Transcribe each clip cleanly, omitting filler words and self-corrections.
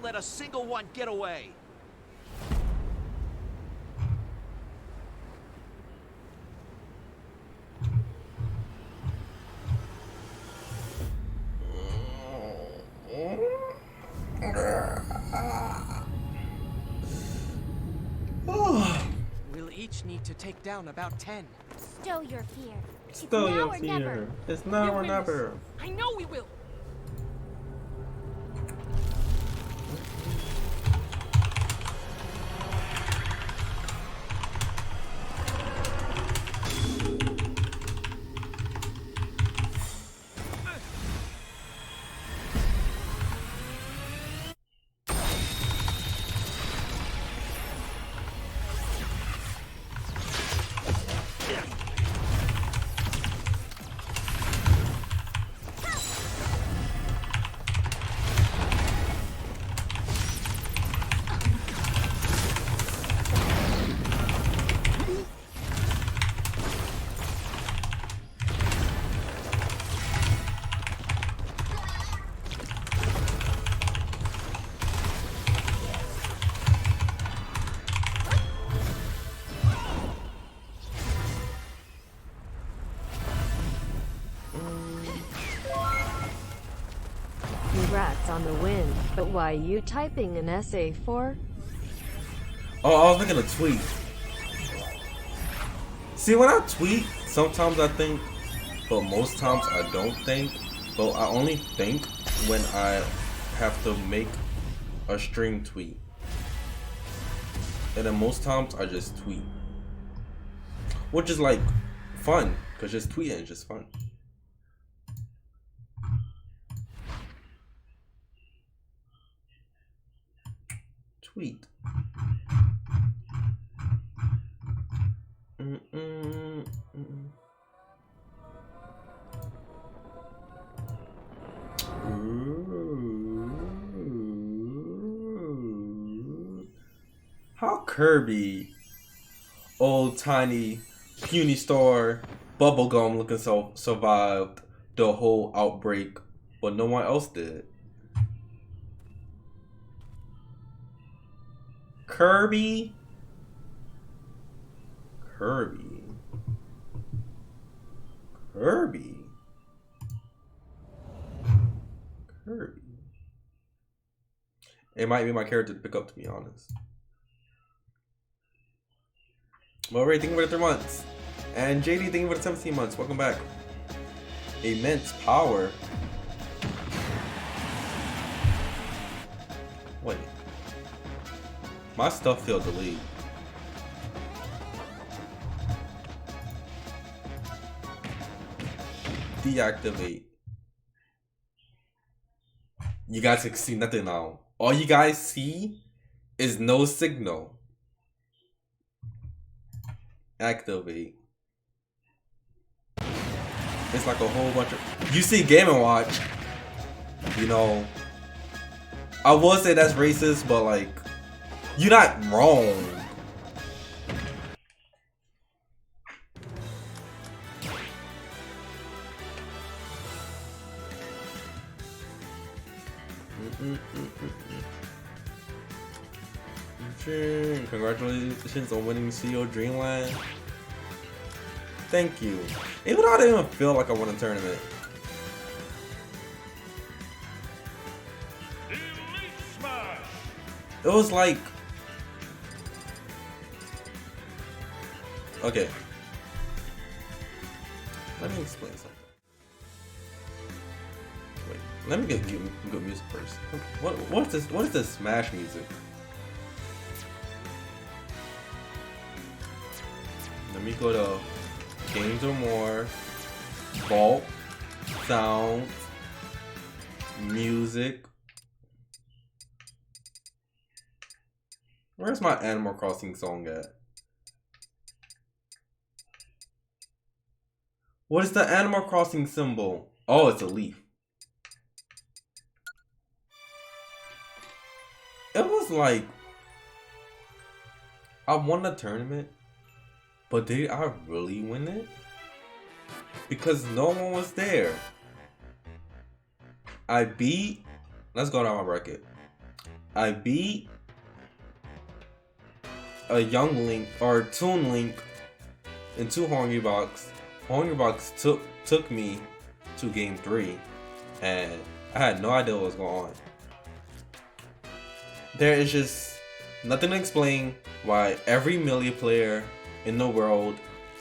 let a single one get away. We'll each need to take down about 10. Stow your fear. Stow your It's now or never. fear. It's now or We'll win this. never. I know we will. Congrats on the win, but why you typing an essay for? Oh, I was looking at a tweet. See, when I tweet, sometimes I think, but most times I don't think. But I only think when I have to make a string tweet. And then most times I just tweet. Which is like fun, because just tweeting is just fun. Tweet. How Kirby, old tiny puny star bubblegum looking survived the whole outbreak, but no one else did. Kirby. It might be my character to pick up, to be honest. Well, Ray, thank you for the 3 months. And JD, thank you for the 17 months. Welcome back. Immense power. Wait. My stuff feel delayed. Deactivate. You guys can see nothing now. All you guys see is no signal. Activate. It's like a whole bunch of... You see Game & Watch. You know, I would say that's racist, but like, you're not wrong. Congratulations on winning CEO Dreamland. Thank you. Even though I didn't even feel like I won a tournament. It was like... Okay. Let me explain something. Wait, let me get good music first. What is this Smash music? Let me go to Games or More, Vault, Sound, Music. Where's my Animal Crossing song at? What is the Animal Crossing symbol? Oh, it's a leaf. It was like, I won the tournament, but did I really win it? Because no one was there. I beat, let's go down my bracket. I beat a Young Link or Toon Link in 2 Hungry Box. Hungry Box took me to game 3, and I had no idea what was going on. There is just nothing to explain why every melee player in the world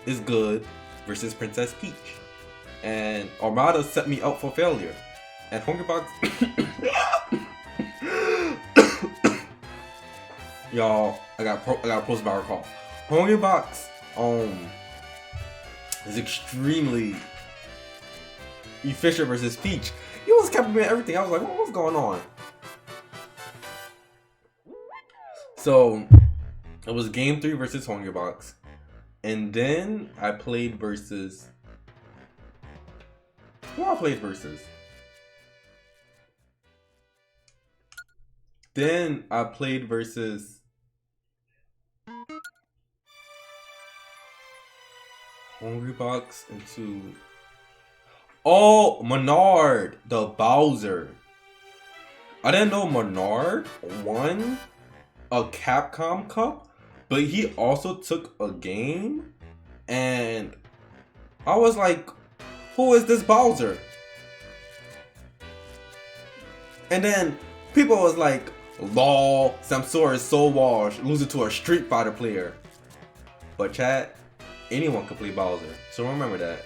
is good versus Princess Peach. And Armada set me up for failure. And Hungry Box y'all, I got a post-battle call. Hungry Box is extremely efficient versus Peach. He was capturing everything. I was like, what's going on? So it was game 3 versus Hungry Box. And then I played versus Then I played versus Hungry Box into Menard, the Bowser. I didn't know Menard won a Capcom Cup, but he also took a game, and I was like, who is this Bowser? And then people was like, lol, Samsora is so washed, losing to a Street Fighter player. But chat, anyone can play Bowser, so remember that.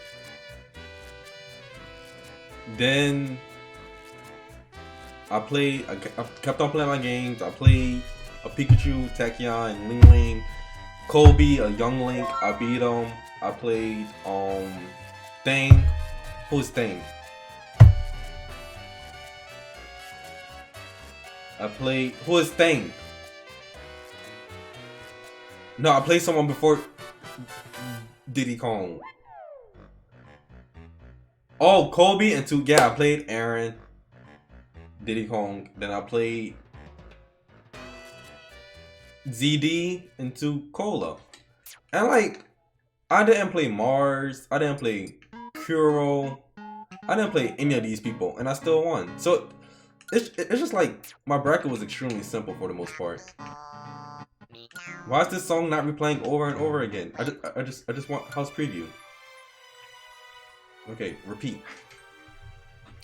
Then I kept on playing my games. I played a Pikachu, Tachyon, and Ling Ling. Kobe, a Young Link, I beat him. I played Thing. Who's Thing? Who is Thing? No, I played someone before Diddy Kong. Oh, Kobe and I played Aaron, Diddy Kong. Then I played ZD into Cola. And like, I didn't play Mars, I didn't play Kuro, I didn't play any of these people, and I still won. So it's just like, my bracket was extremely simple for the most part. Why is this song not replaying over and over again? I just want house preview. Okay, repeat.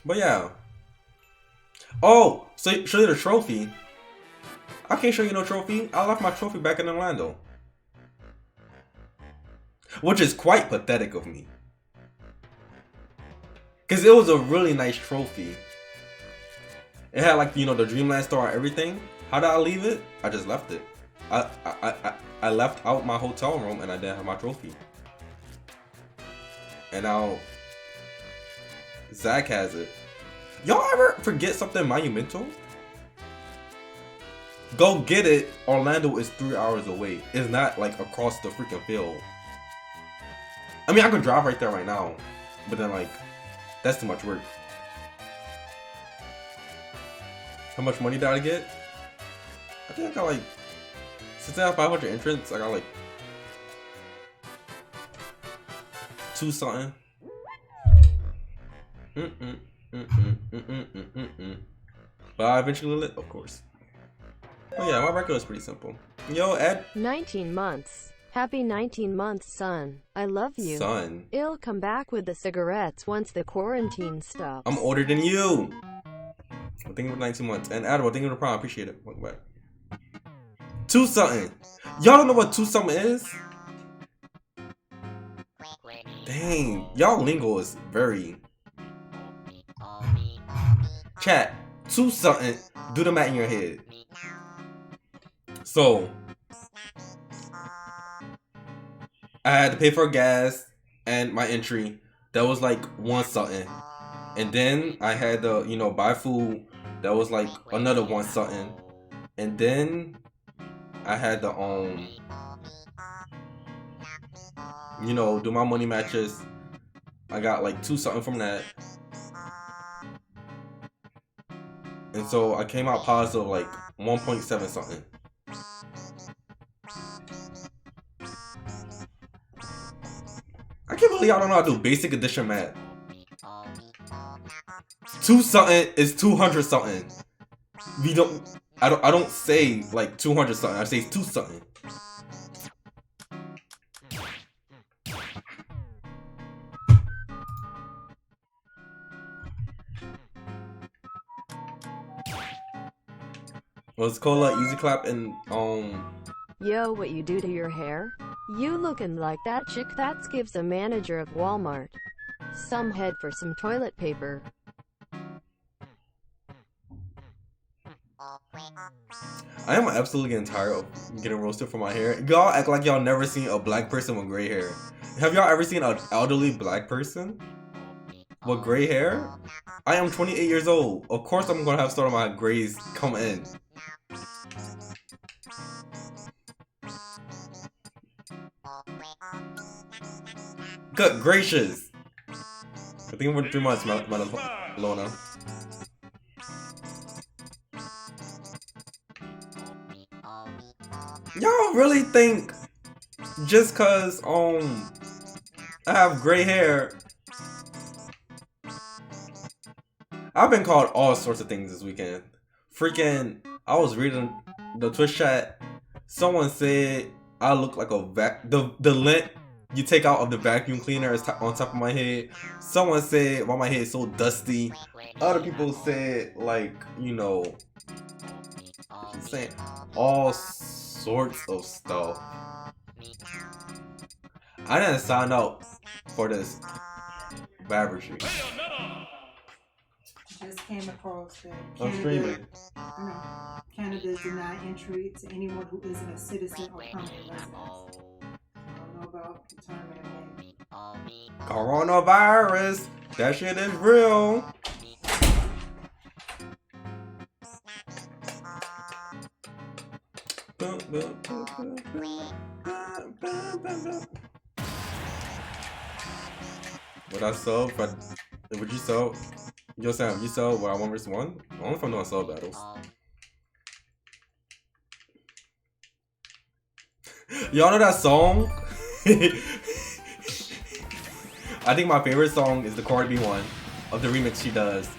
But yeah. Oh, so show you the trophy. I can't show you no trophy. I left my trophy back in Orlando. Which is quite pathetic of me. Because it was a really nice trophy. It had like, you know, the Dreamland store and everything. How did I leave it? I just left it. I left out my hotel room and I didn't have my trophy. And now Zach has it. Y'all ever forget something monumental? Go get it. Orlando is 3 hours away. It's not like across the freaking field. I mean, I could drive right there right now, but then like, that's too much work. How much money did I get? I think I got like, since I have 500 entrants, I got like 2 something. But I eventually lit, of course. Oh yeah, my record is pretty simple. Yo, Ed. 19 months. Happy 19 months, son. I love you. Son. I'll come back with the cigarettes once the quarantine stops. I'm older than you. I'm thinking for 19 months. And Adam, I'm thinking for prom. Appreciate it. Welcome back. 2 something. Y'all don't know what 2 something is? Dang. Y'all lingo is very... Chat. 2 something. Do the math in your head. So... I had to pay for gas and my entry. That was like 1 something. And then I had to, you know, buy food. That was like another 1 something. And then I had to, you know, do my money matches. I got like 2 something from that. And so I came out positive like 1.7 something. I can't believe I don't know how to do basic addition math. 2 something is 200 something. We don't. I don't say like 200 something. I say 2 something. Was Cola Easy Clap and Yo, what you do to your hair? You looking like that chick that gives a manager of Walmart some head for some toilet paper. I am absolutely getting tired of getting roasted for my hair. Y'all act like y'all never seen a black person with gray hair. Have y'all ever seen an elderly black person with gray hair? I am 28 years old. Of course I'm gonna have some of my grays come in. Good gracious! I think we're 3 months low now. Y'all really think just cause I have gray hair? I've been called all sorts of things this weekend. Freaking, I was reading the Twitch chat. Someone said I look like the lint you take out of the vacuum cleaner is on top of my head. Someone said why my head is so dusty. Other people said, like, you know, saying all sorts of stuff. I didn't sign up for this beverage. Just came across that I'm streaming. Canada's denied entry to anyone who isn't a citizen or permanent resident. I don't know about the tournament name. Coronavirus, that shit is real. What I sold, but would you sell? Yo, Sam, you sell what I 1 vs 1? Only if I'm doing solo battles. Y'all know that song? I think my favorite song is the Cardi B one of the remix she does.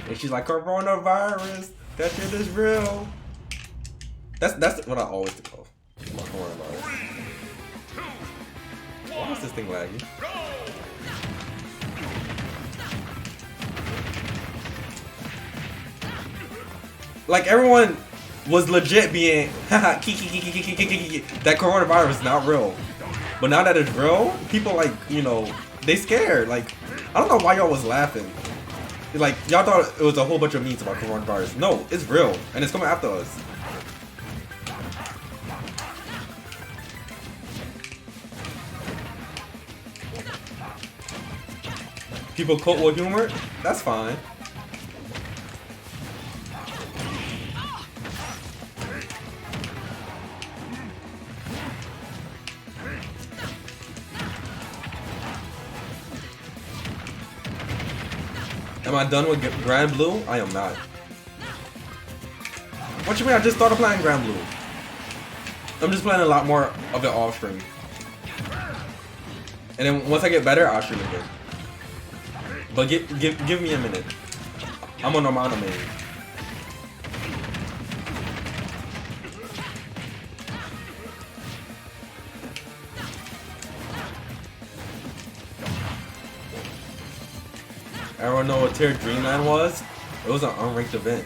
And she's like, coronavirus, that shit is real. That's what I always think of. Coronavirus. Why is this thing laggy? Like, everyone was legit being that coronavirus is not real. But now that it's real, people, like, you know, they scared. Like, I don't know why y'all was laughing. Like, y'all thought it was a whole bunch of memes about coronavirus. No, it's real, and it's coming after us. People cope with humor? That's fine. Am I done with Grand Blue? I am not. What you mean? I just started playing Grand Blue. I'm just playing a lot more of it off stream. And then once I get better, I'll stream again. But give me a minute. I'm on Normano main. Everyone know what tier Dreamland was? It was an unranked event.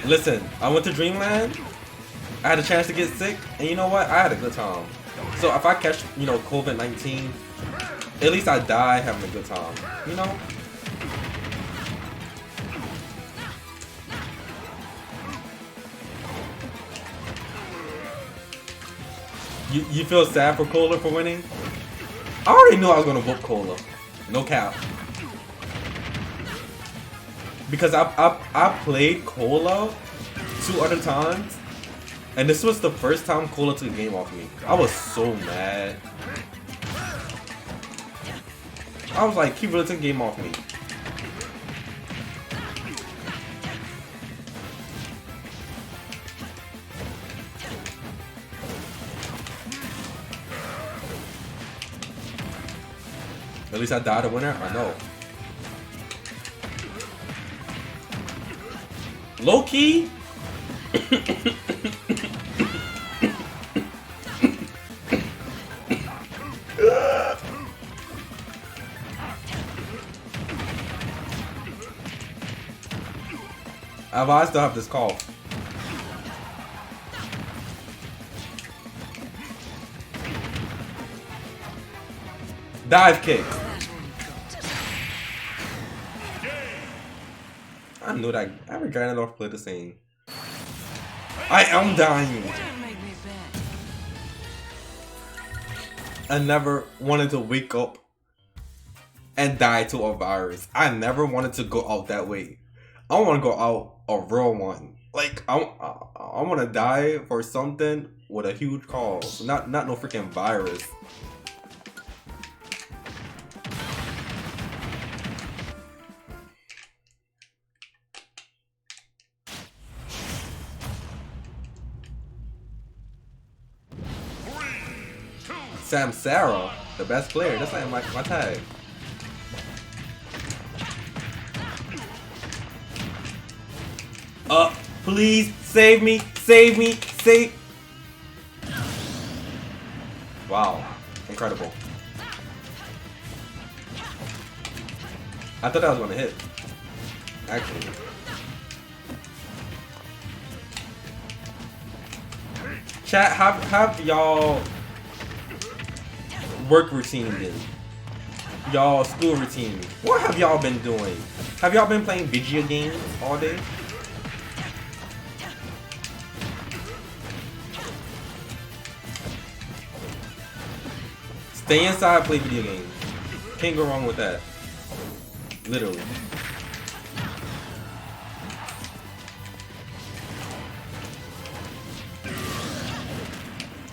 Listen, I went to Dreamland, I had a chance to get sick, and you know what? I had a good time. So if I catch, you know, COVID-19, at least I die having a good time, you know? You feel sad for Cola for winning? I already knew I was gonna whoop Cola. No cap. Because I played Cola 2 other times, and this was the first time Cola took a game off me. I was so mad. I was like, he really took a game off me. At least I died a winner? I know. Low key. I still have this call. Dive kick. I knew that every Ganondorf played the same. I am dying. I never wanted to wake up and die to a virus. I never wanted to go out that way. I want to go out a real one. Like I want to die for something with a huge cause, not no freaking virus. Samsora, the best player. That's like my tag. Please save me, save me, save. Wow, incredible. I thought that was gonna hit. Actually. Chat, have y'all work routine been? Y'all school routine. What have y'all been doing? Have y'all been playing video games all day? Stay inside, play video games. Can't go wrong with that. Literally.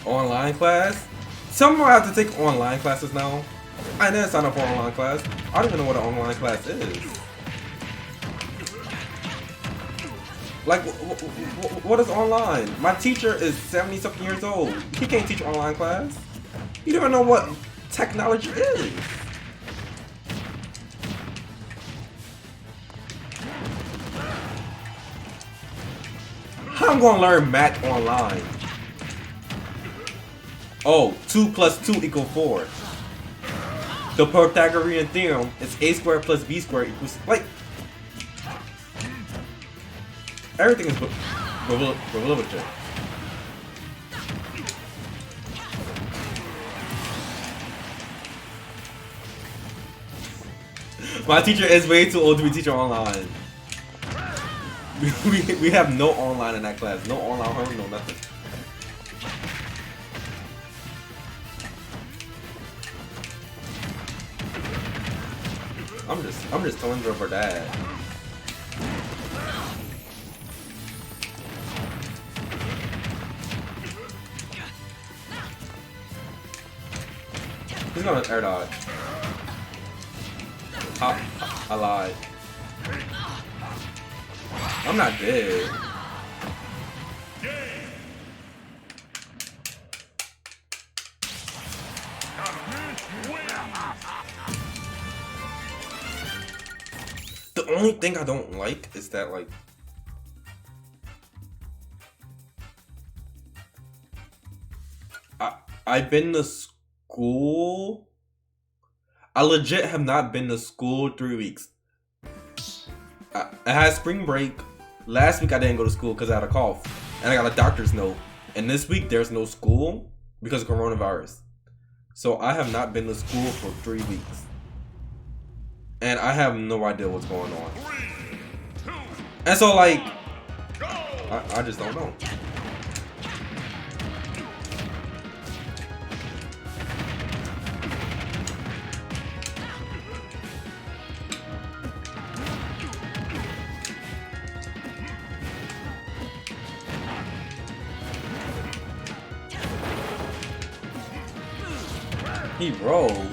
Online class? Some of them have to take online classes now. I didn't sign up for online class. I don't even know what an online class is. Like, what is online? My teacher is 70-something years old. He can't teach online class. You don't even know what technology is. How I'm gonna learn math online? Oh, 2 plus 2 equals 4. The Pythagorean theorem is a squared plus b squared equals, like, everything is revolutionary. My teacher is way too old to be teaching online. We have no online in that class. No online home, no nothing. I'm just telling her for dad. He's gonna air dodge. I lied. I'm not dead. The only thing I don't like is that, like, I've been to school. I legit have not been to school 3 weeks. I had spring break. Last week I didn't go to school because I had a cough. And I got a doctor's note. And this week there's no school because of coronavirus. So I have not been to school for 3 weeks. And I have no idea what's going on. And so, like, I just don't know. He rolled.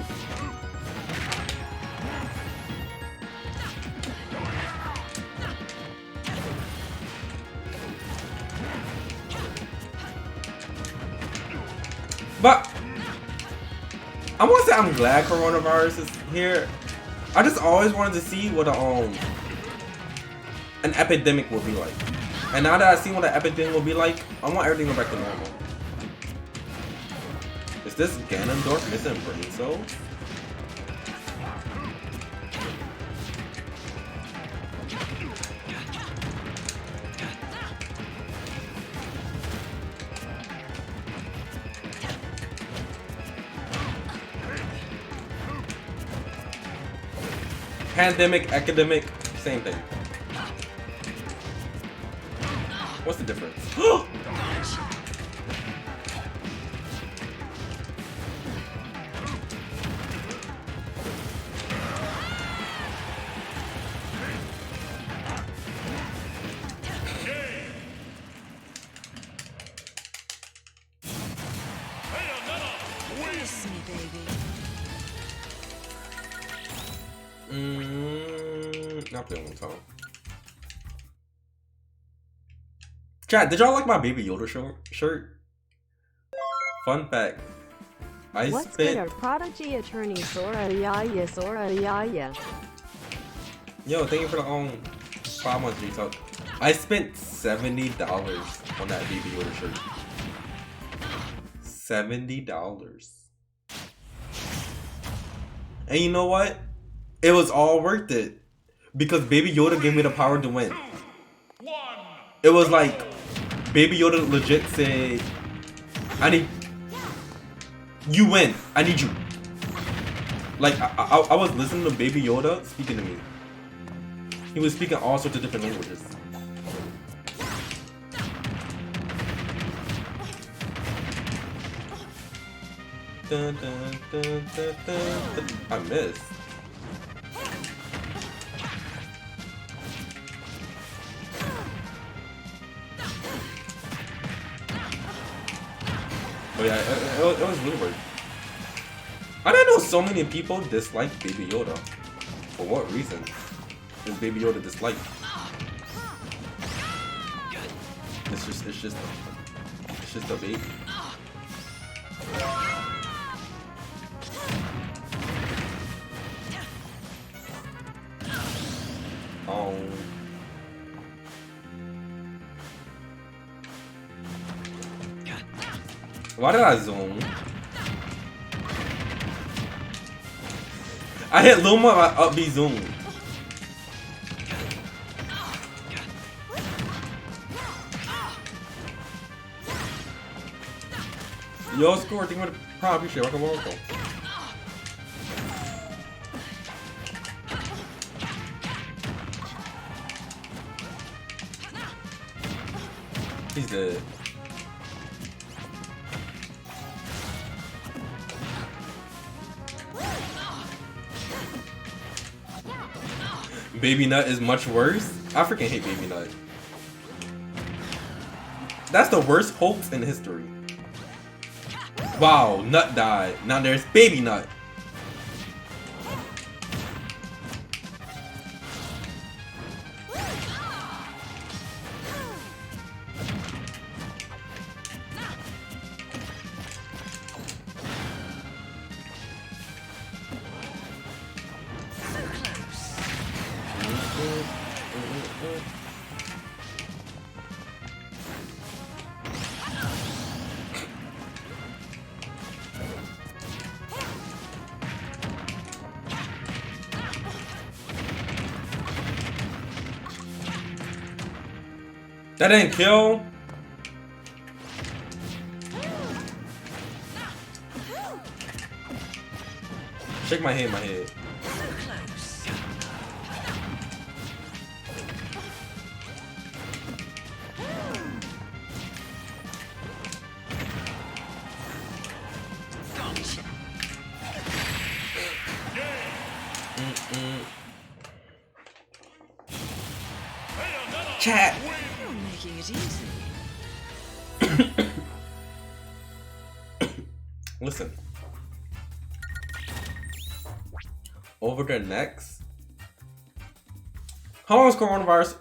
But I want to say I'm glad coronavirus is here. I just always wanted to see what an epidemic will be like. And now that I've seen what an epidemic will be like, I want everything to go back to normal. Is this Ganondorf missing brain cells? Pandemic, academic, same thing. What's the difference? Kiss me, baby. Not the one time. Chat, did y'all like my Baby Yoda shirt? Fun fact. What's good, our prodigy attorney Sora Yaya Sora Yaya? Yo, thank you for the 5 months G-Talk. I spent $70 on that Baby Yoda shirt. $70. And you know what? It was all worth it. Because Baby Yoda gave me the power to win. It was like, Baby Yoda legit said, I need... You win. I need you. Like, I was listening to Baby Yoda speaking to me. He was speaking all sorts of different languages. Dun, dun, dun, dun, dun. I missed. But yeah, it was really weird. I didn't know so many people dislike Baby Yoda. For what reason is Baby Yoda disliked? It's just a baby. Oh. Why did I zoom? I hit Luma, I up B zoom. Yo, score, think about the prop, appreciate it, welcome. He's dead. Baby Nut is much worse? I freaking hate Baby Nut. That's the worst hoax in history. Wow, Nut died. Now there's Baby Nut. That didn't kill. Shake my head, my head. Chat. You're making it easy. Listen. Over the next. How long is coronavirus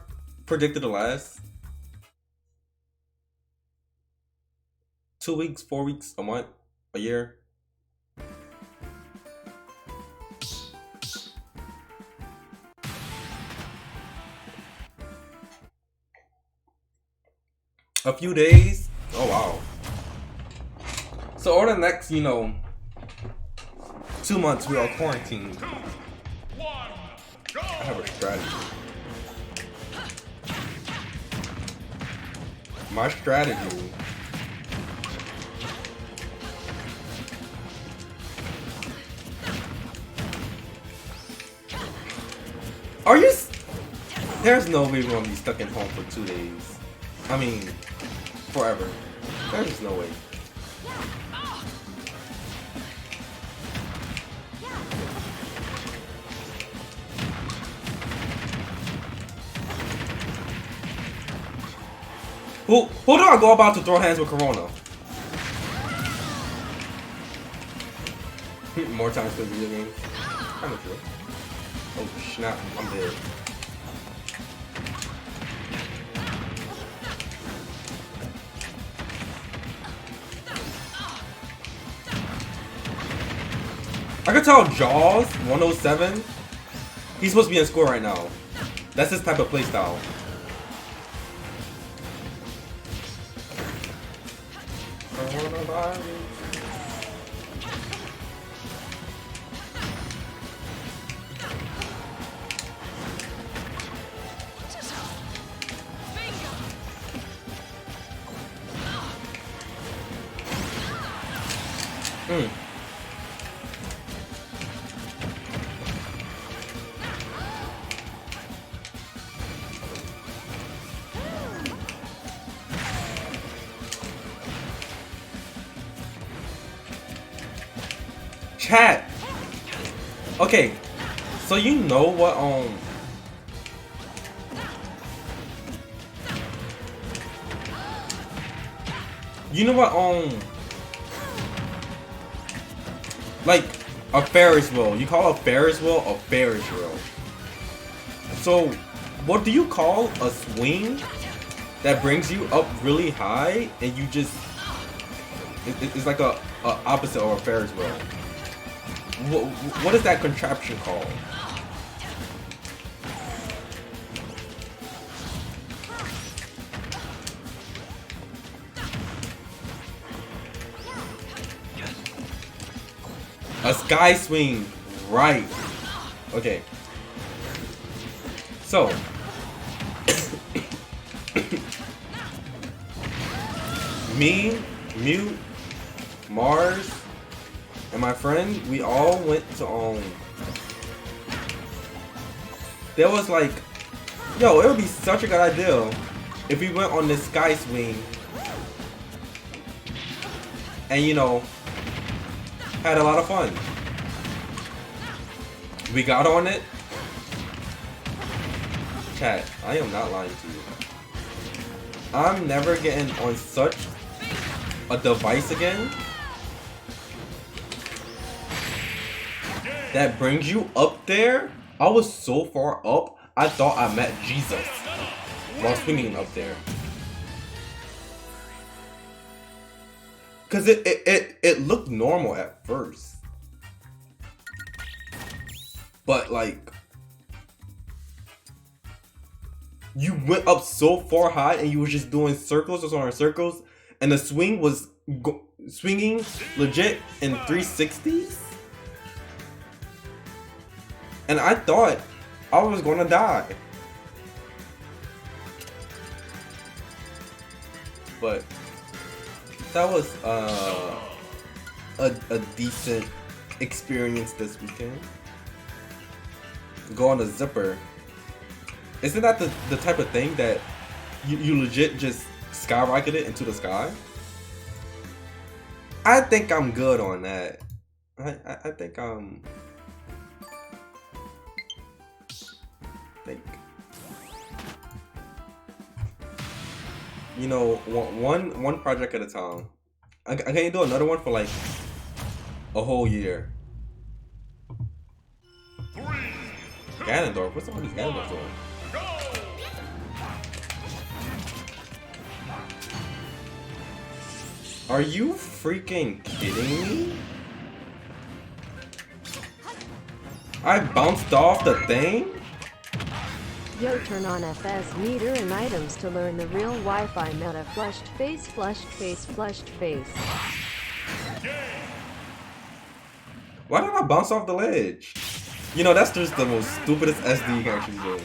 predicted to last? 2 weeks, 4 weeks, a month, a year? a few days. Oh wow. So over the next, you know, 2 months we are quarantined. I have a strategy. My strategy are you there's no way we're gonna be stuck at home for 2 days. I mean, forever. There's no way. Who do I go about to throw hands with Corona? More times play video games. Kinda true. Oh snap, I'm dead. I can tell Jaws 107. He's supposed to be in school right now. That's his type of playstyle. Chat. Okay, so you know what like a Ferris wheel. You call a Ferris wheel a Ferris wheel. So what do you call a swing that brings you up really high and you just it's like a opposite of a Ferris wheel? What is that contraption called? A sky swing, right? Okay. So, me, Mute, Mars, and my friend, we all went to there was like, yo, it would be such a good idea if we went on this sky swing and, you know, had a lot of fun. We got on it. Chat, I am not lying to you. I'm never getting on such a device again that brings you up there. I was so far up, I thought I met Jesus while swinging up there. Cause it looked normal at first, but like you went up so far high and you were just doing circles on circles, and the swing was swinging legit in 360s, and I thought I was gonna die, but that was a decent experience this weekend. Go on the zipper. Isn't that the type of thing that you legit just skyrocketed into the sky? I think I'm good on that. I think you know, one project at a time. I can't do another one for like a whole year. Ganondorf, what's all these Ganondorf doing? Are you freaking kidding me? I bounced off the thing? Yo, turn on FS meter and items to learn the real Wi-Fi meta. Flushed face, flushed face, flushed face. Why did I bounce off the ledge? You know, that's just the most stupidest SD you can actually do.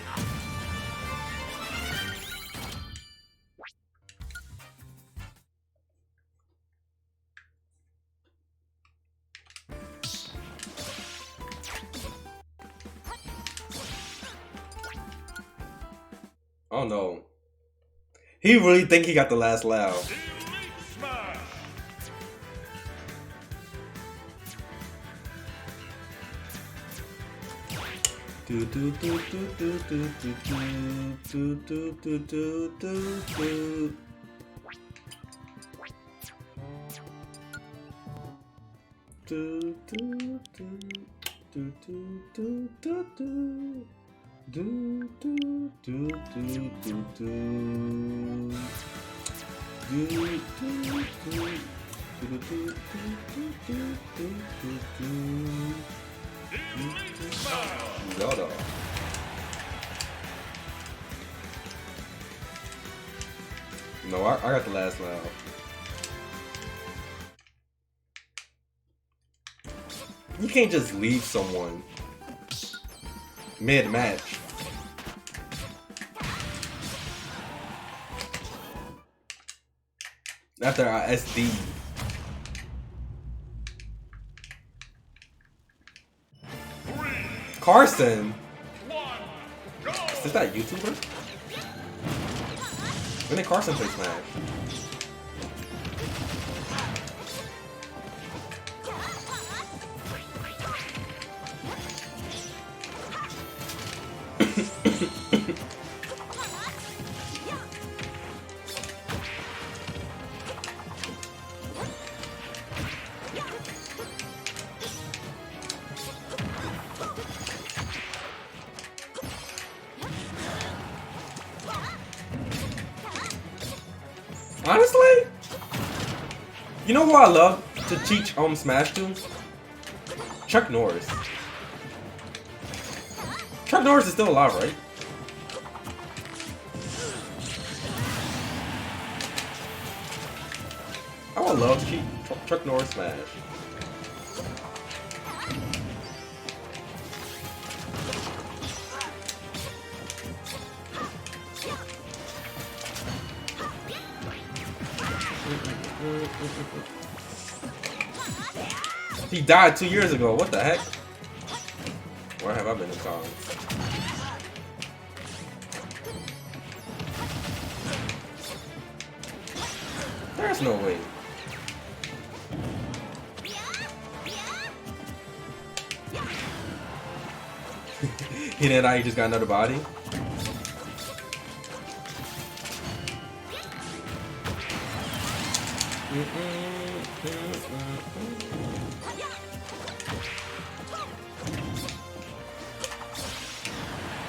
Oh no. He really think he got the last laugh. Do do do do do do do do do do do do do. Do do do do do do do do. Do do do do do do. Do do do do. Zelda. No, I got the last laugh. You can't just leave someone mid-match. After our SD. Carson? Is this that YouTuber? When did Carson play Smash? Honestly, you know who I love to teach Smash to? Chuck Norris. Chuck Norris is still alive, right? I would love to teach Chuck Norris Smash. He died 2 years ago. What the heck? Where have I been in time? There's no way. He didn't die, he just got another body.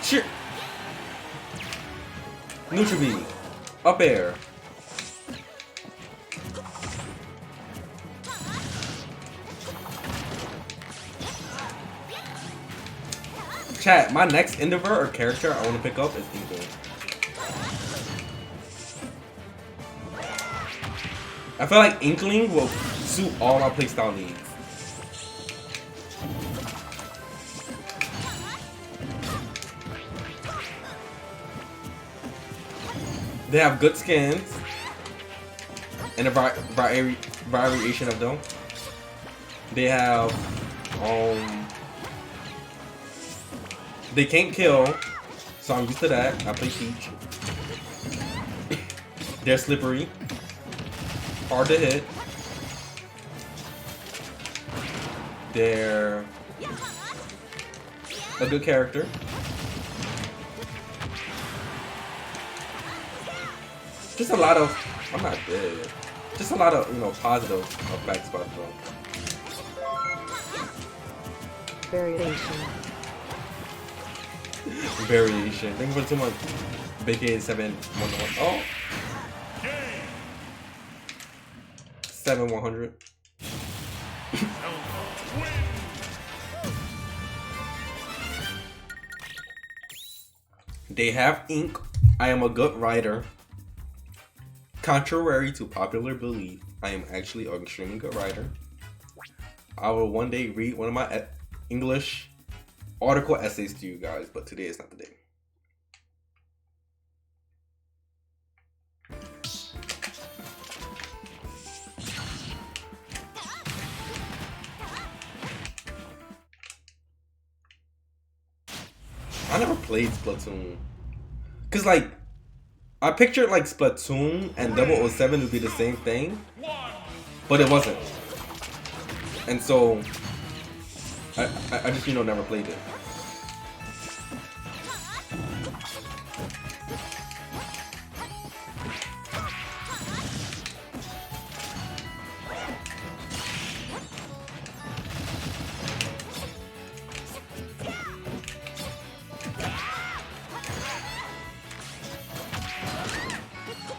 Shit! Neutral B. Up air. Chat, my next Endeavor or character I want to pick up is Inkling. I feel like Inkling will suit all my playstyle needs. They have good skins and a variation of them. They have they can't kill, so I'm used to that. I play Peach. They're slippery, hard to hit. They're a good character. Just a lot of, I'm not dead. Just a lot of, you know, positive effects about them. Variation. Variation. Thank you for 2 months. BK711. Oh! 7100. They have ink. I am a good writer. Contrary to popular belief, I am actually an extremely good writer. I will one day read one of my English article essays to you guys, but today is not the day. I never played Splatoon. Cause like, I pictured like Splatoon and 007 would be the same thing, but it wasn't. And so, I just, never played it.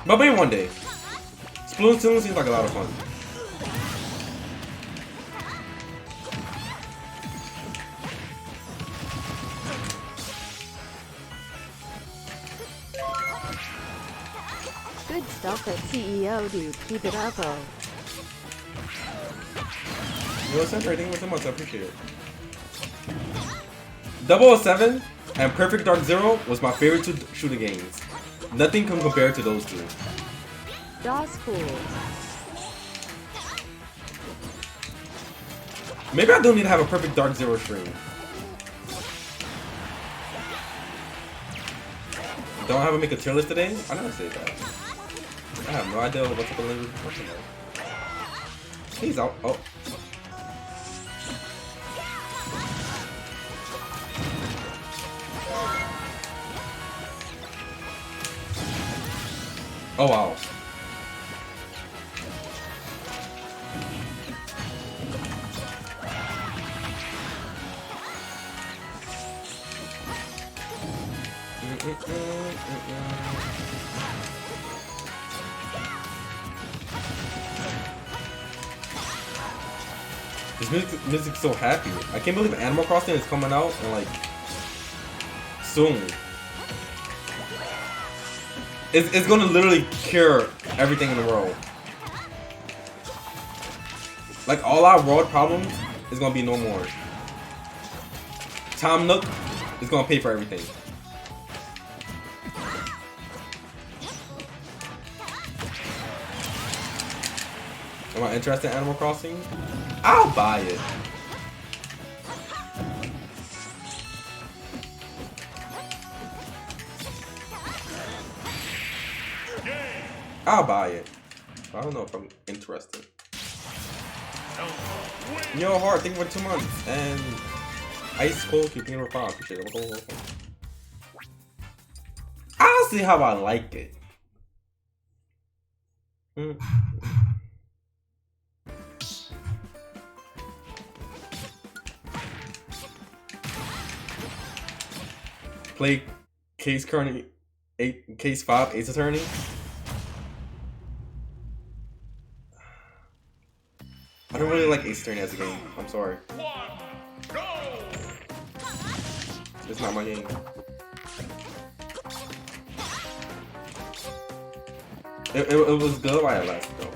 But maybe one day. Splatoon seems like a lot of fun. Good stuff at CEO, dude. Keep it up, oh. Yo, celebrating with so much, I appreciate it. 007 and Perfect Dark Zero was my favorite two shooting games. Nothing can compare to those two. Das cool. Maybe I don't need to have a Perfect Dark Zero stream. Don't I have to make a tier list today? I never say that. I have no idea what type of language I'm talking about. He's out. Oh. Oh wow. This music's so happy. I can't believe Animal Crossing is coming out and like soon. It's gonna literally cure everything in the world. Like all our world problems is gonna be no more. Tom Nook is gonna pay for everything. Am I interested in Animal Crossing? I'll buy it. I'll buy it. I don't know if I'm interested. Yo, Hard, thank you for 2 months. And Ice Cold, keeping it fine. Appreciate it. I'll see how I like it. Play Case 5 Ace Attorney. I don't really like Ace Attorney as a game. I'm sorry. It's not my game. It was good while it lasted though.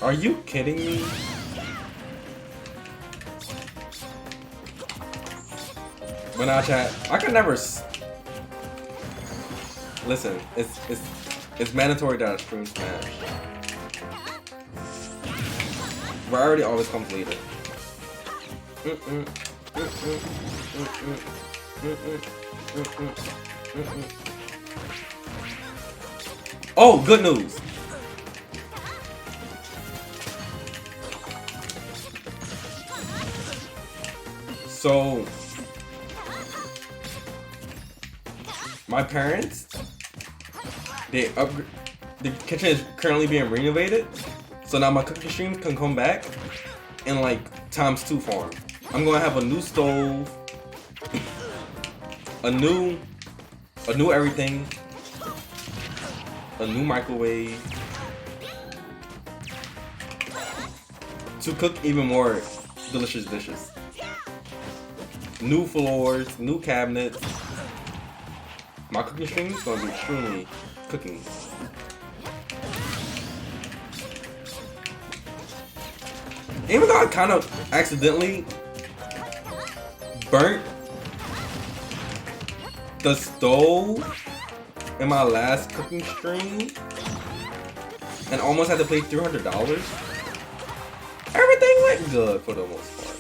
Are you kidding me? When I chat, I can never listen. It's mandatory that I stream Smash. Variety always comes later. Oh, good news. So, my parents, the kitchen is currently being renovated, so now my cooking streams can come back in like ×2 form. I'm gonna have a new stove, a new everything, a new microwave to cook even more delicious dishes. New floors, new cabinets. My cooking stream is gonna be extremely cooking. Even though I kind of accidentally burnt the stove in my last cooking stream and almost had to pay $300, everything went good for the most part.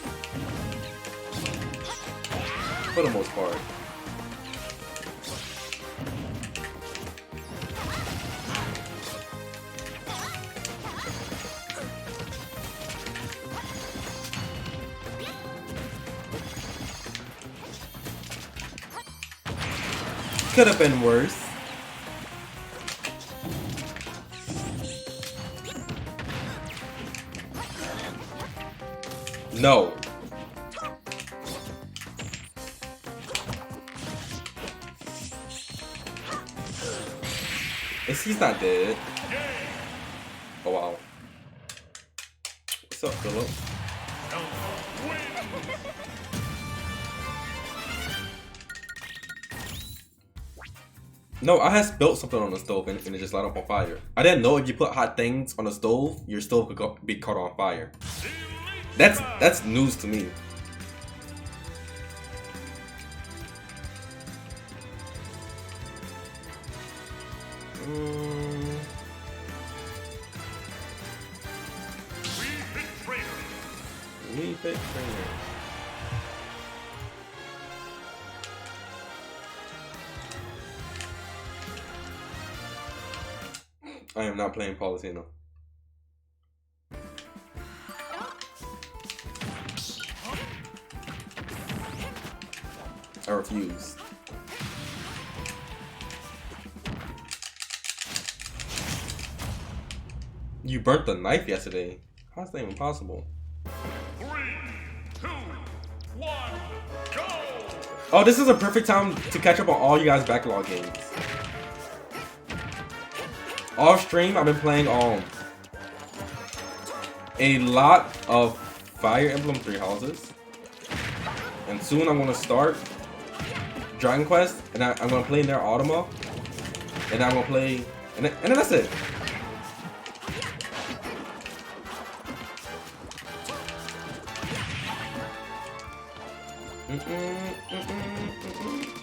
For the most part. Could have been worse. No. He's not dead. Oh wow. What's up, Philip? No, I had spilled something on the stove and it just lit up on fire. I didn't know if you put hot things on the stove, your stove could be caught on fire. That's news to me. We fit trainer. I am not playing Policino. I refuse. You burnt the knife yesterday. How's that even possible? 3, 2, 1, go! Oh, this is a perfect time to catch up on all you guys' backlog games. Off stream, I've been playing a lot of Fire Emblem 3 Houses, and soon I'm gonna start Dragon Quest, and I'm gonna play Nier Automata, and I'm gonna play, and then that's it.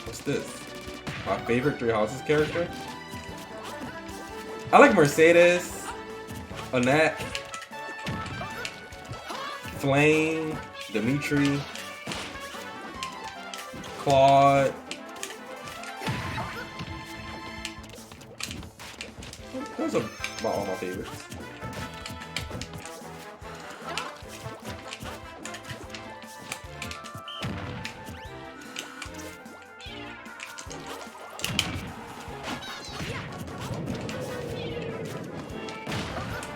What's this? My favorite Three Houses character? I like Mercedes, Annette, Flame, Dimitri, Claude. Those are about all my favorites.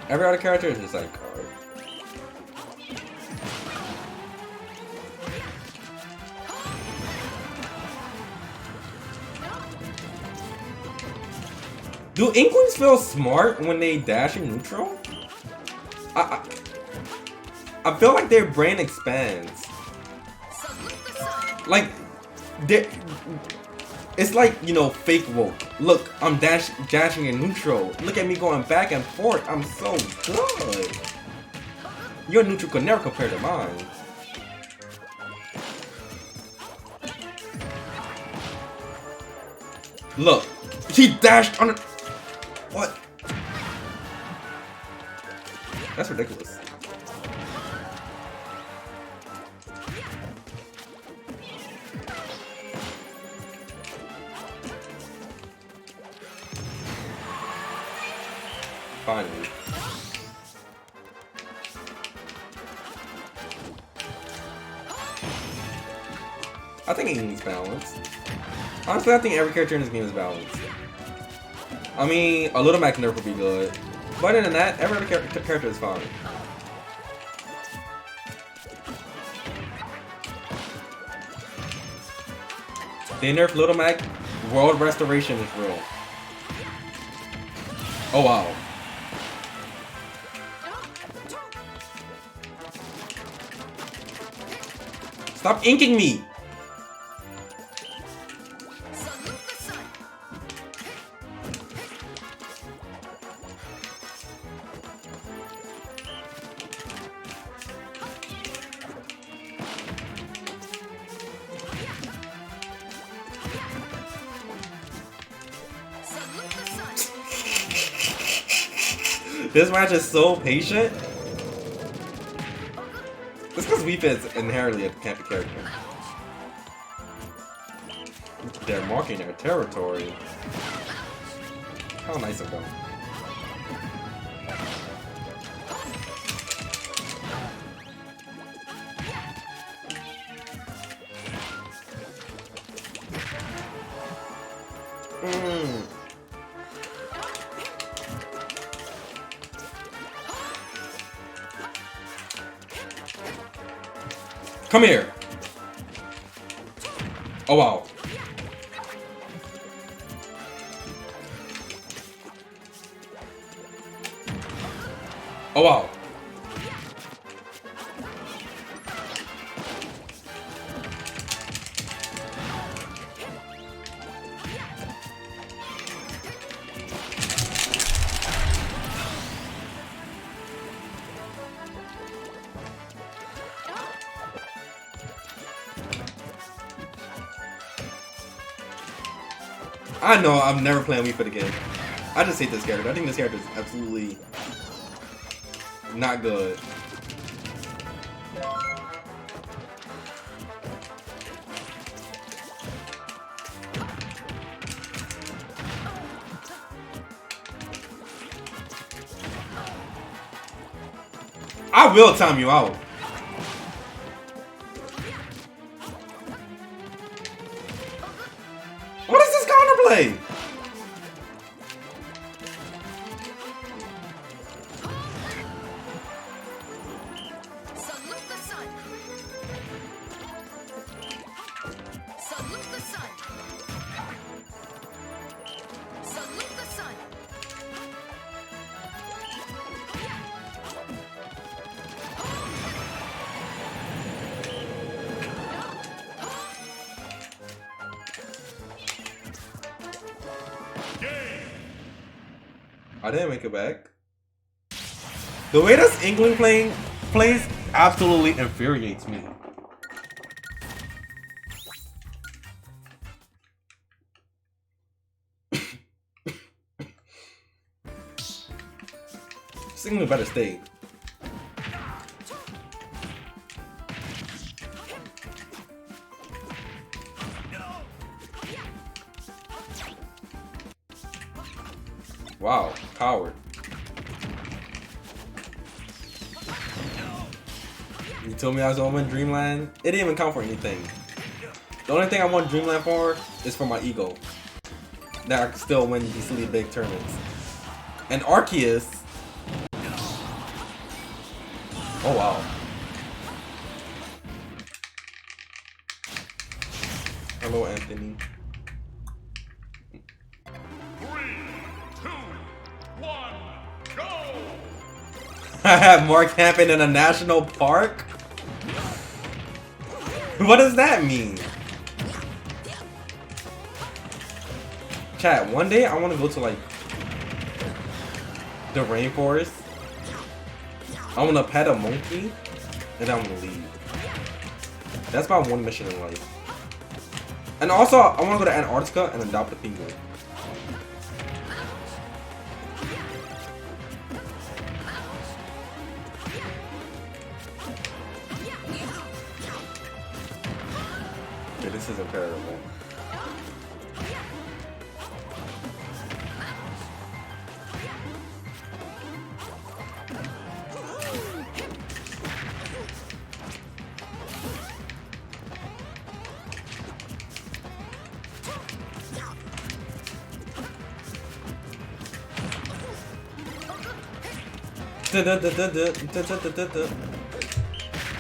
Every other character is just like card. Do Inklings feel smart when they dash in neutral? I feel like their brain expands. Like, it's like, you know, fake woke. Look, I'm dashing in neutral. Look at me going back and forth. I'm so good. Your neutral could never compare to mine. Look, he dashed on it. What? That's ridiculous. Finally. I think it needs balance. Honestly, I think every character in this game is balanced. I mean, a little Mac nerf would be good. But other than that, every other character is fine. They nerfed Little Mac. World Restoration is real. Oh wow. Stop inking me! This match is so patient. It's because Weep is inherently a campy character. They're marking their territory. How nice of them. Come here. Oh wow. Oh wow. I know I'm never playing Wii Fit again. I just hate this character. I think this character is absolutely not good. I will time you out. What is this counterplay? I didn't make it back. The way this Inkling plays absolutely infuriates me. This Inkling better stay. Wow, coward. You told me I was gonna win Dreamland? It didn't even count for anything. The only thing I want Dreamland for is for my ego. That I can still win these silly big tournaments. And Arceus. Oh wow. Hello, Anthony. 3, 2, 1, go! I have Mark camping in a national park? What does that mean? Chat, one day I want to go to like the rainforest. I want to pet a monkey and I'm gonna leave. That's my one mission in life. And also, I want to go to Antarctica and adopt a penguin. Okay, this is incredible.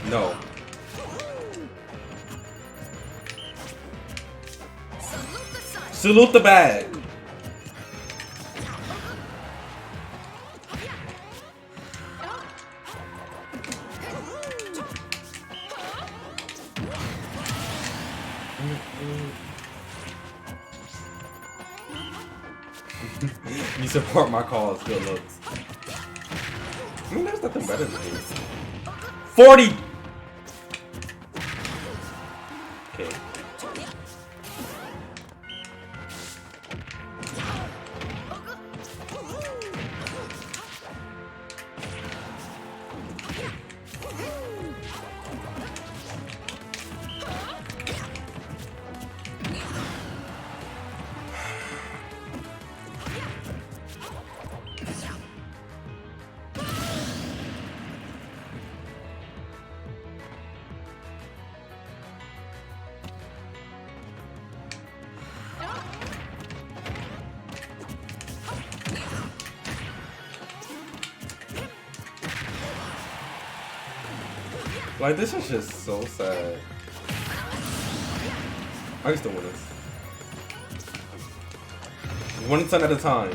No. Salute the bag. You support my cause, good looks. I mean, there's nothing better than this. 40! Okay. Like, this is just so sad. I used to win this. One turn at a time.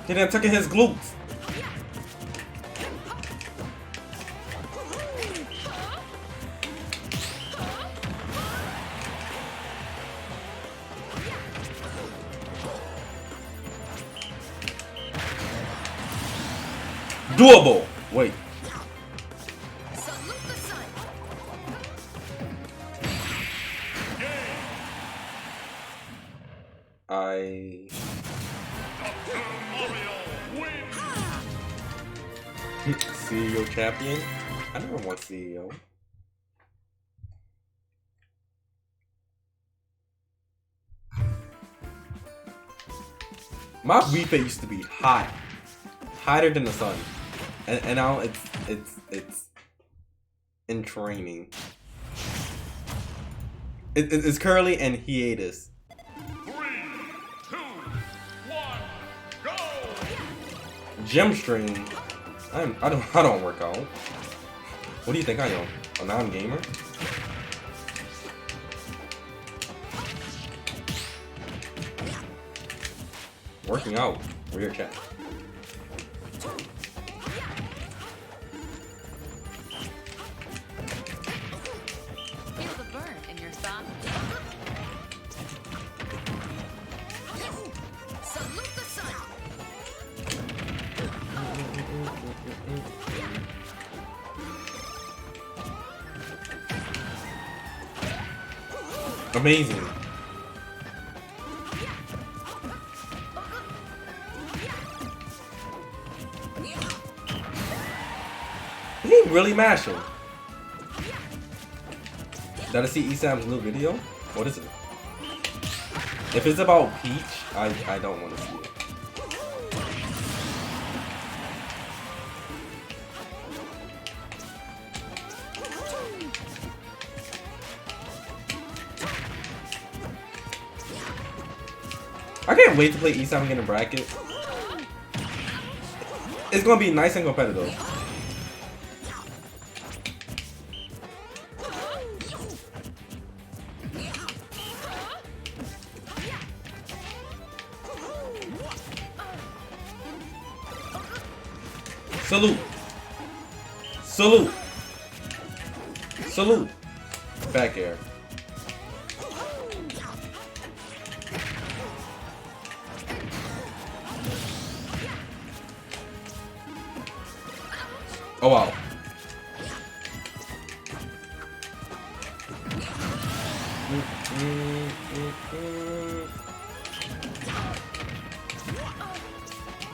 He didn't tuck in his glutes. Doable. Wait. CEO champion? I never want CEO. My Wii Fit used to be hot. Hotter than the sun. And now it's in training. It's currently in hiatus. 3, 2, 1, go! Gym stream. I don't work out. What do you think I am? A non-gamer? Working out. Weird chat. Feel the burn in your thumb. Salute the sun. Amazing. Is he really mashing? Did I see Esam's new video? What is it? If it's about Peach, I don't want to see it. I can't wait to play Esam again in bracket. It's gonna be nice and competitive. Salute. Salute. Salute. Back air. Oh wow.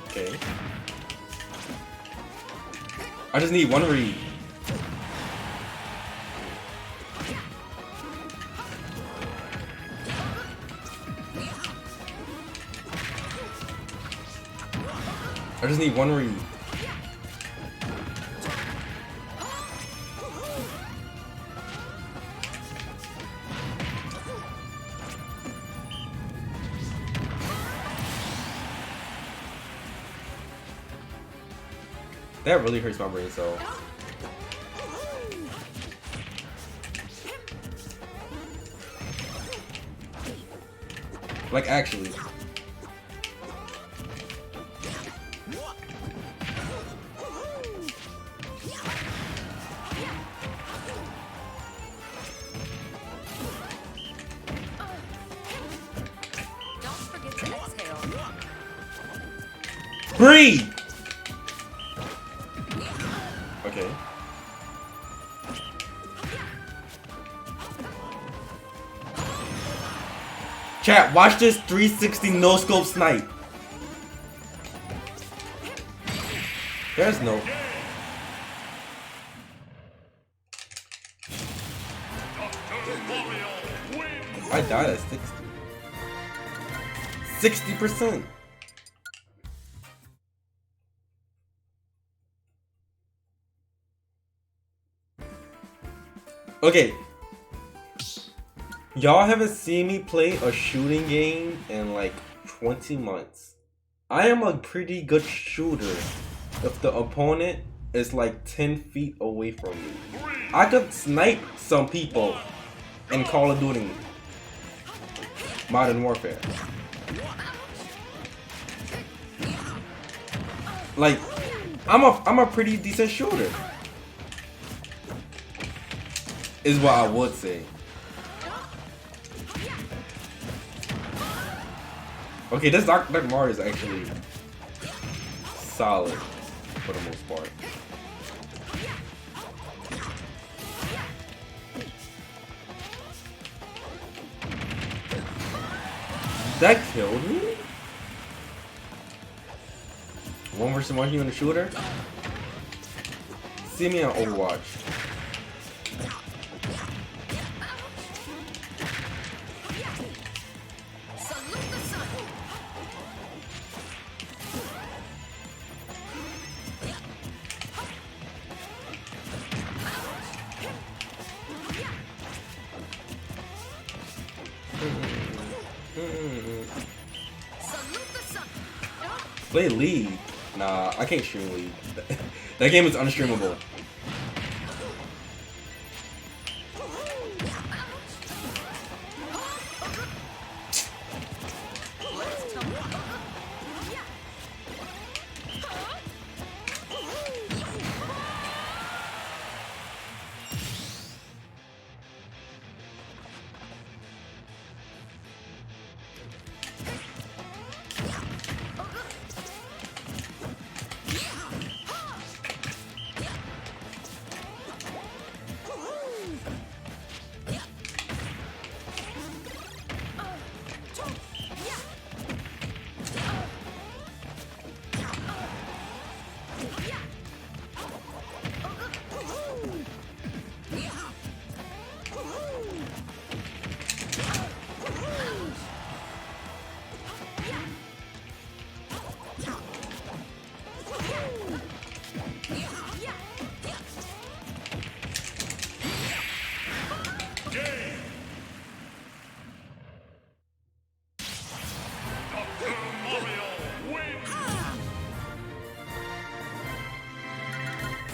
Okay. I just need one read. I just need one read. That really hurts my brain cells. Like, actually. Don't forget to exhale. Breathe! Okay. Chat, watch this 360 no scope snipe. There's no. I died at 60. 60%. Okay. Y'all haven't seen me play a shooting game in like 20 months. I am a pretty good shooter if the opponent is like 10 feet away from me. I could snipe some people in Call of Duty Modern Warfare. Like, I'm a pretty decent shooter. Is what I would say. Okay, this Dark Mario is actually solid for the most part. That killed me? 1 versus 1 human shooter? See me on Overwatch. Play League? Nah, I can't stream League. That game is unstreamable.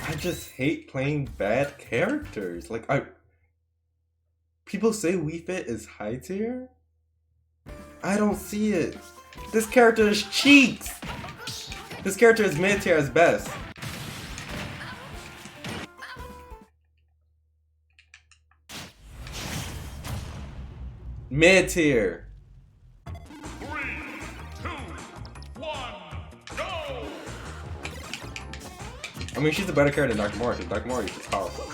I just hate playing bad characters. Like, people say Wii Fit is high tier? I don't see it. This character is cheeks! This character is mid tier as best. Mid tier. 3, 2, 1, go! I mean, she's a better character than Dr. Mario, because Dr. Mario is just powerful.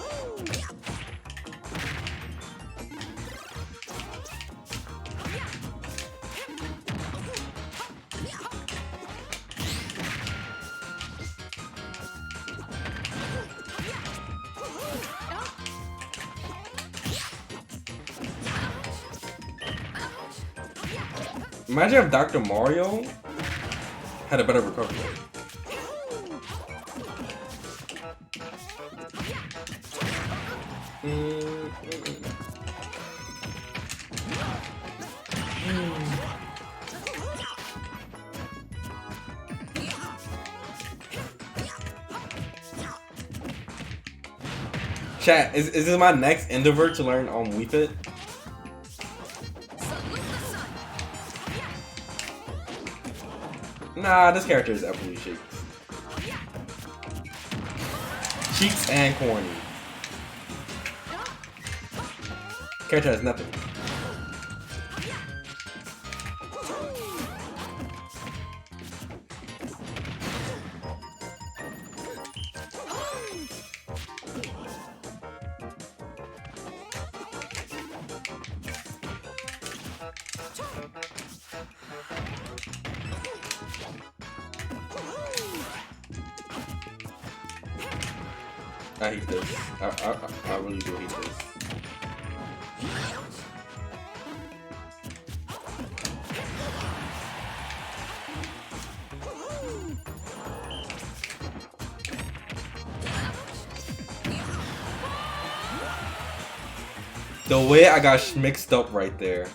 Imagine if Dr. Mario had a better recovery rate. Chat, is this my next endeavor to learn on Wii Fit? Nah, this character is absolutely shaped. Cheeks and corny. Character has nothing. I hate this. I really do hate this. The way I got mixed up right there.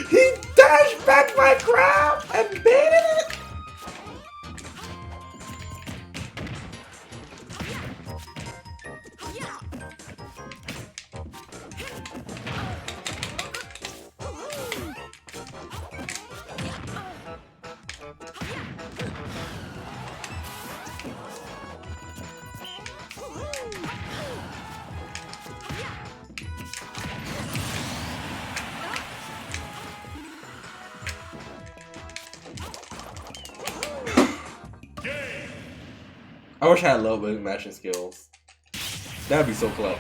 He dashed back my crowd and baited it. I wish I had a little bit of matching skills. That'd be so clutch.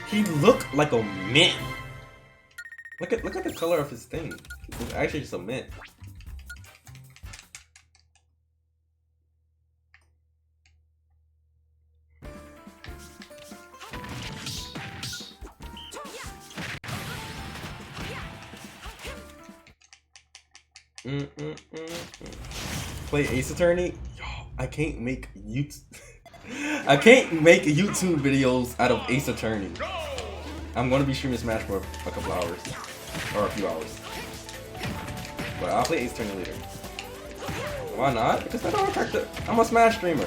He looked like a mint. Look at the color of his thing. It's actually just a mint. Play Ace Attorney? Yo, I can't make YouTube videos out of Ace Attorney. I'm gonna be streaming Smash for a couple hours. Or a few hours. But I'll play Ace Attorney later. Why not? Because I don't attract it. I'm a Smash streamer.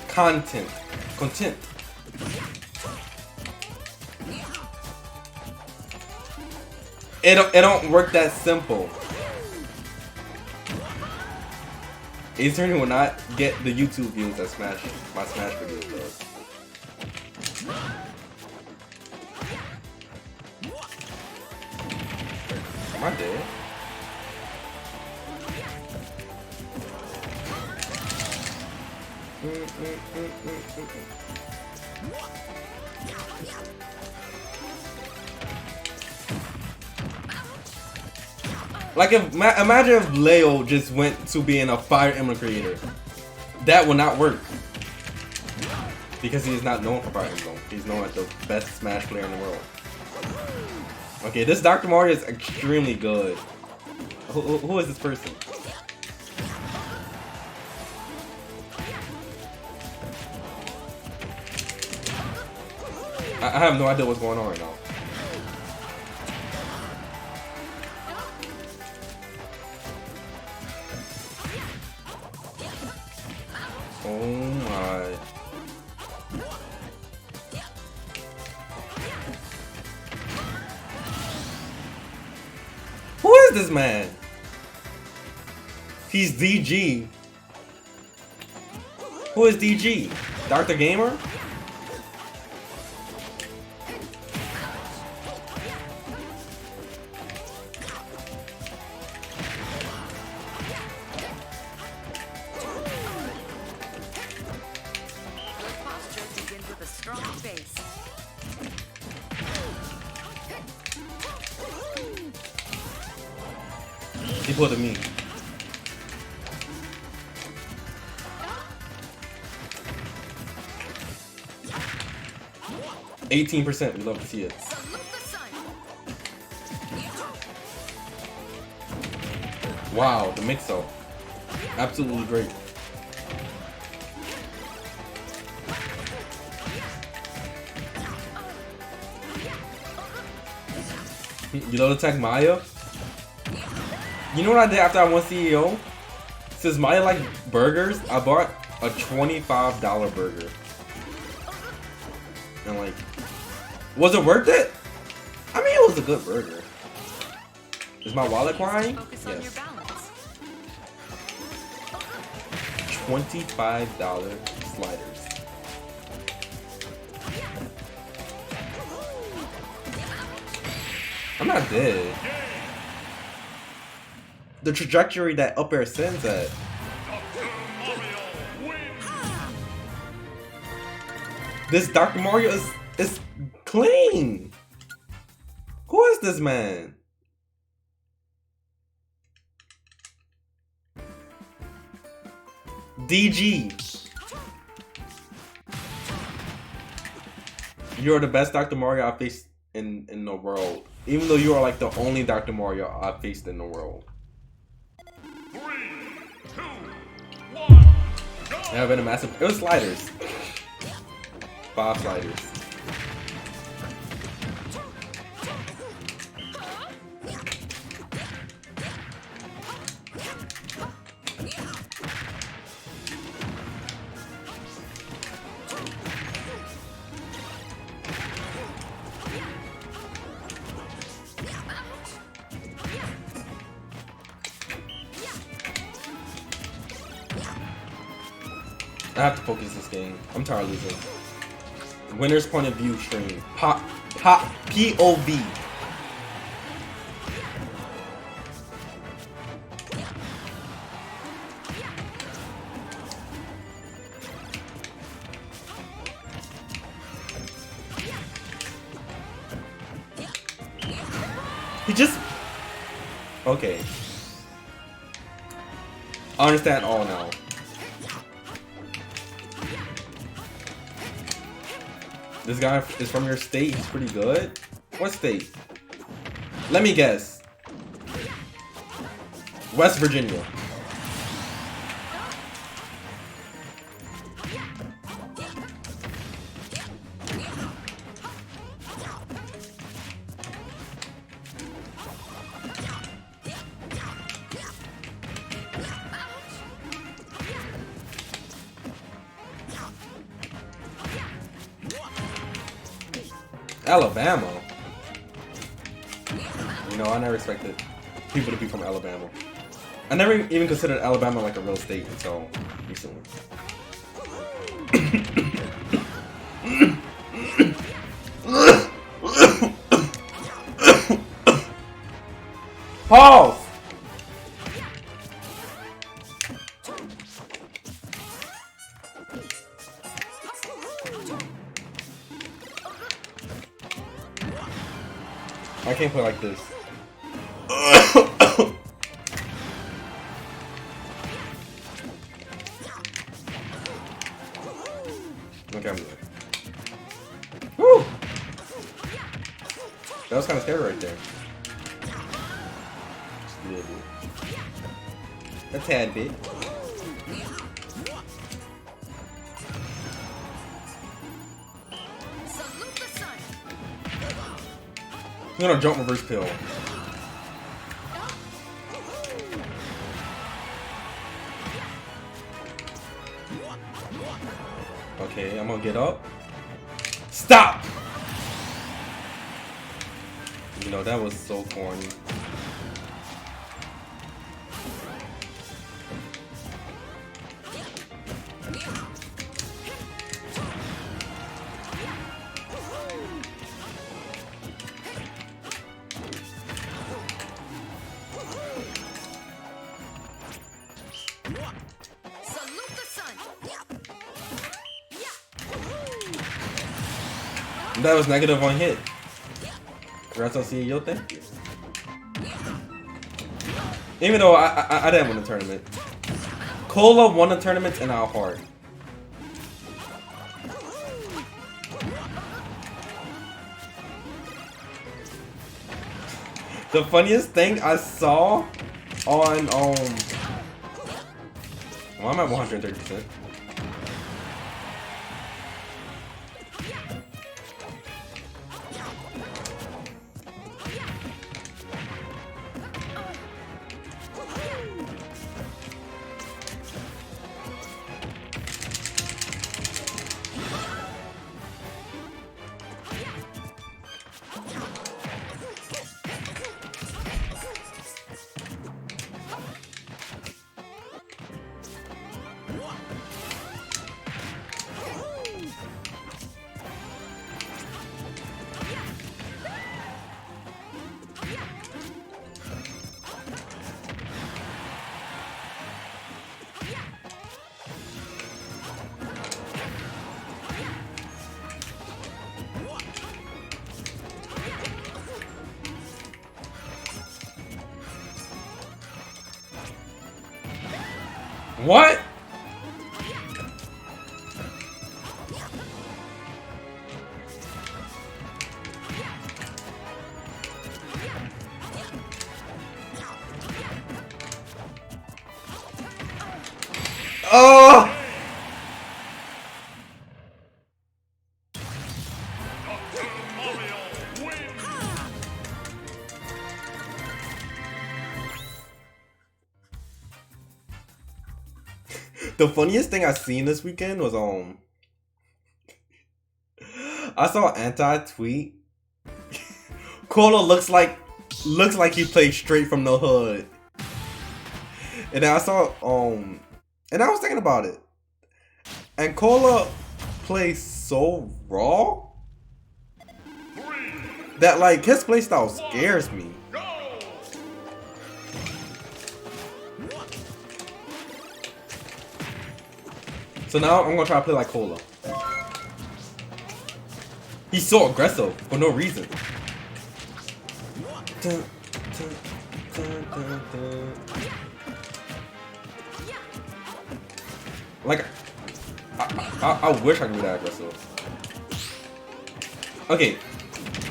Content. It don't work that simple. Ace Attorney will not get the YouTube views that my Smash videos does. Am I dead? Like imagine if Leo just went to being a Fire Emblem creator. That would not work. Because he is not known for Fire Emblem. He's known as the best Smash player in the world. Okay, this Dr. Mario is extremely good. Who is this person? I have no idea what's going on right now. Oh my. Who is this man? He's DG. Who is DG? Dr. Gamer? He pulled at me. %. We love to see it. Wow, the mix-up. Absolutely great. You know the tech Maya? You know what I did after I won CEO? Since Maya liked burgers, I bought a $25 burger. And like, was it worth it? I mean, it was a good burger. Is my wallet crying? Focus on your Yes. balance. $25 sliders. I'm not dead. The trajectory that up air sends at. This Dr. Mario is clean. Who is this man? DG. You're the best Dr. Mario I faced in the world. Even though you are like the only Dr. Mario I faced in the world. 3, 2, 1, go! It have been a massive. It was sliders. 5 sliders. I have to focus this game. I'm tired of losing. Winner's point of view stream. POV. He just... Okay. I understand all now. This guy is from your state. He's pretty good. What state? Let me guess. West Virginia. Alabama. You know, I never expected people to be from Alabama. I never even considered Alabama like a real state until recently. Pause! I can't play like this. Okay, I'm good. Woo! That was kind of scary right there. Just a little bit. A tad bit. Salute the sun. I'm gonna jump reverse pill. Okay, I'm gonna get up. Stop! You know, that was so corny. Salute the sun. That was negative on hit. Congrats on seeing your thing. Even though I didn't win the tournament. Cola won the tournament and our heart. The funniest thing I saw on well, I'm at 130%. What? Oh! The funniest thing I seen this weekend was I saw anti-tweet. Cola looks like he played straight from the hood. And then I saw and I was thinking about it. And Cola plays so raw that like his playstyle scares me. So now I'm gonna try to play like Cola. He's so aggressive for no reason. Dun, dun, dun, dun, dun. Like, I wish I could be that aggressive. Okay,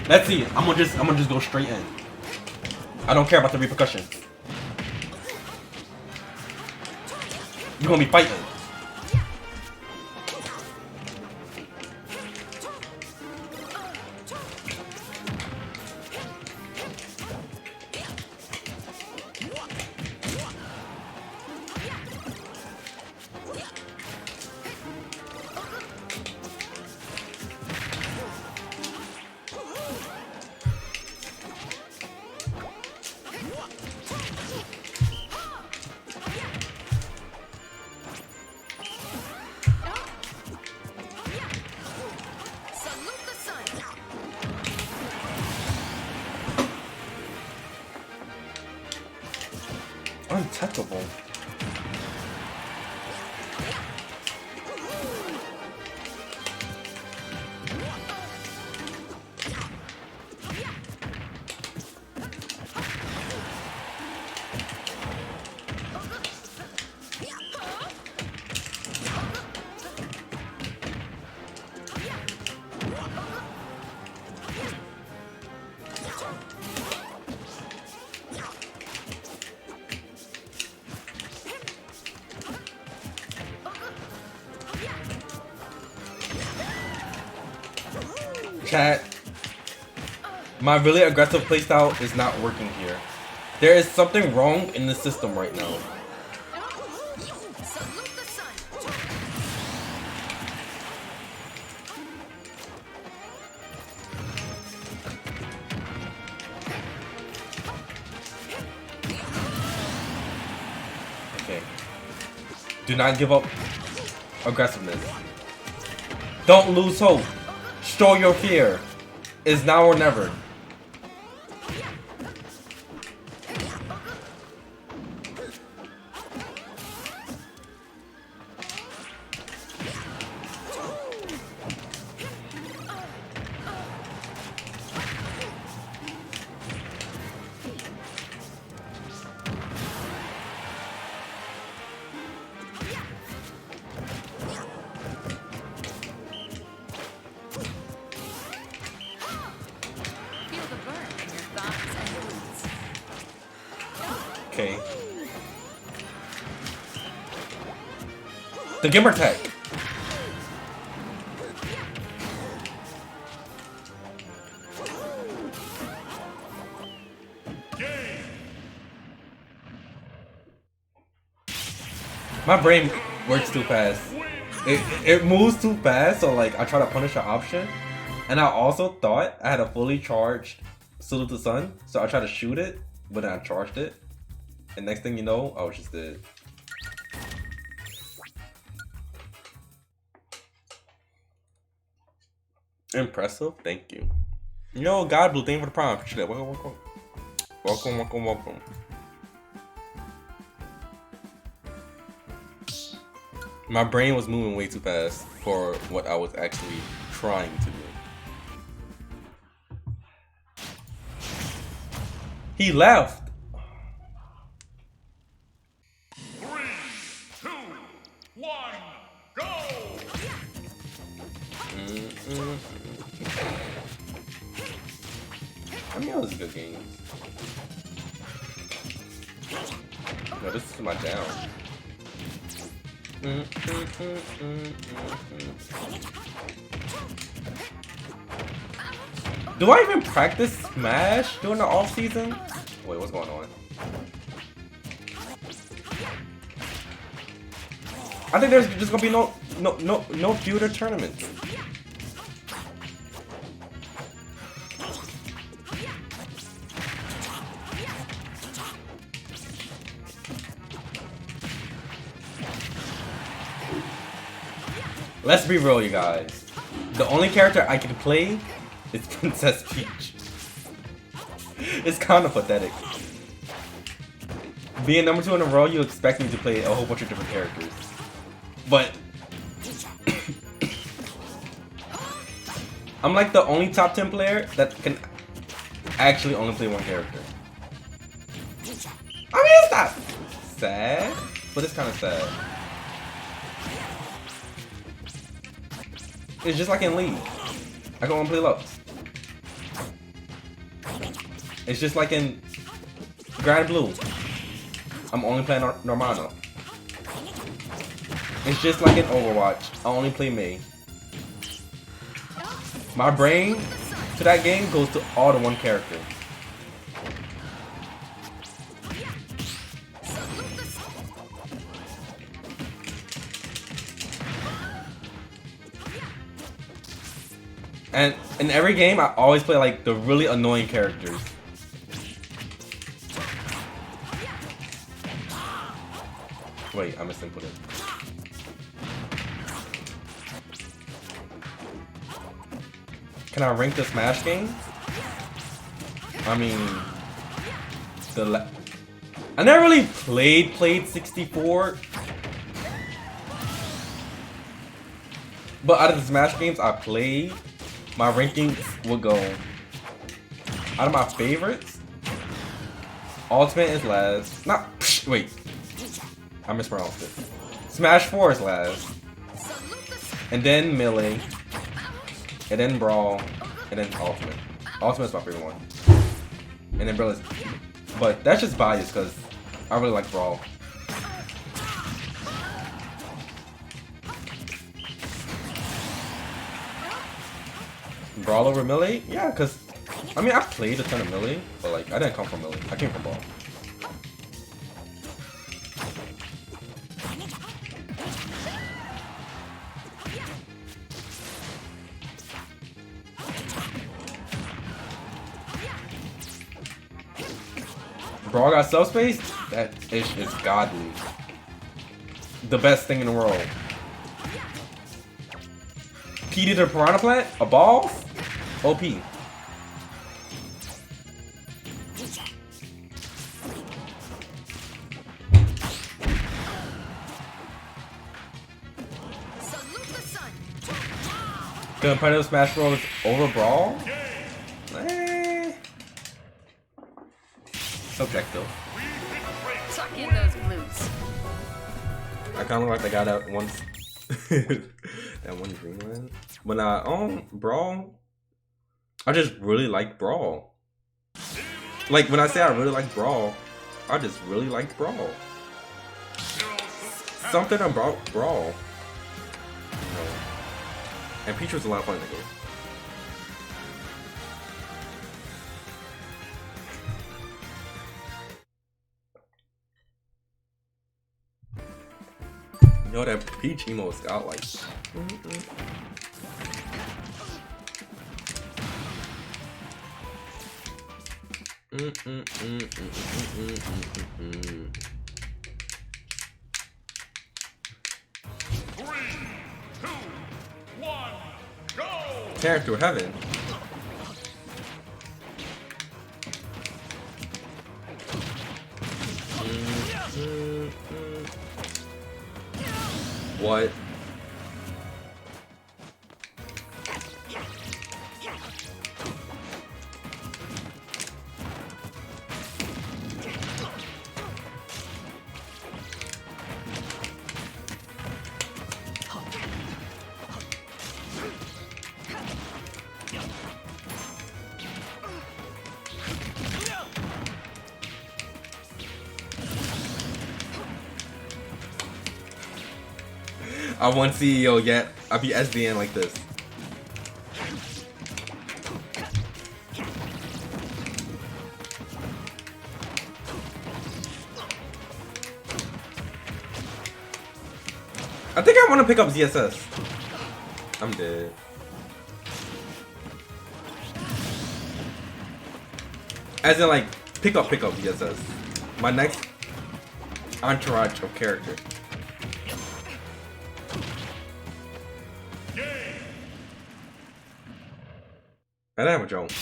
let's see. I'm gonna just go straight in. I don't care about the repercussions. You're gonna be fighting. Salute the sun. Untouchable. Chat, my really aggressive playstyle is not working here. There is something wrong in the system right now. Salute the sun. Okay. Do not give up aggressiveness. Don't lose hope. Show your fear. It's now or never. Feel the burn in your thighs and glutes. Okay. The gamer tag. My brain works too fast. It moves too fast, so like I try to punish an option. And I also thought I had a fully charged Salute the Sun, so I tried to shoot it, but then I charged it. And next thing you know, I was just dead. Impressive, thank you. Yo, God Blue, thank you for the prime. Appreciate it. Welcome, welcome. Welcome, welcome, welcome. My brain was moving way too fast for what I was actually trying to do. He left. 3, 2, I mean, that was a good game. No, this is my down. Do I even practice Smash during the off season? Wait, what's going on? I think there's just gonna be no future tournaments. Let's be real, you guys. The only character I can play is Princess Peach. It's kind of pathetic. Being number 2 in a row, you expect me to play a whole bunch of different characters. But I'm like the only top 10 player that can actually only play one character. I mean, it's not sad, but it's kind of sad. It's just like in League. I can only play Lux. It's just like in Grand Blue. I'm only playing Normano. It's just like in Overwatch. I only play Mei. My brain to that game goes to all the one character. And in every game, I always play like the really annoying characters. Wait, I misinput it. Can I rank the Smash game? I mean, I never really played 64. But out of the Smash games I played, my rankings will go out of my favorites. Ultimate is last. Wait, I mispronounced it. Smash 4 is last, and then Melee, and then Brawl, and then Ultimate. Ultimate's my favorite one, and then Brawl's. But that's just biased because I really like Brawl. Brawl over Melee? Yeah, because I mean I played a ton of Melee, but like I didn't come from Melee. I came from Brawl. Brawl got subspace? That ish is godly. The best thing in the world. PD the Piranha Plant? A ball? OP. Competitive Smash Bros. Over Brawl? Subjective. Tuck in those blues. I kind of like the guy that once that one Dreamland. When I Brawl, I just really like Brawl. Like when I say I really like Brawl, I just really like Brawl. Something about Brawl. And Peach was a lot of fun in the game. Yo, that Peach emo's got like. Character heaven. What? I want CEO yet. I'll be SDN like this. I think I want to pick up ZSS. I'm dead. As in like, pick up ZSS. My next entourage of character. I don't have a joke.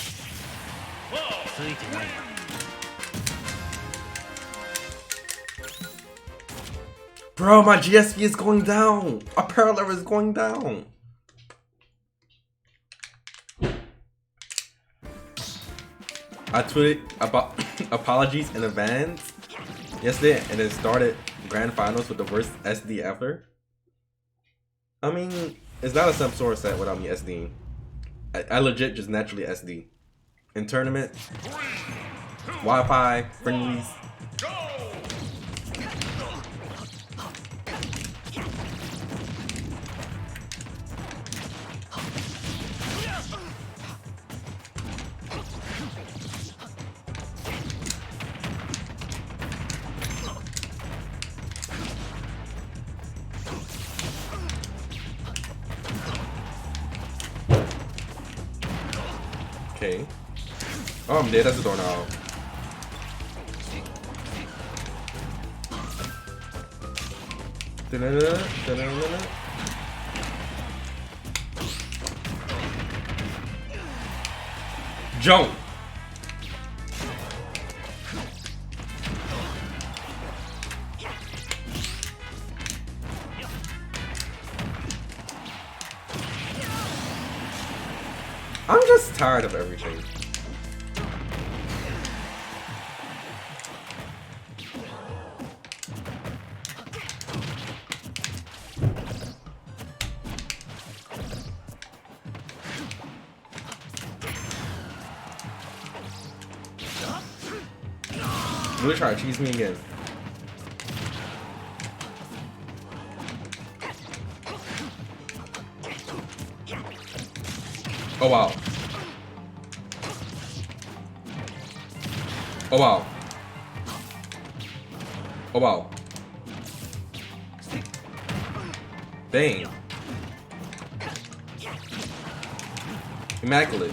Bro, my GSP is going down. A parallel is going down. I tweeted about apologies in advance yesterday, and it started grand finals with the worst SD ever. I mean, it's not a Samsora set without me SDing. I legit just naturally SD. In tournament, Wi-Fi, friendlies. Okay. Oh, I'm dead. That's a doorknob. Jump. I'm just tired of everything. Really try to cheese me again. Oh wow. Oh wow. Oh wow. Dang. Immaculate.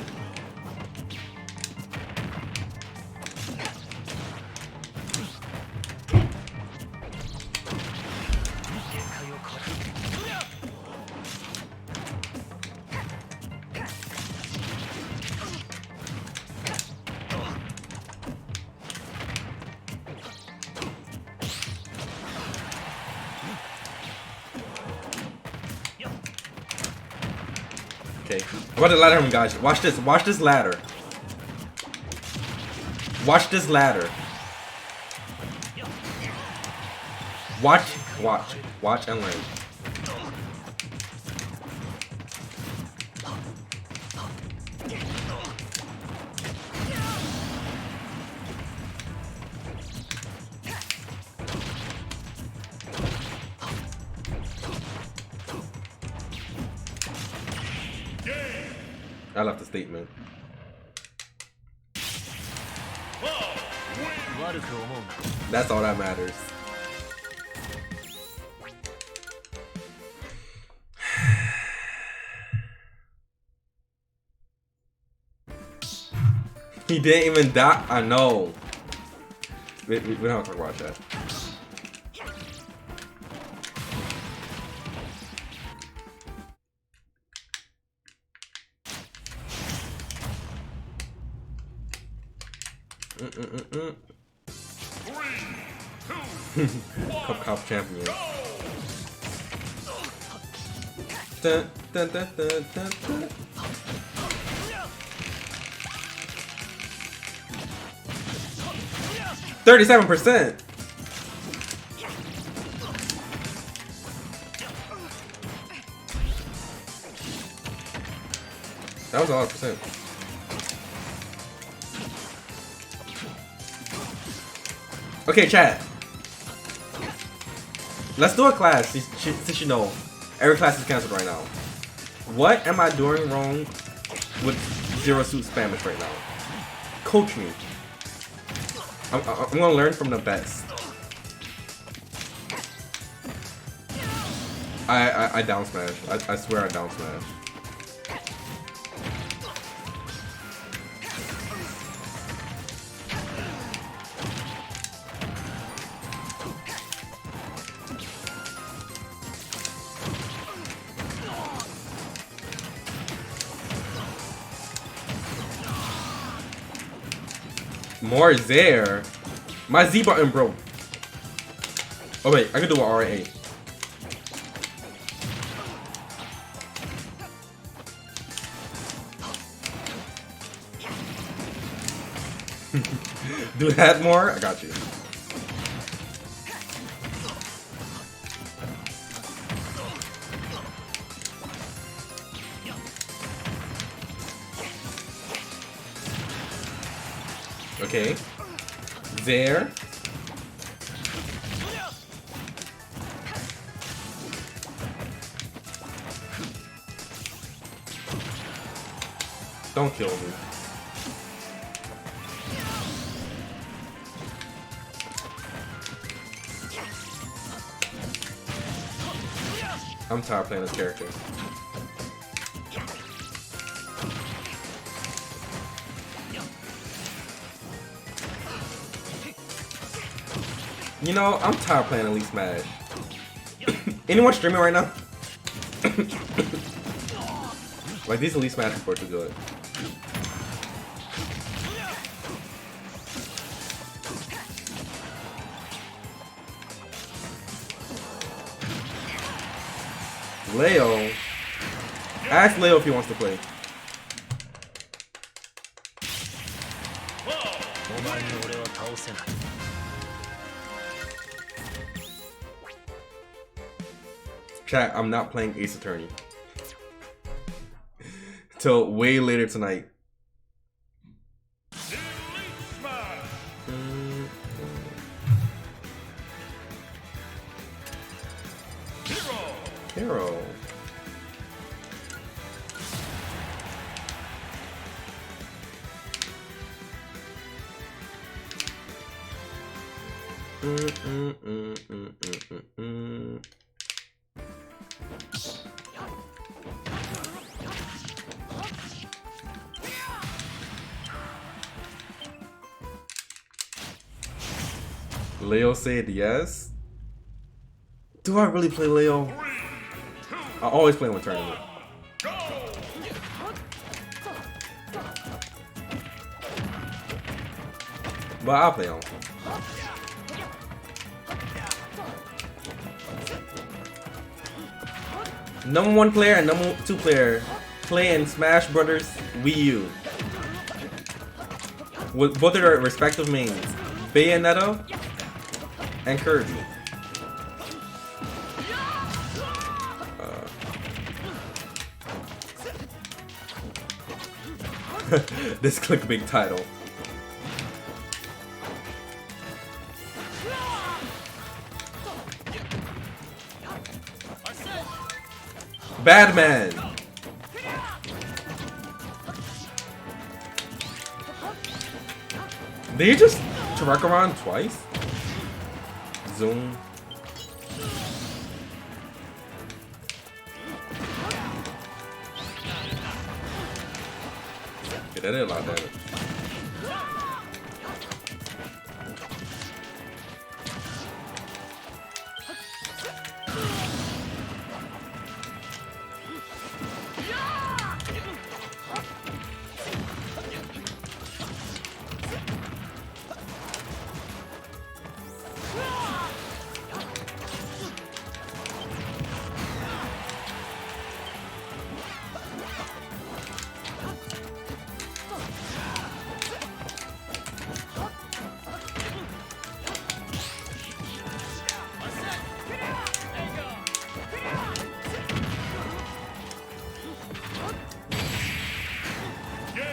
Okay, I'm about to ladder him, guys. Watch this. Watch this ladder. Watch this ladder. Watch and learn. I left a statement. That's all that matters. He didn't even die. I know. We don't have to talk about that. Cup champion. Dun, dun, dun, dun, dun, dun. $37%. That was a lot of percent. Okay, chat. Let's do a class since you know. Every class is canceled right now. What am I doing wrong with Zero Suit Spanish right now? Coach me. I'm gonna learn from the best. I down smash. I swear I down smash. More there. My Z button broke. Oh wait, I can do an RA. Do that more? I got you. Okay. There. Don't kill me. I'm tired of playing this character. You know, I'm tired of playing Elite Smash. Anyone streaming right now? Like, these Elite Smash reports are good. Leo. Ask Leo if he wants to play. Chat, I'm not playing Ace Attorney. Till way later tonight. Hero. Leo said yes. Do I really play Leo? I always play him in tournament. But I'll play him. Number 1 player and number 2 player playing Smash Brothers Wii U with both of their respective mains, Bayonetta and Kirby. This clickbait title. Badman. Did he just truck around twice? Zoom. Yeah, that did a lot of damage.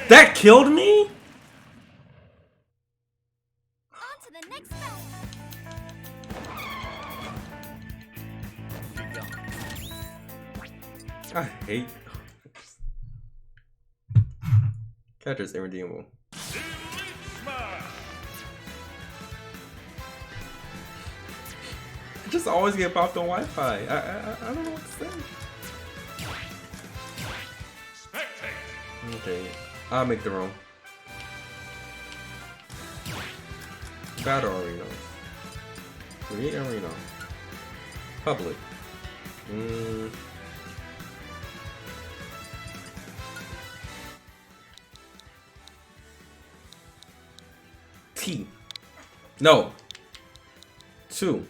That killed me? On to the next battle. I hate Catcher's irredeemable. I just always get popped on Wi-Fi. I don't know what to say. Okay, I'll make the room. Battle arena. Create arena. Public. T. No. 2.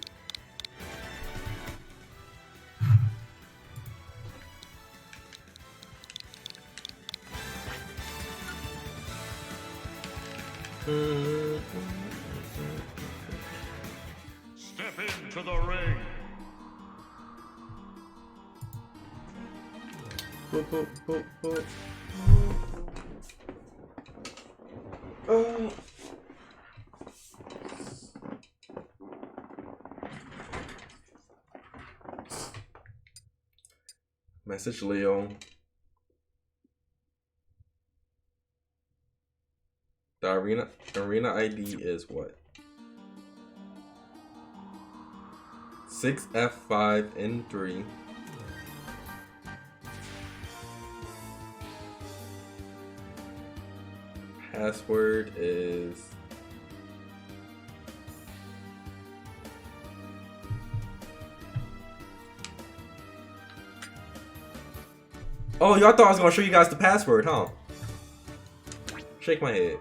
Step into the ring. Boop, boop, boop, boop. Oh. Message Leo. The arena ID is what? 6F5N3. Password is oh, y'all thought I was gonna show you guys the password, huh? Shake my head.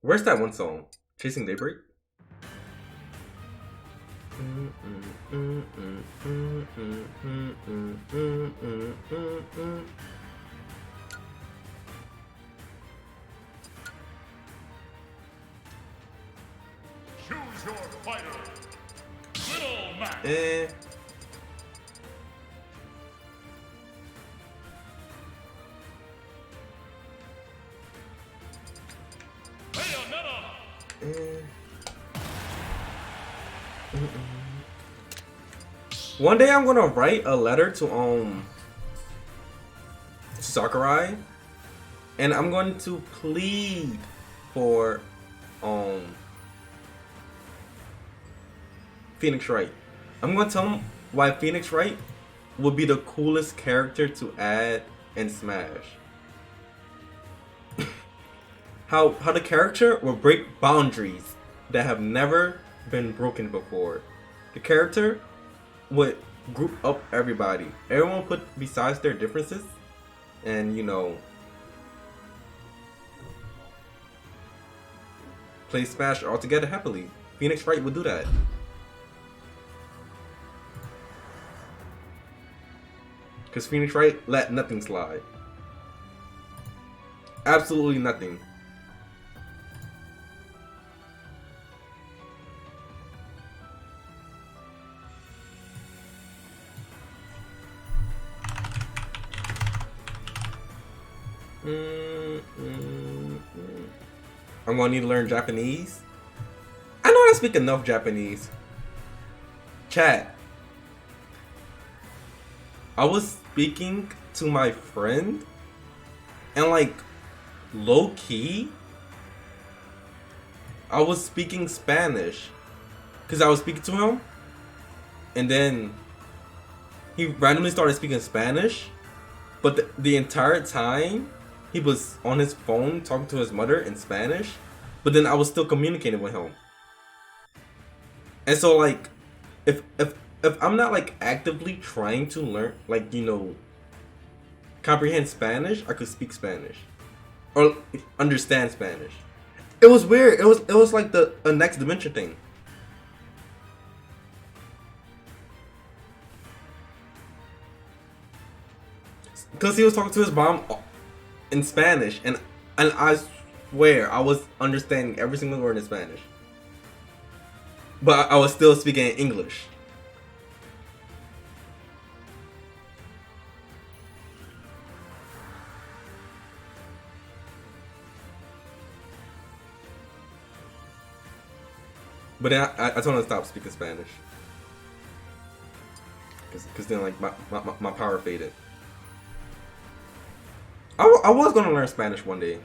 Where's that one song? Chasing Daybreak? Choose your fighter. Little Mac. One day I'm gonna write a letter to Sakurai, and I'm going to plead for Phoenix Wright. I'm gonna tell him why Phoenix Wright would be the coolest character to add in Smash. how the character will break boundaries that have never been broken before. The character would group up everybody. Everyone put besides their differences, and you know, play Smash all together happily. Phoenix Wright would do that. Because Phoenix Wright let nothing slide. Absolutely nothing. I'm gonna need to learn Japanese. I know I speak enough Japanese. Chat. I was speaking to my friend, and like low key, I was speaking Spanish because I was speaking to him, and then he randomly started speaking Spanish, but the entire time he was on his phone talking to his mother in Spanish, but then I was still communicating with him. And so like, if I'm not like actively trying to learn, like, you know, comprehend Spanish, I could speak Spanish or understand Spanish. It was weird. It was like a next dimension thing. Because he was talking to his mom in Spanish, and I swear I was understanding every single word in Spanish, but I was still speaking English. But then I told him to stop speaking Spanish. Cause then like my power faded. I was gonna learn Spanish one day.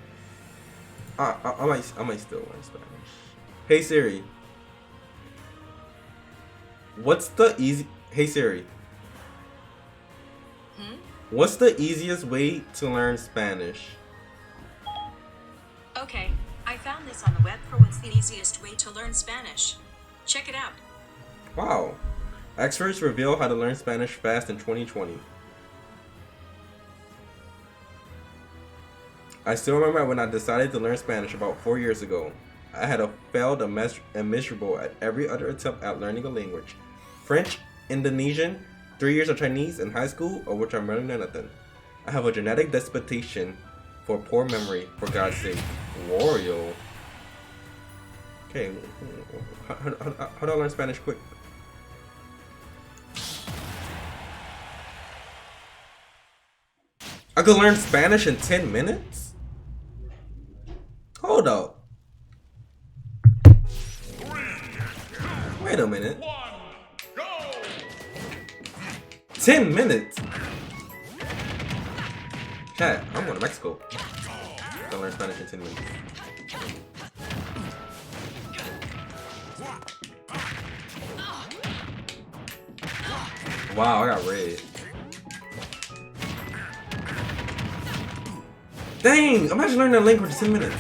I might still learn Spanish. Hey Siri. What's the easy? Hey Siri. What's the easiest way to learn Spanish? Okay, I found this on the web for what's the easiest way to learn Spanish. Check it out. Wow. Experts reveal how to learn Spanish fast in 2020. I still remember when I decided to learn Spanish about 4 years ago. I had failed and miserable at every other attempt at learning a language. French, Indonesian, 3 years of Chinese in high school, of which I'm learning nothing. I have a genetic disposition for poor memory, for God's sake. Wario. Okay, how do I learn Spanish quick? I could learn Spanish in 10 minutes? Hold up. Wait a minute. 10 minutes? Chat, I'm going to Mexico. I can learn Spanish in 10 minutes. Wow, I got red. Dang! Imagine learning a language in 10 minutes.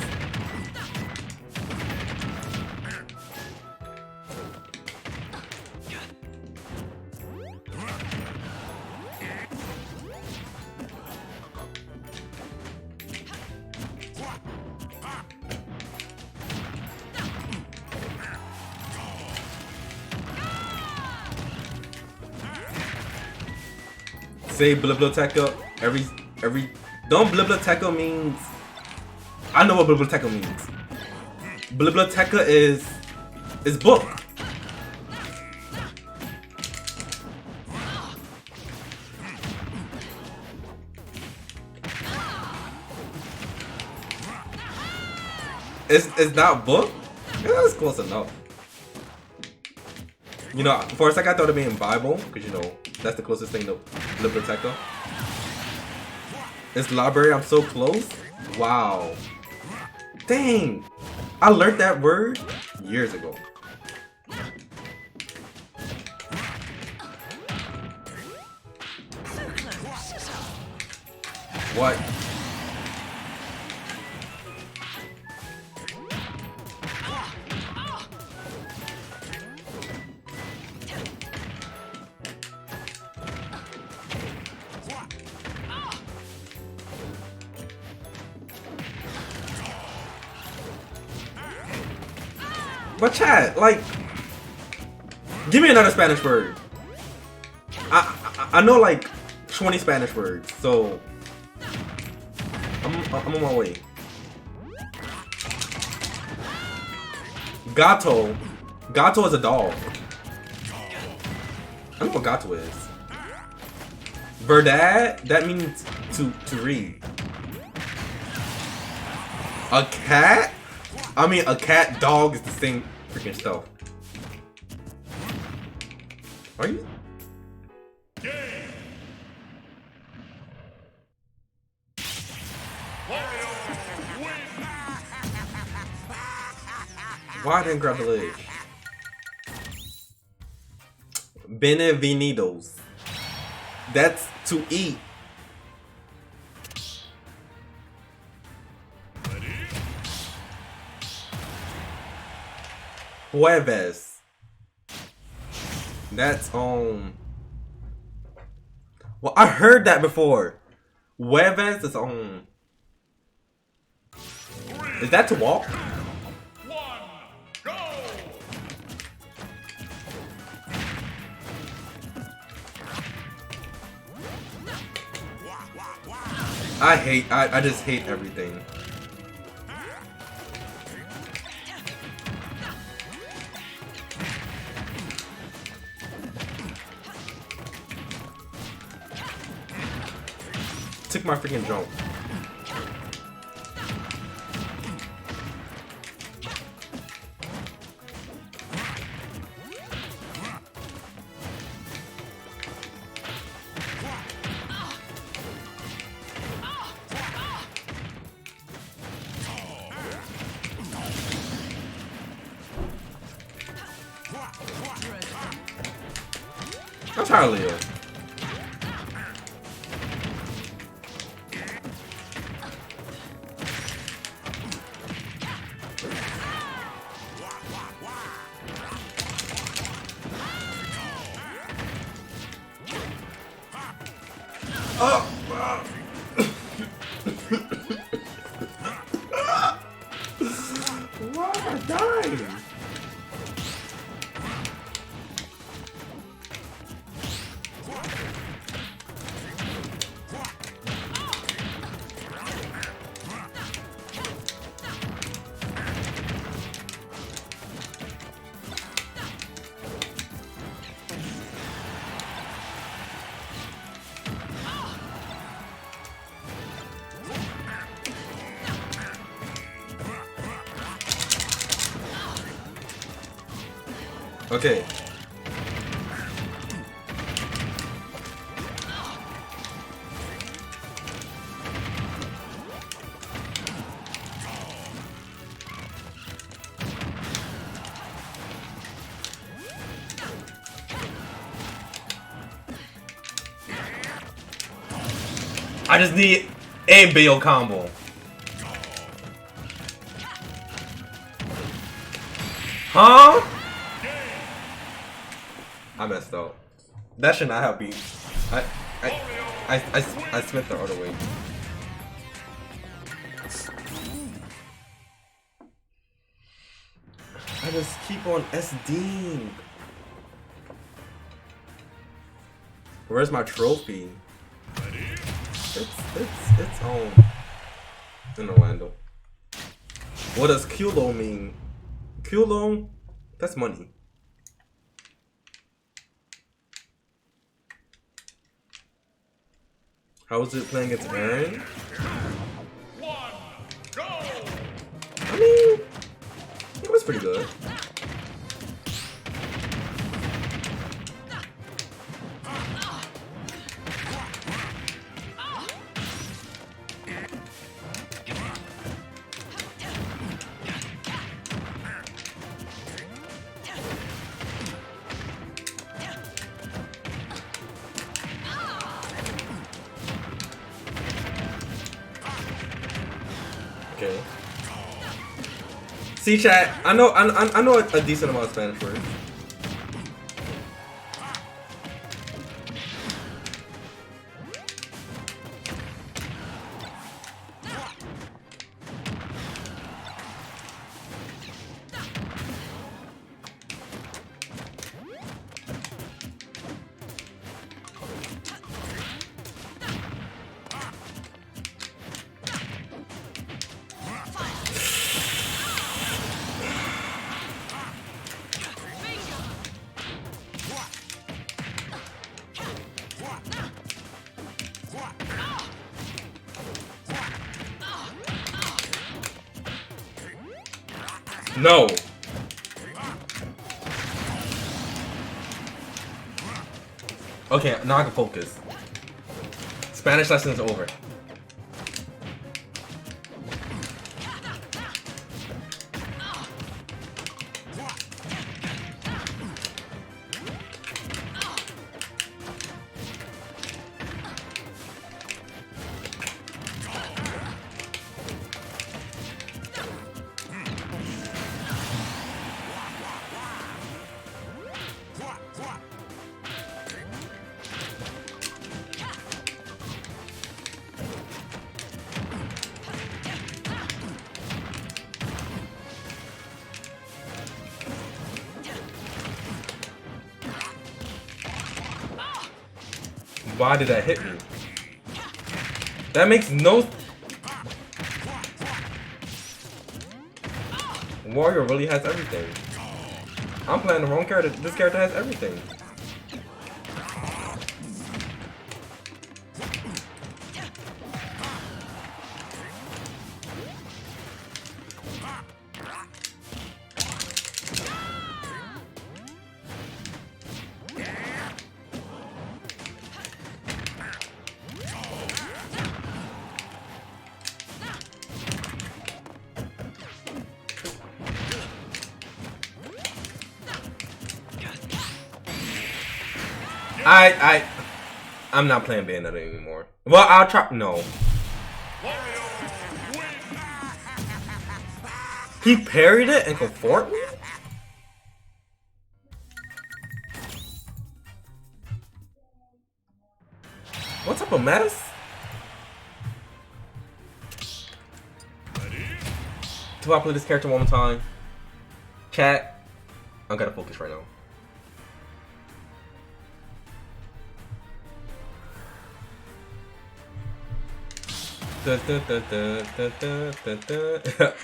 Say biblioteca every don't biblioteca means I know what biblioteca means. Biblioteca is book. It's not book? Yeah, that's close enough. You know, for a second I thought it meant Bible, because you know, that's the closest thing to biblioteca. It's library, I'm so close. Wow. Dang. I learned that word years ago. What? But chat, like, give me another Spanish word. I know like 20 Spanish words, so I'm on my way. Gato. Gato is a dog. I know what gato is. Verdad, that means to read. A cat? I mean, a cat, dog is the same freaking stuff. Are you? Why didn't grab the leg? Benevenidos. That's to eat. Jueves. That's well, I heard that before. Jueves is is that to walk? 1, go! I just hate everything. Took my freaking jump. Watch how Leo. Oh! Why am I dying? Okay. I just need a bail combo. Huh? I messed up. That should not have been. I spent the other way. I just keep on SDing. Where's my trophy? It's home in Orlando. What does Kulo mean? Kulo? That's money. How was it playing against Aaron? I mean, it was pretty good. Okay. See, chat. I know a decent amount of Spanish words. No. Okay, now I can focus. Spanish lesson is over. Why did that hit me? That makes no... Warrior really has everything. I'm playing the wrong character. This character has everything. I'm not playing Bayonetta anymore. Well, I'll try. No. He parried it and confort me? What type of mess? Do I play this character one more time? Chat, I gotta focus right now.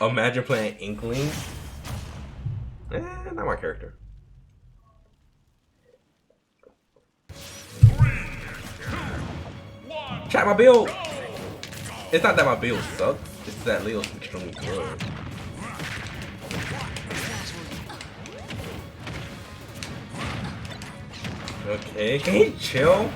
Imagine playing Inkling. Not my character. Chat, my build. It's not that my build sucks. It's that Leo's extremely good. Okay, can he chill?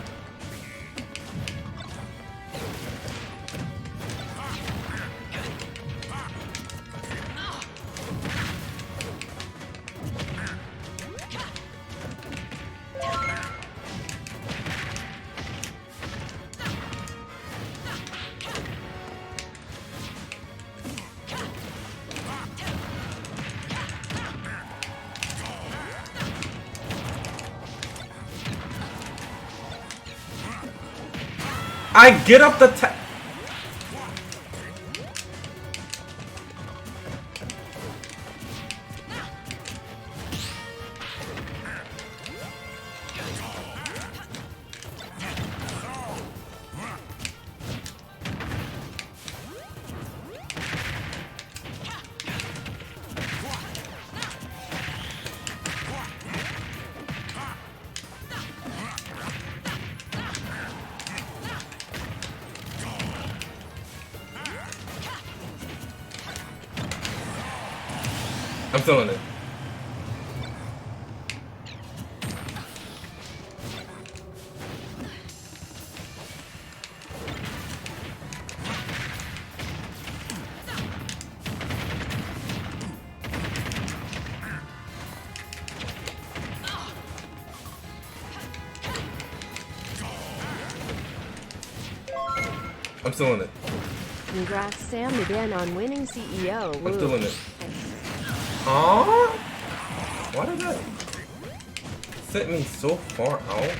I get up the I'm still in it. I'm still in it. Congrats Sam again on winning CEO. I'm still in it. Aww? Why did that set me so far out?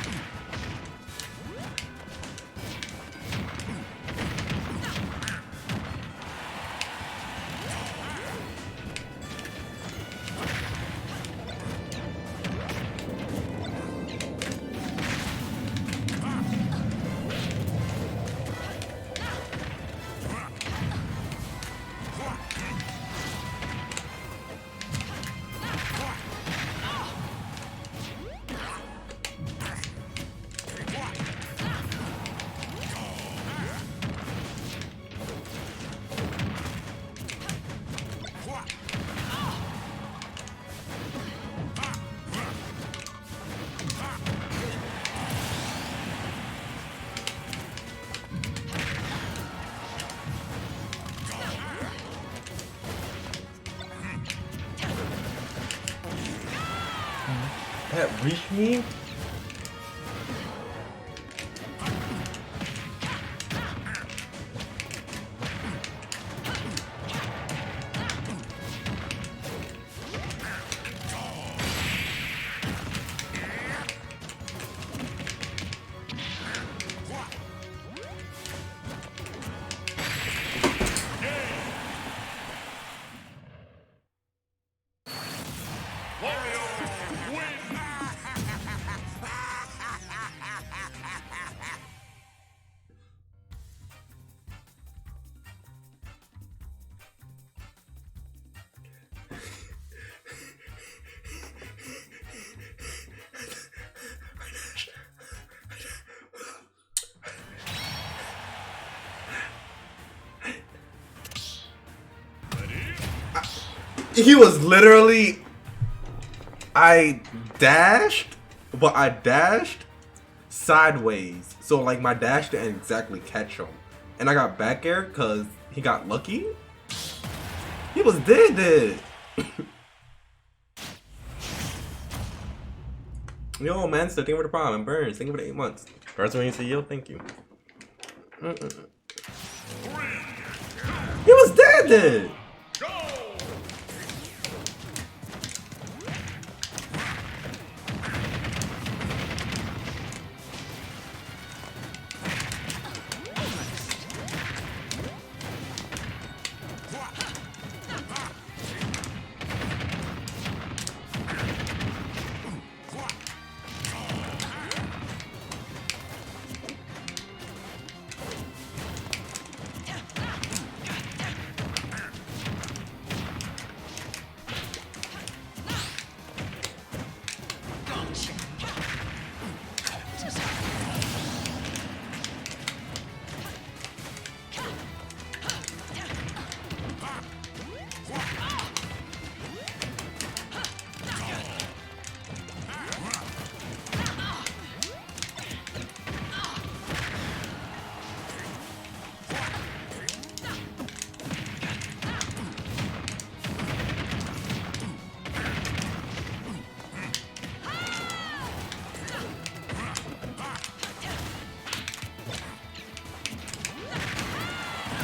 That reached me? He was literally, I dashed, but I dashed sideways. So like my dash didn't exactly catch him. And I got back air because he got lucky. He was dead. Yo, man, still thank you for the prime. And Burns, thank you for the 8 months. Preservational, yo, thank you. He was dead then.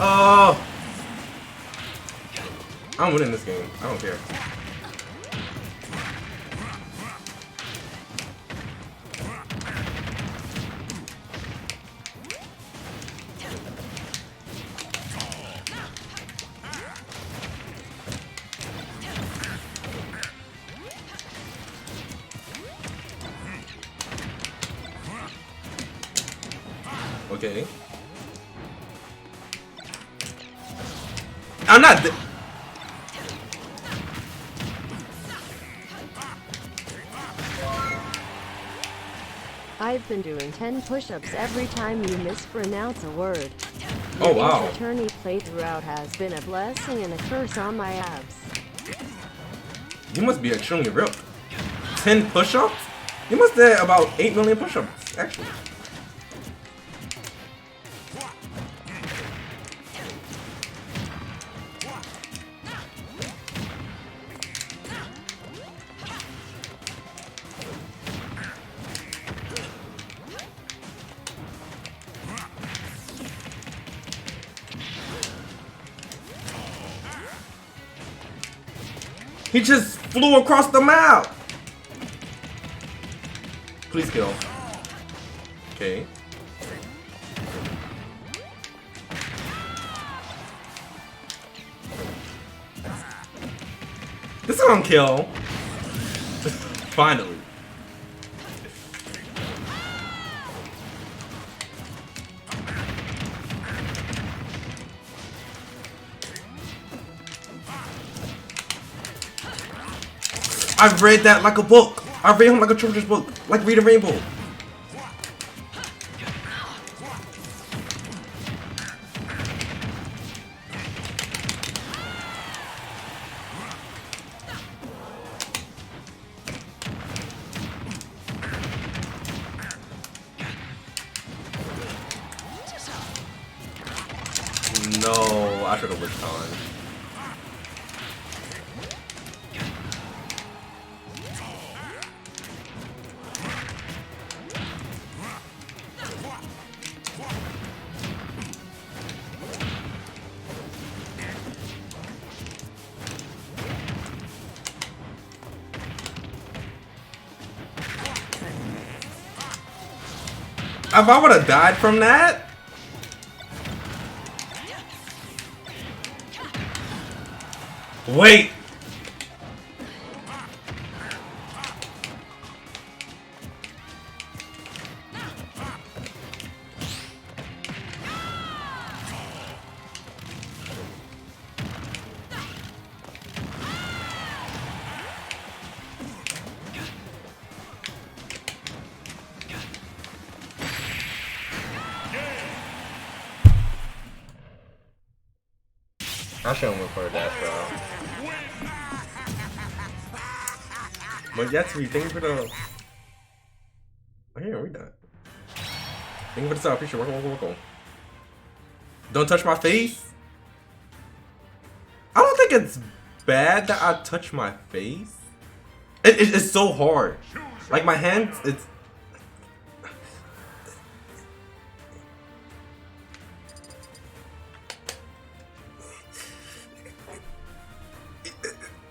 Oh, I'm winning this game. I don't care. Okay. I'm not. I've been doing 10 push-ups every time you mispronounce a word. Oh, Your wow. attorney playthroughout has been a blessing and a curse on my abs. You must be extremely ripped. 10 push-ups? You must have about 8 million push-ups, actually. He just flew across the map! Please kill. Okay. This is gonna kill. Finally. I've read that like a book. I've read him like a children's book, like Read a Rainbow. No, I should have witched on. If I would have died from that, wait. I shouldn't went for that, bro. But that's me. Thank you for the. I can't read that. Thank you for the sub. Appreciate it. Welcome. Don't touch my face. I don't think it's bad that I touch my face. It's so hard. Like my hands, it's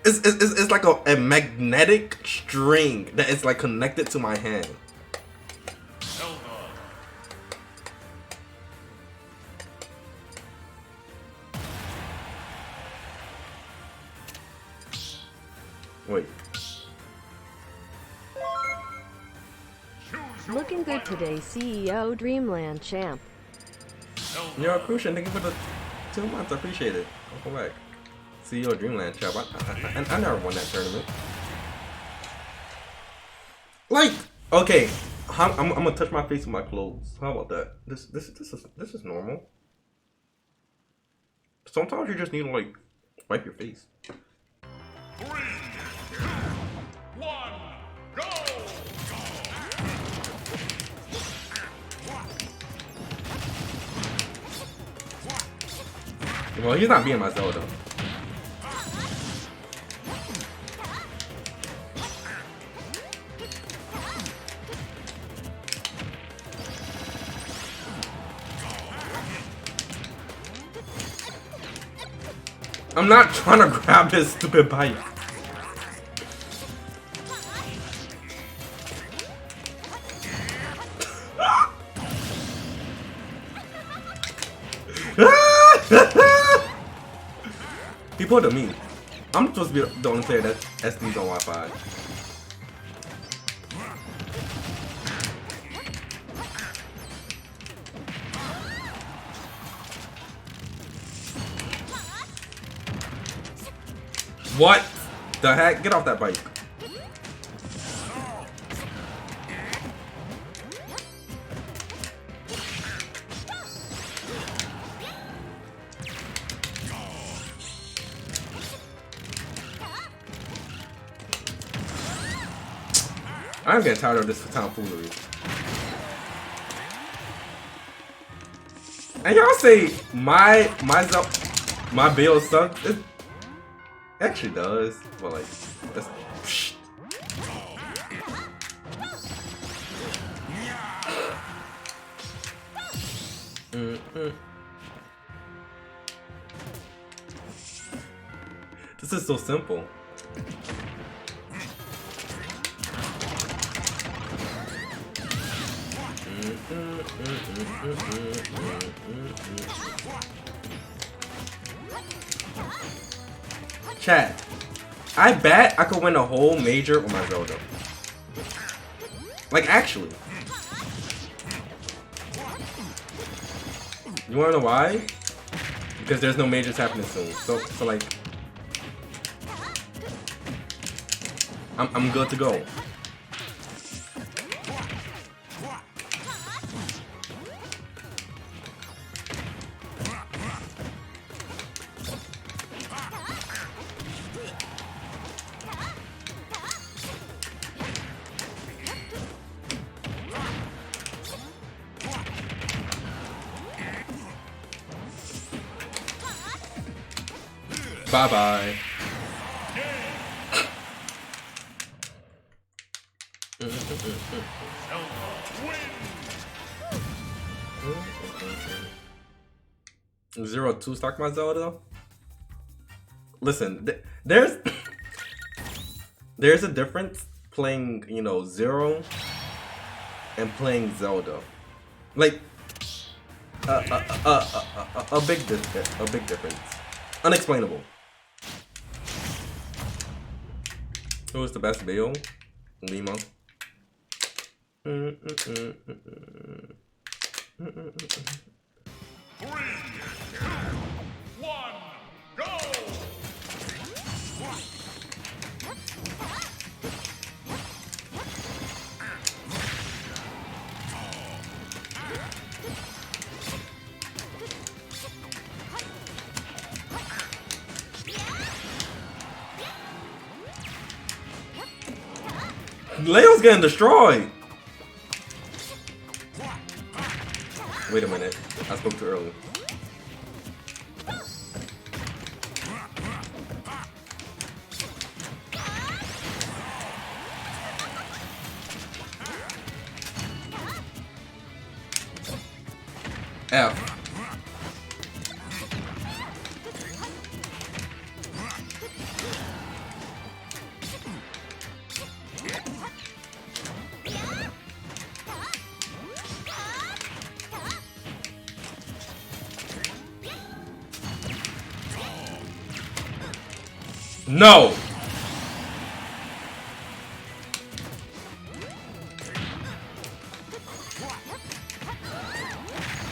it's like a magnetic string that is like connected to my hand. Wait. Looking good today, CEO Dreamland Champ. Yo, Crucian, thank you for the 2 months. I appreciate it. Welcome back. CEO Dreamland Champ. I never won that tournament. Like, okay, I'm gonna touch my face with my clothes. How about that? This is normal. Sometimes you just need to like wipe your face. 3, 2, 1, go! Well, he's not being my Zelda. I'm not trying to grab this stupid bike. People to me. I'm supposed to be the only player that SD's on Wi-Fi. What the heck? Get off that bike. I'm getting tired of this tomfoolery. And y'all say my build sucks. It actually does, but like that's psh. This is so simple. Chat, I bet I could win a whole major with my Zelda. Like, actually. You wanna know why? Because there's no majors happening soon. So like, I'm good to go. Bye bye. Zero two stock my Zelda. Listen, there's a difference playing, you know, Zero and playing Zelda. Like a big difference. Unexplainable. Who was the best Bill? Lima. 3, 2, 1, go! Leo's getting destroyed. Wait a minute. I spoke too early. F. No!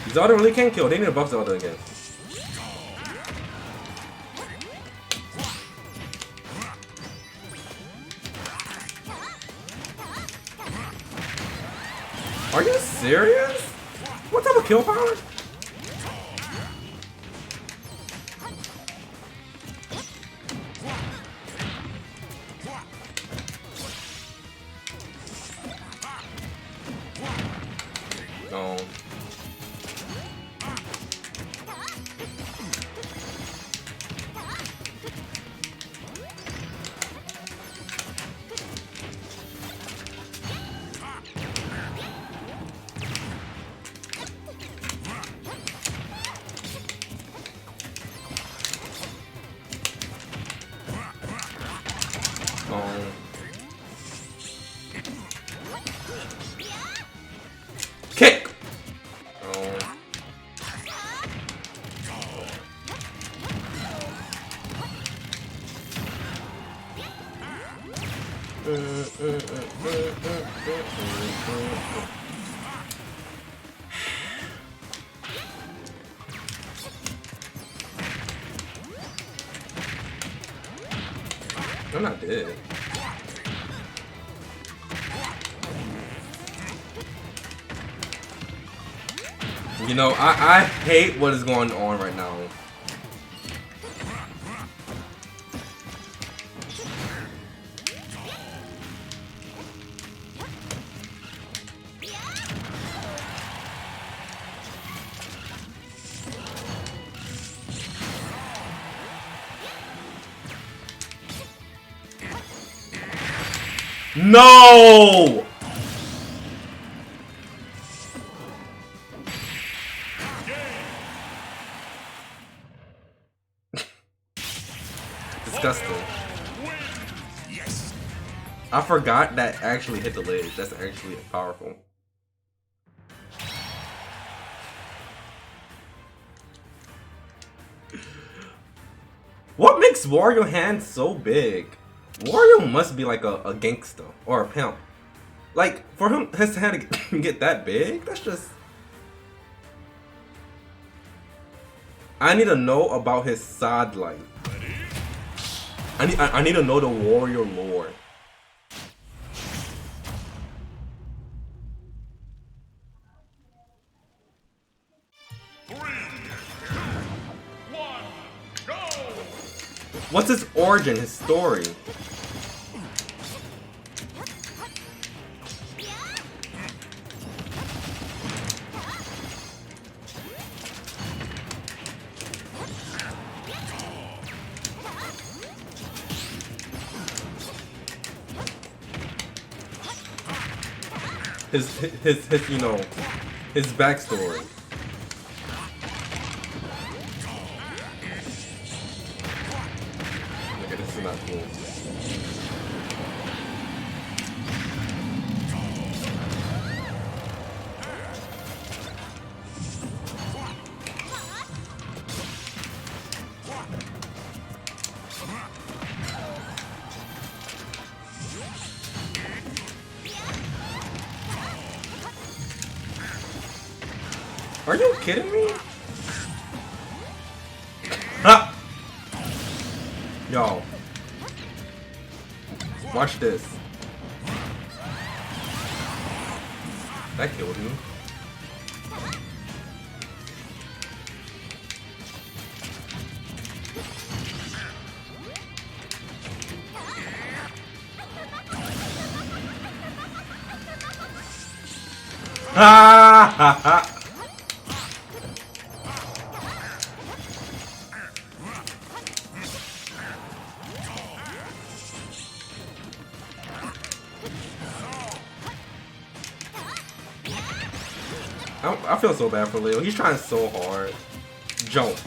Zelda really can't kill. They need to buff Zelda again. Are you serious? What type of kill power? No. Kick! I'm not dead. You know, I hate what is going on right now. No! Disgusting. I forgot that actually hit the ledge. That's actually powerful. What makes Wario hands so big? Wario must be like a gangster or a pimp. Like, for him his hand to get that big, that's just... I need to know about his side life. I need to know the Wario lore. What's his origin, his story? His you know, his backstory. Okay, this is not cool. Are you kidding me? Ha! Yo. Watch this. That killed me. Ha ha ha! I feel so bad for Leo. He's trying so hard. Jump.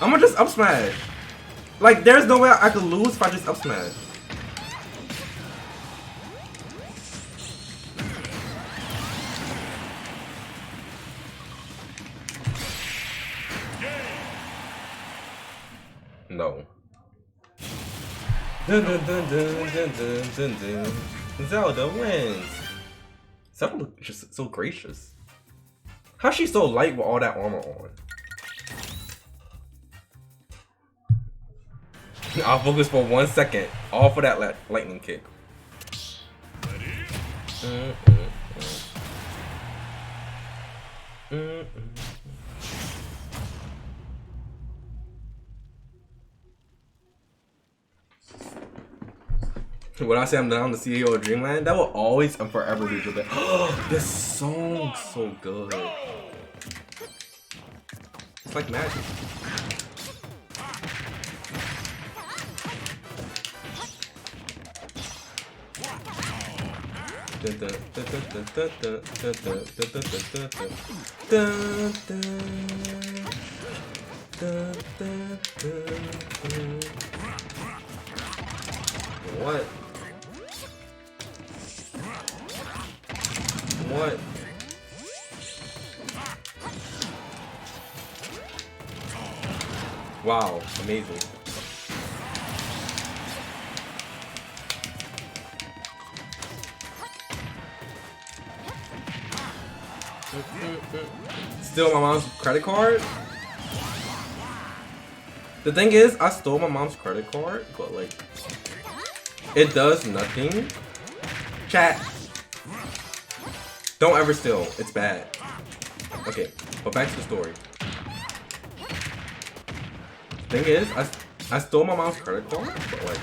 I'm gonna just up smash. Like, there's no way I could lose if I just up smash. No. Dun, dun, dun, dun, dun, dun, dun, dun. Zelda wins. Zelda is just so gracious. How's she so light with all that armor on? I'll focus for 1 second. All for that lightning kick. When I say I'm down the CEO of Dreamland, that will always and forever be your best. This song's so good. It's like magic. What? What? Wow, amazing. Steal my mom's credit card? The thing is, I stole my mom's credit card, but like, it does nothing. Chat. Don't ever steal. It's bad. Okay, but back to the story. Thing is, I stole my mom's credit card, but like,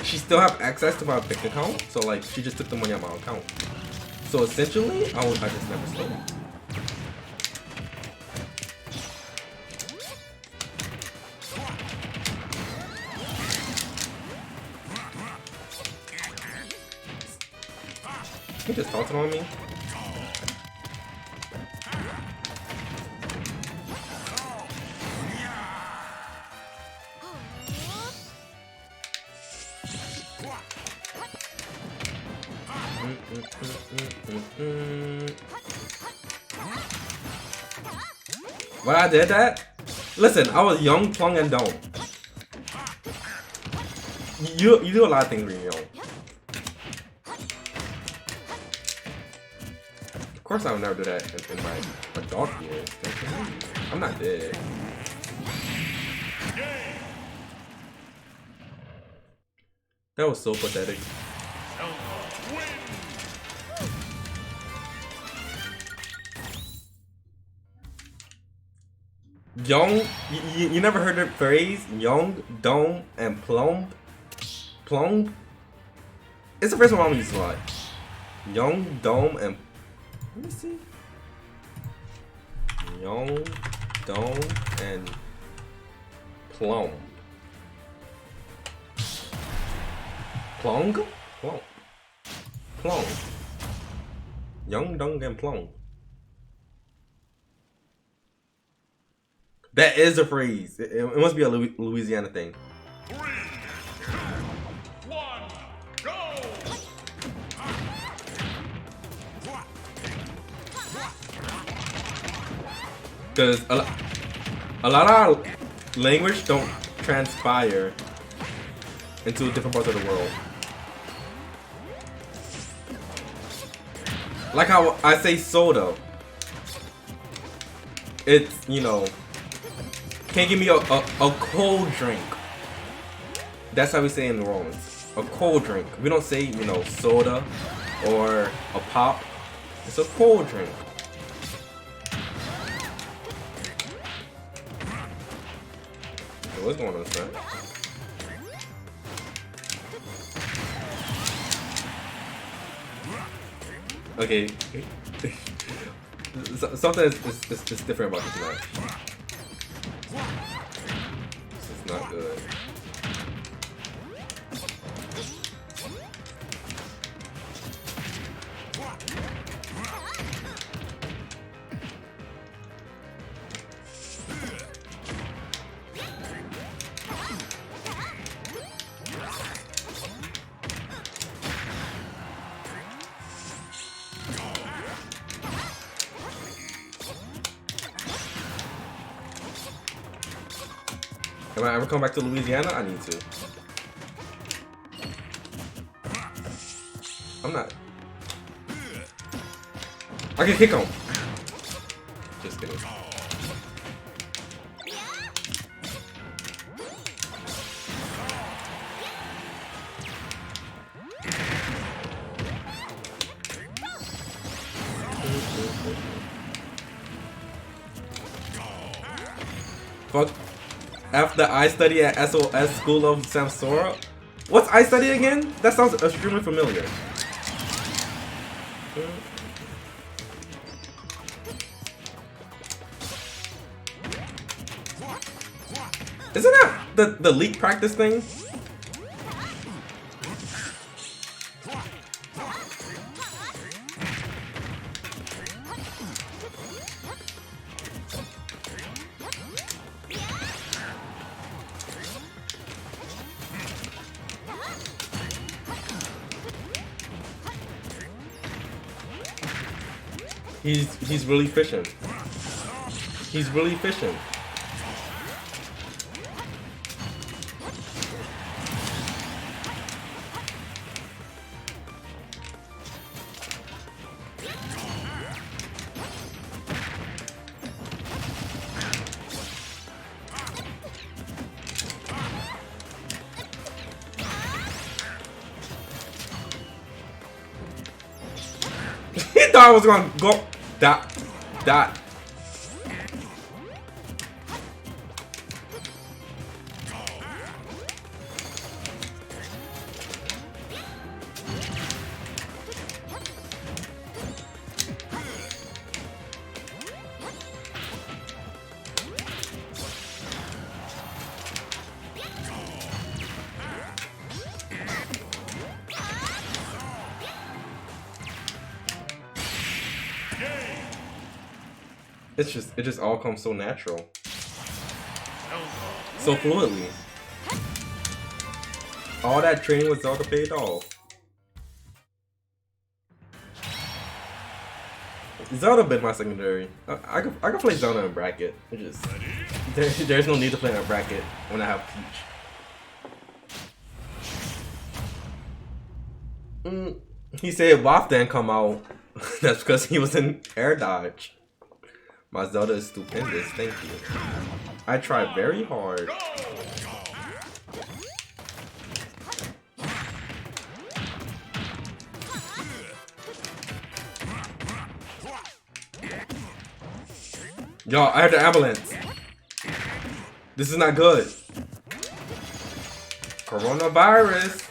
she still have access to my bank account, so like, she just took the money out of my account. So essentially, I just never stole it. He just taunted on me. When I did that, listen, I was young, plung, and dumb. You do a lot of things when you're young. Of course I would never do that in my adult years. I'm not dead. That was so pathetic. Young, you never heard the phrase young, dumb, and plumb? Plumb? It's the first one I'm using a lot. Young, dumb, and let me see. Young, dumb, and plumb. Plung? Plumb. Plumb. Young, dumb, and plumb. That is a phrase. It must be a Louisiana thing. 3, 2, 1, go! Because a lot of language don't transpire into different parts of the world. Like how I say soda. It's, you know, can't give me a cold drink. That's how we say in New Orleans. A cold drink. We don't say, you know, soda or a pop. It's a cold drink. So what's going on, sir? Okay. Something is different about this match. This is not good. If I ever come back to Louisiana, I need to. I'm not. I can kick him. Just kidding. Fuck. After I study at SOS School of Samsora? What's I study again? That sounds extremely familiar. Isn't that the league practice thing? He's really fishing. He's really fishing. He thought I was gonna go that. It just all comes so natural. So fluidly. All that training with Zelda paid off. Zelda been my secondary. I can play Zelda in bracket. It just there's no need to play in a bracket when I have Peach. He said Waff didn't come out. That's because he was in air dodge. My Zelda is stupendous, thank you. I tried very hard. Y'all, I had the ambulance. This is not good. Coronavirus.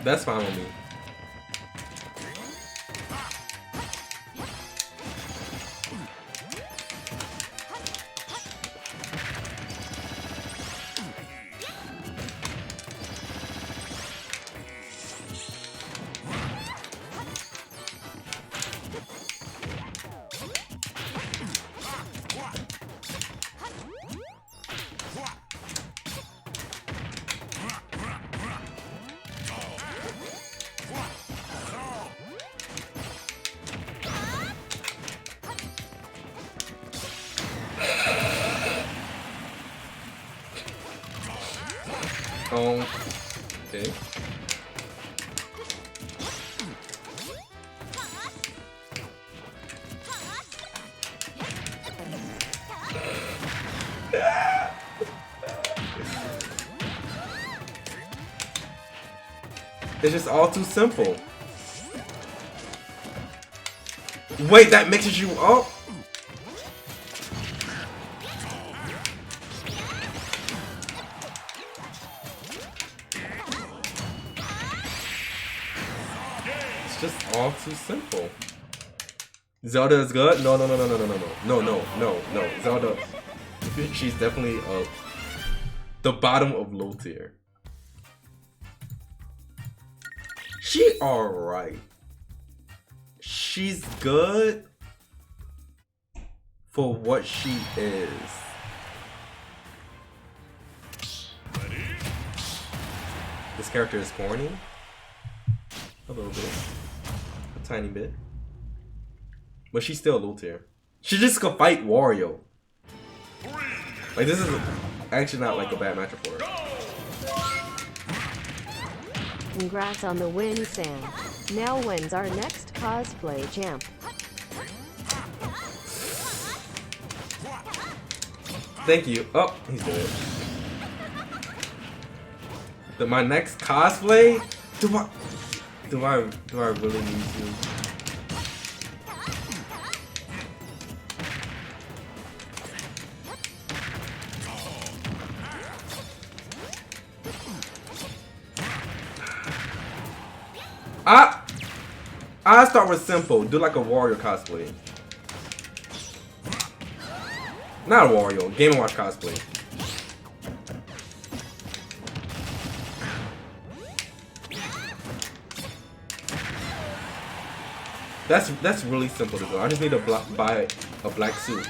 That's fine with me. Okay. It's just all too simple. Wait, that mixes you up? It's just all too simple. Zelda is good? No. Zelda, she's definitely the bottom of low tier. She alright. She's good for what she is. This character is corny. A little bit. A tiny bit. But she's still low tier. She just could fight Wario. Like, this is actually not like a bad matchup for her. Congrats on the win, Sam. Now when's our next cosplay champ? Thank you. Oh, he's dead. My next cosplay? Do I really need to? I start with simple. Do like a Wario cosplay. Not a Wario. Game & Watch cosplay. That's really simple to do. I just need to buy a black suit.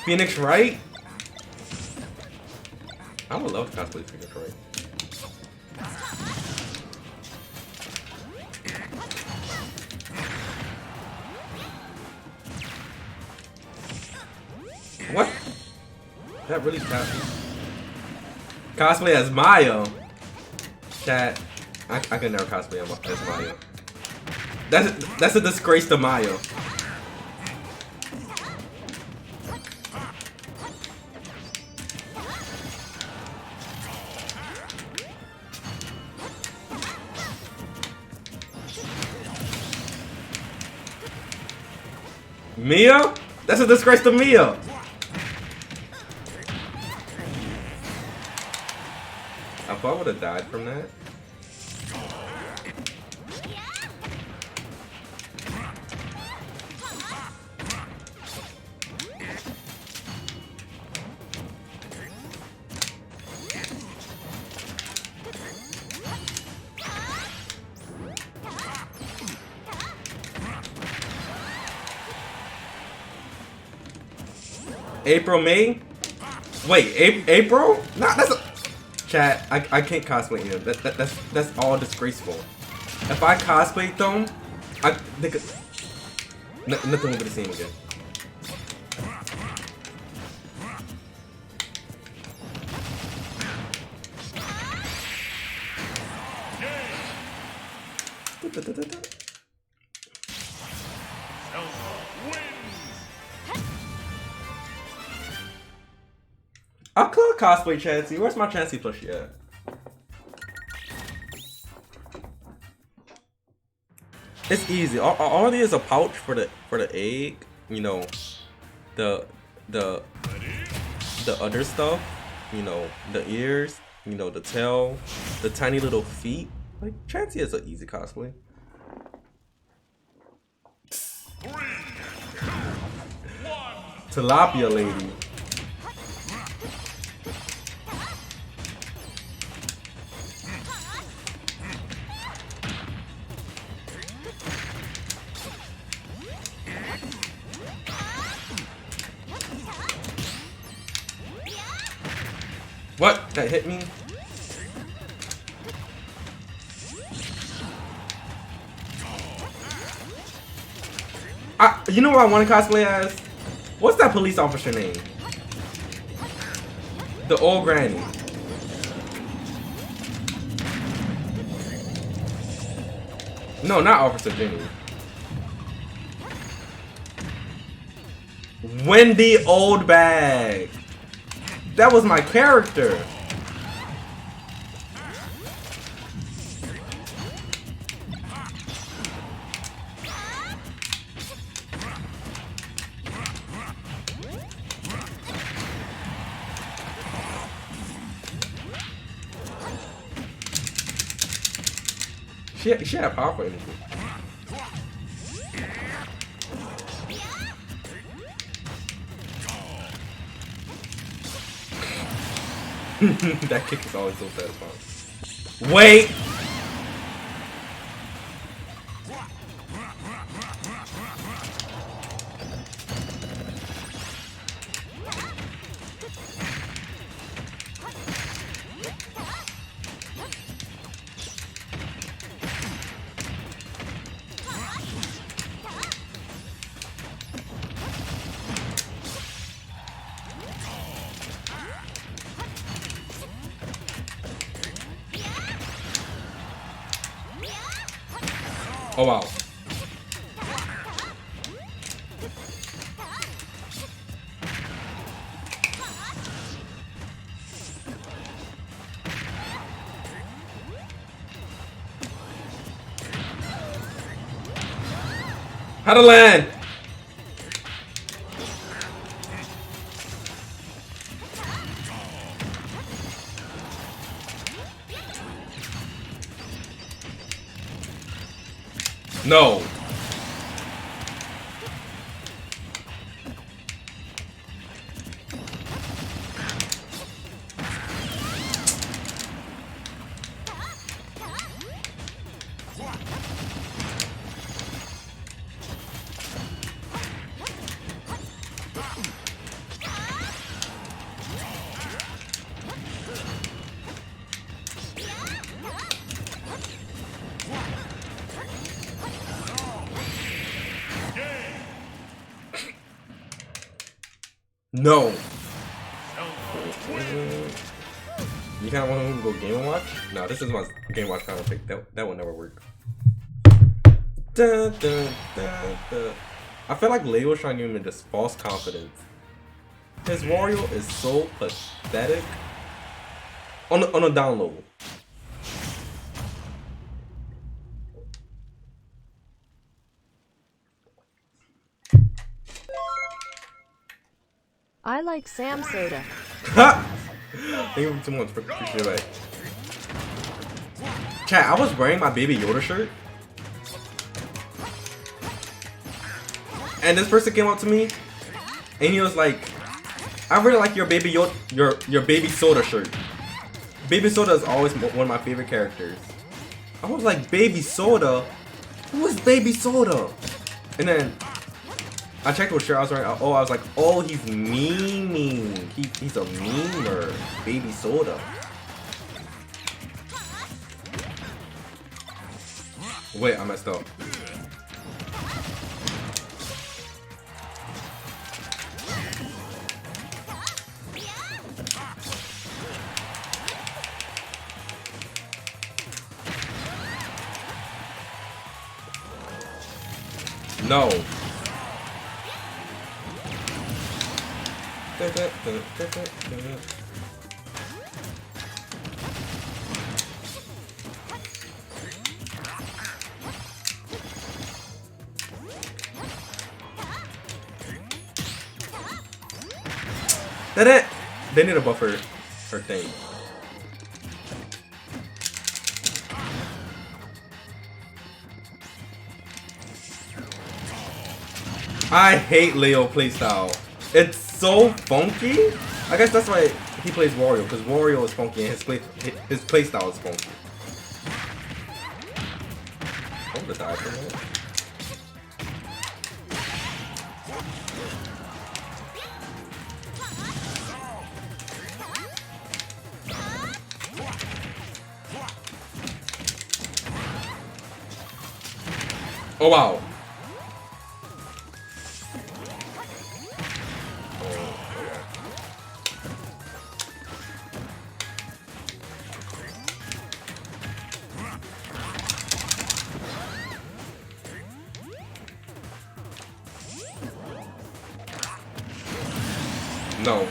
Phoenix Wright? I would love to cosplay Phoenix Wright. What? That really happened. Cosplay as Mario. Chat. I can never cosplay as Mario. That's a disgrace to Mario. Mia? That's a disgrace to Mia. I thought I would have died from that. April, May? Wait, April? Nah, that's a... Chat, I can't cosplay him. That's all disgraceful. If I cosplay them, they could... Nothing will be the same again. I could cosplay Chansey. Where's my Chansey plushie at? It's easy. All it is a pouch for the egg. You know, the other stuff. You know, the ears. You know, the tail. The tiny little feet. Like Chansey is an easy cosplay. Tilapia lady. What? That hit me? You know what I want to cosplay as? What's that police officer name? The old granny. No, not Officer Jenny. Wendy Oldbag. That was my character. She had powerful energy. That kick is always so satisfying. Wait! Oh wow. How to land? No. No. You kind of want to go Game & Watch? No, this is my Game & Watch kind of pick. That will never work. Dun, dun, dun, dun. I feel like Leo was trying to give me this false confidence. His Wario is so pathetic. On a down low. I like Samsora. Ha! Thank you too much for appreciate that. Chat, I was wearing my Baby Yoda shirt. And this person came up to me and he was like, I really like your Baby Yoda, your Baby Soda shirt. Baby Soda is always one of my favorite characters. I was like, Baby Soda? Who is Baby Soda? And then I checked what shirt I was wearing. Oh, I was like, oh, he's memeing. He's a memer. Baby Soda. Wait, I messed up. No. That it. They need a buffer her thing. I hate Leo playstyle. It's so funky. I guess that's why he plays Wario, because Wario is funky and his playstyle is funky. I would have died for that. Oh wow. No.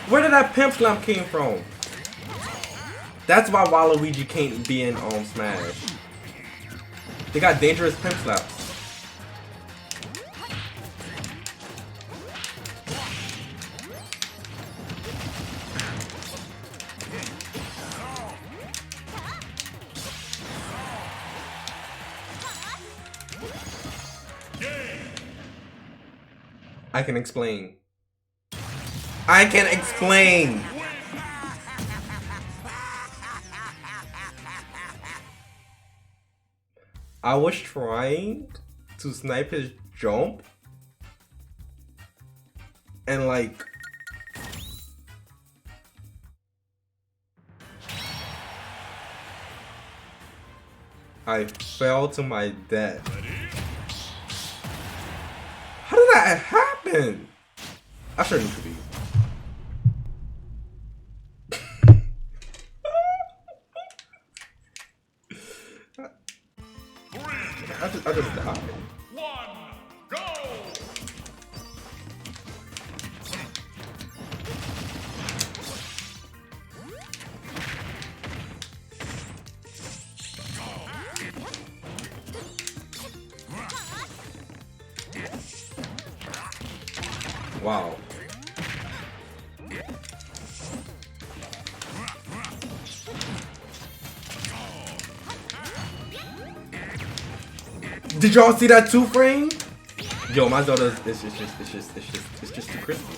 Where did that pimp slap came from? That's why Waluigi can't be in Smash. They got dangerous pimp slaps. I can explain. I can explain. I was trying to snipe his jump and like I fell to my death. How did that happen? I shouldn't be. I just died. 1, go! Wow. Did y'all see that 2-frame? Yo, my Zelda is just too crispy.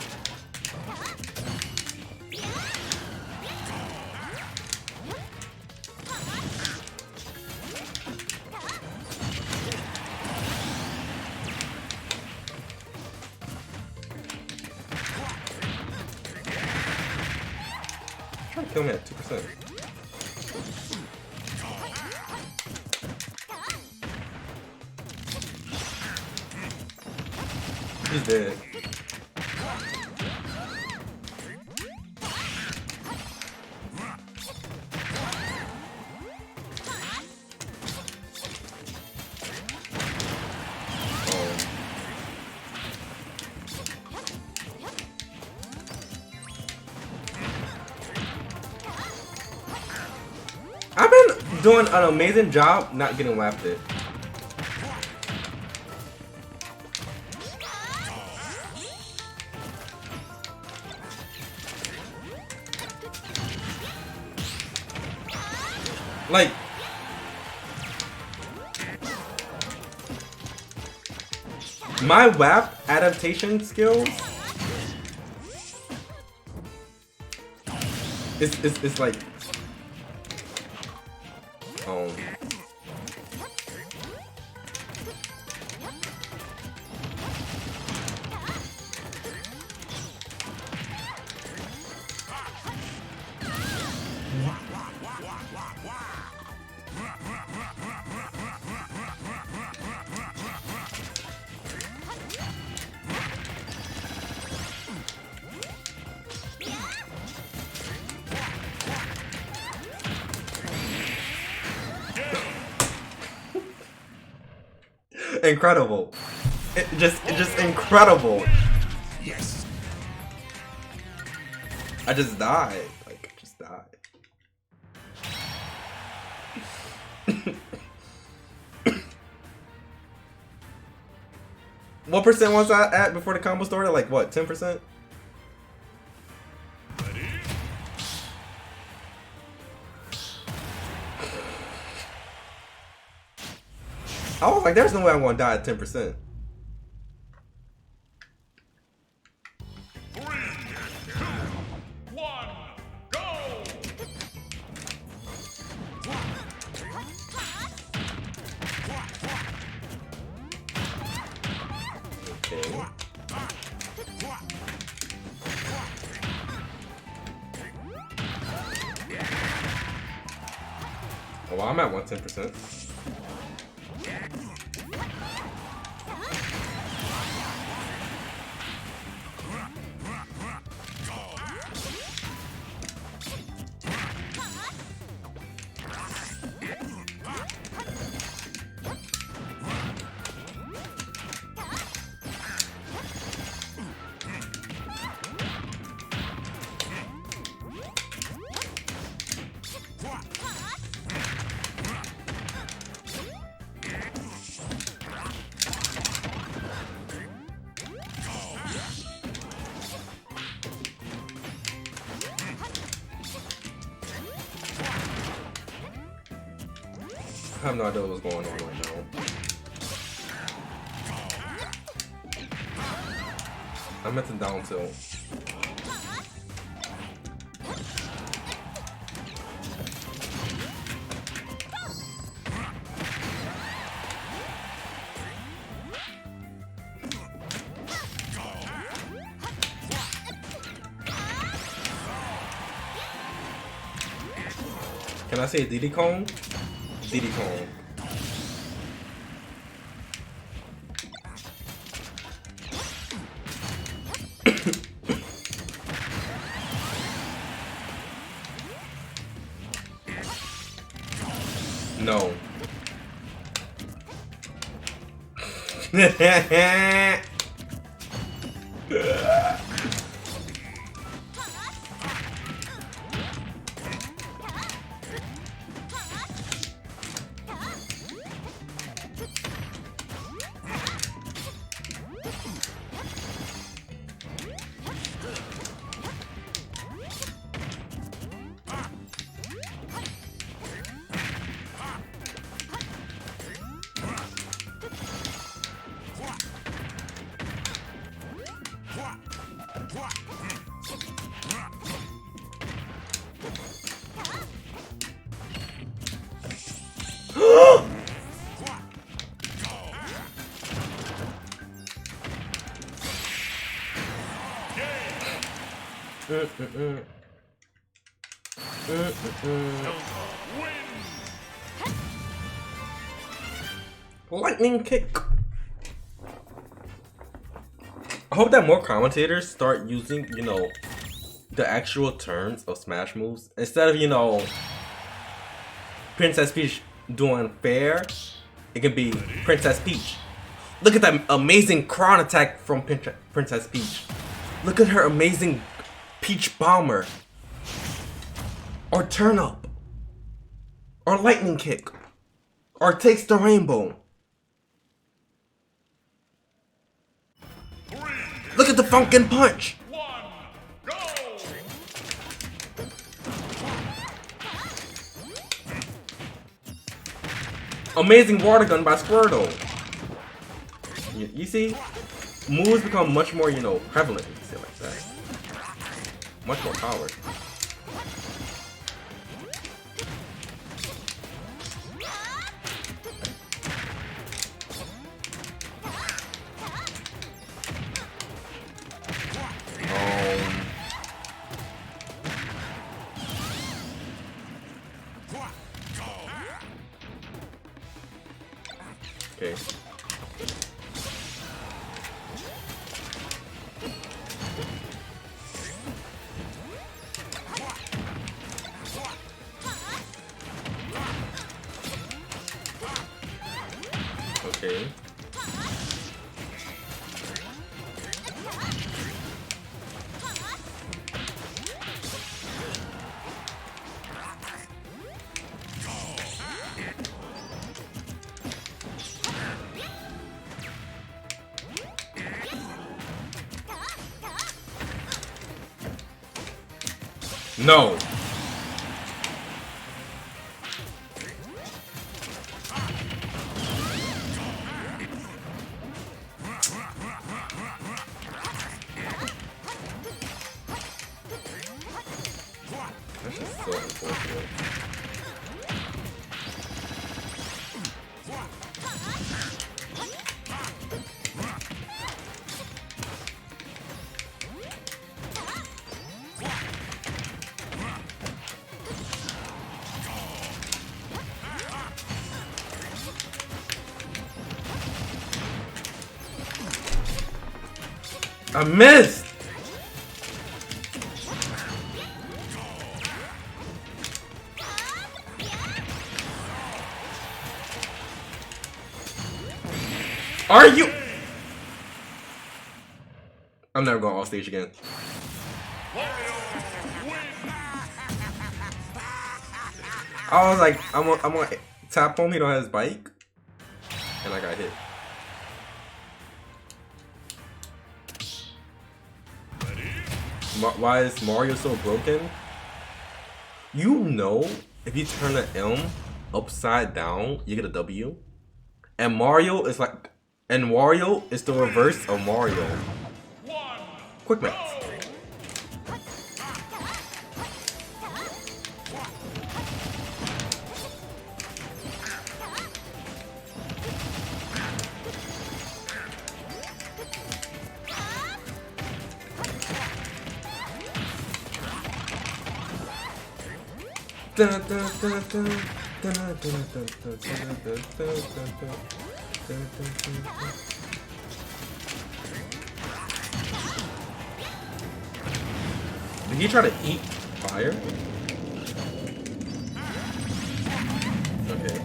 Trying to kill me at 2%. He's dead. I've been doing an amazing job not getting wafted. Like, my WAP adaptation skills it's like incredible. It just incredible. Yes. I just died. Like, I just died. What percent was I at before the combo started? Like what, 10%? I was like, there's no way I'm gonna die at 10%. 3, 2, 1, go! Okay. Oh, well, I'm at 110%. I have no idea what's going on right now. I meant to down tilt. Can I say Diddy Kong? Diddy Kong. No. Lightning kick. I hope that more commentators start using, you know, the actual terms of Smash moves instead of, you know, Princess Peach doing fair. It can be Princess Peach. Look at that amazing Chron attack from Princess Peach. Look at her amazing Peach Bomber. Or Turn Up. Or Lightning Kick. Or Takes the Rainbow. Look at the Funkin' Punch. 1, go! Amazing Water Gun by Squirtle. You see? Moves become much more, you know, prevalent. You see it like that. Much more power. Okay. Okay. No. That's just so unfortunate. I missed! Are you? I'm never going off stage again. I was like, I'm gonna tap home, he don't have his bike. And I got hit. Why is Mario so broken? You know, if you turn the M upside down, you get a W. And Mario is like, and Wario is the reverse of Mario. Quick math. Did he try to eat fire? Okay.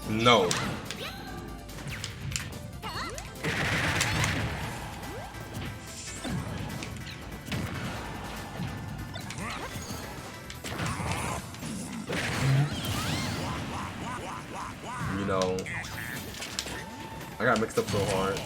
No. You know, I got mixed up so hard.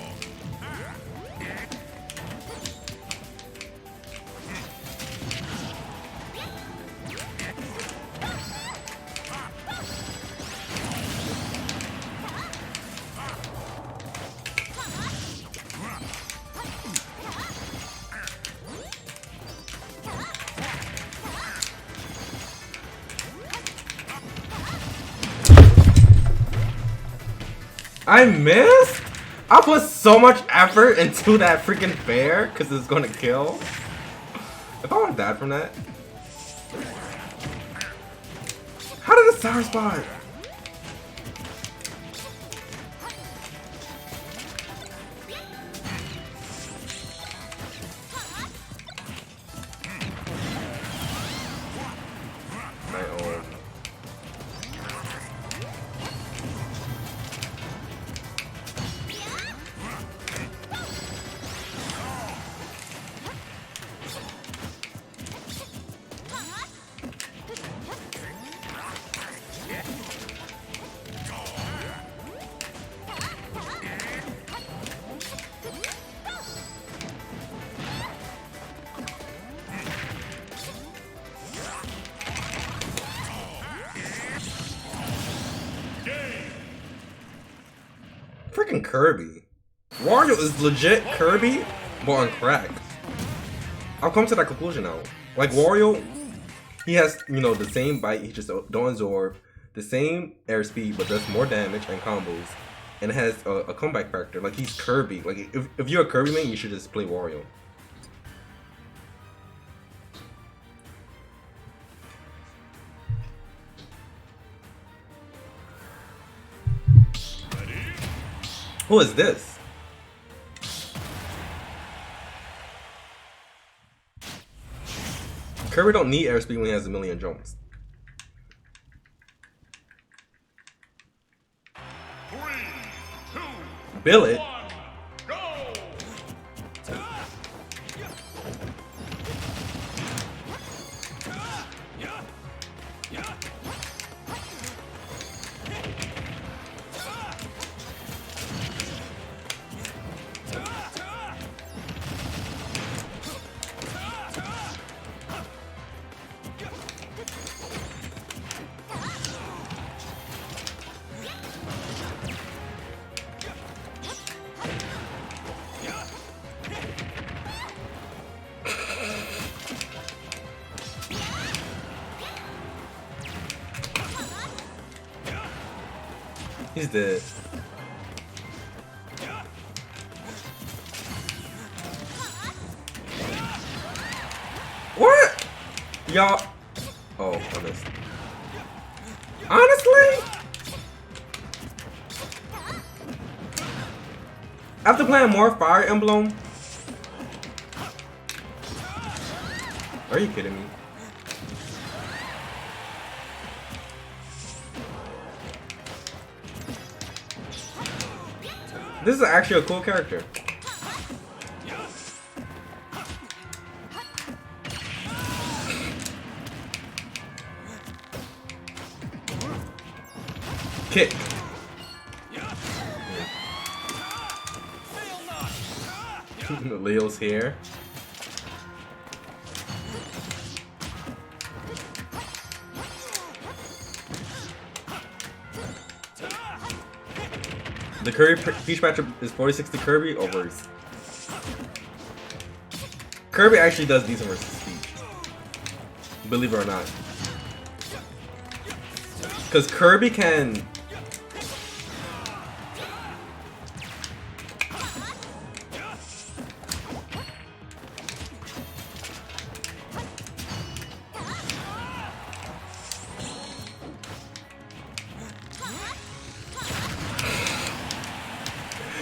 I missed? I put so much effort into that freaking bear because it's gonna kill. If I would have died from that. How did the sour spot? Freaking Kirby. Wario is legit Kirby, but on crack. I'll come to that conclusion now. Like Wario, he has, you know, the same bite, he just don't absorb, the same airspeed, but does more damage and combos. And it has a comeback factor. Like he's Kirby. Like if you're a Kirby man, you should just play Wario. Who is this? Kirby don't need airspeed when he has a million jumps. 3, 2, Billet. 1, go! He's dead. What? Y'all. Oh, I missed. Honestly? After playing more Fire Emblem? Are you kidding me? This is actually a cool character. Kick. Leo's here. The Kirby Peach matchup is 46 to Kirby or worse. Kirby actually does decent versus Peach. Believe it or not. Because Kirby can...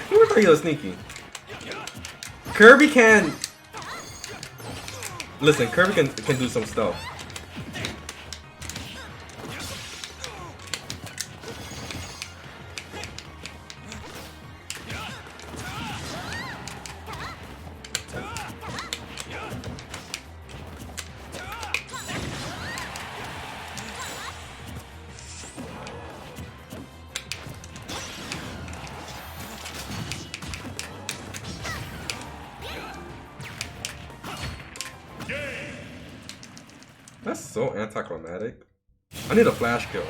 Who thought he was sneaky? Kirby can... Listen, Kirby can do some stuff. That's so anticlimactic. I need a flash kill.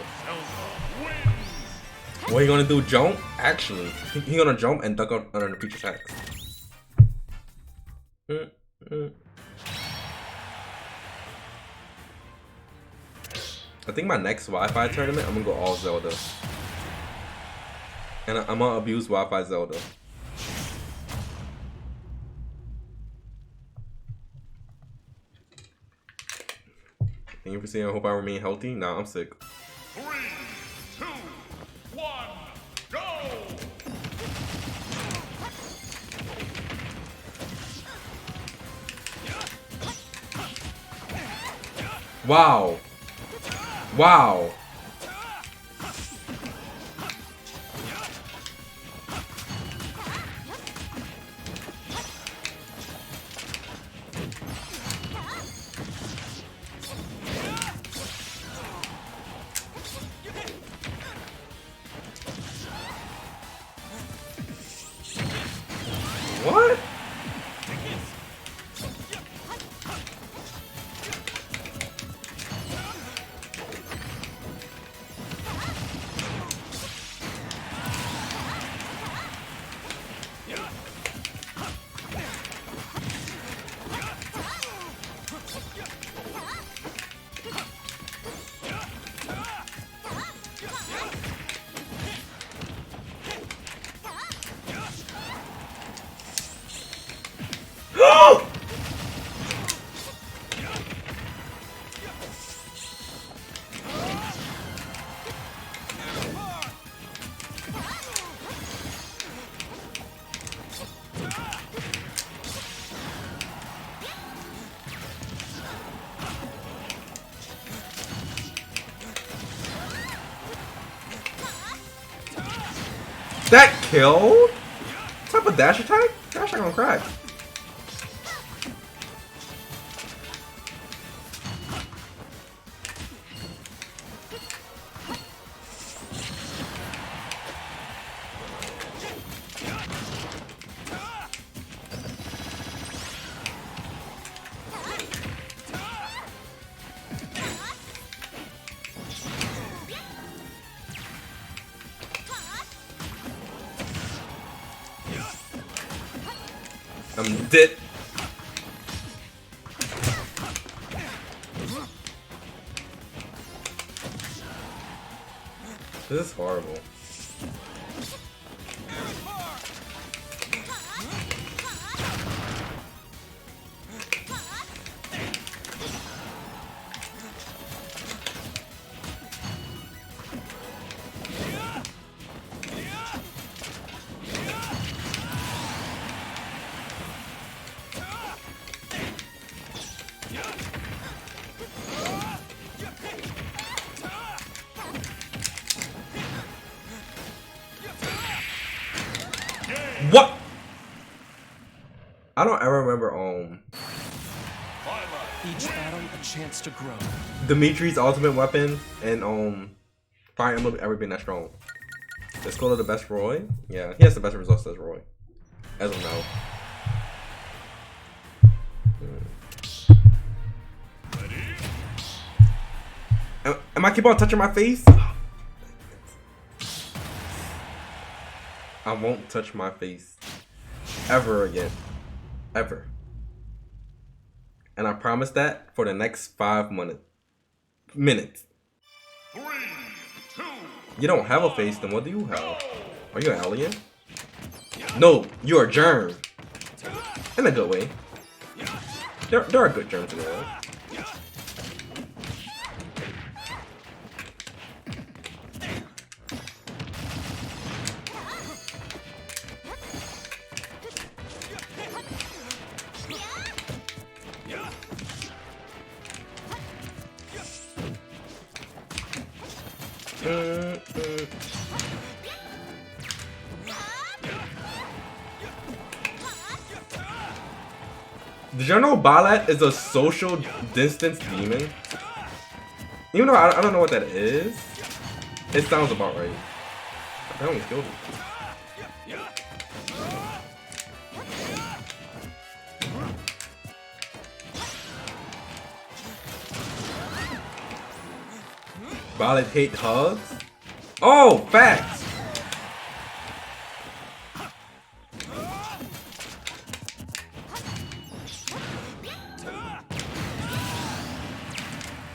What are you gonna do? Jump? Actually, he gonna jump and duck under the Peach attacks. I think my next Wi-Fi tournament, I'm gonna go all Zelda. And I'm gonna abuse Wi-Fi Zelda. Thank you for seeing. I hope I remain healthy. Nah, I'm sick. 3, 2, 1, go! Wow. Wow. What? That killed? What type of dash attack? Dash attack on crack. I'm dead. This is horrible. What? I don't ever remember Each battle a chance to grow. Dimitri's ultimate weapon and Fire Emblem ever been that strong. Let's go to the best Roy. Yeah, he has the best results as Roy. As of now. Am I keep on touching my face? I won't touch my face ever again. Ever. And I promise that for the next 5 minutes. 3, 2, You don't have a face, then what do you have? Are you an alien? No, you're a germ. In a good way. There are good germs in the world. Did y'all know Balat is a social distance demon? Even though I don't know what that is, it sounds about right. I almost killed him. Balat hate hugs? Oh, facts!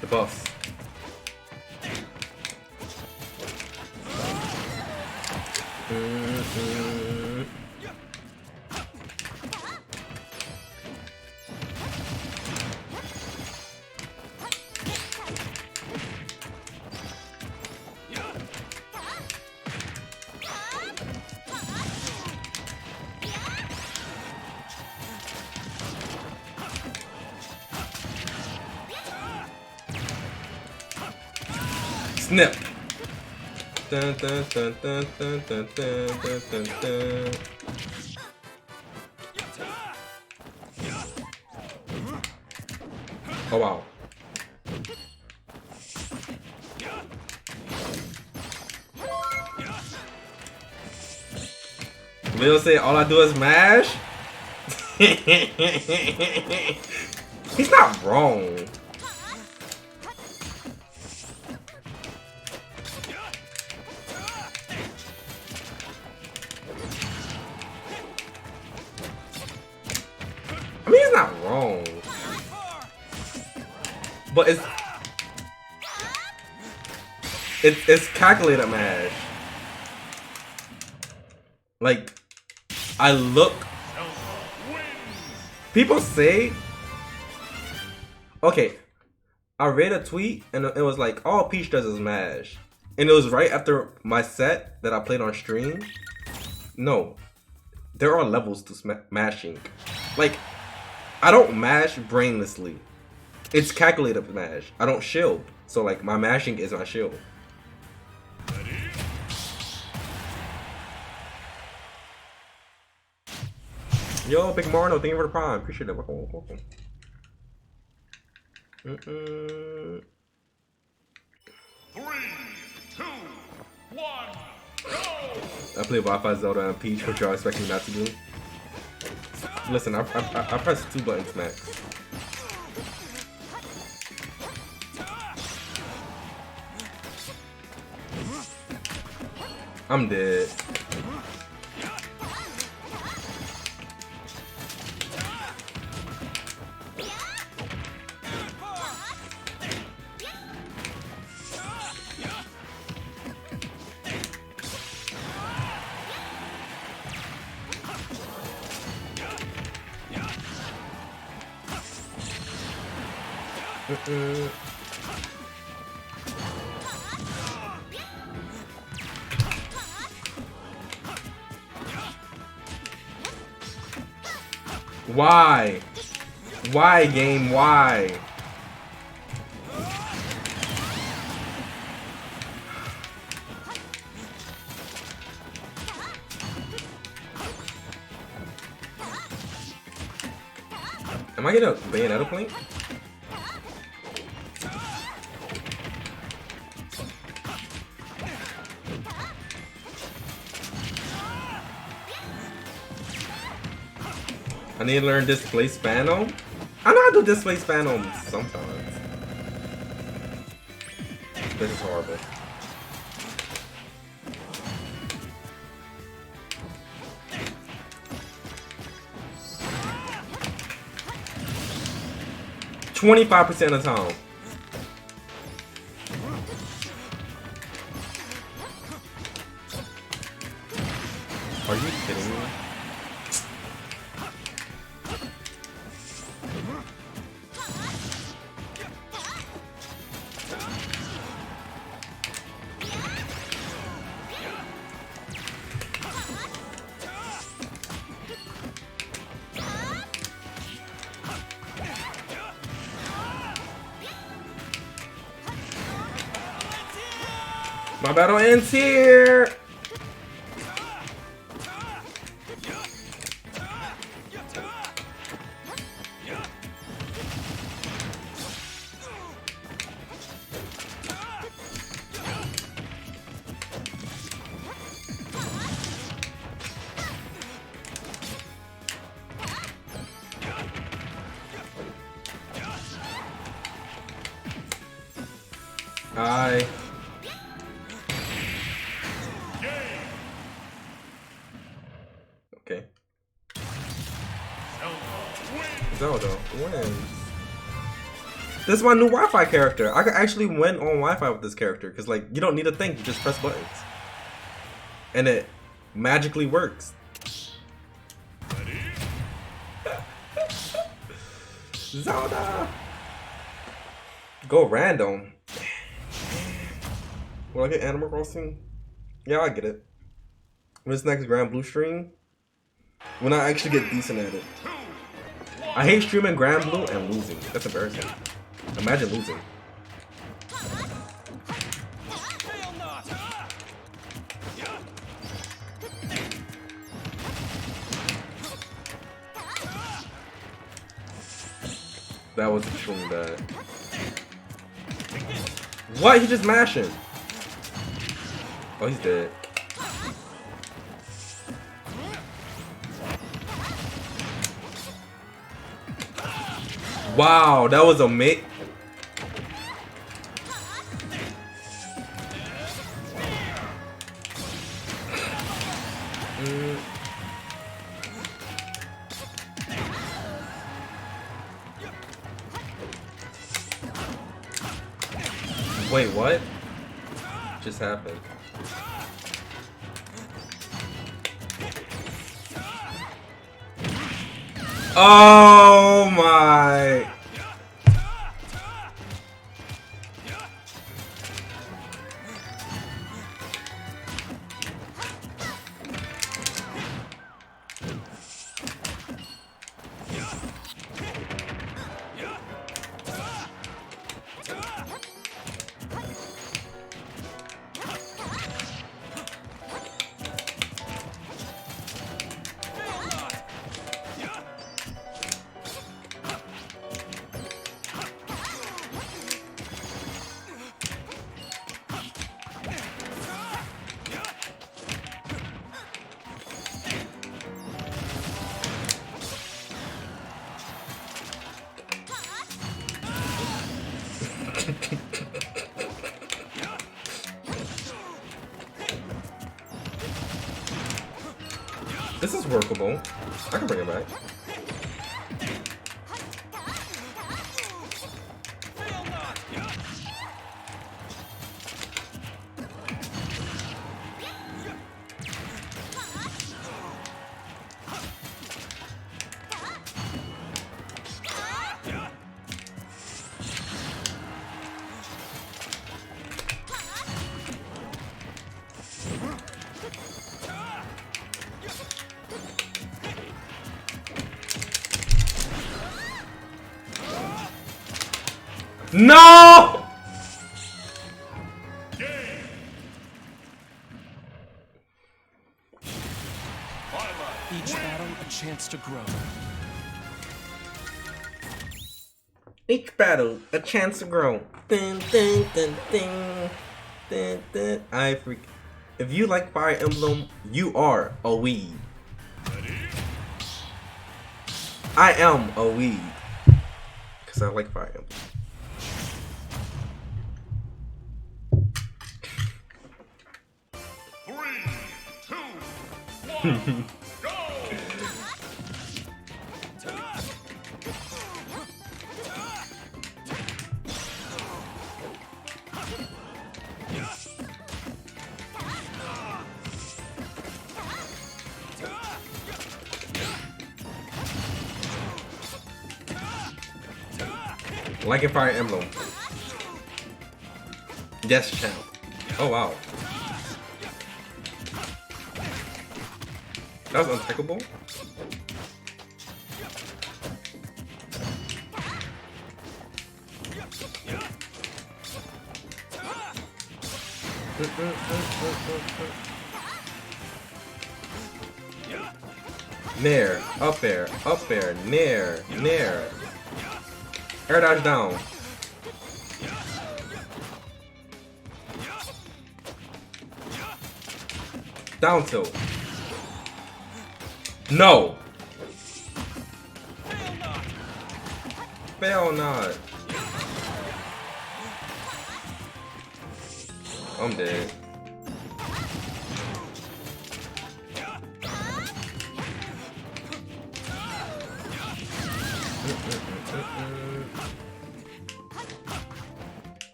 The boss. Snip. Dun, dun, dun, dun, dun, dun, dun, dun, dun, dun. Oh wow. Lil say all I do is mash. He's not wrong. I mean, he's not wrong, but it's calculated mash. Like, I look. People say, okay, I read a tweet and it was like, all Peach does is mash, and it was right after my set that I played on stream. No, there are levels to mashing. Like, I don't mash brainlessly. It's calculated mash. I don't shield. So like my mashing is my shield. Yo, Big Marno, thank you for the prime. Appreciate it. Welcome. 3, 2, 1, go! I play Wi-Fi, Zelda, and Peach, which y'all expect me not to do. Listen, I pressed 2 buttons max. I'm dead. Why? Why, game? Why? Am I getting a Bayonetta plink? I need to learn display spano. I know how to do display spano sometimes. This is horrible. $25% of the time. Are you kidding me? My battle ends here! Hi. Okay. Zelda wins. This is my new Wi-Fi character. I can actually win on Wi-Fi with this character because, like, you don't need to think. You just press buttons, and it magically works. Zelda. Go random. Will I get Animal Crossing? Yeah, I get it. When's next Grand Blue stream? When I actually get decent at it. I hate streaming Grand Blue and losing. That's embarrassing. Imagine losing. That was extremely bad. What? He just mashing. Oh, he's dead. Wow, that was amazing. Wait, what just happened? Oh my. This is workable. I can bring it back. No! Each battle, a chance to grow. Each battle, a chance to grow. Dun, dun, dun, dun, dun, dun. I freak. If you like Fire Emblem, you are a weeb. I am a weed. Because I like Fire Emblem. Go! Like in Fire Emblem. Yes, champ. Oh wow. That was untechable. Nair, up air, nair, nair. Air dodge down. Down tilt. No. Fail not. I'm dead.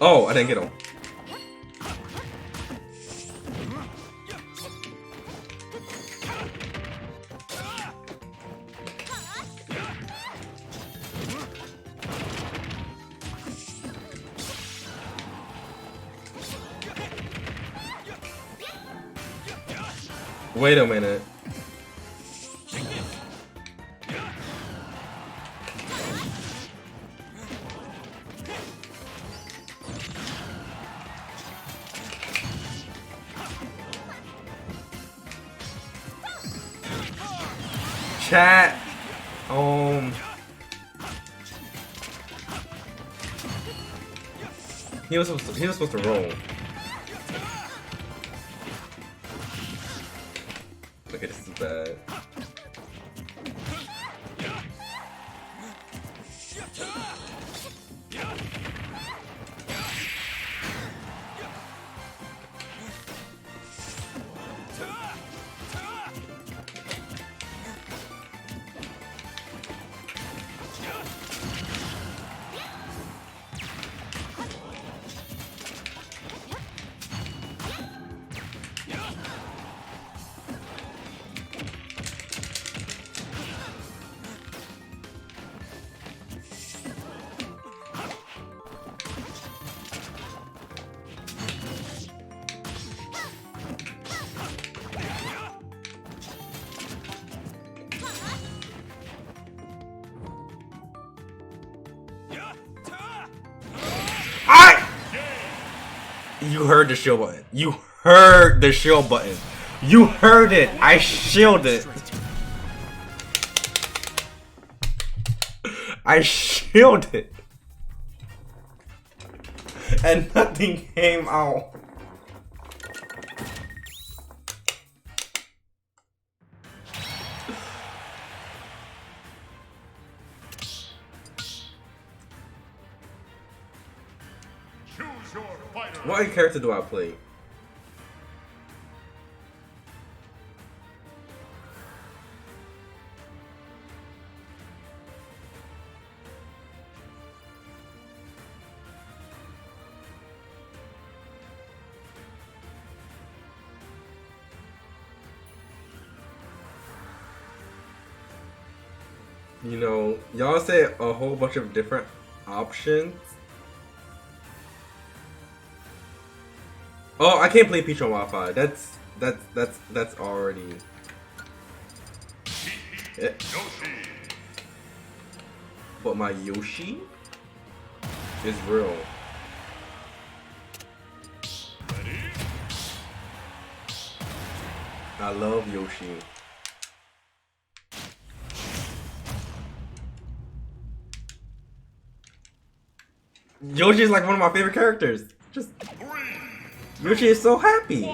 Oh, I didn't get him. Wait a minute. Chat. He was supposed to roll. Okay, this is bad. You heard the shield button. You heard the shield button. You heard it. I shielded. I shielded. And nothing came out. What character do I play? You know, y'all say a whole bunch of different options. Oh, I can't play Peach on Wi-Fi. That's already it. But my Yoshi is real. I love Yoshi. Yoshi is like one of my favorite characters. Just Yoshi is so happy.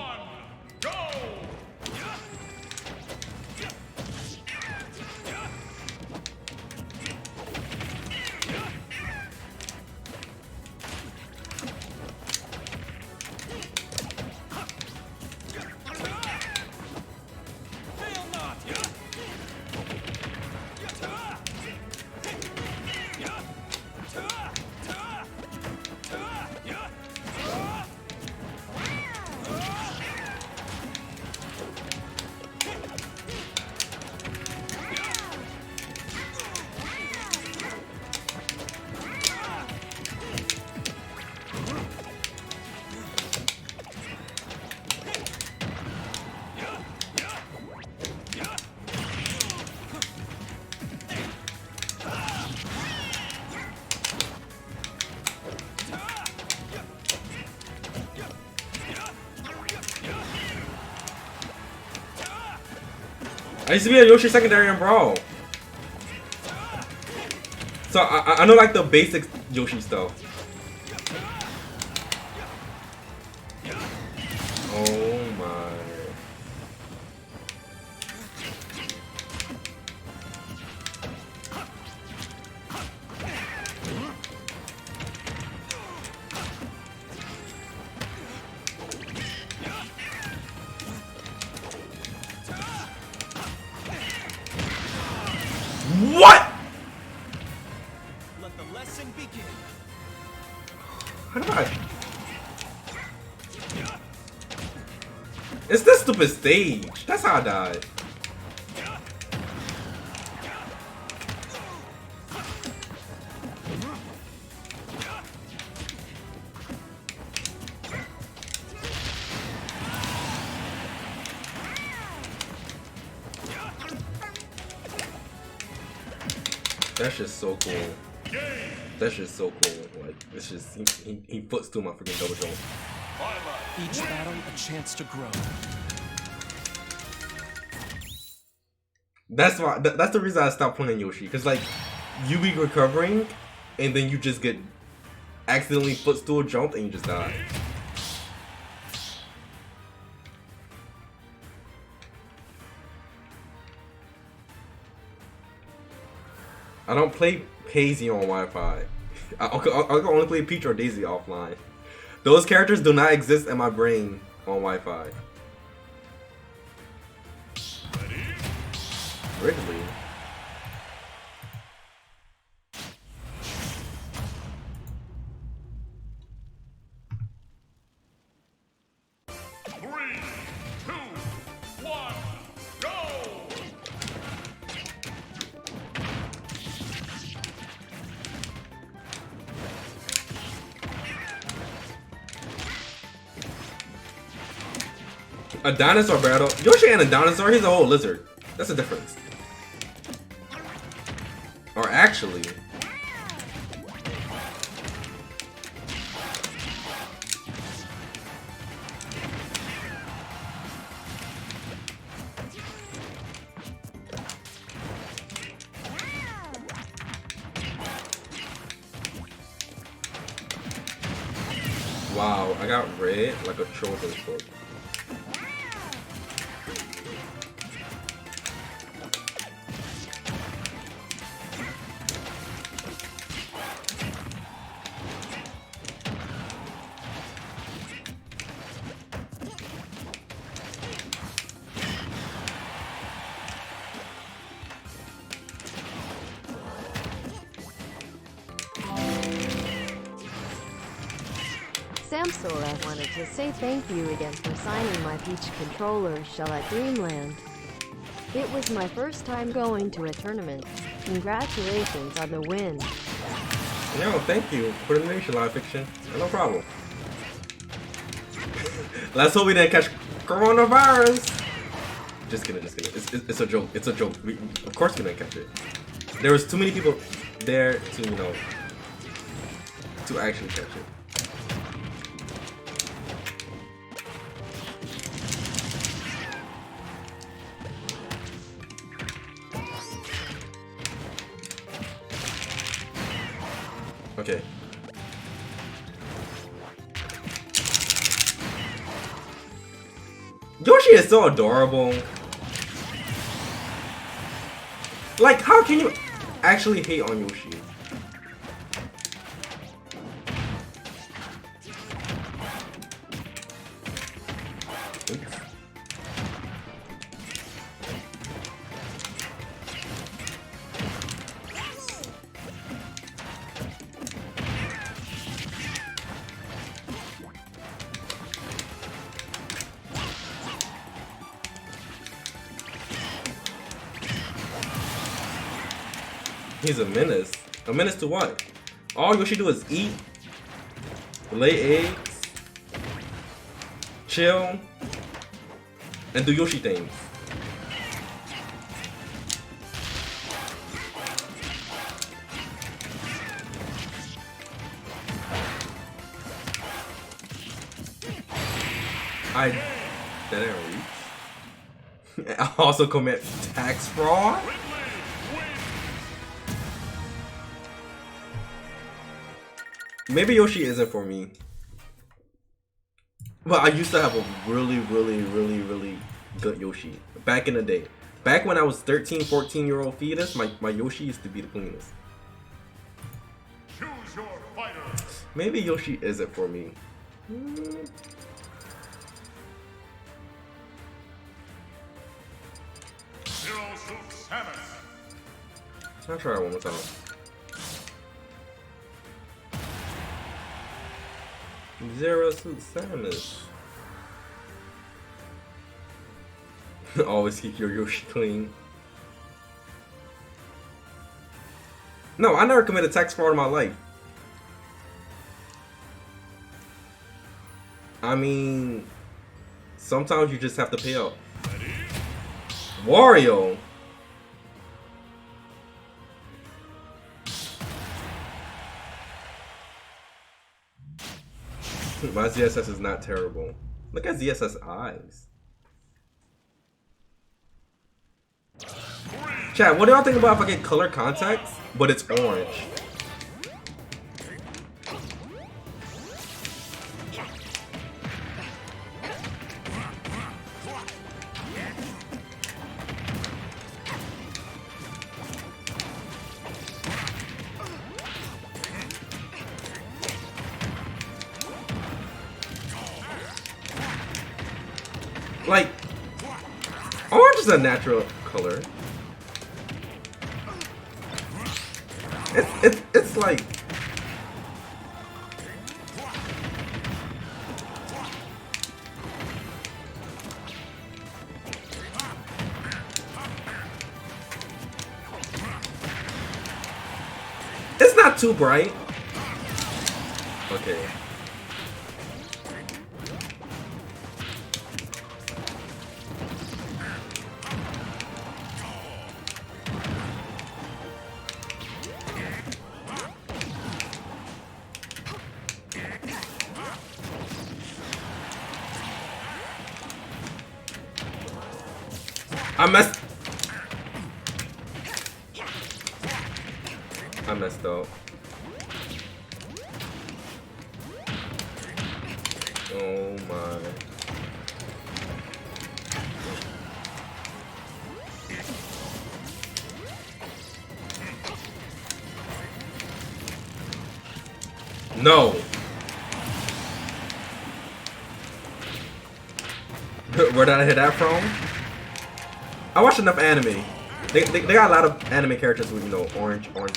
I used to be a Yoshi secondary in Brawl. So I know like the basic Yoshi stuff. Oh my. What? Let the lesson begin. How do I? It's this stupid stage. That's how I died. That's just so cool. That's just so cool. Like, it's just, he puts through my freaking double jump. Each battle a chance to grow. That's why, that's the reason I stopped playing Yoshi. Because, like, you be recovering, and then you just get accidentally footstool jumped, and you just die. I don't play Paisy on Wi-Fi. I can only play Peach or Daisy offline. Those characters do not exist in my brain on Wi-Fi. Really? A dinosaur battle? Yoshi ain't a dinosaur, he's a whole lizard. That's the difference. Or actually... Wow, I got red like a children's book. Samsora wanted to say thank you again for signing my Peach controller shell at Dreamland. It was my first time going to a tournament. Congratulations on the win. Yo, thank you for the donation, live fiction. No problem. Let's hope we didn't catch coronavirus. Just kidding, just kidding. It's a joke. It's a joke. Of course we didn't catch it. There was too many people there to, you know, to actually catch it. Okay. Yoshi is so adorable. Like, how can you actually hate on Yoshi? Oops. He's a menace. A menace to what? All Yoshi do is eat, lay eggs, chill, and do Yoshi things. That didn't reach. I also commit tax fraud. Maybe Yoshi isn't for me. But I used to have a really good Yoshi. Back in the day. Back when I was 13, 14-year-old fetus, my Yoshi used to be the cleanest. Choose your fighter. Maybe Yoshi isn't for me. Zero Suit Samus. I'll try it one more time. Zero Suit Samus. Always keep your Yoshi clean. No, I never committed tax fraud in my life. I mean, sometimes you just have to pay up. Wario! My ZSS is not terrible. Look at ZSS eyes. Chat, what do y'all think about if I get color contacts, but it's orange? Like, orange is a natural color. It's like, it's not too bright. Okay. I messed up. Oh my. No. Where did I hit that from? I watch enough anime. They got a lot of anime characters with, you know, orange eyes.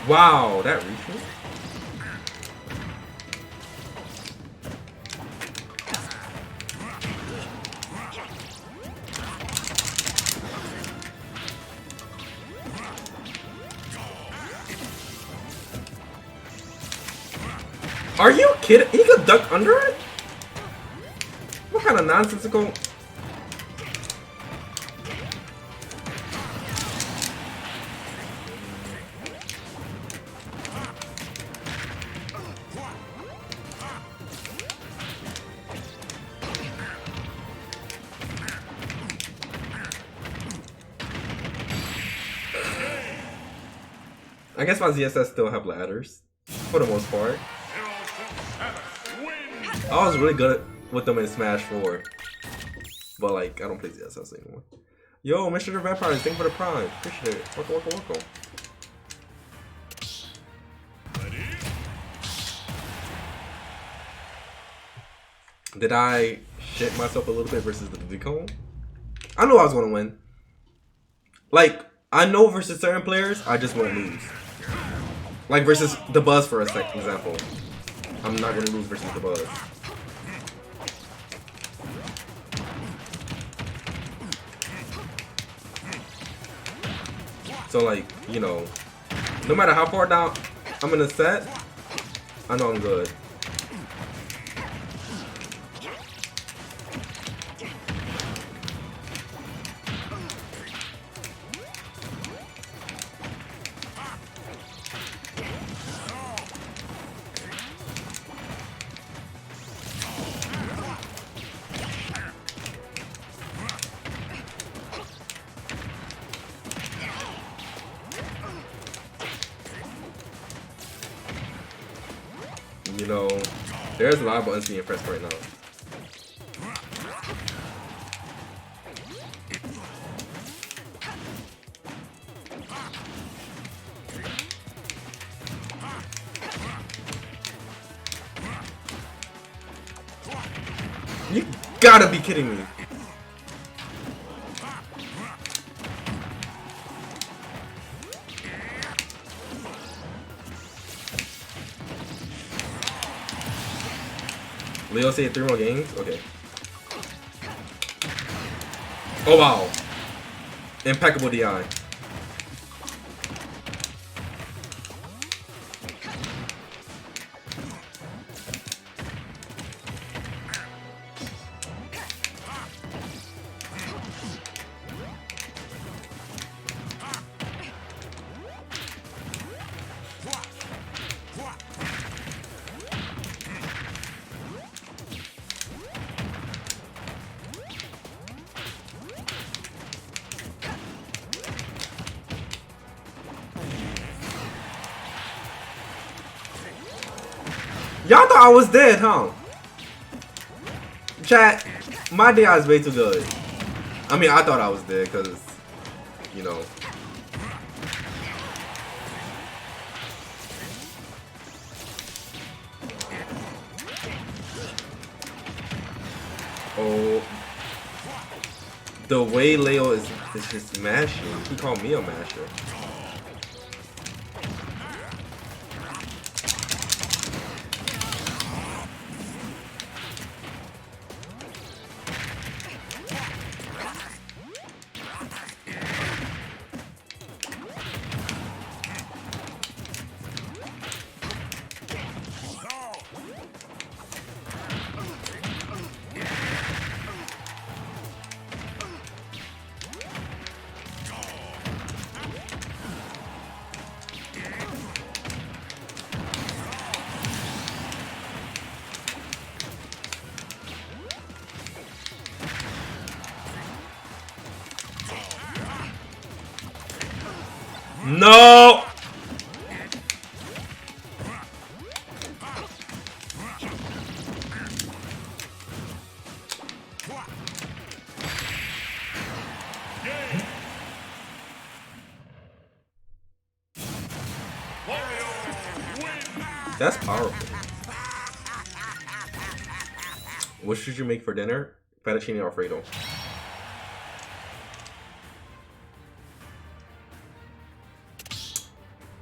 Wow, that reached me. Are you kidding? He could duck under it? What kind of nonsensical... I guess my ZSS still have ladders for the most part. I was really good with them in Smash 4, but like I don't play ZSS anymore. Yo, Mr. the Vampire, thank you for the prime. Appreciate it. Welcome, welcome, welcome. Did I shit myself a little bit versus the Decone? I knew I was gonna win. Like, I know versus certain players, I just won't lose. Like versus the Buzz for example. I'm not gonna lose versus the Buzz. So like, you know, no matter how far down I'm in a set, I know I'm good. You know, there's a lot of buttons being pressed right now. You gotta be kidding me. Leo say 3 more games? Okay. Oh wow. Impeccable DI. Y'all thought I was dead, huh? Chat, my DI is way too good. I mean, I thought I was dead because, you know. Oh. The way Leo is just mashing. He called me a masher. No! That's powerful. What should you make for dinner? Fettuccine Alfredo.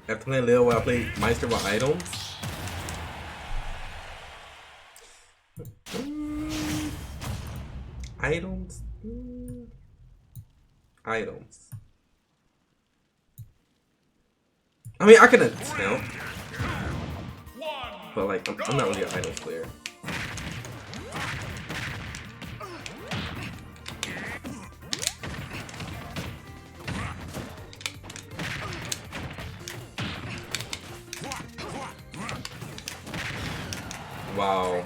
After playing Leo, while I play Meister with items. Items. Items. I mean, I can attempt, but like, I'm not really an items player. Wow.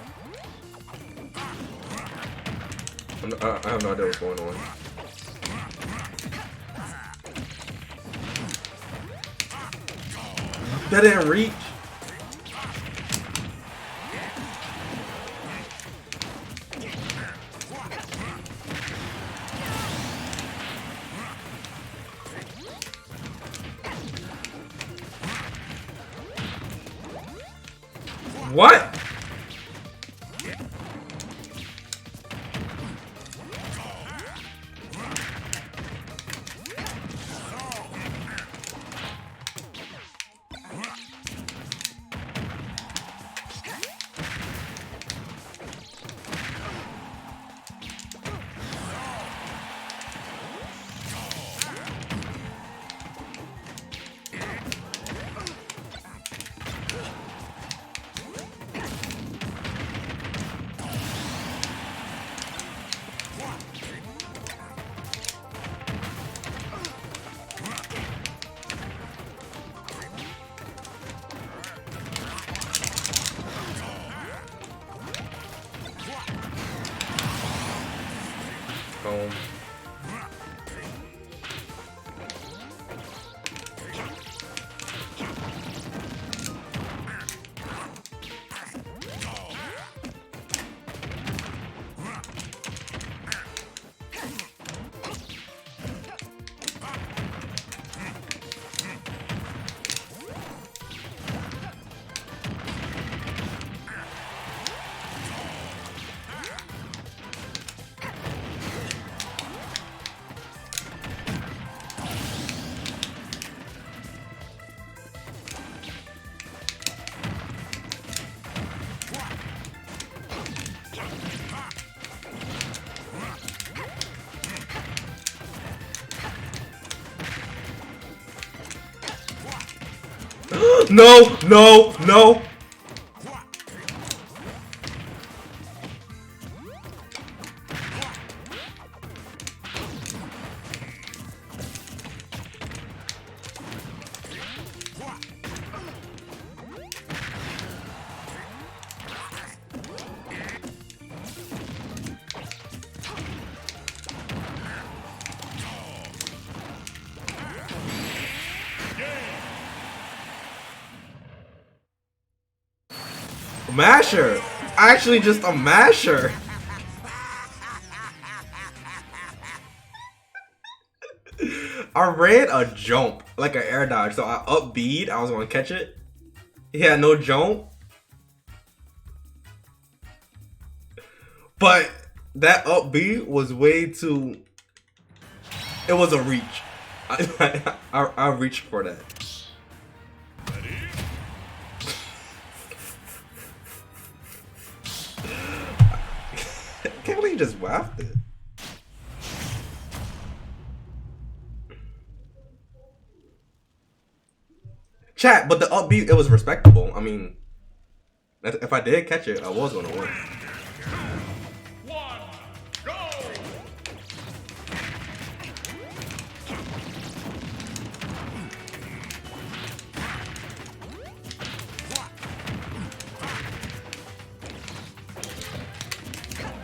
I have no idea what's going on. That didn't reach. What? Home. No, no, no. Masher. Actually, just a masher. I ran a jump, like an air dodge, so I up B'd. I was gonna catch it. He had no jump. But that up B was way too... It was a reach. I reached for that. I can't believe you just whacked it. Chat, but the up B, it was respectable. I mean, if I did catch it, I was gonna win.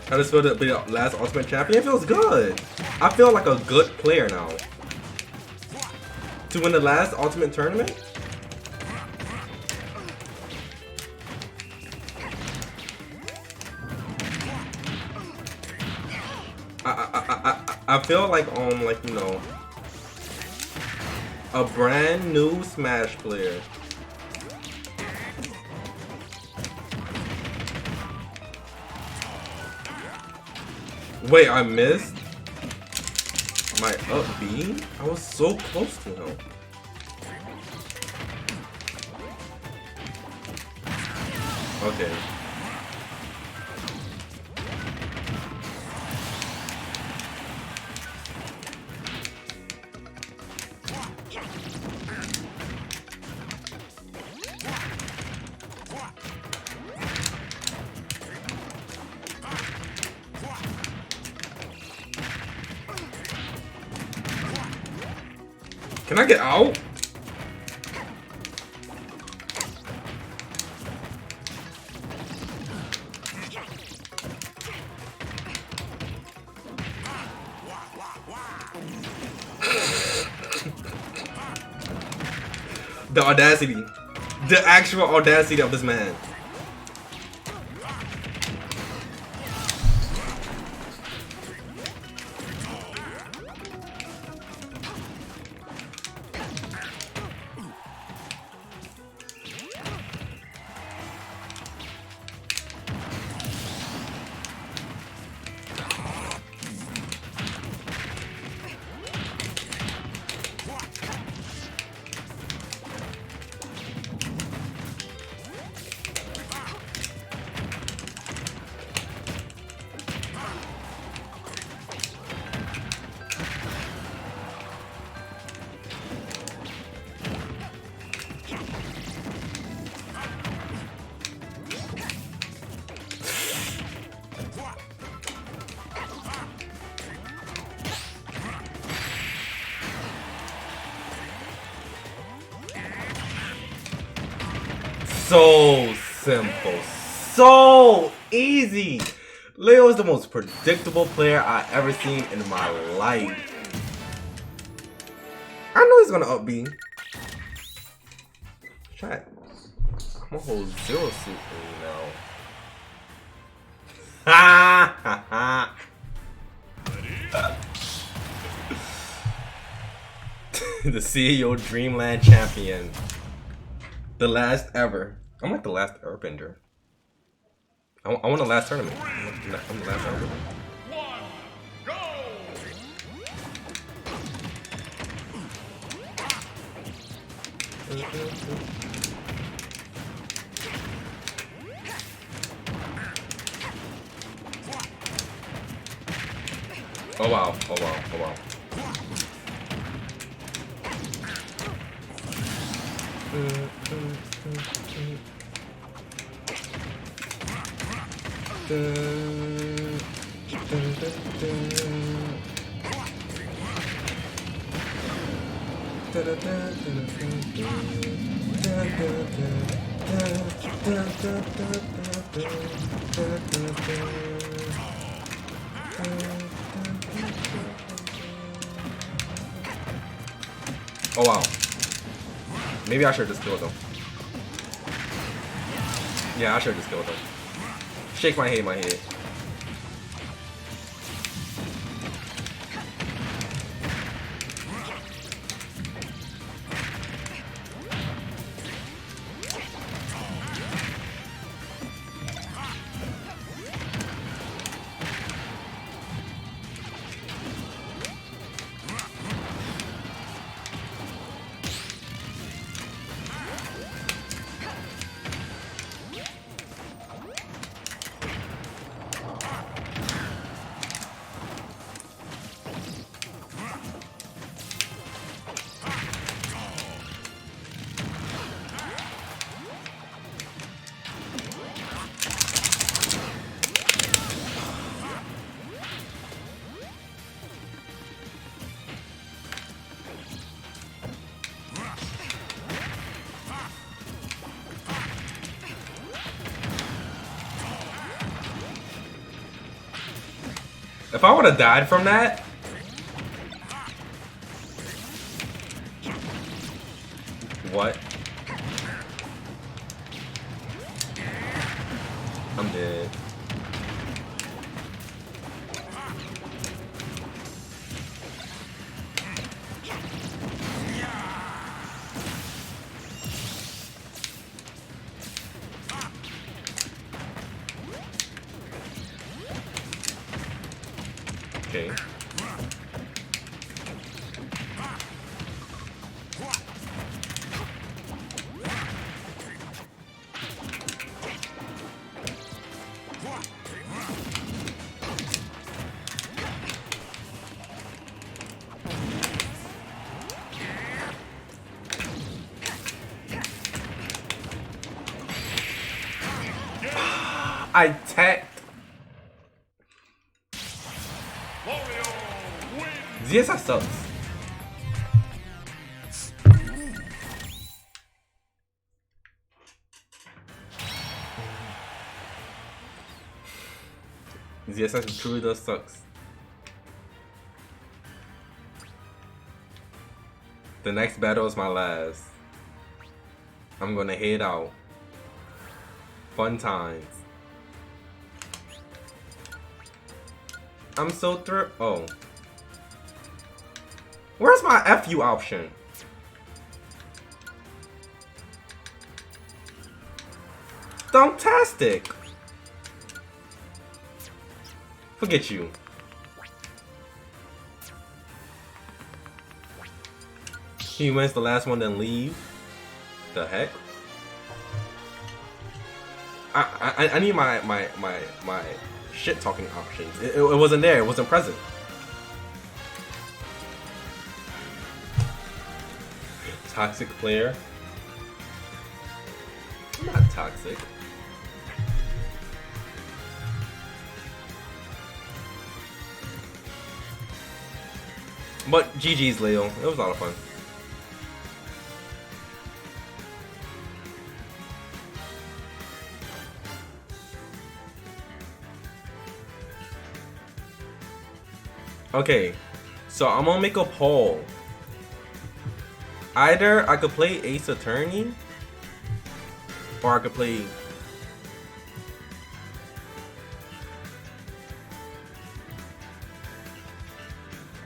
I just feel to be the last Ultimate Champion. It feels good. I feel like a good player now. To win the last Ultimate Tournament? I feel like you know, a brand new Smash player. Wait, I missed my up B? I was so close to him. Okay. Can I get out? The audacity. The actual audacity of this man. So simple, so easy. Leo is the most predictable player I ever seen in my life. I know he's gonna up B. Chat. I'm gonna hold 0 suit now. Ha ha ha. The CEO Dreamland Champion. The last ever. I'm like the last airbender. I want the last tournament. I'm the last airbender. Oh wow, oh wow, oh wow. Oh wow. Maybe I should just kill them. Yeah, I should just kill them. Shake my head. If I would have died from that, what? I'm dead. Okay. I tacked. ZSI sucks. ZSI truly does sucks. The next battle is my last. I'm gonna head out. Fun times. I'm so thrilled. Oh. Where's my FU option? Fantastic. Forget you. He wins the last one, then leave. The heck? I need my shit talking options. It wasn't there. It wasn't present. Toxic player. I'm not toxic. But GG's, Leo. It was a lot of fun. Okay, so I'm gonna make a poll. Either I could play Ace Attorney, or I could play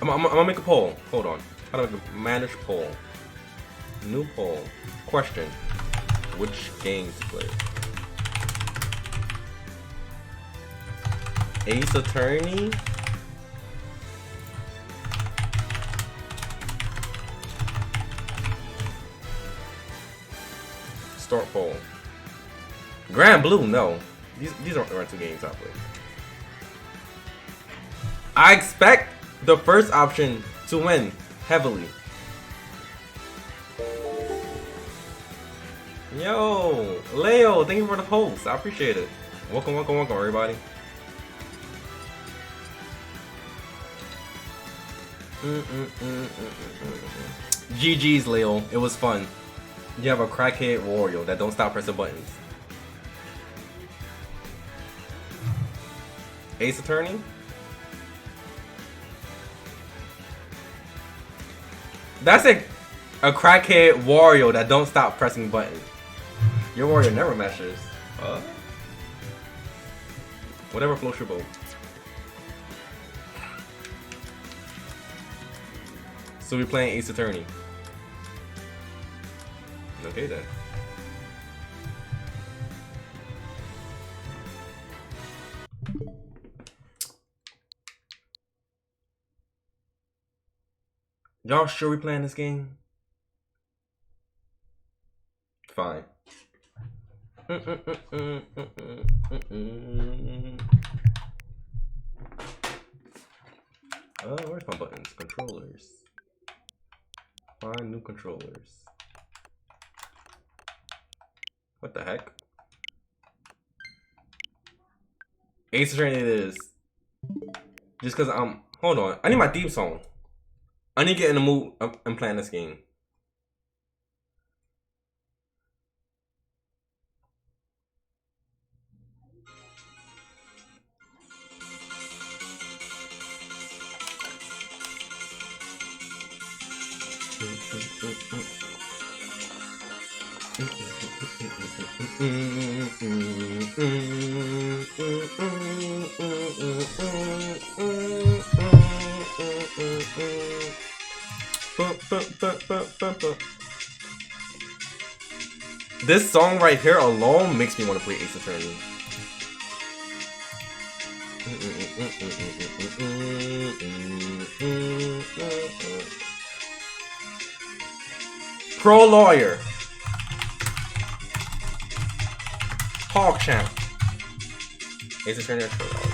I'm gonna make a poll. Hold on. How do I manage poll? New poll. Question. Which games to play? Ace Attorney? Start poll. Grand Blue, no. These aren't two games I play. I expect the first option to win heavily. Yo, Leo, thank you for the host. I appreciate it. Welcome, welcome, welcome, everybody. GG's, Leo. It was fun. You have a crackhead warrior that don't stop pressing buttons. Ace Attorney? That's a crackhead warrior that don't stop pressing buttons. Your warrior never meshes. Whatever floats your boat. So we're playing Ace Attorney. Okay then. Y'all sure we playing this game? Fine. Oh, where's my buttons? Controllers. Find new controllers. What the heck? Ace Attorney it is. Just cause I'm hold on. I need my theme song. I need to get in the mood and playing this game. This song right here alone makes me want to play Ace Attorney. Pro Lawyer. Hog Champ. Ace Attorney or Pro Lawyer.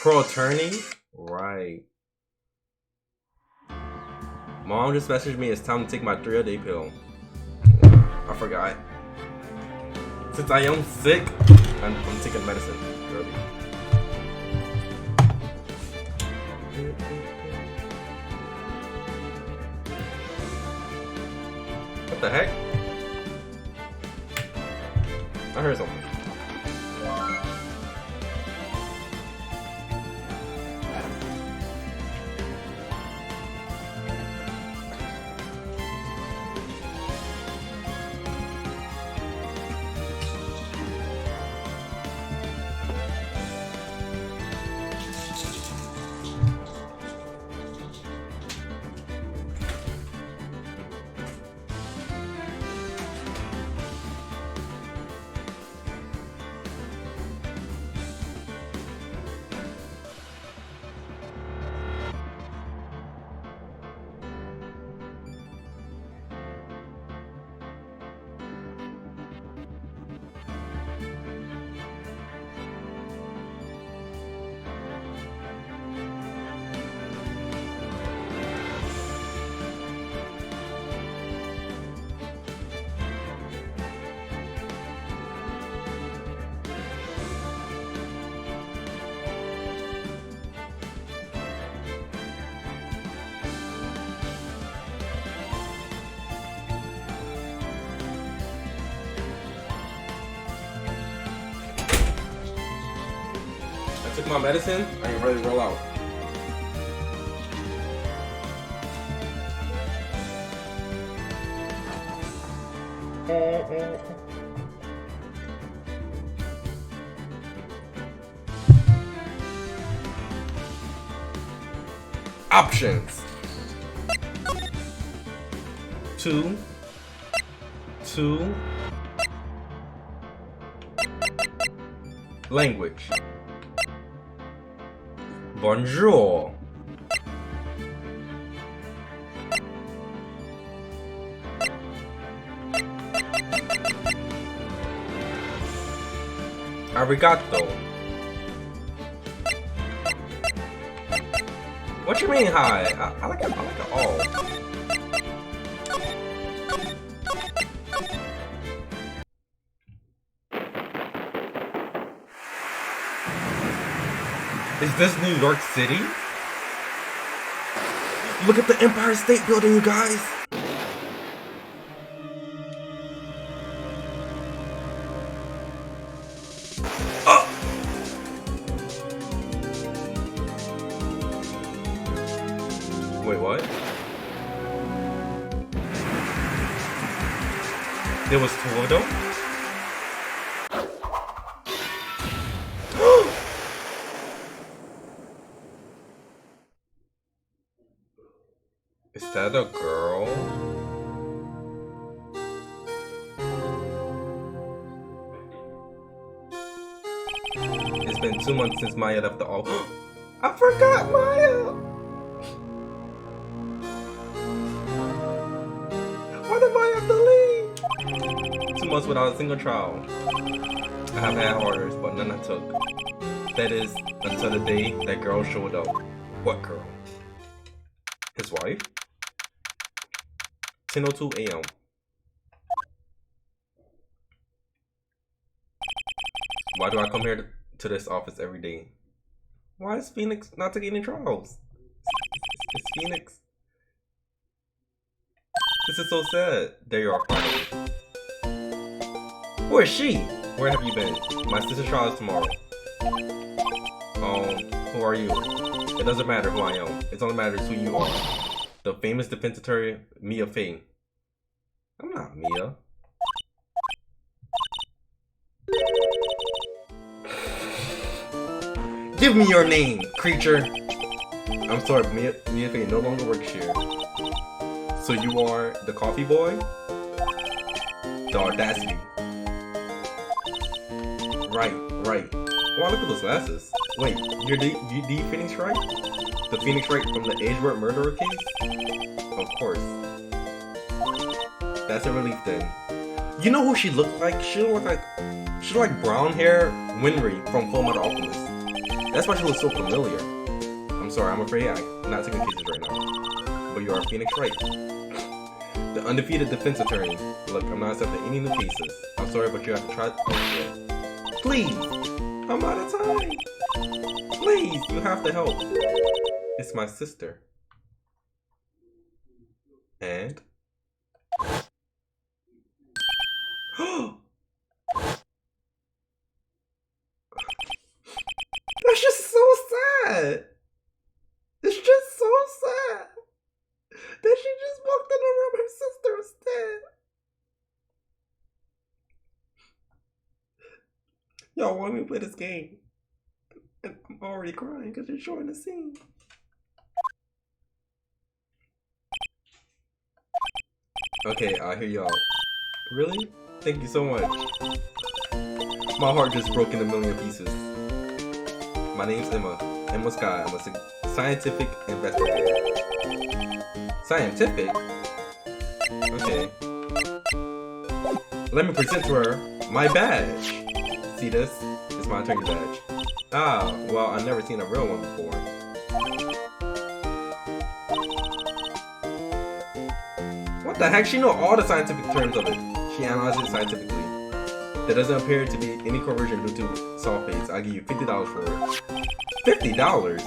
Pro Attorney? Right. Mom just messaged me, it's time to take my 3-a-day pill. I forgot. Since I am sick, I'm taking medicine early. What the heck? I heard something. my medicine, I ain't ready to roll out. Options. 2. Language. Bonjour. Arigato. What you mean hi? I like it all. Is this New York City? Look at the Empire State Building, you guys! Oh! Wait, what? There was 2 of them? Is that a girl? It's been 2 months since Maya left the office. I forgot Maya! Why did Maya have to leave? 2 months without a single child. I have had orders, but none I took. That is, until the day that girl showed up. What girl? His wife? 10:02 a.m. Why do I come here to this office every day? Why is Phoenix not taking any trials? It's Phoenix. This is so sad. There you are, finally. Who is she? Where have you been? My sister's trial is tomorrow. Who are you? It doesn't matter who I am. It only matters who you are. The famous defense attorney, Mia Fane. I'm not Mia. Give me your name, creature! I'm sorry, Mia Fane no longer works here. So you are the coffee boy? The audacity. Right. Wow, look at those glasses. Wait, you're the Phoenix Wright? The Phoenix Wright from the Edgeworth murderer case? Of course. That's a relief then. You know who she looked like? She looked like brown hair Winry from Fullmetal Alchemist. That's why she looks so familiar. I'm sorry, I'm afraid I'm not taking cases right now. But you are Phoenix Wright. The undefeated defense attorney. Look, I'm not accepting any new cases. I'm sorry, but you have to try. Please! I'm out of time! Please, you have to help. It's my sister. And? That's just so sad! It's just so sad! That she just walked in the room, her sister was dead. Y'all want me to play this game? And I'm already crying because you're showing the scene. Okay, I hear y'all. Really? Thank you so much. My heart just broke in a million pieces. My name's Emma. Emma Sky. I'm a scientific investigator. Scientific? Okay. Let me present to her my badge. See this? It's my attorney badge. Ah, well, I've never seen a real one before. What the heck? She knows all the scientific terms of it. She analyzes it scientifically. There doesn't appear to be any corrosion due to sulfates. I'll give you $50 for it. $50?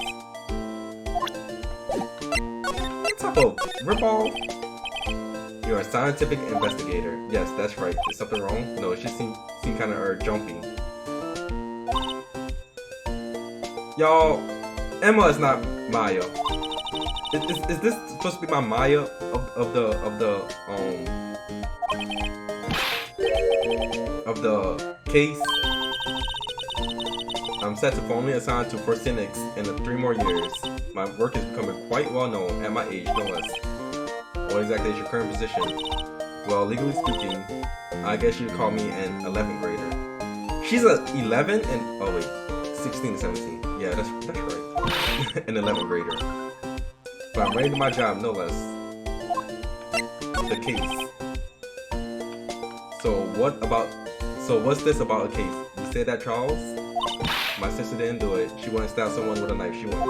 What type of ripoff? You're a scientific investigator. Yes, that's right. Is something wrong? No, it just seemed kind of jumpy. Y'all, Emma is not Maya. Is this supposed to be my Maya of the case? I'm set to formally assigned to Forcinix in 3 more years. My work is becoming quite well known at my age, no less. What exactly is your current position? Well, legally speaking, I guess you'd call me an 11th grader. She's a 11 and oh wait, 16 to 17. Yeah, that's right. An 11th grader. But I'm ready to my job, no less. The case. So what's this about a case? You say that, Charles? My sister didn't do it. She wouldn't stab someone with a knife. She wouldn't.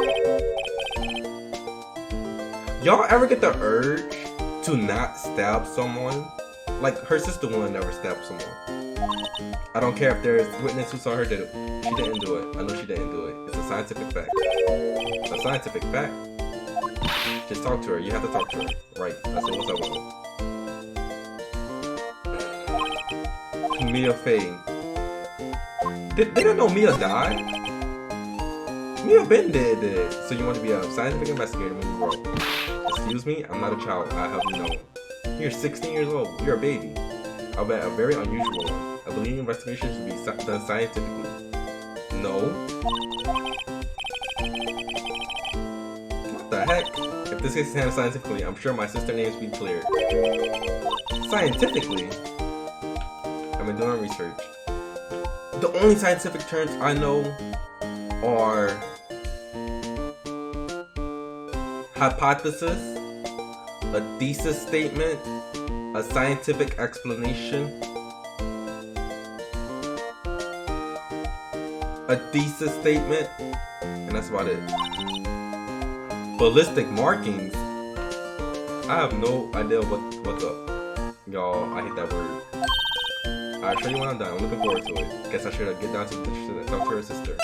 Y'all ever get the urge to not stab someone? Like, her sister would never stab someone. I don't care if there's witness who saw her did it. She didn't do it. I know she didn't do it. It's a scientific fact. A scientific fact? Just talk to her. You have to talk to her. Right. That's what's up with her. Mia Faye. Didn't know Mia died? Mia been dead. So you want to be a scientific investigator when you grow up? Excuse me? I'm not a child. I have you know. You're 16 years old. You're a baby. I'll bet a very unusual one. I believe investigations should be done scientifically. No. What the heck? If this case is handled scientifically, I'm sure my sister's names will be cleared. Scientifically? I've been doing research. The only scientific terms I know are hypothesis, a thesis statement, a scientific explanation, a thesis statement, and that's about it. Ballistic markings? I have no idea what's up. Y'all, I hate that word. I'll show you when I'm done. I'm looking forward to it. Guess I should get down to the and talk to her sister.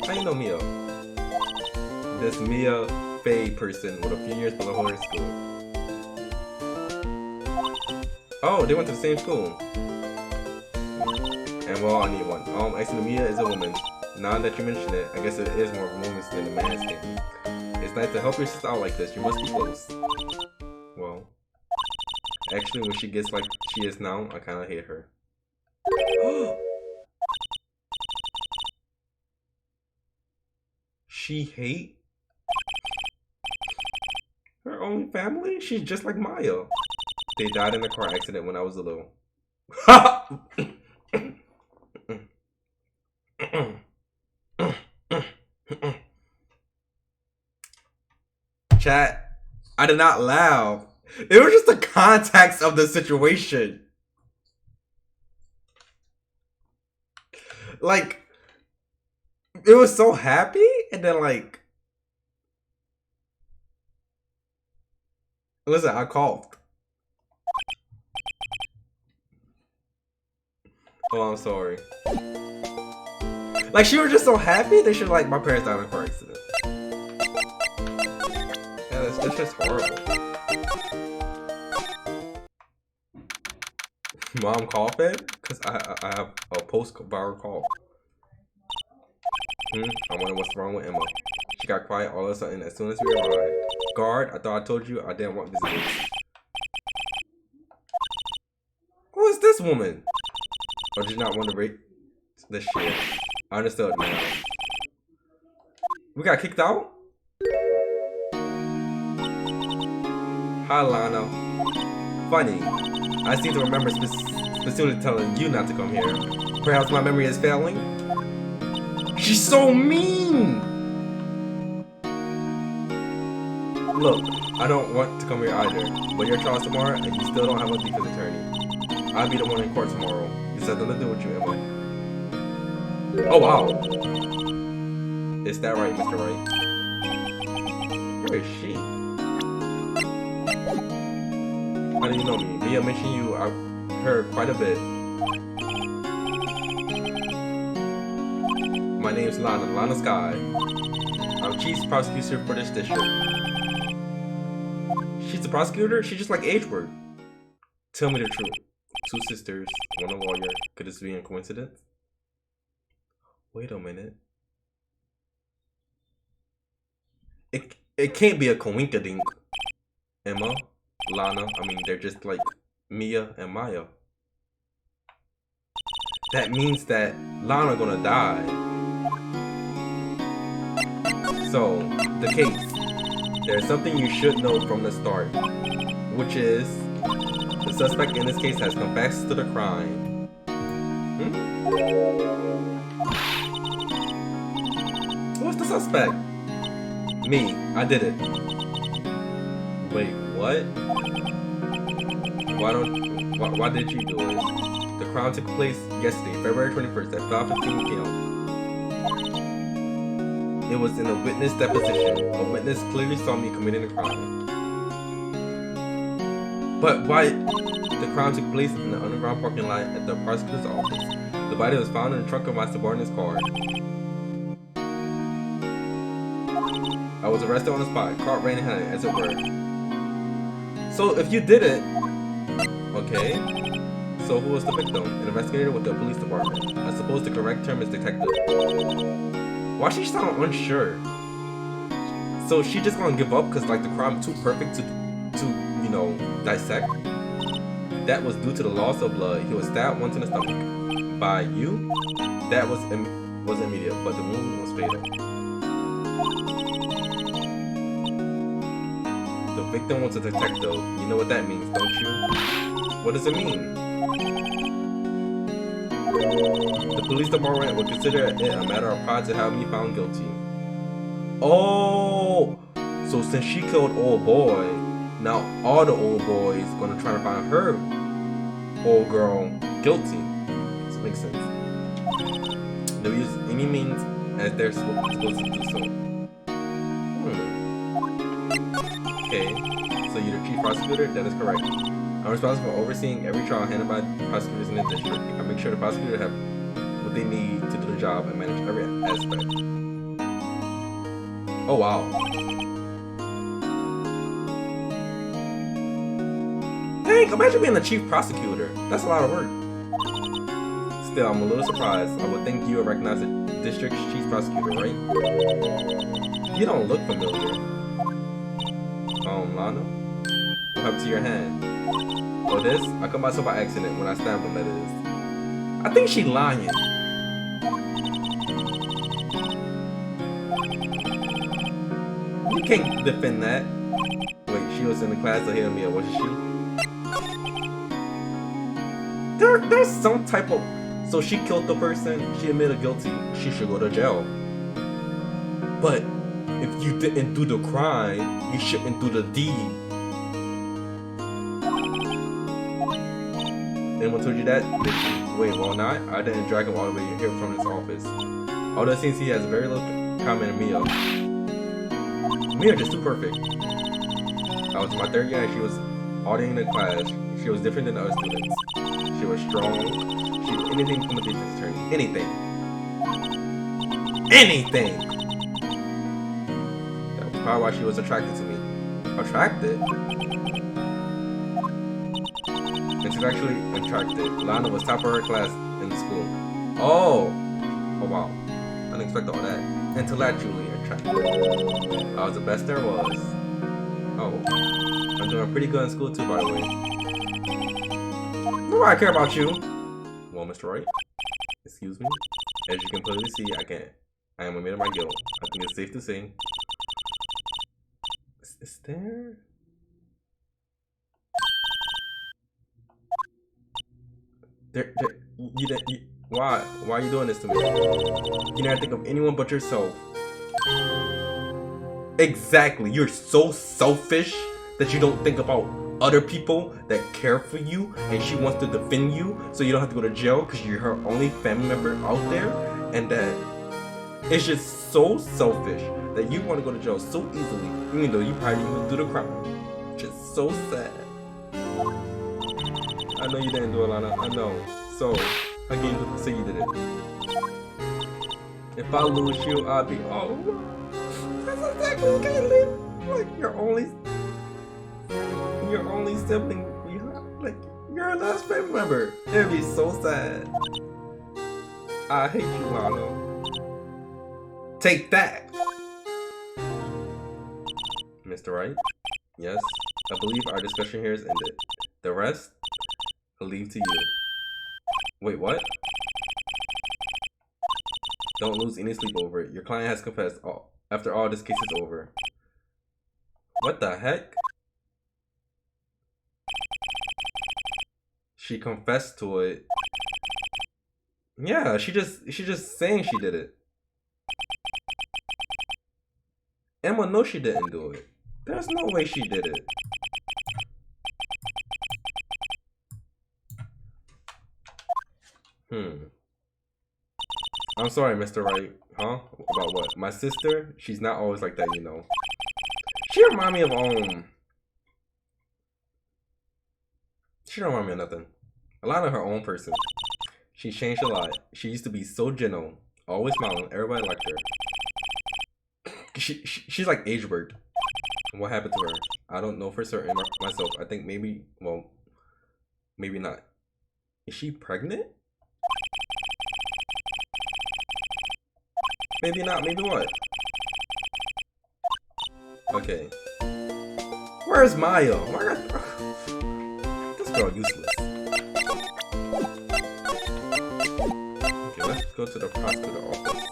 How you know Mia? This Mia Faye person with a few years below her in school. Oh, they went to the same school. And well, I need one. Actually, Mia is a woman. Now that you mention it, I guess it is more of a woman's than a man's thing. It's nice to help your sister out like this. You must be close. Well, actually, when she gets like she is now, I kind of hate her. She hate her own family? She's just like Maya. They died in a car accident when I was little. Chat, I did not laugh. It was just the context of the situation. Like, it was so happy, and then like, listen, I coughed. Oh, I'm sorry. Like, she was just so happy that she was like, my parents died in a car accident. Yeah, that's just horrible. Mom coughing? Because I have a post-viral cough. I wonder what's wrong with Emma. She got quiet all of a sudden as soon as we arrived. Guard, I thought I told you I didn't want visitors. Who is this woman? Or did you not want to rate this shit? I understood now. We got kicked out? Hi, Lana. Funny. I seem to remember specifically telling you not to come here. Perhaps my memory is failing? She's so mean! Look, I don't want to come here either, but you're Charles tomorrow and you still don't have a defense attorney. I'll be the one in court tomorrow. This has nothing to do with you, Emma. Oh, wow. Is that right, Mr. Wright? Where is she? How do you know me? Mia mentioned you. I've heard quite a bit. My name's Lana. Lana Sky. I'm chief prosecutor for this district. She's the prosecutor? She's just like Edgeworth. Tell me the truth. 2 sisters, one a lawyer. Could this be a coincidence? Wait a minute. it can't be a coinkadink. Emma, Lana, I mean, they're just like Mia and Maya. That means that Lana gonna die. So, the case. There's something you should know from the start, which is the suspect in this case has confessed to the crime. Who's the suspect? Me. I did it. Wait, what? Why did you do it? The crime took place yesterday, February 21st at 5:15 p.m. It was in a witness deposition. A witness clearly saw me committing the crime. But why? The crime took place in the underground parking lot at the prosecutor's office. The body was found in the trunk of my subordinate's car. I was arrested on the spot, caught red-handed, as it were. So if you did it, okay. So who was the victim? An investigator with the police department. I suppose the correct term is detective. Why she sound unsure? So she just gonna give up because like the crime too perfect to you know dissect? That was due to the loss of blood. He was stabbed once in the stomach. By you? That was immediate, but the wound was fatal. The victim was a detective. You know what that means, don't you? What does it mean? The police department would consider it a matter of pride to have me found guilty. Oh! So since she killed old boy, now all the old boys gonna try to find her old girl guilty. This makes sense. They'll use any means as they're supposed to do so. Okay, so you're the chief prosecutor? That is correct. I'm responsible for overseeing every trial handled by prosecutors in the district. I make sure the prosecutor have what they need to do the job and manage every aspect. Oh wow. Dang, imagine being the chief prosecutor. That's a lot of work. Still, I'm a little surprised. I would think you would recognize the district's chief prosecutor, right? You don't look familiar. Lana? What happened to your hand? Oh, this? I cut myself by accident when I stabbed him, that is. I think she lying. You can't defend that. Wait, she was in the class ahead of me, or wasn't she? There's some type of... So she killed the person, she admitted guilty, she should go to jail. But if you didn't do the crime, you shouldn't do the deed. Anyone told you that? Wait, well not. I didn't drag him all the way here from his office. Although it seems he has very little comment on Mia. Mia just too perfect. I was in my third year and she was auditing the class. She was different than other students. She was strong. She did anything from a defense attorney. Anything. Anything! That was probably why she was attracted to me. Attracted? And she's actually attracted. Lana was top of her class in the school. Oh! Oh wow. I didn't expect all that. Intellectually attracted. I was the best there was. Oh. I'm doing pretty good in school too, by the way. Why I care about you? Well, Mr. Wright. Excuse me. As you can clearly see, I am admitting my guilt. I think it's safe to say. Is there? Why are you doing this to me? You never think of anyone but yourself. Exactly. You're so selfish that you don't think about other people that care for you, and she wants to defend you so you don't have to go to jail because you're her only family member out there, and that it's just so selfish that you want to go to jail so easily, even though you probably didn't even do the crime. Just so sad. I know you didn't do it, Lana. I know. So, how can you say you did it? If I lose you, I'll be that's exactly what Caitlyn. Like your only sibling. Like you're her last family member. It'd be so sad. I hate you, Lana. Take that. Mr. Wright? Yes. I believe our discussion here is ended. The rest, I'll leave to you. Wait, what? Don't lose any sleep over it. Your client has confessed. After all, this case is over. What the heck? She confessed to it. Yeah, she just saying she did it. Emma knows she didn't do it. There's no way she did it. I'm sorry, Mr. Wright. Huh? About what? My sister? She's not always like that, you know. She remind me of she don't remind me of nothing. A lot of her own person. She changed a lot. She used to be so gentle, always smiling. Everybody liked her. She's like Ageberg. What happened to her? I don't know for certain myself. I think maybe, well, maybe not. Is she pregnant? Maybe not. Maybe what? Okay. Where's Maya? This girl useless. Okay, let's go to the prosecutor office.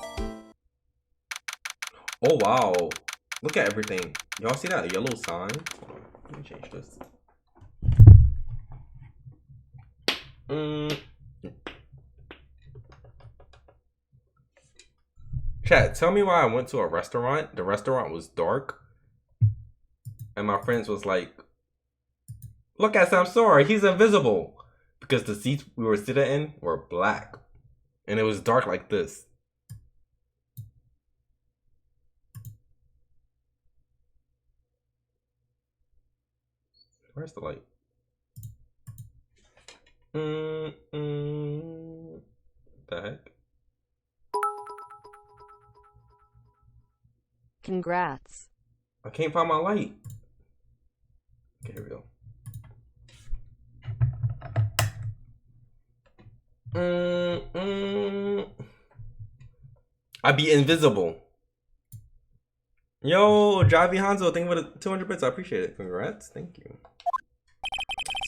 Oh wow. Look at everything. Y'all see that yellow sign? Let me change this. Chat, tell me why I went to a restaurant. The restaurant was dark. And my friends was like, look at Samsora, he's invisible. Because the seats we were sitting in were black. And it was dark like this. Where's the light? The heck? Congrats. I can't find my light. Okay, here we go. I be invisible. Yo, Javi Hanzo, thank you for the 200 bits. I appreciate it. Congrats. Thank you.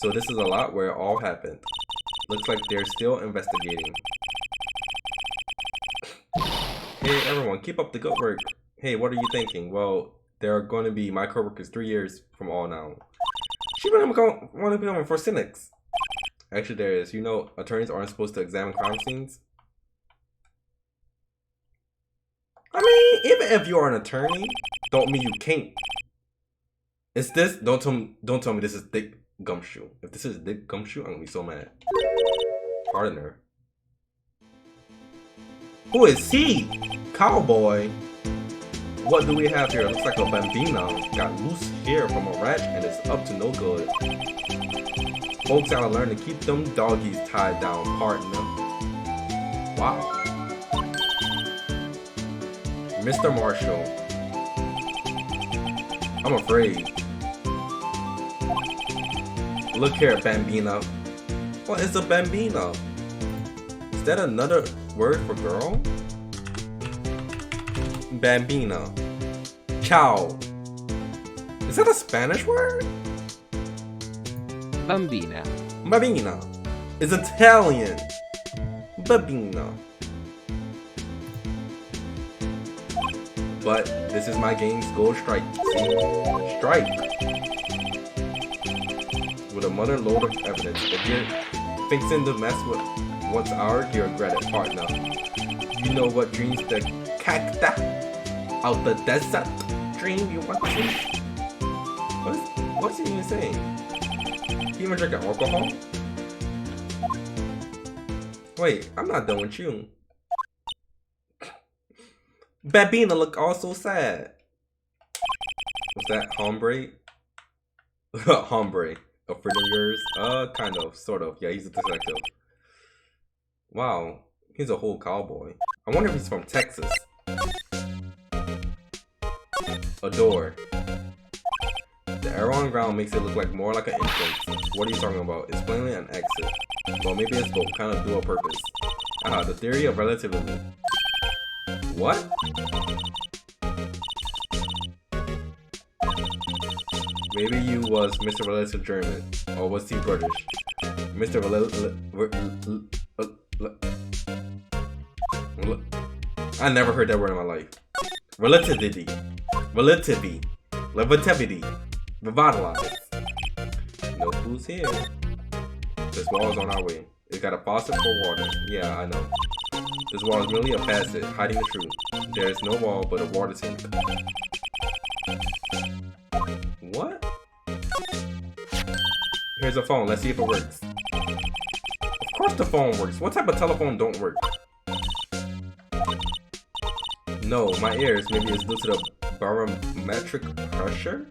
So this is a lot where it all happened. Looks like they're still investigating. Hey everyone, keep up the good work. Hey, what are you thinking? Well, there are going to be my coworkers 3 years from all now. She want to become for cynics. Actually, there is. You know, attorneys aren't supposed to examine crime scenes. I mean, even if you're an attorney, don't mean you can't. It's this. Don't tell me this is thick gumshoe. If this is thick gumshoe, I'm gonna be so mad. Pardon her. Who is he? Cowboy. What do we have here? Looks like a bambino. Got loose hair from a rat and it's up to no good. Folks gotta learn to keep them doggies tied down, partner. Wow. Mr. Marshall. I'm afraid. Look here, bambino. What is a bambino? Is that another word for girl? Bambino. Ciao. Is that a Spanish word? Bambina. Bambina. It's Italian. Bambino. But this is my game's gold strike. See? Strike. With a mother load of evidence. If you're fixing to mess with what's ours, you regret it, partner. You know what dreams the cacta out the desert dream you want to? What's he even saying? He even drinking alcohol? Wait, I'm not done with you. Babina look all so sad. Was that hombre? Hombre. A friend of yours? Kind of, sort of. Yeah, he's a detective. Wow, he's a whole cowboy. I wonder if he's from Texas. A door. The arrow on the ground makes it look like more like an entrance. What are you talking about? It's plainly an exit. Well, maybe it's both, kind of dual purpose. The theory of relativity. What? Maybe you was Mr. Relative German, or was he British? Mr. I never heard that word in my life. Relativity. Relativity. Relativity. Revitalize. No clues here. This wall is on our way. It's got a faucet for water. Yeah, I know. This wall is merely a facet, hiding the truth. There is no wall but a water tank. What? Here's a phone. Let's see if it works. Of course the phone works. What type of telephone don't work? No, my ears. Maybe it's due to the barometric pressure?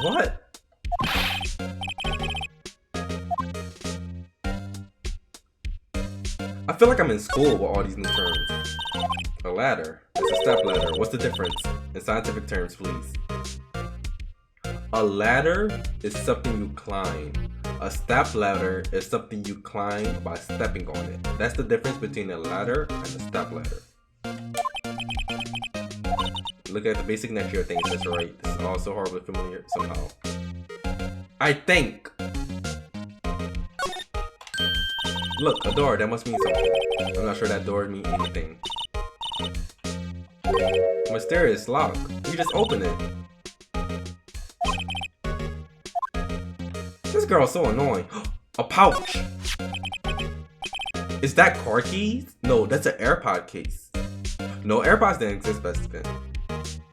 What? I feel like I'm in school with all these new terms. A ladder. It's a step ladder. What's the difference? In scientific terms, please. A ladder is something you climb. A step ladder is something you climb by stepping on it. That's the difference between a ladder and a step ladder. Look at the basic nature of things, that's right. This is also horribly familiar somehow. I think. Look, a door, that must mean something. I'm not sure that door means anything. Mysterious lock. You just open it. This girl's so annoying. A pouch. Is that car keys? No, that's an AirPod case. No, AirPods didn't exist back then.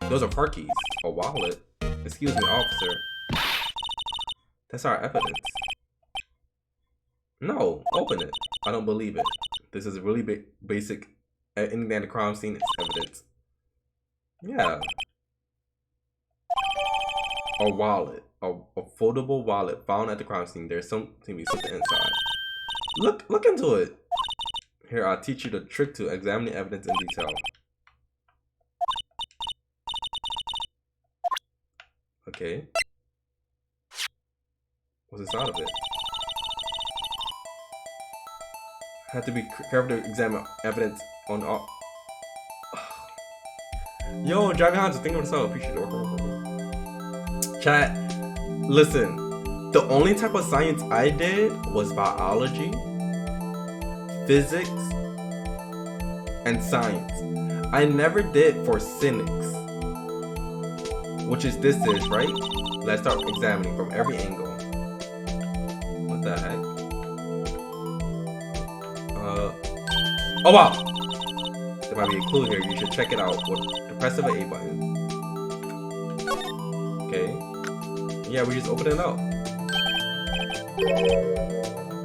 Those are car keys. A wallet. Excuse me, officer. That's our evidence. No, open it. I don't believe it. This is really basic. Anything at the crime scene is evidence. Yeah. A wallet. A foldable wallet found at the crime scene. There's something inside. Look into it. Here, I'll teach you the trick to examine the evidence in detail. Okay. What's inside of it? Have to be careful to examine evidence on all. Yo, Dragon Hans, think of yourself. Appreciate it. Chat, listen. The only type of science I did was biology, physics, and science. I never did phorcinics, which is right? Let's start examining from every angle. What the heck? Oh wow! There might be a clue here. You should check it out with the press of an A button. Okay. Yeah, we just open it up.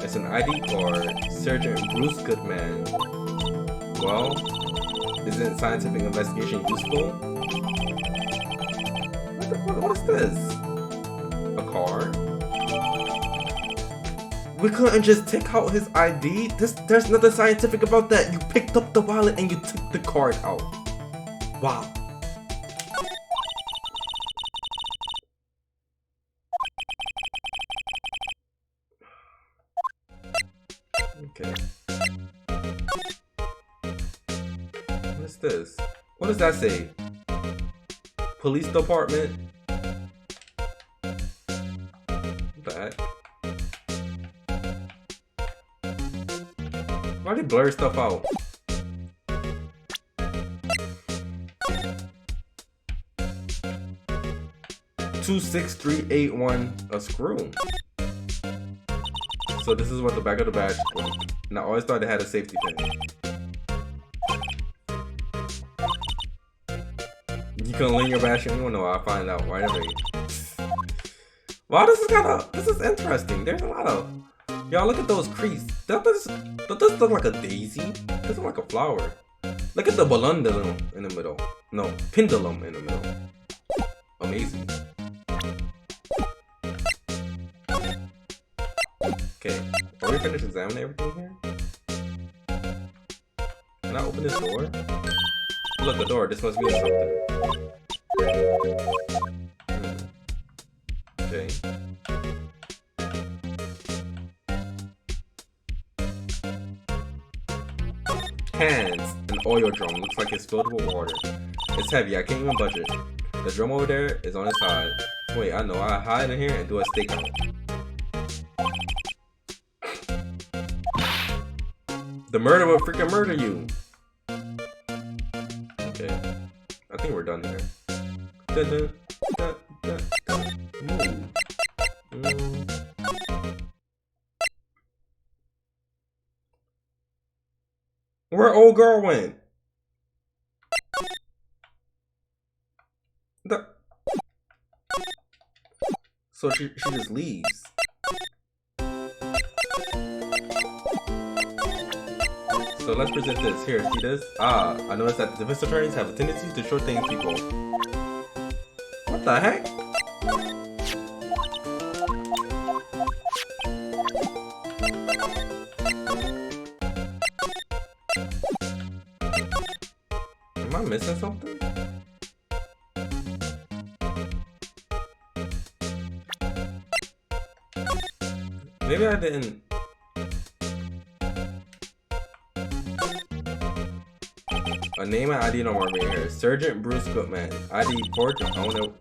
It's an ID card. Sergeant Bruce Goodman. Well, isn't scientific investigation useful? What is this? A card? We couldn't just take out his ID? There's nothing scientific about that. You picked up the wallet and you took the card out. Wow. Okay. What is this? What does that say? Police department? What the heck? Why did they blur stuff out? $26381 a screw. So this is what the back of the badge is like. And I always thought it had a safety pin. You can link your badge anyone? No, I'll find out right away. Wow, this is interesting. There's a lot of. Y'all look at those creases. Does this look like a daisy? It doesn't look like a flower. Look at the pendulum in the middle. No, pendulum in the middle. Amazing. Okay, are we finished examining everything here? Can I open this door? Look, the door. This must mean something. Okay. Cans, an oil drum. Looks like it's filled with water. It's heavy. I can't even budget. The drum over there is on its side. Wait, I know. I hide in here and do a stakeout. The murder will freaking murder you. Okay. I think we're done here. Dun, dun, dun, dun, dun. Where old girl went? So she just leaves. So let's present this. Here, see this? Ah, I noticed that the defense attorneys have a tendency to short things people. What the heck? Am I missing something? Maybe I didn't. A name and ID number right here. Sergeant Bruce Goodman. ID port. I don't know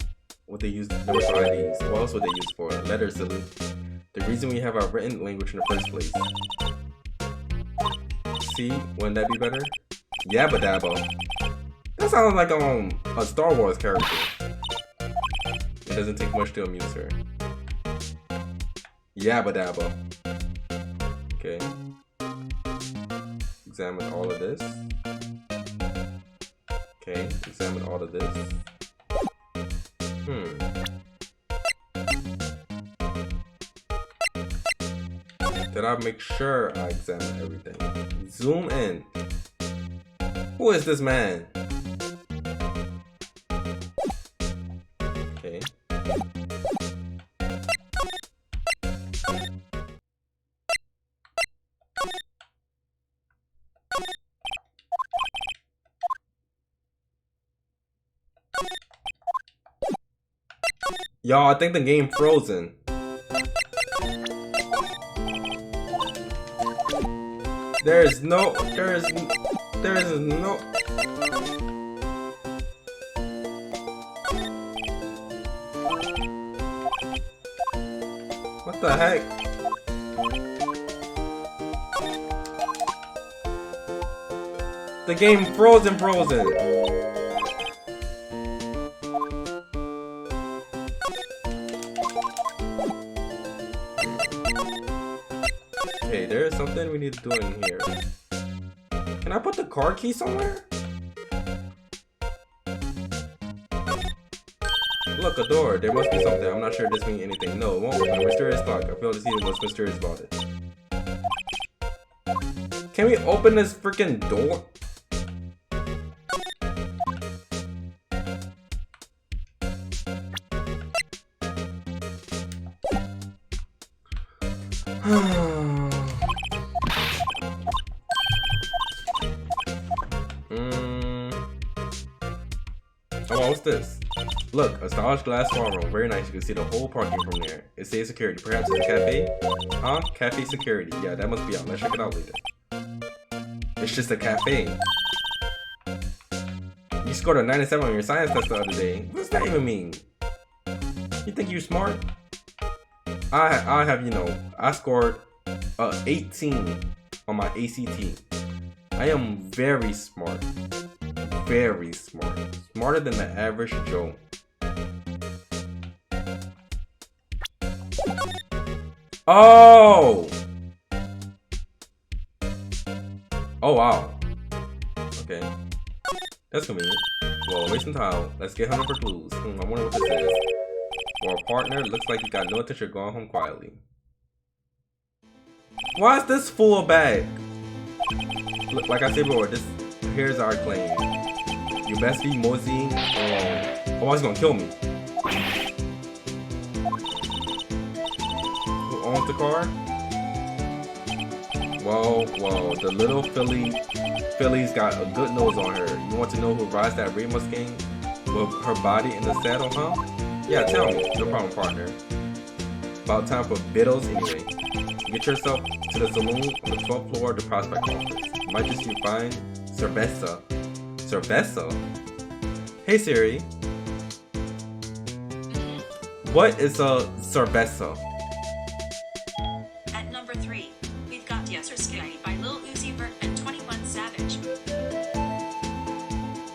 what they use numbers for IDs. What else would they use for? Letter salute. The reason we have our written language in the first place. See, wouldn't that be better? Yabba dabba. That sounds like a Star Wars character. It doesn't take much to amuse her. Yabba dabba. Okay. Examine all of this. Okay, examine all of this. Did I make sure I examine everything? Zoom in. Who is this man? Okay. Y'all, I think the game frozen. There is no. What the heck? The game frozen. Okay, there is something we need to do in here. Can I put the car key somewhere? Look, a door. There must be something. I'm not sure this means anything. No, it won't open. A mysterious lock. I fail to see what's mysterious about it. Can we open this freaking door? Oh, what's this? Look, a stylish glass small room. Very nice. You can see the whole parking from there. It says security. Perhaps it's a cafe? Huh? Cafe security. Yeah, that must be out. Let's check it out later. It's just a cafe. You scored a 97 on your science test the other day. What does that even mean? You think you're smart? I have, you know, I scored 18 on my ACT. I am very smart. Very smart. Smarter than the average Joe. Oh! Oh wow. Okay. That's convenient. Well, wasting time. Let's get hunting for clues. I wonder what this is. For a partner, looks like you got no intention of going home quietly. Why is this full of bag? Look, like I said before, here's our claim. You best be moseying. Oh, he's gonna kill me. Who owns the car? Whoa, the little filly's got a good nose on her. You want to know who rides that Ray Mustang with her body in the saddle, huh? Yeah, tell me. No problem, partner. About time for biddles anyway. Get yourself to the saloon on the 12th floor of the Prospect office. Might just you find Cerveza. Cerveza? Hey Siri. What is a cerveza? At number 3, we've got Yes or Scary by Lil Uzi Vert and 21 Savage.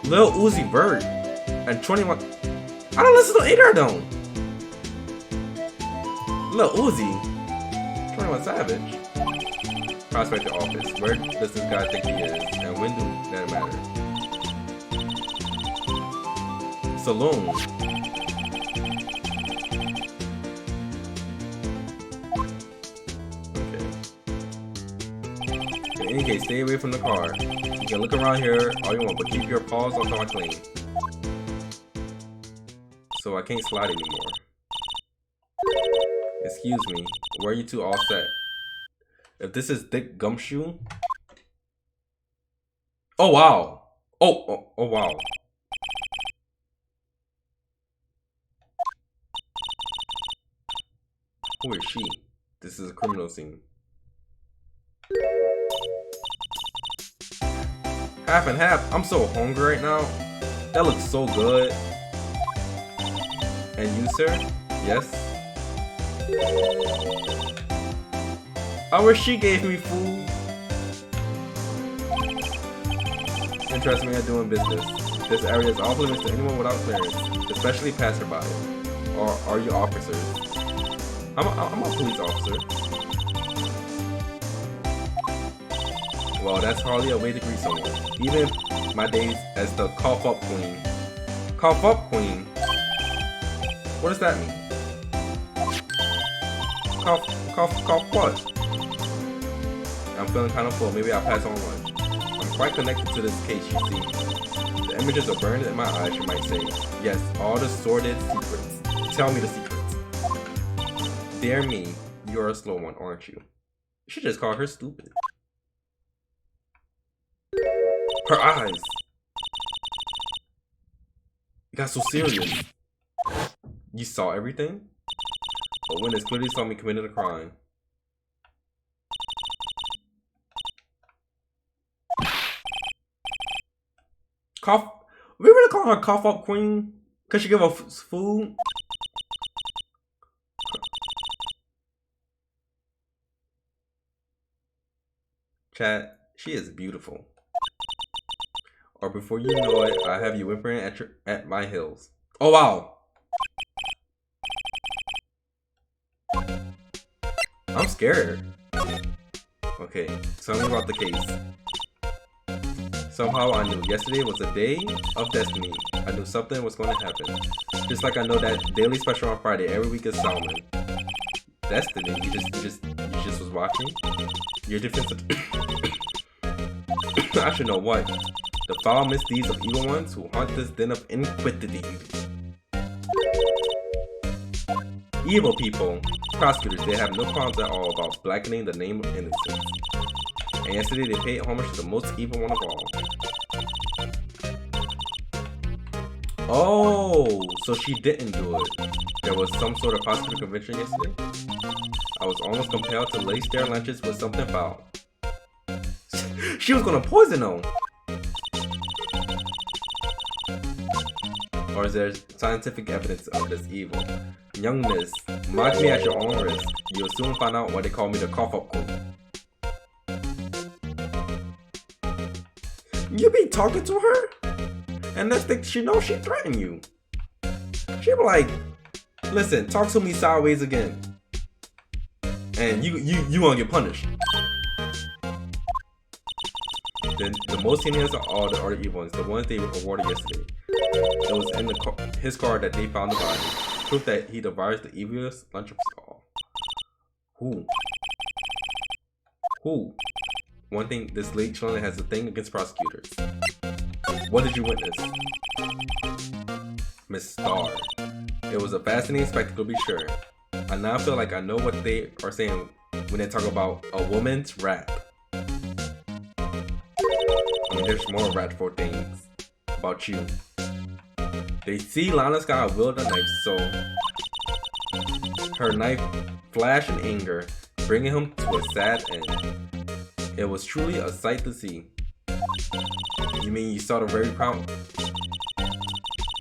Lil Uzi Vert and 21. I don't listen to either of them. Lil Uzi, 21 Savage. Prospect the office. Where does this guy think he is? And when do that matter? Saloon. Okay. In any case, stay away from the car. You can look around here all you want, but keep your paws on my clean. So I can't slide anymore. Excuse me, where are you two all set? If this is Dick Gumshoe. Oh wow. Oh wow. Who is she? This is a criminal scene. Half and half. I'm so hungry right now. That looks so good. And you, sir? Yes? I wish she gave me food. Interesting way of doing business. This area is off limits to anyone without clearance, especially passerby. Or are you officers? I'm a police officer. Well, that's hardly a way to greet someone. Even my days as the cough up queen. Cough up queen? What does that mean? Cough what? I'm feeling kind of full. Maybe I'll pass on lunch. I'm quite connected to this case, you see. The images are burned in my eyes, you might say. Yes, all the sordid secrets. Tell me the secrets. Dear me, you're a slow one, aren't you? You should just call her stupid. Her eyes. You got so serious. You saw everything? But when it's clearly saw me committed a crime. Cough. We really call her cough up queen? Cause she give us food? Chat, she is beautiful. Or before you know it, I have you whimpering at my heels. Oh wow! I'm scared. Okay, tell me about the case. Somehow I knew yesterday was a day of destiny. I knew something was going to happen. Just like I know that daily special on Friday every week is Salmon. Destiny? You just was watching? You're defensive. I should know what. The foul misdeeds of evil ones who haunt this den of iniquity. Evil people. Prosecutors, they have no qualms at all about blackening the name of innocence. And yesterday they paid homage to the most evil one of all. Oh, so she didn't do it. There was some sort of prosecutor convention yesterday. I was almost compelled to lace their lunches with something foul. She was gonna poison them. Or is there scientific evidence of this evil? Young miss, mock me at your own risk. You'll soon find out why they call me the cough up queen. You be talking to her? And next thing she knows, she threatened you. She be like, listen, talk to me sideways again. And you gonna get punished. Then the most heinous of all the other evil ones, the ones they awarded yesterday. It was in his car that they found the body. Proof that he devised the evilest lunch of all. Who? One thing, this late children has a thing against prosecutors. What did you witness? Miss Starr. It was a fascinating spectacle to be sure. I now feel like I know what they are saying when they talk about a woman's rap. I mean, there's more wrathful things about you. They see Lana Sky wield a knife, so her knife flashed in anger, bringing him to a sad end. It was truly a sight to see. You mean you saw the very proud?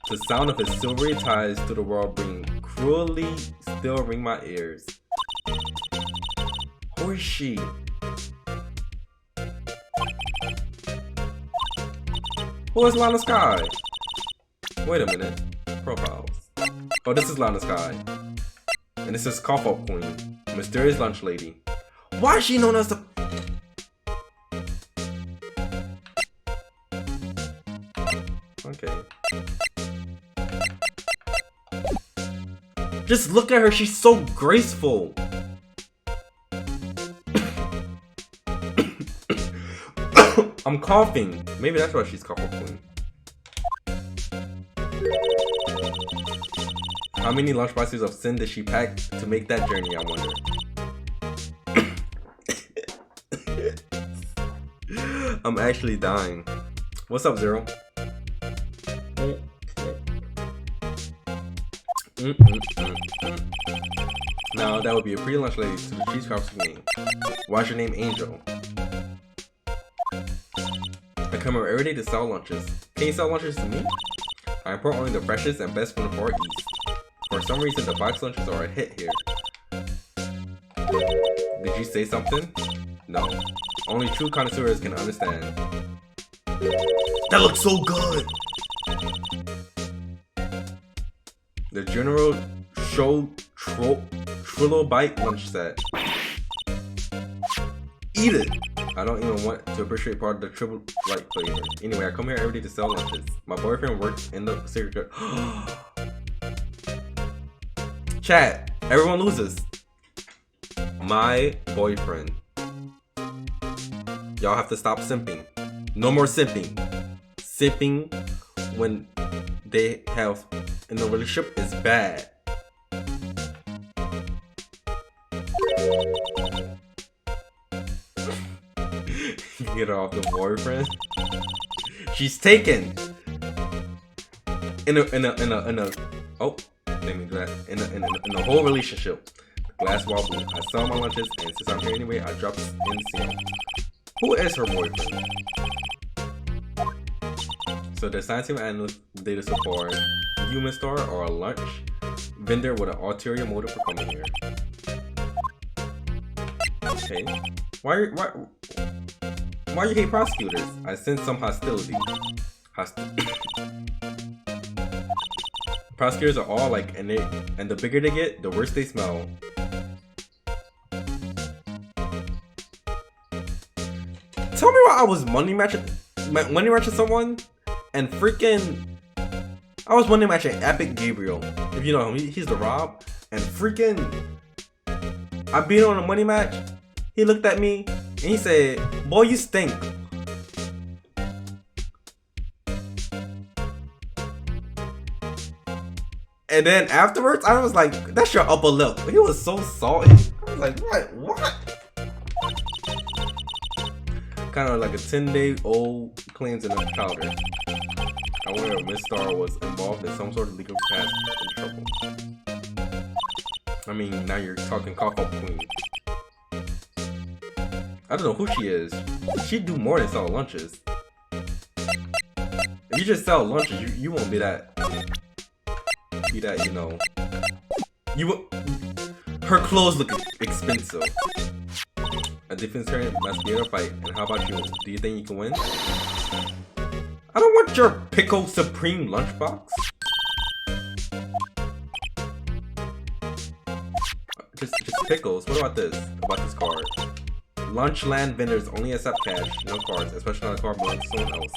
The sound of his silvery ties to the world still ring my ears. Who is she? Who is Lana Sky? Wait a minute. Profiles. Oh, this is Lana Sky. And this is Cough Up Queen. Mysterious Lunch Lady. Why is she known as the... Okay. Just look at her, she's so graceful. I'm coughing. Maybe that's why she's Cough Up Queen. How many lunchboxes of sin did she pack to make that journey, I wonder? I'm actually dying. What's up, Zero? Now, that would be a pretty lunch lady to the cheese crafts name. Why's your name Angel? I come here every day to sell lunches. Can you sell lunches to me? I import only the freshest and best from the Far East. For some reason, the box lunches are a hit here. Did you say something? No. Only true connoisseurs can understand. That looks so good! The General Show Trilobite lunch set. Eat it! I don't even want to appreciate part of the triple light flavor. Anyway, I come here every day to sell lunches. My boyfriend works in the secret. Chat, everyone loses. My boyfriend. Y'all have to stop simping. No more simping. Simping when they have in a relationship is bad. Get off the boyfriend. She's taken. In a oh, let me do that. In a whole relationship. Glass wall blue. I sell my lunches, and since I'm here anyway, I drop in sale. Who is her boyfriend? So the science team analyst data support human store or a lunch vendor with an ulterior motive for coming here. Okay. Why you hate prosecutors? I sense some hostility. Prosecutors are all like, and the bigger they get, the worse they smell. Tell me why I was money matching someone, and freaking I was money matching Epic Gabriel. If you know him, he's the Rob, and freaking I beat on a money match. He looked at me and he said, "Boy, you stink." And then afterwards, I was like, "That's your upper lip." He was so salty. I was like, "What?" Kind of like a 10-day-old claims in a powder. I wonder if Miss Star was involved in some sort of legal past in trouble. I mean, now you're talking Cough Up Queen. I don't know who she is. She'd do more than sell lunches. If you just sell lunches, you won't be that, you know. Her clothes look expensive. A defense turn must be a fight. And how about you? Do you think you can win? I don't want your Pickle Supreme lunchbox. Just pickles. What about this? About this card? Lunchland vendors only accept cash, no cards, especially not a card belongs to someone else.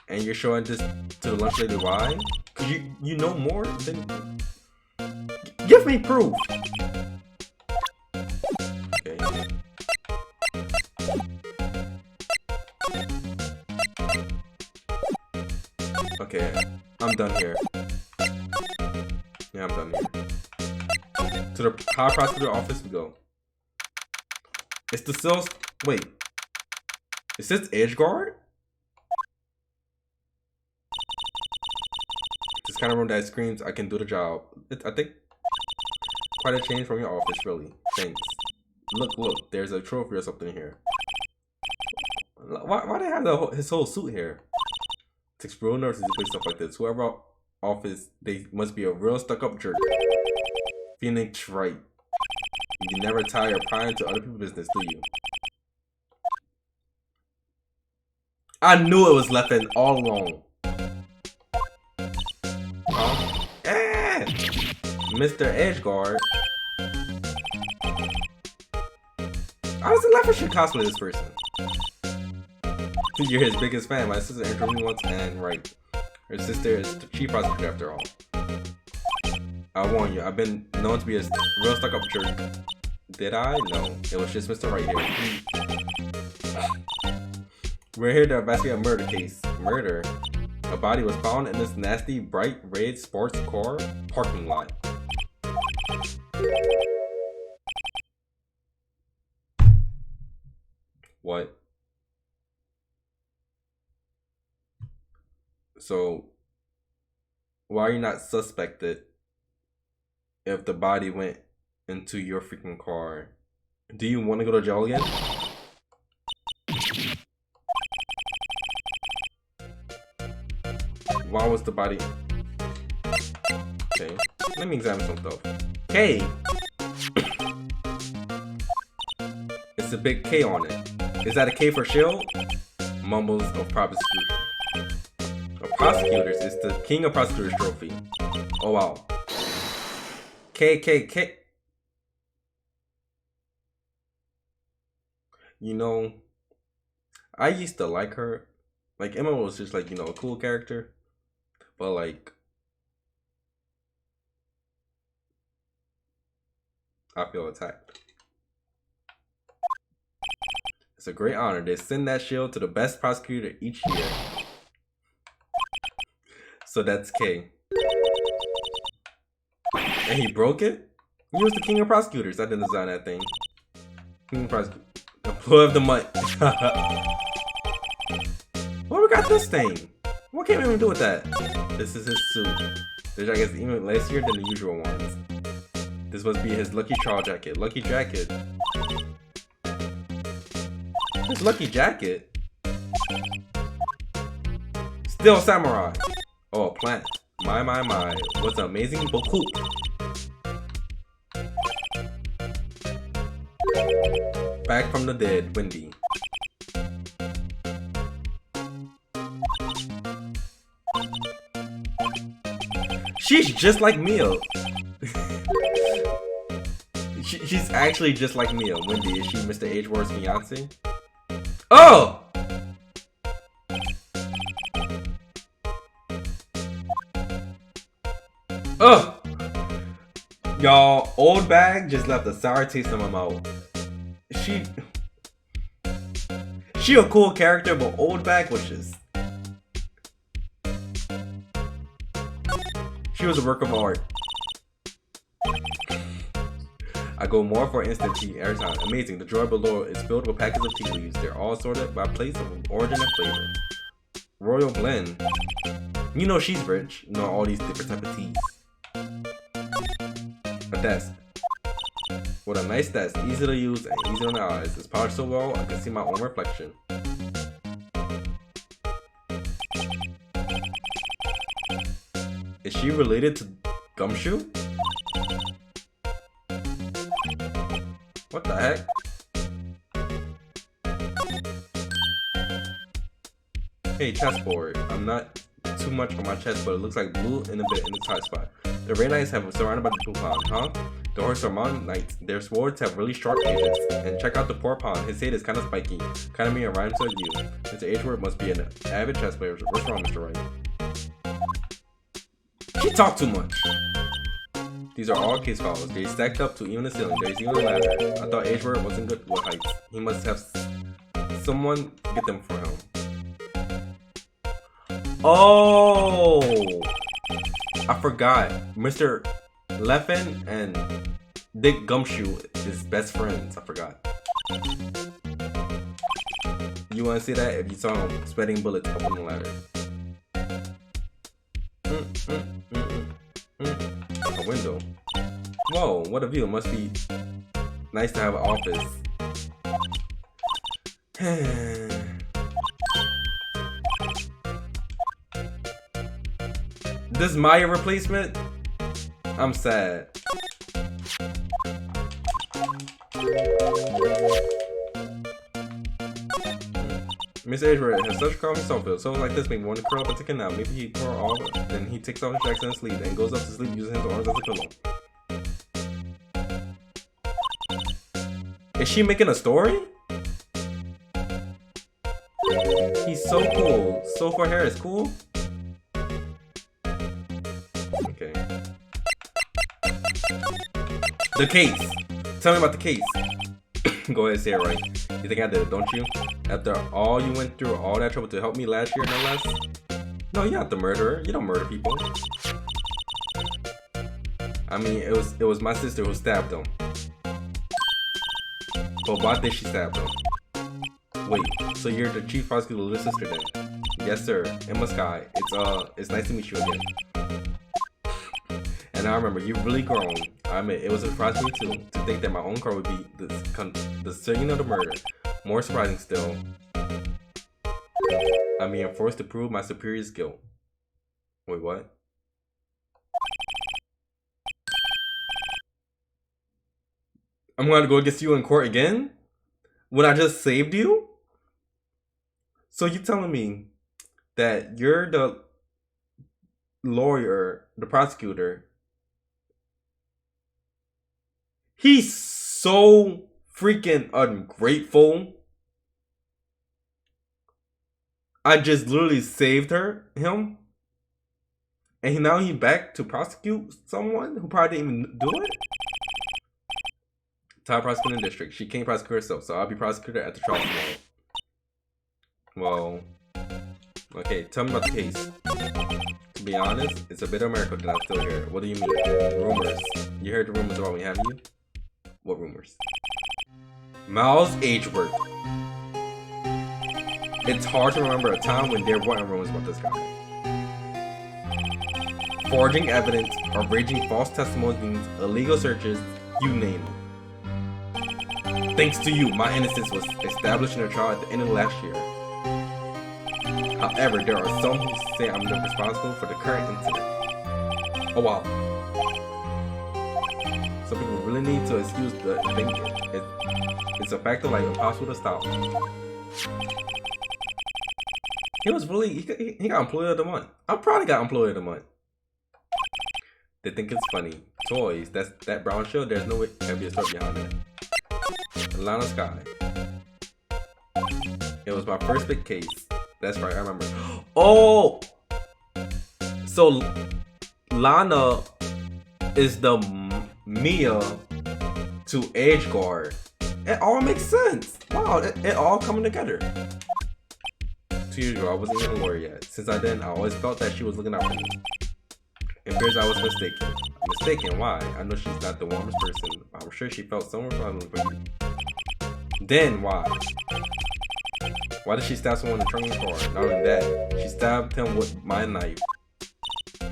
And you're showing this to the lunch lady why? Cause you know more than. Give me proof. Okay. Okay, I'm done here. Yeah, I'm done here. To the high prosecutor office we go. It's the sales. Wait. Is this edge guard? This kind of room that screams, I can do the job. I think quite a change from your office, really. Thanks. Look, there's a trophy or something here. Why do they have his whole suit here? Takes real nerves to play stuff like this. Whoever office, they must be a real stuck-up jerk. Phoenix right. You never tie your pride to other people's business, do you? I knew it was left in all along. Huh? Eh! Mr. Edgeguard. Honestly, Leffin should cosplay this person. You're his biggest fan. My sister interviewed me once and right. Her sister is the chief prosecutor after all. I warn you, I've been known to be a real stuck-up jerk. Did I? No. It was just Mr. Right here. We're here to investigate a murder case. Murder? A body was found in this nasty, bright red sports car parking lot. What? So, why are you not suspected if the body went into your freaking car? Do you want to go to jail again? Why was the body... Okay, let me examine some stuff. K! It's a big K on it. Is that a K for shield? Mumbles of prosecution. Of prosecutors, it's the King of Prosecutors trophy. Oh wow. K. You know, I used to like her. Like, Emma was just like, you know, a cool character. But like, I feel attacked. It's a great honor. They send that shield to the best prosecutor each year. So that's K. And he broke it? He was the king of prosecutors. I didn't design that thing. King of prosecutors. Employee of the month. Well, we got this thing. What can we even do with that? This is his suit. The jacket is even lacier than the usual ones. This must be his lucky Charles jacket. Lucky jacket. His lucky jacket? Still samurai. Oh, a plant. My. What's an amazing boku. Back from the dead, Wendy. She's just like Mia. She's actually just like Mia. Wendy, is she Mr. Edgeworth's fiance? Oh! Ugh! Y'all, old bag just left a sour taste in my mouth. She a cool character, but old bag was just... She was a work of art. I go more for instant tea every time. Amazing. The drawer below is filled with packets of tea leaves. They're all sorted by place of origin and flavor. Royal blend. You know she's rich. You know all these different type of teas. A desk. What a nice desk. Easy to use and easy on the eyes. It's polished so well I can see my own reflection. Is she related to Gumshoe? What the heck? Hey, chessboard. I'm not too much for my chest, but it looks like blue in a bit in the tight spot. The Red Knights have surrounded by the blue pawn, huh? The Horse are Mountain Knights. Their swords have really sharp edges. And check out the poor pawn. His head is kind of spiky. Kind of me a rhyme to you. Mr. Edgeworth must be an avid chess player. What's wrong, Mr. Wright? She talked too much. These are all case files. They stacked up to even the ceiling. There's even a ladder. I thought Edgeworth wasn't good with heights. He must have someone get them for him. Oh! I forgot. Mr. Leffin and Dick Gumshoe is best friends. I forgot. You want to see that? If you saw him spreading bullets up on the ladder. A window. Whoa, what a view. It must be nice to have an office. This Maya replacement? I'm sad. Mr. Edward has such calming soul. So like this make me want to curl up and take a nap. Maybe he pour all the, then he takes off his jacket and sleep and goes up to sleep using his arms as a pillow. Is she making a story? He's so cool. So far hair is cool. Okay. The case. Tell me about the case. Go ahead and say it right. You think I did it, don't you? After all you went through, all that trouble to help me last year, no less? No, you're not the murderer. You don't murder people. I mean, it was my sister who stabbed him. But why did she stab him? Wait, so you're the chief prosecutor's little sister then? Yes, sir. Emma Sky. It's nice to meet you again. And I remember you've really grown. I admit it was a surprise to me too to think that my own car would be the scene of the murder. More surprising still, I'm being forced to prove my superior's guilt. Wait, what? I'm gonna go against you in court again? When I just saved you? So you telling me that you're the lawyer, the prosecutor? He's so freaking ungrateful. I just literally saved him. And now he's back to prosecute someone who probably didn't even do it? Top prosecutor in the district. She can't prosecute herself, so I'll be prosecutor at the trial tomorrow. Well, okay, tell me about the case. To be honest, it's a bit of a miracle that I'm still here. What do you mean? Rumors. You heard the rumors about me, haven't you? What rumors? Miles Ageworth. It's hard to remember a time when there weren't rumors about this guy. Forging evidence, arranging false testimonies, illegal searches, you name it. Thanks to you, my innocence was established in a trial at the end of last year. However, there are some who say I'm responsible for the current incident. Oh wow. Some people really need to excuse the thinking. It's a fact of life, impossible to stop. He was really, he got employee of the month. I probably got employee of the month. They think it's funny. Toys, that brown show, there's no way there be a story behind it. Lana Sky. It was my first big case. That's right, I remember. Oh! So, Lana is the Mia to Edgeguard. It all makes sense. Wow, it all coming together. 2 years ago, I wasn't even a lawyer yet. Since then, I always felt that she was looking out for me. It appears I was mistaken. Mistaken? Why? I know she's not the warmest person, but I'm sure she felt somewhere probably for you. Then why? Why did she stab someone in the trunk of the car? Not only that, she stabbed him with my knife.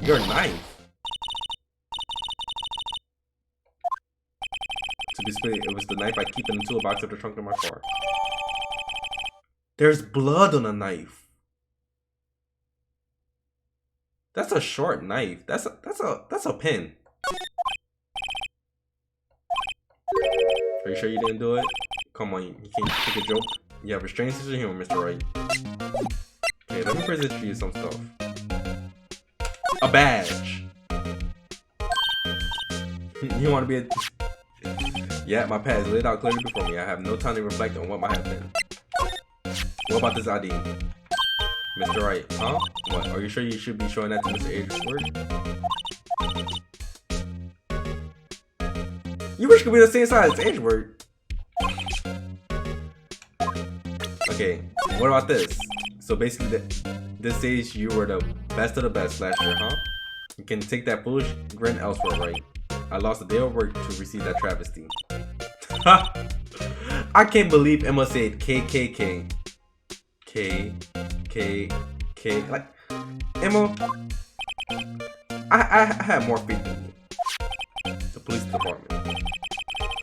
Your knife? To be specific, it was the knife I keep in the toolbox of the trunk of my car. There's blood on the knife. That's a short knife. That's a pin. Are you sure you didn't do it? Come on, you can't take a joke. You have a strange sense of humor, Mr. Wright. Okay, let me present you some stuff. A badge. You want to be a... Yeah, my past is laid out clearly before me. I have no time to reflect on what might have been. What about this ID? Mr. Wright, huh? What? Are you sure you should be showing that to Mr. Ageworth? You wish you could be the same size as Ageworth. Okay, what about this? So basically, this says you were the best of the best last year, huh? You can take that foolish grin elsewhere, right? I lost a day of work to receive that travesty. I can't believe Emma said KKK. KKK. Like, Emma, I have more faith in you. The police department.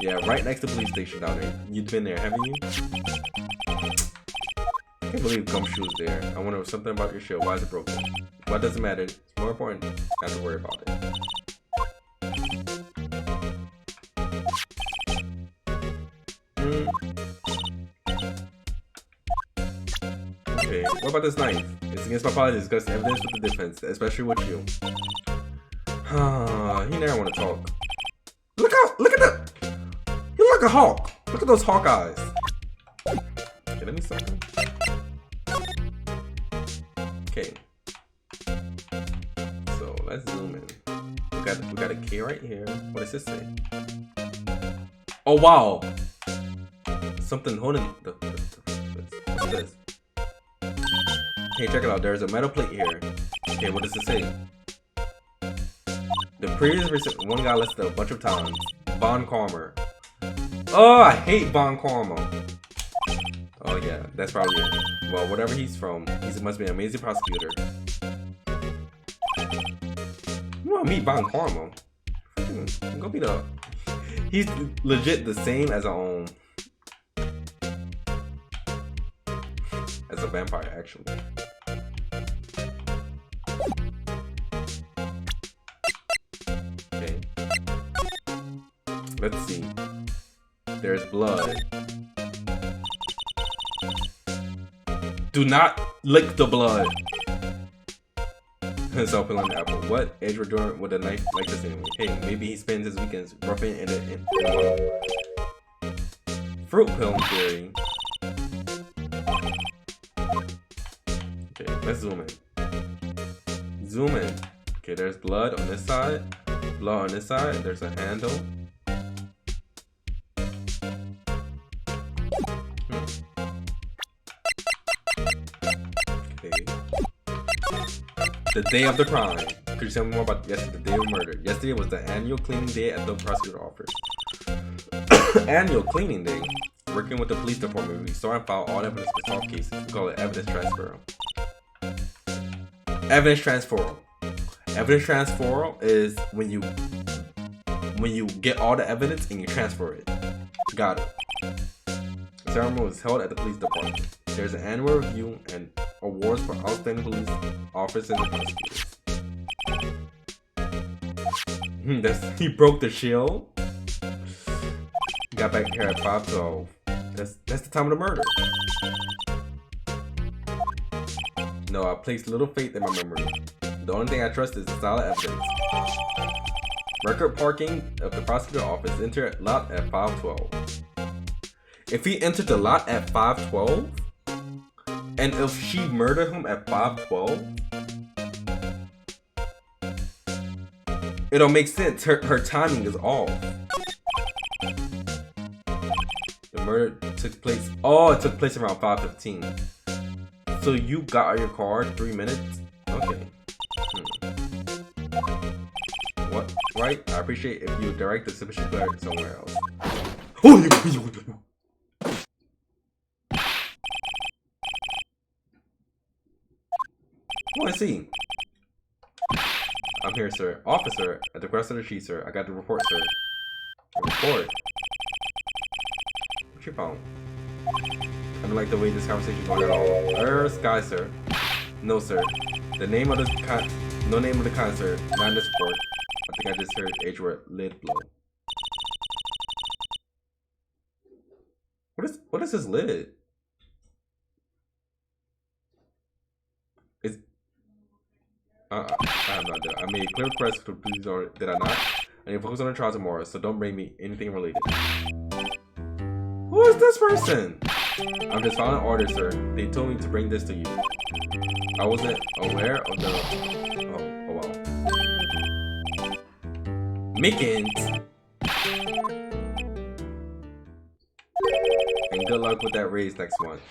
Yeah, right next to the police station down there. You've been there, haven't you? I can't believe Gumshoe's there. I wonder if something about your show. Why is it broken? Why does it matter? It's More important, not to worry about it. Okay, what about this knife? It's against my policy, discuss evidence with the defense, especially with you. He never want to talk. Look at that! You look like a hawk! Look at those hawk eyes. Okay, let me stop him. Okay. So let's zoom in. We got a K right here. What does this say? Oh wow! Something holding the what's this? Hey, check it out. There's a metal plate here. Okay, what does it say? The previous recent one guy listed a bunch of times. Von Karma. Oh, I hate Von Karma. Oh yeah, that's probably it. Well, whatever he's from, he must be an amazing prosecutor. You want to meet Von Karma? Go beat up. He's legit the same as a vampire, actually. Okay. Let's see. There's blood. Do not lick the blood. So open on the apple. What? Edge we're doing with a knife like this anyway. Hey, maybe he spends his weekends roughing in fruit pill theory. Okay, let's zoom in. Zoom in. Okay, there's blood on this side. Blood on this side. There's a handle. Okay. The day of the crime. Could you tell me more about yesterday, the day of murder? Yesterday was the annual cleaning day at the prosecutor's office. Annual cleaning day. Working with the police department, we saw and filed all evidence for solved cases. We call it evidence transfer. Evidence transfer. Evidence transfer is when you get all the evidence and you transfer it. Got it. The ceremony was held at the police department. There's an annual review and awards for outstanding police officers and prosecutors. He broke the shield. Got back here at 5:12. That's the time of the murder. No, I placed little faith in my memory. The only thing I trust is the solid evidence. Record parking of the prosecutor's office. Enter lot at 5:12. If he entered the lot at 5:12, and if she murdered him at 5:12, it'll make sense. Her timing is off. The murder took place. Oh, it took place around 5:15. So you got out of your car 3 minutes? Okay. What? Right? I appreciate if you direct the suspicious player somewhere else. What is he? I'm here, sir. Officer, at the request of the chief, sir. I got the report, sir. A report? What's your phone? I don't like the way this conversation is going at all. Sky, sir. No, sir. The name of the no name of the con, sir. Not in this report. I think I just heard H word lid blow. What is this lid? I have not done. I made a clear request to please on did I not? I need to focus on the trial tomorrow, so don't bring me anything related. Who is this person? I'm just following orders, sir. They told me to bring this to you. I wasn't aware of the oh wow. Mickens! And good luck with that raise next month.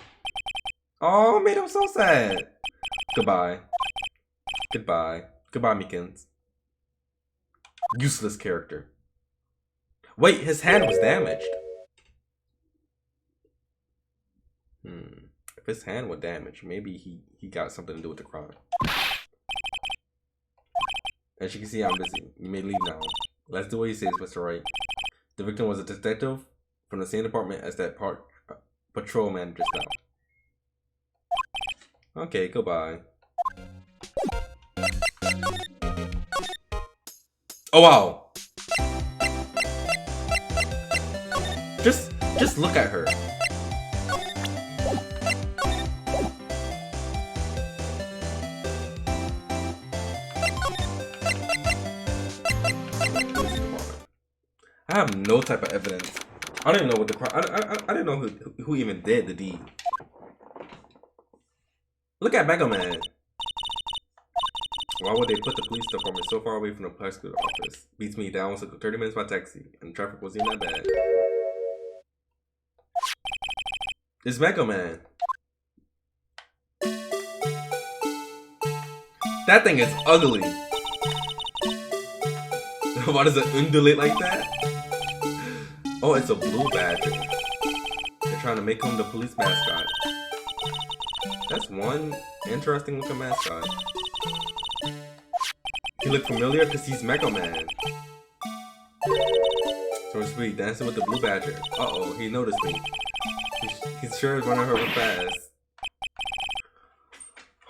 Oh, made him so sad. Goodbye. Goodbye. Goodbye, Mickens. Useless character. Wait, his hand was damaged. If his hand was damaged, maybe he got something to do with the crime. As you can see, I'm busy. You may leave now. Let's do what he says, Mr. Wright. The victim was a detective from the same department as that patrolman just now. Okay, goodbye. Oh wow. Just look at her. I have no type of evidence. I don't even know what the crime. I didn't know who even did the deed. Look at Mega Man. Why would they put the police department so far away from the prosecutor's office? Beats me down. Took 30 minutes by taxi, and traffic wasn't even that bad. It's Mega Man. That thing is ugly. Why does it undulate like that? Oh, it's a blue badger. They're trying to make him the police mascot. That's one interesting looking mascot. He looked familiar because he's Mega Man. So it's sweet, dancing with the blue badger. Uh-oh, he noticed me. He's sure is running her fast.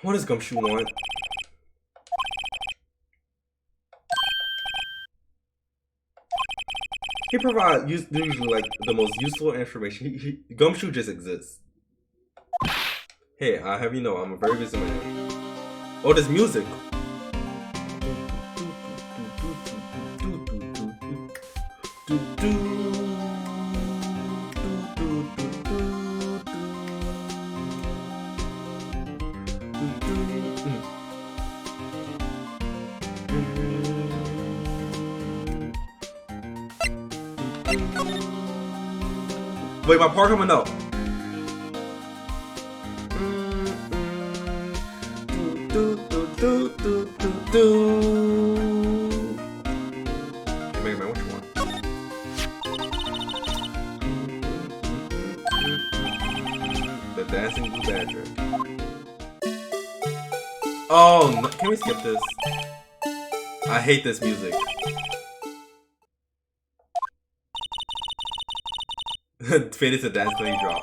What does Gumshoe want? He provides usually like the most useful information. Gumshoe just exists. Hey, I have you know I'm a very busy man. Oh, there's music. Wait, my part coming up. Mega Man, what you want? The dancing blue badger. Oh, no. Can we skip this? I hate this music. Faded to dance till you drop.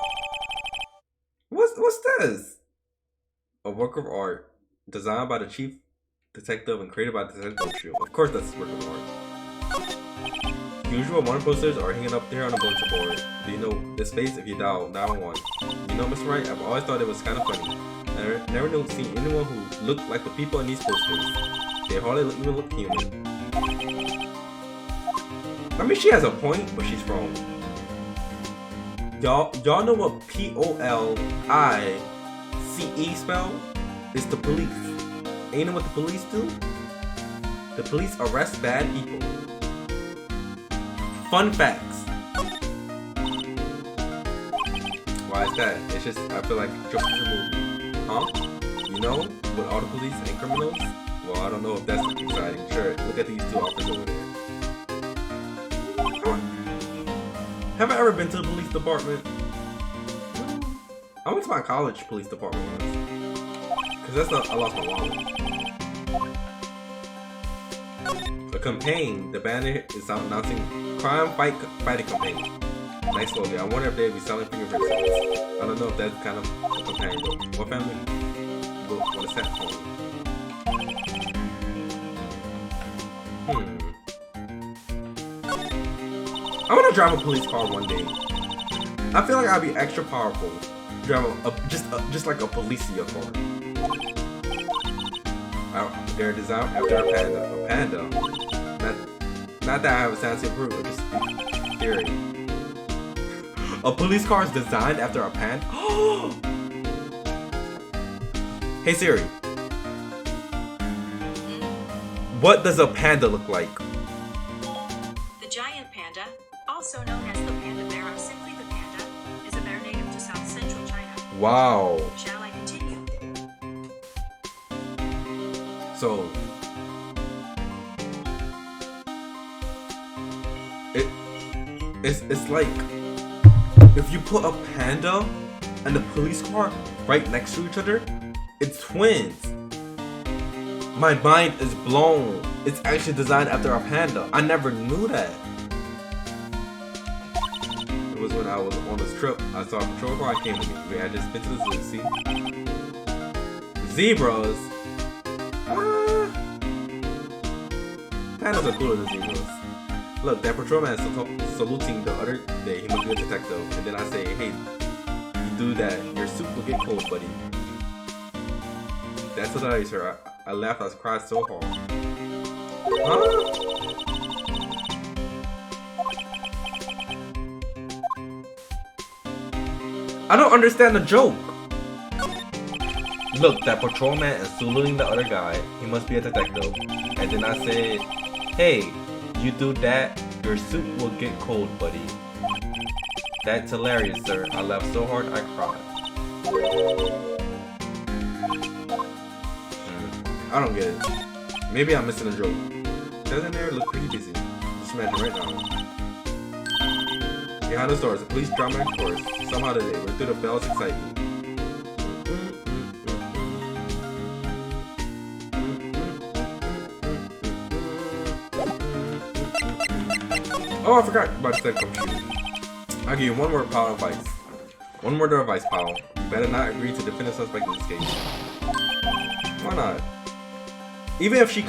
What's this? A work of art designed by the chief detective and created by the detective shoe. Of course, that's a work of art. Usual wanted posters are hanging up there on a bulletin board. Do you know this face? If you dial 911. You know, Mr. Wright, I've always thought it was kind of funny. I never knew seen anyone who looked like the people in these posters. They hardly even look human. I mean, she has a point, but she's wrong. Y'all know what POLICE spell? It's the police. And you know what the police do? The police arrest bad people. Fun facts. Why is that? It's just, I feel like Joker's a movie. Huh? You know, with all the police and criminals? Well, I don't know if that's exciting. Sure, look at these two officers over there. Have I ever been to the police department? I went to my college police department once. Cause that's not, I lost my wallet. A campaign. The banner is announcing crime fighting campaign. Nice slowly. I wonder if they'd be selling fingerprint sets. I don't know if that's kind of a campaign though. What family will want to set home? I want to drive a police car one day. I feel like I'd be extra powerful. Drive just like a policia car. They're designed after a panda. A panda. Not that I have a fancy proof, but just theory. A police car is designed after a panda. Hey Siri. What does a panda look like? The giant panda, also known as the panda bear or simply the panda, is a bear native to South Central China. Wow. Shall I continue? So it's like if you put a panda and the police car right next to each other, it's twins. My mind is blown. It's actually designed after a panda. I never knew that. It was when I was on this trip. I saw a patrol car came to me. We had just been to the zoo. See? Zebras. pandas are cooler than zebras. Look, that patrolman is saluting the other day. He must be a detective. And then I say, hey, you do that, your soup will get cold, buddy. That's hilarious, sir. I laughed. I cried so hard. Huh? I don't understand the joke. Look, that patrolman is saluting the other guy. He must be a detective. And then I said, hey, you do that, your soup will get cold, buddy. That's hilarious, sir. I laughed so hard I cried. I don't get it. Maybe I'm missing a joke. Doesn't there look pretty busy? Just imagine right now. Behind the stars, a police drama course. Somehow today, we're through the bells excite me. Oh, I forgot about the second computer. I'll give you one more pile of advice. One more advice, pal. You better not agree to defend a suspect in this case. Why not? Even if you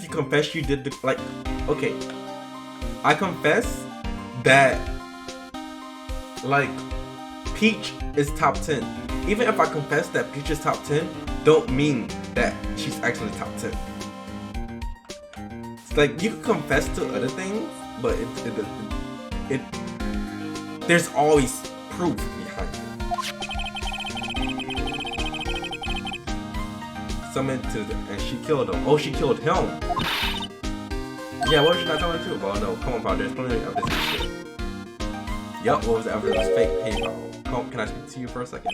confess you did the, like, okay, I confess that, like, Peach is top 10. Even if I confess that Peach is top 10, don't mean that she's actually top 10. It's like, you can confess to other things, but it there's always proof behind it. Summoned to the, and she killed him. Oh, she killed him. Yeah, what was she not telling the truth? Oh no, come on, pal. There's plenty of evidence. Yup, what was the evidence? Fake PayPal. Come, can I speak to you for a second?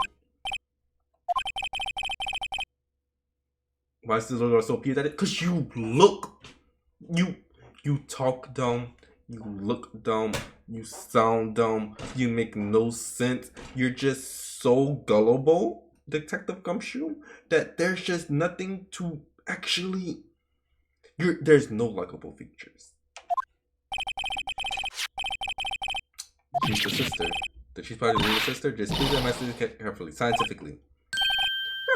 Why is this little girl so peeved at it? Cause you look, you talk dumb. You look dumb, you sound dumb, you make no sense. You're just so gullible, Detective Gumshoe, that there's just nothing to actually... there's no likable features. She's the sister. Did she probably be the sister? Just please investigate carefully, scientifically.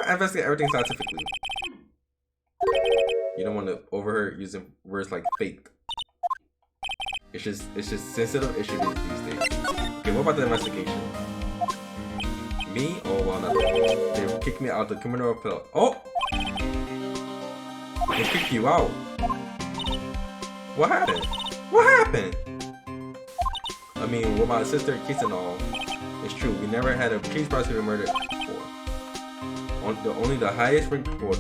Investigate everything scientifically. You don't want to overhear using words like faked. It's just sensitive issues these days. Okay, what about the investigation? Me? Oh well, nothing. They kicked me out the criminal appeal. Oh! They kicked you out. What happened? What happened? I mean, with my sister case and all, it's true. We never had a case prosecutor murder before. Only the highest ranked report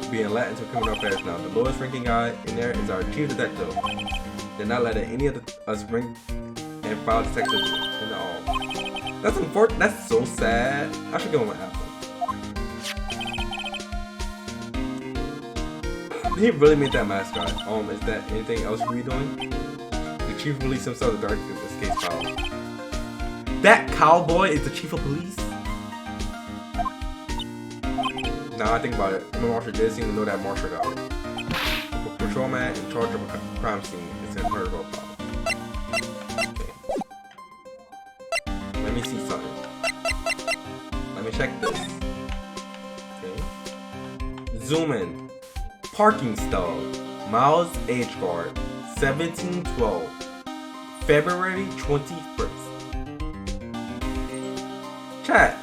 being let into criminal affairs now. The lowest ranking guy in there is our chief detective. They're not letting any of us bring and file detectives in all. That's unfortunate. That's so sad. I should give him an apple. He really made that mascot. Is that anything else we doing? The chief released himself in the dark in this case, pal. That cowboy is the chief of police? Now I think about it. The marshal did seem to know that marshal guy. A patrolman in charge of a crime scene. Heard about power. Okay. Let me see something. Let me check this. Okay. Zoom in. Parking stall. Miles age guard. 1712. February 21st. Chat.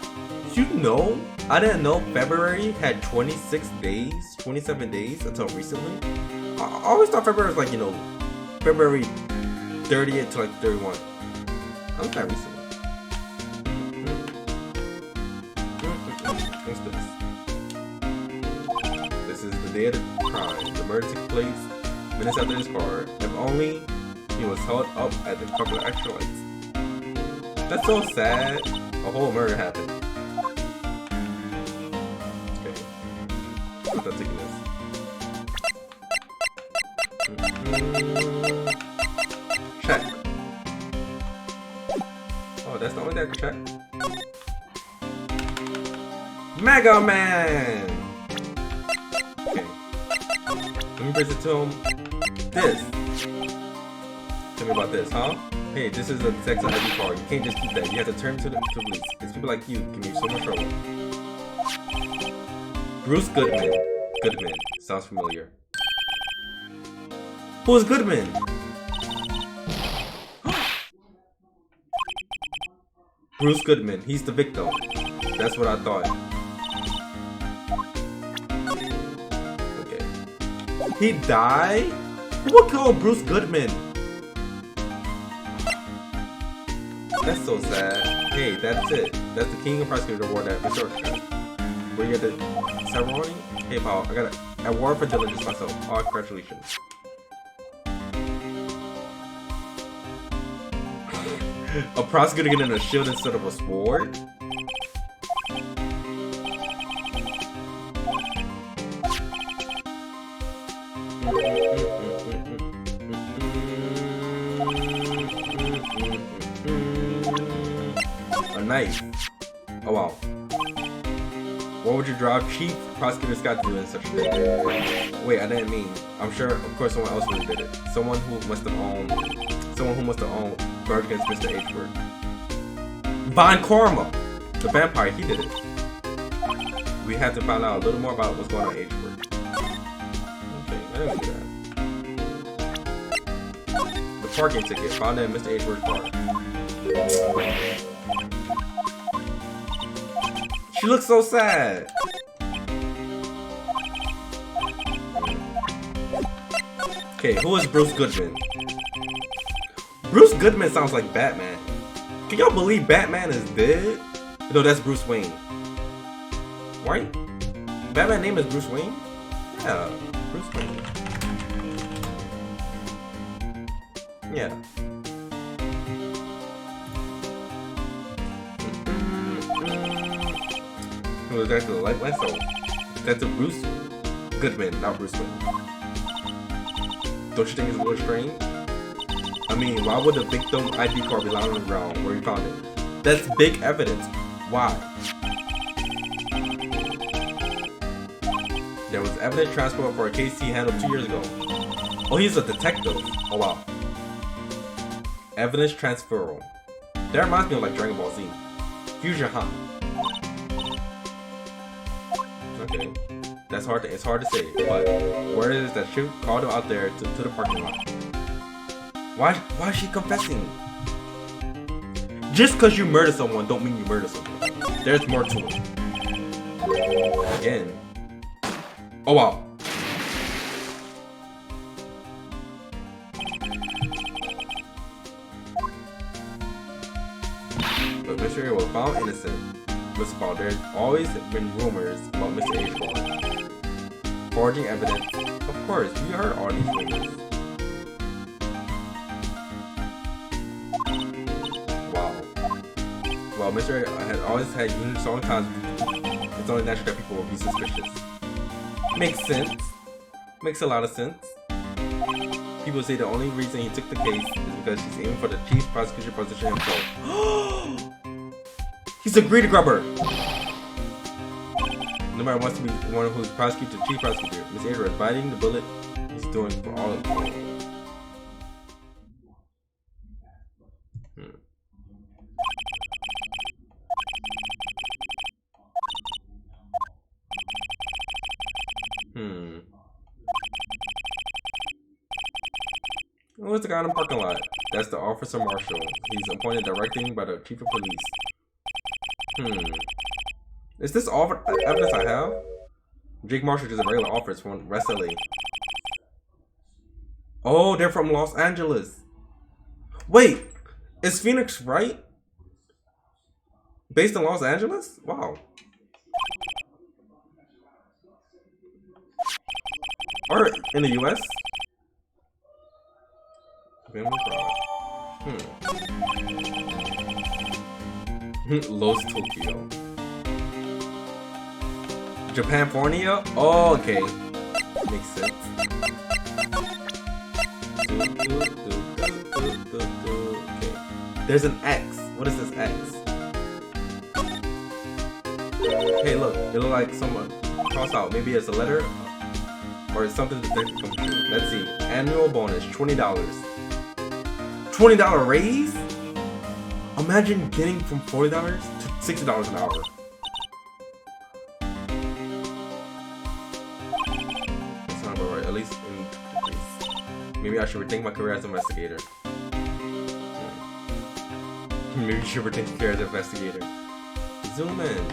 You know? I didn't know February had 26 days, 27 days until recently. I always thought February was like, you know, February 30th to like 31. I was that recently. What's this? This is the day of the crime. The murder took place minutes after his car. If only he was held up at the couple of extra lights. That's so sad. A whole murder happened. Okay. I'm not taking this. Check. Oh, that's the only thing I can check. Mega Man! Okay. Let me present to him this. Tell me about this, huh? Hey, this is a sex ID card. You can't just keep that. You have to turn to the police. It's people like you give me so much trouble. Bruce Goodman. Goodman. Sounds familiar. Who's Goodman? Bruce Goodman. He's the victim. That's what I thought. Okay. He died? Who would kill Bruce Goodman? That's so sad. Hey, that's it. That's the King of Prosecutor Award that Mr. Where you get the ceremony? Hey, pal, I got an award for diligence myself. Oh, congratulations. A prosecutor getting a shield instead of a sword? A knife. Oh wow. What would you draw Chief Prosecutor Scott do in such a thing? Wait, I didn't mean. I'm sure, of course, someone else would have did it. Someone who must have owned Bird against Mr. H-Word. Von Korma! The vampire, he did it. We have to find out a little more about what's going on with H-Word. Okay, I didn't do that. The parking ticket found in Mr. H-Word's car. She looks so sad. Okay, who is Bruce Goodman? Bruce Goodman sounds like Batman. Can y'all believe Batman is dead? No, that's Bruce Wayne. Right? Batman's name is Bruce Wayne? Yeah, Bruce Wayne. Yeah. No, that's the light so that's a Bruce Goodman, not Bruce Wayne. Don't you think it's a little strange? I mean, why would the victim ID card be lying on the ground where you found it? That's big evidence. Why? There was evidence transfer for a case he handled 2 years ago. Oh, he's a detective. Oh wow. Evidence transfer. That reminds me of like Dragon Ball Z. Fusion Han. Okay. That's hard to, it's hard to say, but word is that she called him out there to the parking lot. Why is she confessing? Just because you murder someone don't mean you murder someone. There's more to it. Again. Oh wow. But Mr. A was found innocent. Mr. Paul, there's always been rumors about Mr. H. Forging evidence. Of course, we heard all these rumors. Wow. Well, Mr. A had always had unique song times. It's only natural that people will be suspicious. Makes sense. Makes a lot of sense. People say the only reason he took the case is because he's aiming for the chief prosecution position himself. He's a greedy grubber! Nobody wants to be the one who's prosecuted the chief prosecutor. Miss Adra is biting the bullet he's doing for all of them. Who's the guy in the parking lot? That's the officer marshal. He's appointed directing by the chief of police. Is this all the evidence I have? Jake Marshall is a regular officer from West LA. Oh, they're from Los Angeles. Wait, is Phoenix right? Based in Los Angeles? Wow. Or in the US? Los Tokyo. Japanfornia? Oh, okay. Makes sense. Okay. There's an X. What is this X? Hey, look. It looks like someone cross out. Maybe it's a letter or it's something to detect the computer. Let's see. Annual bonus, $20. $20 raise? Imagine getting from $40 to $60 an hour. That's not about right, at least in case. Maybe I should rethink my career as an investigator. Maybe you should rethink your career as an investigator. Zoom in.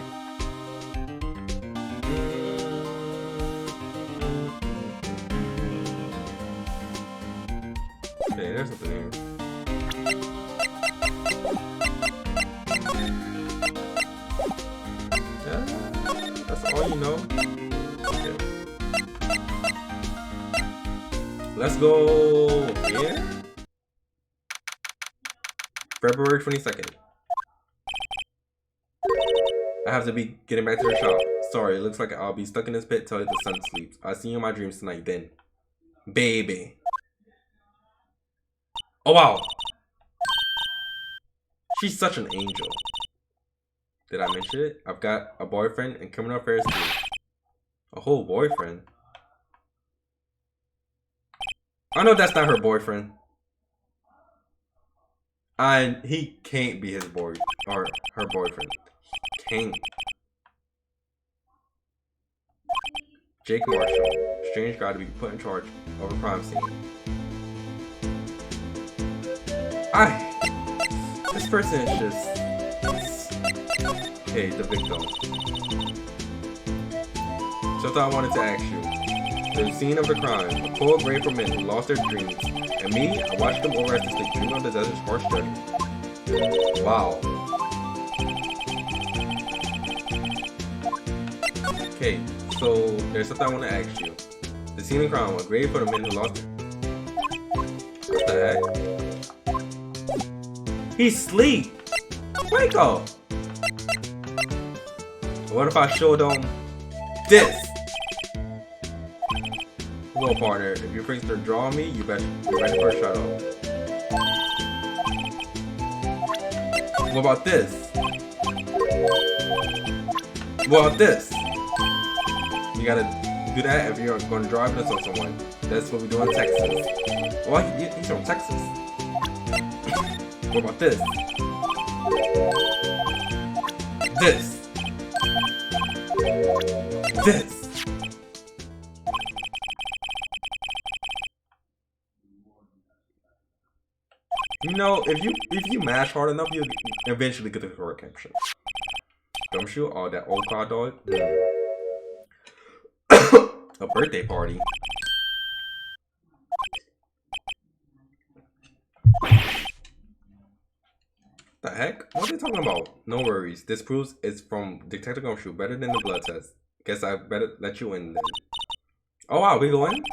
Okay, there's something here. Yeah, that's all you know. Okay. Let's go here. February 22nd. I have to be getting back to the shop. Sorry, it looks like I'll be stuck in this pit till the sun sleeps. I'll see you in my dreams tonight then. Baby. Oh wow. She's such an angel. Did I mention it? I've got a boyfriend and criminal affairs too. A whole boyfriend? I know that's not her boyfriend. And he can't be his boy or her boyfriend. He can't. Jake Marshall. Strange guy to be put in charge of a crime scene. This person is just... Okay, the victim. Something I wanted to ask you. The scene of the crime, a cold grave for men who lost their dreams. And me, I watched them over at the sleep, dreaming of the desert's harsh judgment. Wow. Okay, so there's something I want to ask you. The scene of the crime, a grave for the men who lost their... What the heck? He's asleep! Wake up! What if I showed them this? Well, partner, if you're freaks to draw me, you better be ready for a shut up. What about this? What about this? You gotta do that if you're gonna drive this on someone. That's what we do in Texas. Well, he's from Texas. What about this? This. This. You know, if you mash hard enough, you'll eventually get the correct caption. Gumshoe, oh, that old car dog. A birthday party. The heck? What are they talking about? No worries. This proves it's from Detective Gumshoe. Better than the blood test. Guess I better let you in then. Oh wow, we go in?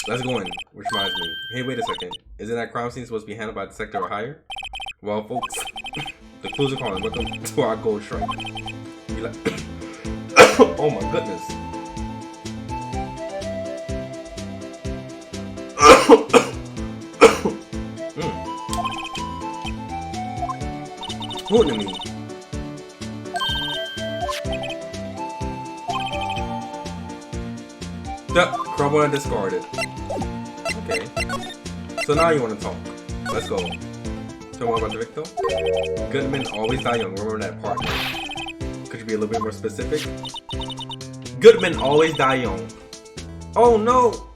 Let's go in. Which reminds me. Hey, wait a second. Isn't that crime scene supposed to be handled by the sector or higher? Well, folks, the clues are calling. Welcome to our gold strike. Be like, oh my goodness. Who to me? Yep, crumble and discarded. Okay. So now you want to talk. Let's go. Tell me more about the victim. Good men always die young. Remember that part. Could you be a little bit more specific? Good men always die young. Oh no!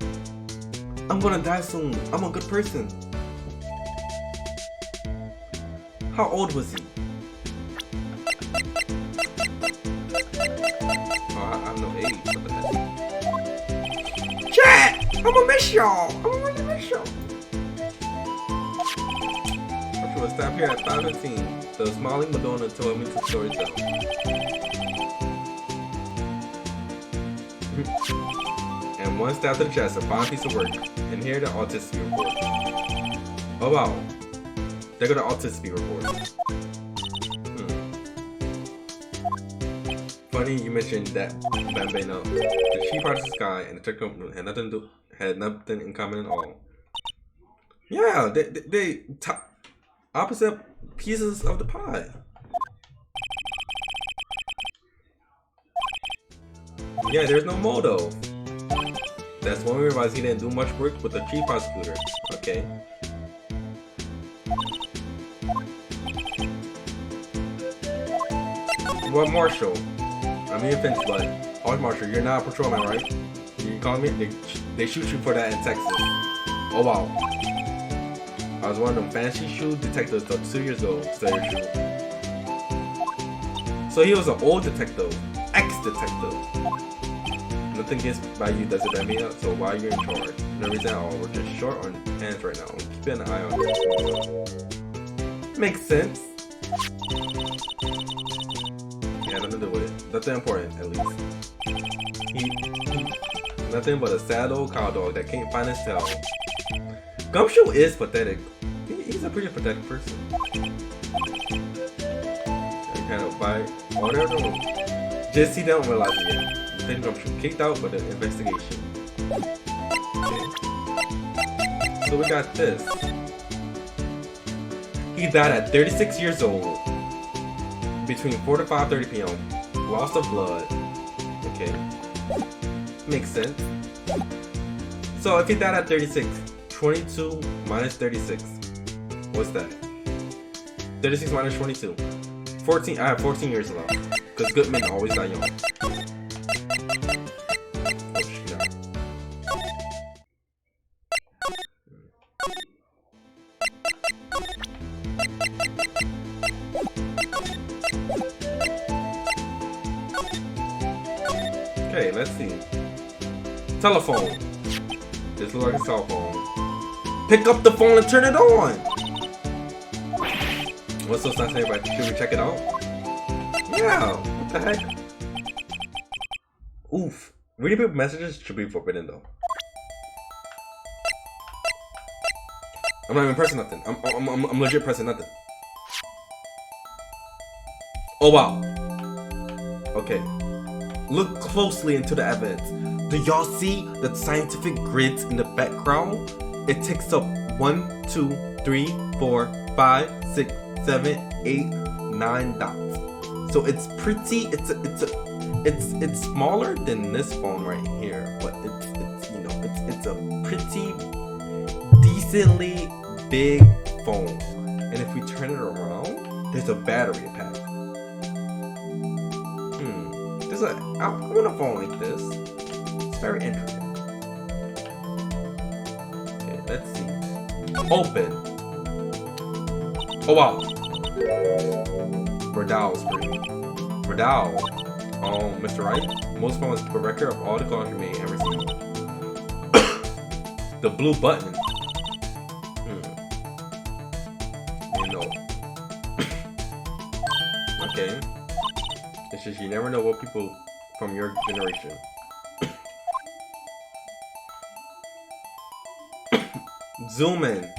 I'm gonna die soon. I'm a good person. How old was he? Oh, I have no age. What the heck? Chat! I'm gonna miss y'all. I'm gonna miss y'all. Okay, we'll stop here at 5:15. The smiling Madonna told me to storytell. And one stab to the chest, a fine piece of work. And here the autistic report. Oh wow. There go the autistic report. Funny you mentioned that Bambino. The chief artist guy and the tech company had nothing in common at all. Yeah, they opposite pieces of the pie. Yeah, there's no motive. That's when we realized he didn't do much work with the chief prosecutor. Okay. What Marshall? I mean, offense, but Marshall, you're not a patrolman, right? call me? They shoot you for that in Texas. Oh wow. I was one of them fancy shoe detectives 2 years ago. So he was an old detective, ex-detective. Nothing gets by you does it by me up, so why you're in charge? No reason at all. We're just short on hands right now. Keep an eye on this. Makes sense. Yeah, nothing to do with it. Nothing important, at least. Nothing but a sad old cow dog that can't find his tail. Gumshoe is pathetic. He's a pretty pathetic person. Kind of by whatever. Just he don't realize it yet. Then Gumshoe kicked out for the investigation. Okay. So we got this. He died at 36 years old. Between 4 to 5:30 p.m. Loss of blood. Okay. Makes sense. So if he died at 36, 22 minus 36. What's that? 36 minus 22. 14. I have 14 years left. Because good men always die young. Oh, shit. Okay, let's see. Telephone. This looks like a cell phone. Pick up the phone and turn it on. What's so sad about it? Should we check it out? Yeah. What the heck? Oof. Reading people messages should be forbidden though. I'm not even pressing nothing. I'm legit pressing nothing. Oh wow. Okay. Look closely into the evidence. Do y'all see the scientific grids in the background? It takes up 1, 2, 3, 4, 5, 6, 7, 8, 9 dots. So it's pretty. It's smaller than this phone right here, but it's a pretty decently big phone. And if we turn it around, there's a battery pack. I want a phone like this. It's very interesting. Okay, let's see. Open. Oh wow. Verdal screen. Verdal. Mr. Wright. Most phones keep a record of all the calls you may ever see. The blue button. You know. Okay. It's just you never know what people from your generation. Zoom in.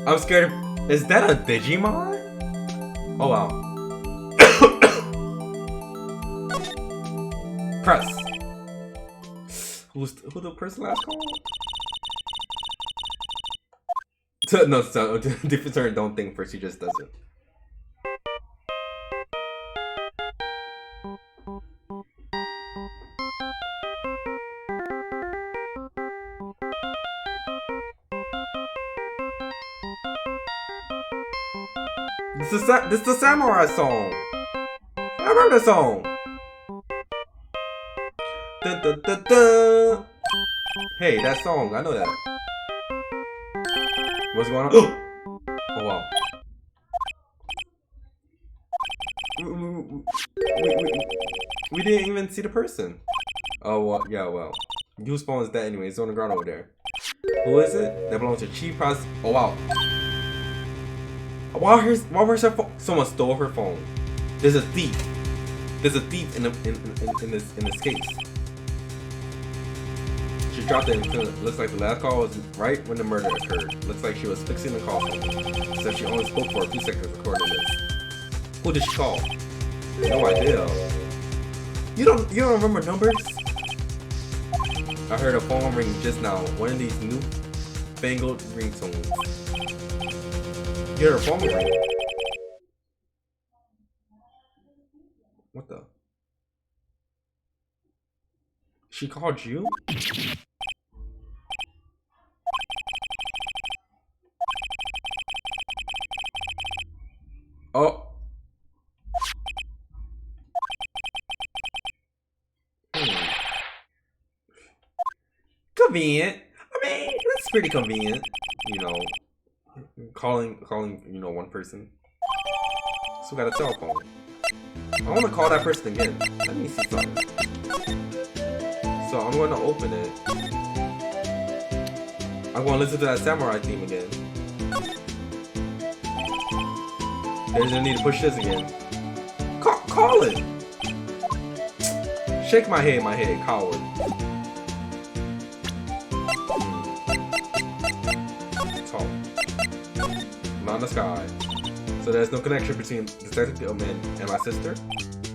I'm scared. Is that a Digimon? Oh wow. Press. Who the person last call? No, different turn. Don't think first. He just does it. This is the Samurai song. I remember the song. Dun, dun, dun, dun. Hey, that song. I know that. What's going on? Oh wow. We didn't even see the person. Oh well, yeah, well. Whose phone is that anyway? It's on the ground over there. Who is it? That belongs to Chief Process. Oh wow. Why was her phone? Someone stole her phone. There's a thief. There's a thief in this case. She dropped it into. Looks like the last call was right when the murder occurred. Looks like she was fixing the call phone. So she only spoke for a few seconds according to this. Who did she call? No idea. You don't remember numbers? I heard a phone ring just now. One of these new fangled ringtones. You heard a phone ring? What the? She called you? Oh. convenient. I mean, it's pretty convenient. You know, calling, you know, one person. So we got a cell phone. I want to call that person again. Let me see something. So I'm going to open it. I'm going to listen to that samurai theme again. There's no need to push this again. Call it. Shake my head, coward. Talk. Not in the sky. So there's no connection between Detective Man and my sister?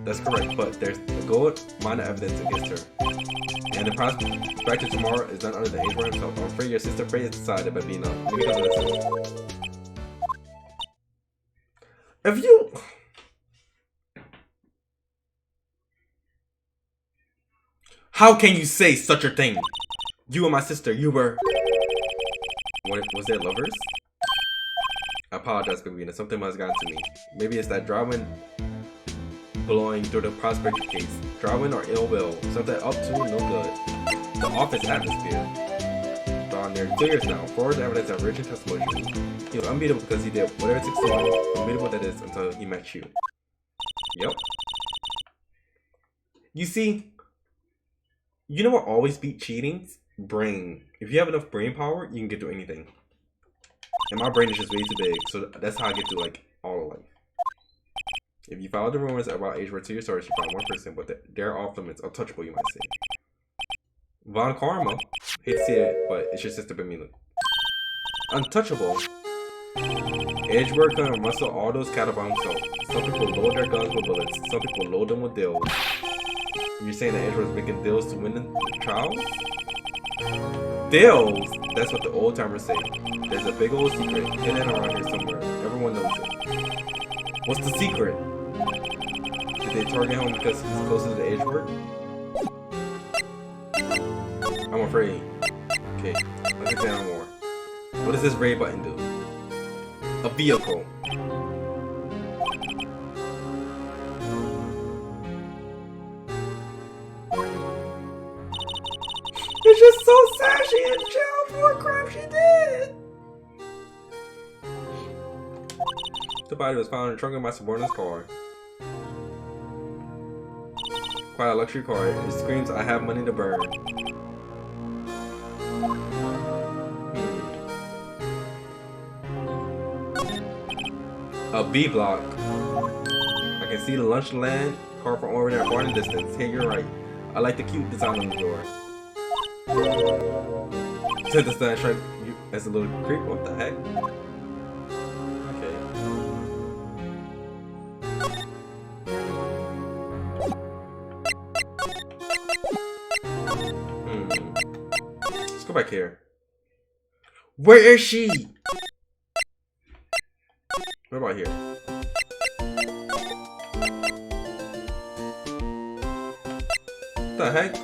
That's correct, but there's a good amount of evidence against her. And the prospect of tomorrow is none other than Abraham himself. I'm afraid your sister Frey is decided by being on. Because of this. If you... How can you say such a thing? You and my sister, you were... What, was they lovers? I apologize, Babina. Something must have gotten to me. Maybe it's that dry wind blowing through the prospect case. Dry wind or ill will. Something up to no good. The office atmosphere. Gone there 2 years now. Forward evidence of rich testimony. He was unbeatable because he did whatever it takes to know unbeatable that is until he met you. Yep. You see, you know what always beat cheating? Brain. If you have enough brain power, you can get through anything. And my brain is just way too big, so that's how I get through like all of life. If you follow the rumors about age to your source, you find one person, but they're off limits, untouchable, you might say. Von Karma, hate to see it, but it's your sister Bamila. Untouchable. Edge worker and muscle all those cattle by himself. Some people load their guns with bullets, some people load them with deals. You're saying that Edge was making deals to win the trials? Deals? That's what the old timers say. There's a big old secret hidden around here somewhere. Everyone knows it. What's the secret? Did they target him because he's closer to the edge work? I'm afraid. Okay, let's examine more. What does this raid button do? A vehicle. It's just so sad she in jail for a crime she did. The body was found in the trunk of my subordinate's car. Quite a luxury car. It screams, I have money to burn. A B block. I can see the Lunchland car from over there far in the distance. Hey, you're right. I like the cute design on the door. Said the stand strike you as a little creep. What the heck? Okay. Let's go back here. Where is she? What about here? What the heck?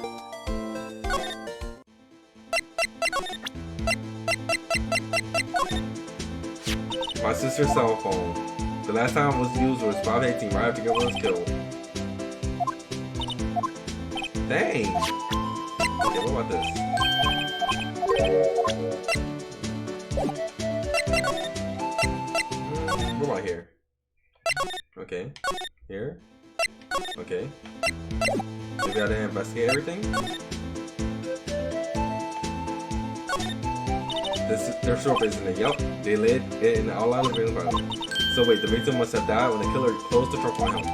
My sister's cell phone. The last time it was used was 5:18, right after Gilbert was killed. Dang. Okay, what about this? What about here? Okay. Here? Okay. We gotta investigate everything? This is their sofa, isn't it? Yup. They lit it in the outline of the building. So wait, the victim must have died when the killer closed the trunk on him.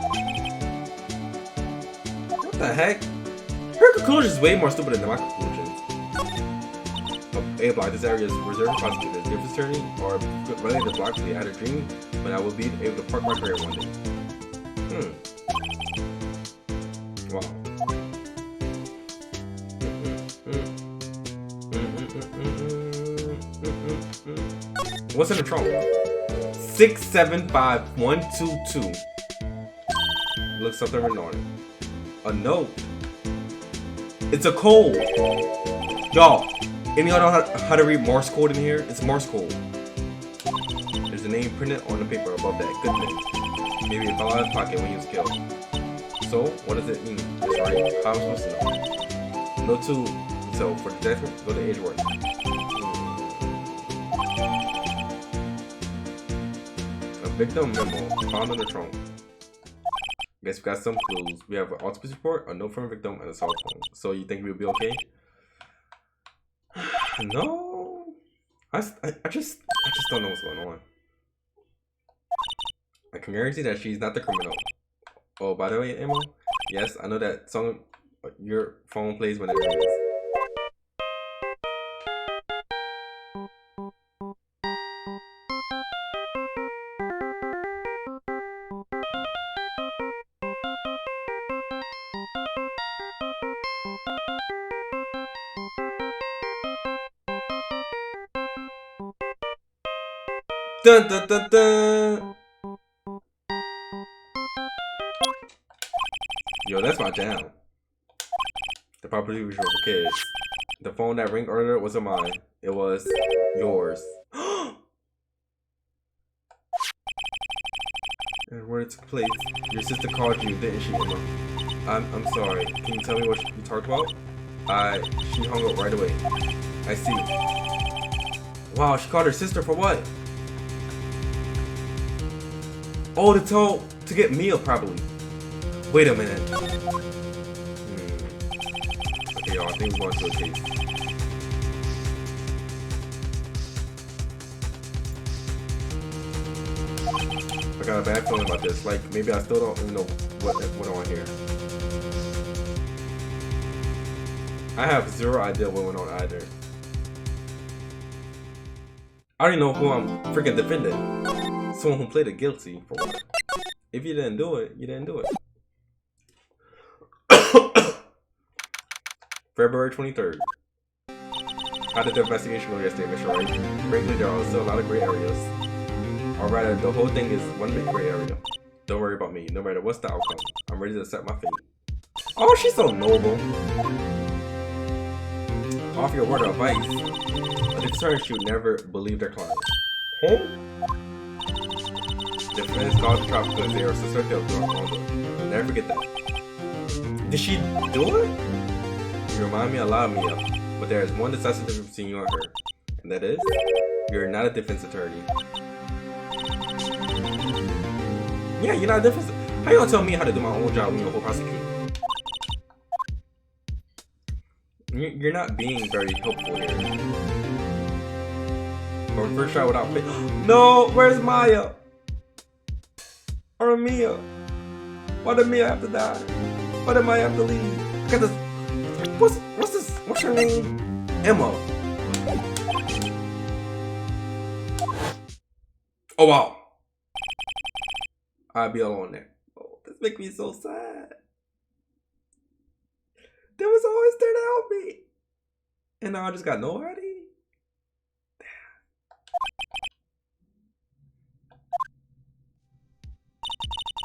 What the heck? Her conclusion is way more stupid than my conclusions. A block, this area is reserved for prosecutors. If it's attorney or running the block, I had a dream when I will be able to park my career one day. Wow. What's in the trunk? 675122. Looks something written on it. A note. It's a code. Y'all, any of y'all know how to read Morse code in here? It's Morse code. There's a name printed on the paper above that. Goodness. Maybe it fell out of his pocket when he was killed. So, what does it mean? That's right. How am I supposed to know? Note 2. So for the next one, go to age word. A victim memo found on the trunk. Guess we got some clues. We have an autopsy report, a note from a victim, and a cell phone. So you think we'll be okay? No, I just don't know what's going on. I can guarantee that she's not the criminal. Oh, by the way, Emma, yes, I know that song your phone plays when it rings. Dun dun dun dun! Yo, that's my jam. The property visual for kids. The phone that rang earlier wasn't mine. It was yours. And where it took place. Your sister called you, didn't she, Emma? I'm sorry. Can you tell me what you talked about? She hung up right away. I see. Wow, she called her sister for what? Oh, to get meal, probably. Wait a minute. Okay, y'all, I think we're going to a case. I got a bad feeling about this. Like, maybe I still don't even know what on here. I have zero idea what went on either. I already know who I'm freaking defending. Someone who played it guilty for what? If you didn't do it, you didn't do it. February 23rd. How did the investigation go yesterday, Mr. Wright? Frankly, there are still a lot of gray areas. Or rather, the whole thing is one big gray area. Don't worry about me, no matter what's the outcome. I'm ready to accept my fate. Oh, she's so noble. Off your word of advice, a defense should never believe their client. Huh? The defense called the trap because they are suspected of doing wrongdoing. Never forget that. Did she do it? You remind me a lot of Mia, but there is one decisive difference between you and her, and that is, you're not a defense attorney. Yeah, you're not a defense. How you gonna tell me how to do my own job when you're a whole prosecutor? You're not being very helpful here. Or first try without pay. No, where's Maya? Or Mia? Why did Mia have to die? Why did Maya have to leave? I got this. What's this? What's her name? Emma. Oh wow. I'll be alone there. Oh, this makes me so sad. There was always there to help me. And now I just got nobody.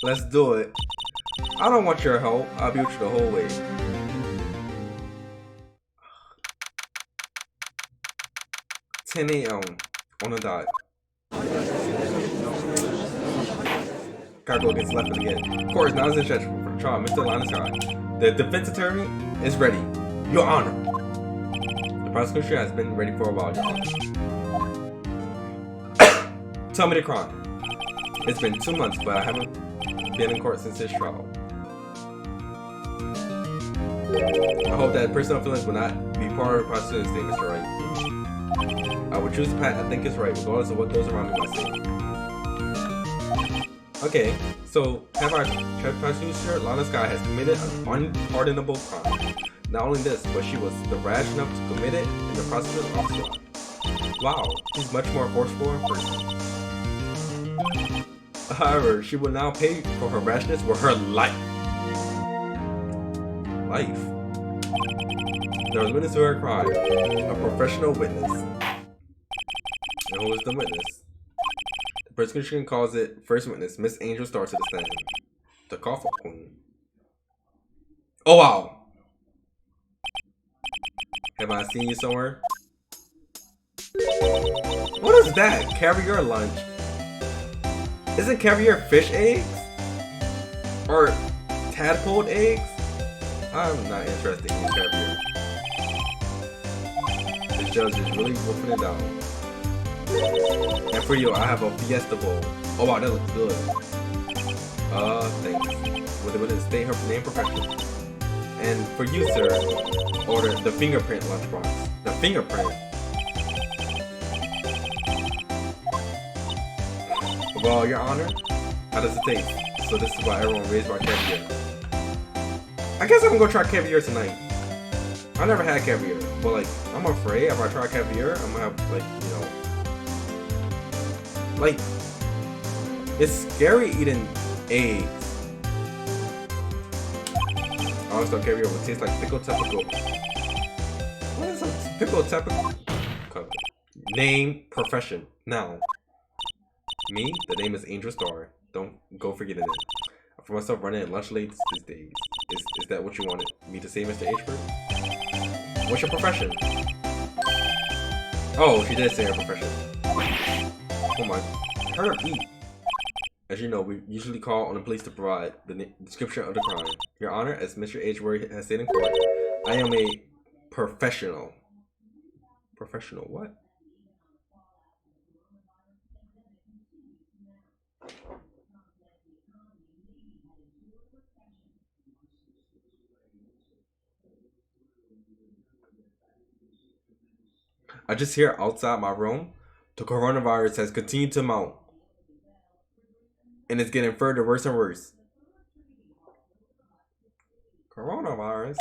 Let's do it. I don't want your help. I'll be with you the whole way. $10 a.m. on the dot. Gotta go against left again. Of course, now it's in schedule for the trial. Mr. Lannister. The defense attorney is ready. Your Honor. The prosecution has been ready for a while, Your Honor. Tell me the crime. It's been 2 months, but I haven't been in court since this trial. I hope that personal feelings will not be part of the prosecution's statement, Mr. Wright. I will choose the path I think is right, regardless of what those around me might say. Okay, so have our prosecutor, Lana Sky, has committed an unpardonable crime. Not only this, but she was rash enough to commit it in the prosecutor's office. Wow, she's much more forceful in person. However, she will now pay for her rashness with her life. There was witness to her crime, a professional witness. And who was the witness? The prosecution calls it first witness, Miss Angel Star to the stand. The coffin queen. Oh wow! Have I seen you somewhere? What is that? Caviar lunch? Isn't caviar fish eggs? Or tadpole eggs? I'm not interested in caviar. judge is really wolfing it down. And for you, I have a Fiesta Bowl. Oh wow, that looks good. Thanks. With the witness, state her name, profession. And for you, sir, order the fingerprint lunchbox. The fingerprint. Well, Your Honor, how does it taste? So this is why everyone raised my caviar. I guess I'm gonna try caviar tonight. I never had caviar, but like, I'm afraid if I try caviar, I'm gonna have like, you know, like, it's scary eating eggs. I always thought caviar would taste like pickled typical. What is a pickled typical? Name, profession. Now, me, the name is Angel Star. Don't go forgetting it. For myself running at lunch late these days. Is that what you wanted me to say, Mr. H-Bird? What's your profession? Oh, she did say her profession. Oh my. Her eat. As you know, we usually call on the police to provide the description of the crime. Your Honor, as Mr. H-Word has stated in court, I am a professional. Professional what? I just hear outside my room, the coronavirus has continued to mount. And it's getting further worse and worse. Coronavirus?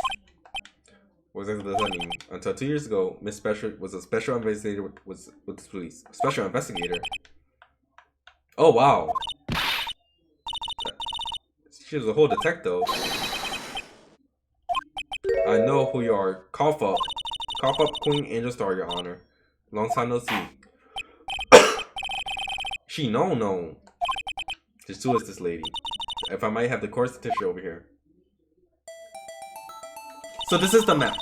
What does that mean? Until 2 years ago, Miss Special was a special investigator with the police. Special investigator? Oh wow. She was a whole detective. I know who you are. Cough up. Cough up, Queen Angel Star, Your Honor. Long time no see. She no. Just who is this lady? If I might have the course tissue over here. So this is the map.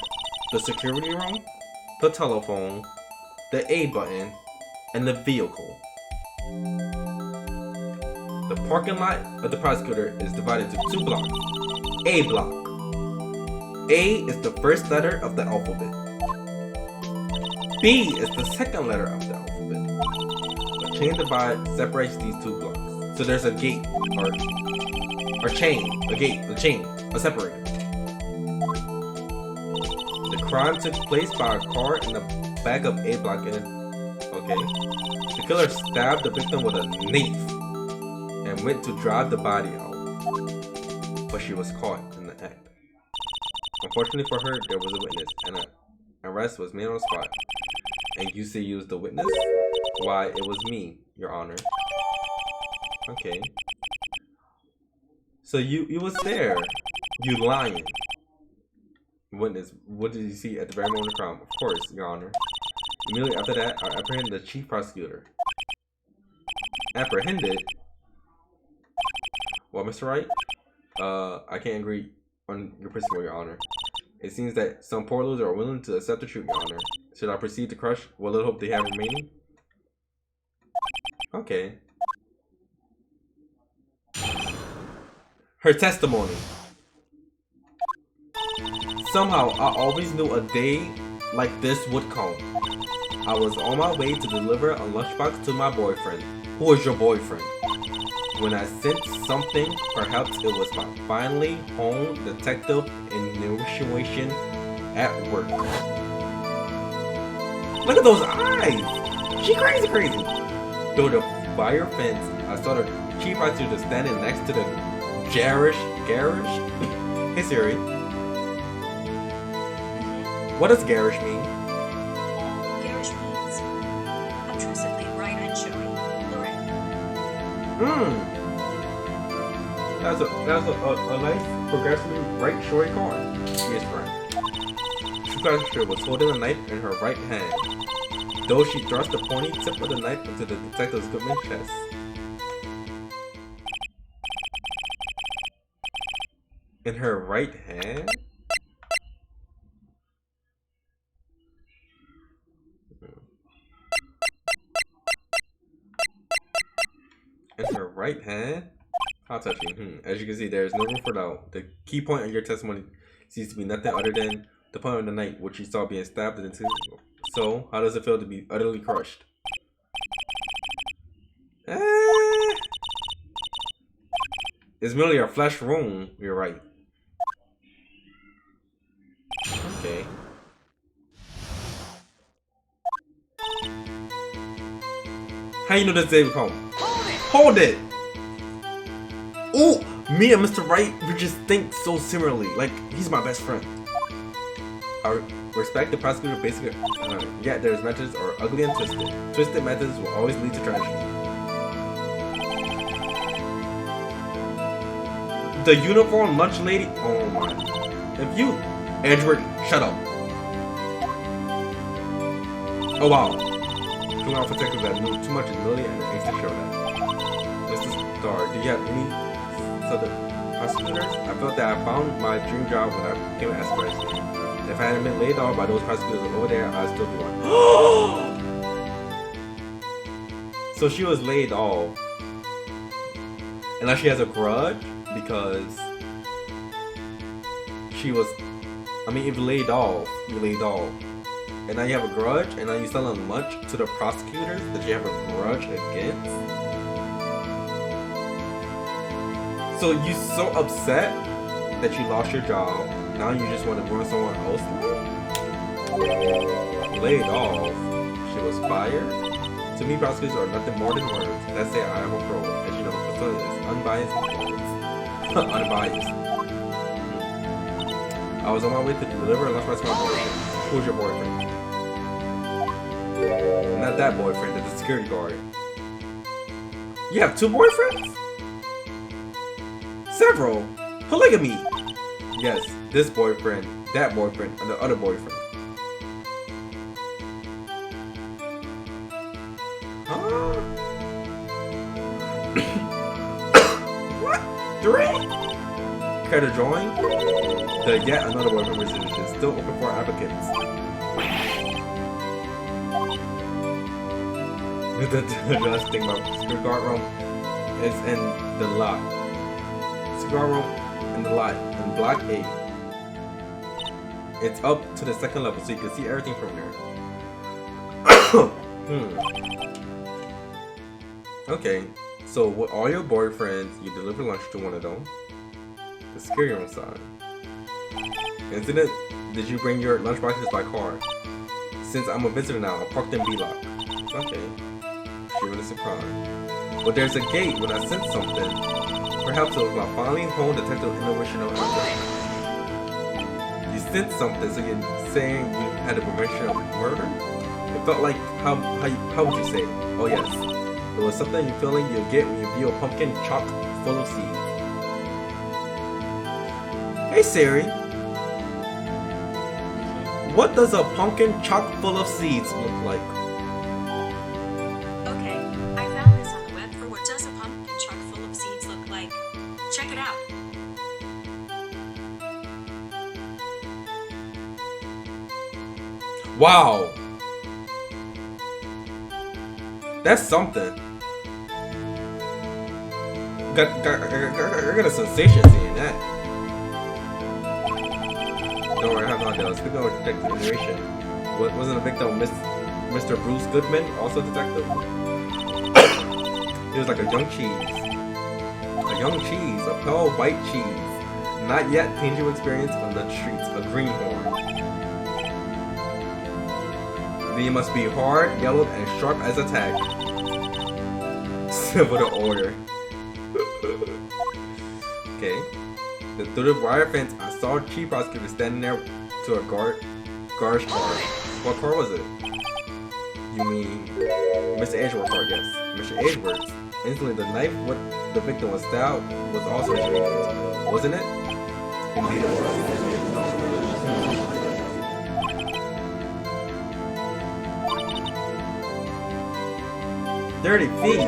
The security room, the telephone, the A button, and the vehicle. The parking lot of the prosecutor is divided into 2 blocks. A block. A is the first letter of the alphabet. B is the second letter of the alphabet. A chain divide separates these 2 blocks. So there's a gate, or chain, a gate, a chain, a separator. The crime took place by a car in the back of A block okay. The killer stabbed the victim with a knife and went to drive the body out. But she was caught in the act. Unfortunately for her, there was a witness and an arrest was made on the spot. And you say you was the witness? Why, it was me, Your Honor. Okay. So you was there. You lying. Witness, what did you see at the very moment of the crime? Of course, Your Honor. Immediately after that, I apprehended the chief prosecutor. Apprehended? Well, Mr. Wright, I can't agree on your principle, Your Honor. It seems that some poor losers are willing to accept the truth, Your Honor. Should I proceed to crush what little hope they have remaining? Okay. Her testimony. Somehow, I always knew a day like this would come. I was on my way to deliver a lunchbox to my boyfriend. Who is your boyfriend? When I sensed something, perhaps it was my finally home detective intuition at work. Look at those eyes! She crazy. Through the wire fence, I saw the chief prosecutor standing next to the garish? Hey Siri. What does garish mean? Garish means obtrusively bright and showy, lurid. That's a nice, progressively bright, showy car. She is correct. Chief prosecutor was holding a knife in her right hand, though she thrust the pointy tip of the knife into the detective's Goodman chest. In her right hand? In her right hand? How touching. As you can see, there is no room for doubt. The key point of your testimony seems to be nothing other than the point of the knife which you saw being stabbed into So, how does it feel to be utterly crushed? It's merely a flesh wound, you're right. Okay. How you know this day will come? Hold it! Ooh! Me and Mr. Right, we just think so similarly. Like, he's my best friend. I respect the prosecutor basically, yet there's methods are ugly and twisted. Twisted methods will always lead to tragedy. The uniform lunch lady? Oh my. If you... Edward, shut up. Oh wow. Coming off detectives that knew too much humility and angst to show that. Mr. Starr, do you have any southern prosecutors? I felt that I found my dream job when I became an aspirant. If I hadn't been laid off by those prosecutors over there, I'd still be one. So she was laid off. And now she has a grudge because she was... I mean, if you laid off, you laid off. And now you have a grudge, and now you're selling lunch to the prosecutors that you have a grudge against? So you're so upset that you lost your job, now you just want to run someone else? Laid off. She was fired? To me, prosecutors are nothing more than words that say I am a pro. As you know, the facility is unbiased. Unbiased. I was on my way to deliver a lunch box to my boyfriend. Who's your boyfriend? Not that boyfriend, it's the security guard. You have two boyfriends? Several. Polygamy. Yes, this boyfriend, that boyfriend, and the other boyfriend. Huh? What? 3? Care to join? The yet another boyfriend position is still open for applicants. The last thing about the cigar room is in the lot. Cigar room in the lot in block 8. It's up to the second level, so you can see everything from there. Okay, so with all your boyfriends, you deliver lunch to one of them. The security room side. Incident: did you bring your lunchboxes by car? Since I'm a visitor now, I'll park them B-lock. Okay. She was a surprise. But there's a gate when I sense something. Perhaps it was my finally honed detective intuition of you sensed something, so you're saying you had a prevention of murder? It felt like, how would you say it? Oh yes. It was something you feeling you'll get when you view a pumpkin chock full of seeds. Hey Siri. What does a pumpkin chock full of seeds look like? Okay, I found this on the web for what does a pumpkin truck full of seeds look like. Check it out. Wow. That's something. I got a sensation seeing that. Don't worry, I have no idea. Speaking of detective narration, wasn't the victim Mr. Bruce Goodman also a detective? He was like a young cheese. A young cheese, a pale white cheese. Not yet tangible experience on the streets, a greenhorn. Then you must be hard, yellow, and sharp as a tack. Civil to order. Okay. Through the wire fence, I saw a chief prosecutor standing there to a guard's car. What car was it? You mean Mr. Edgeworth's car? Yes, Mr. Edgeworth's. Instantly, the knife what the victim was stabbed was also Mr. Edgeworth's, wasn't it? Indeed, it was. "30 feet.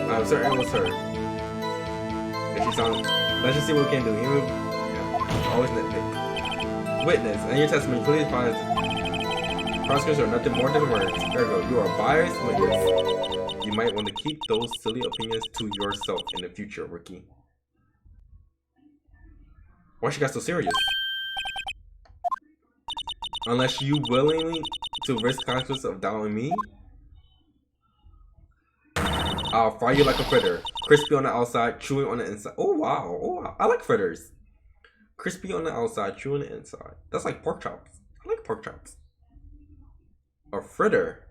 I'm certain it was her." If she sounds, let's just see what we can do. Always nitpick. Witness, and your testimony clearly finds prosecutors are nothing more than words. Ergo, you are a biased witness. You might want to keep those silly opinions to yourself in the future, Ricky. Why she got so serious? Unless you willingly to risk consequences of doubting me? I'll fry you like a fritter. Crispy on the outside, chewy on the inside. Oh wow, oh wow. I like fritters. Crispy on the outside, chewy on the inside. That's like pork chops. I like pork chops. A fritter.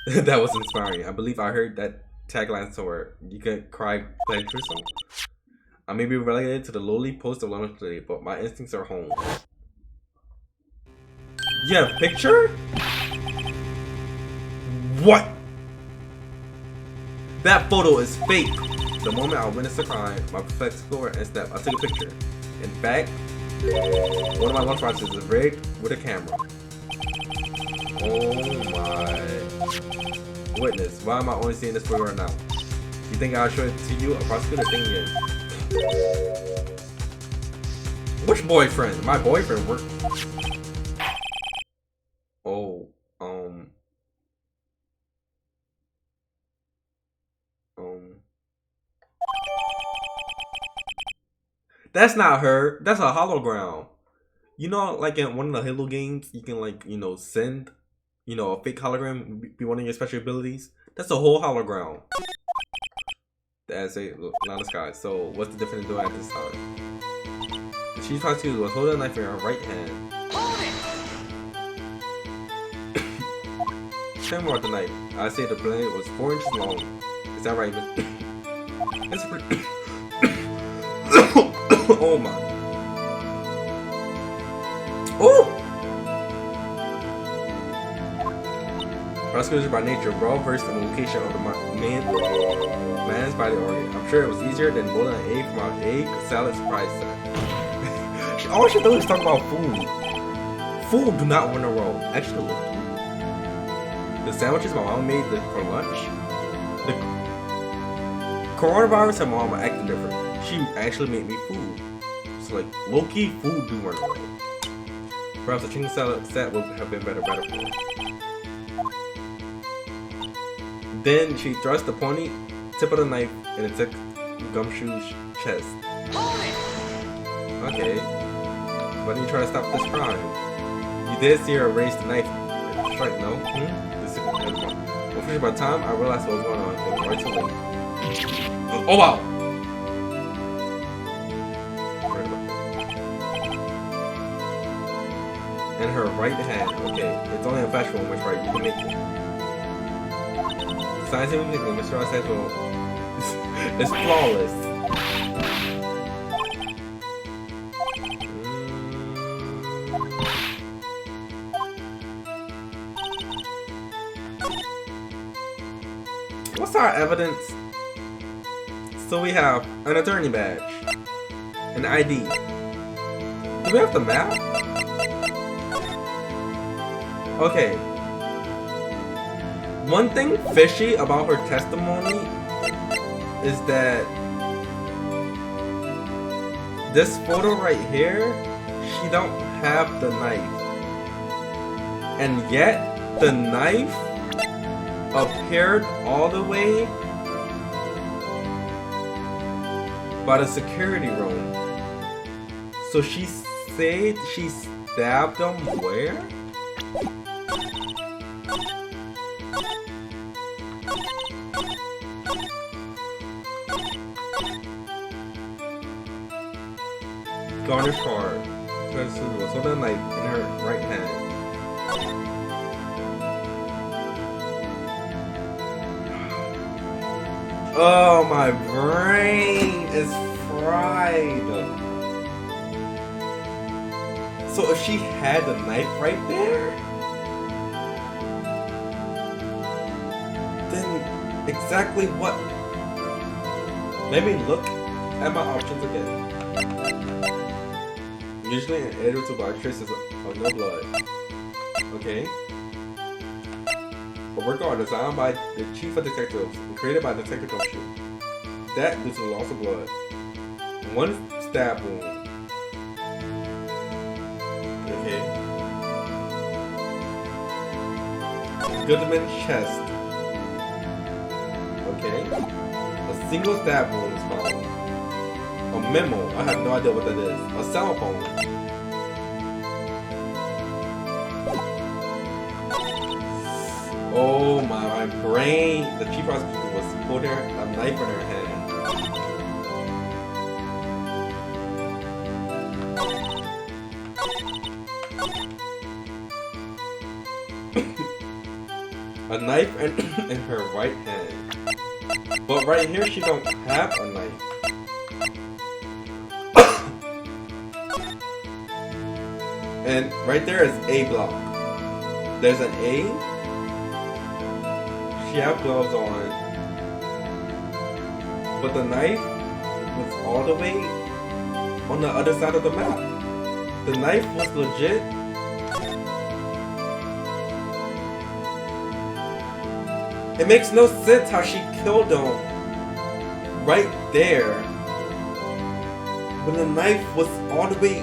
That was inspiring. I believe I heard that tagline somewhere. You can cry playing Crystal. I may be relegated to the lowly post of lunch today, but my instincts are home. You have a picture? What? That photo is fake. The moment I witnessed the crime, my perplexed explorer and step, I took a picture. In fact, one of my lunch boxes is rigged with a camera. Oh my. Witness, why am I only seeing this photo right now? You think I'll show it to you? A prosecutor thing is. Which boyfriend? My boyfriend worked. Oh, that's not her. That's a hologram. You know, like in one of the Halo games, you can like, you know, send, you know, a fake hologram be one of your special abilities. That's a whole hologram. That's a not a sky. So what's the difference doing at this time? She's trying to was holding a knife in her right hand. Tell me about the knife. I say the blade was 4 inches long. Is that right? It's pretty. Oh my. Oh! Prosecutors by nature, well versed in the location of the man's body organ. I'm sure it was easier than boiling an egg from our egg salad surprise set. All she does is talk about food. Food do not win a role. Actually, the sandwiches my mom made for lunch. The coronavirus had my mom acting different. She actually made me food. So like low-key food do win a role. Perhaps a chicken salad set would have been better for her. Then she thrust the pointy tip of the knife in the thick gumshoe's chest. Okay. Why didn't you try to stop this crime? You did see her raise the knife. Strike, no? Unfortunately, by the time I realized what was going on, it was right too late. Oh wow! In her right hand. Okay, it's only a factual which right you can make it. Scientifically, Mr. Ross says, well, it's flawless. What's our evidence? So we have an attorney badge, an ID. Do we have the map? Okay. One thing fishy about her testimony is that this photo right here, she don't have the knife. And yet, the knife appeared all the way by the security room. So she said she stabbed him where? Garnish card. Because she was holding a knife in her right hand. Oh, my brain is fried. So if she had the knife right there, then exactly what? Let me look at my options again. Usually an editor by traces of no blood. Okay. A work art designed by the chief of detectives and created by Detective Gumshoe. That due to the loss of blood. One stab wound. Okay. Goodman's chest. Okay. A single stab wound is found. A memo. I have no idea what that is. A cell phone. Oh my brain. The chief prosecutor was holding a knife in her hand. A knife in her right hand. But right here she don't have a knife. And right there is A block. There's an A. She have gloves on. But the knife was all the way on the other side of the map. The knife was legit. It makes no sense how she killed him right there when the knife was all the way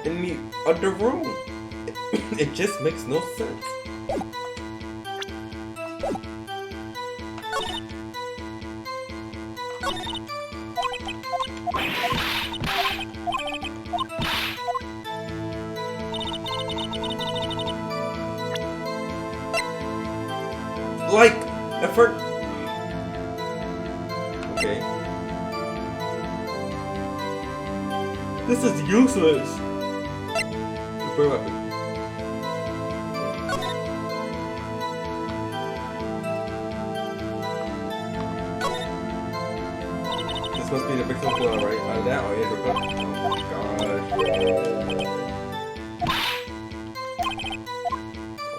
in the other room. It just makes no sense. Like, at first... Okay. This is useless. Super weapon. This must be the victim blow, right? Out of that, or Andrew. Oh my gosh.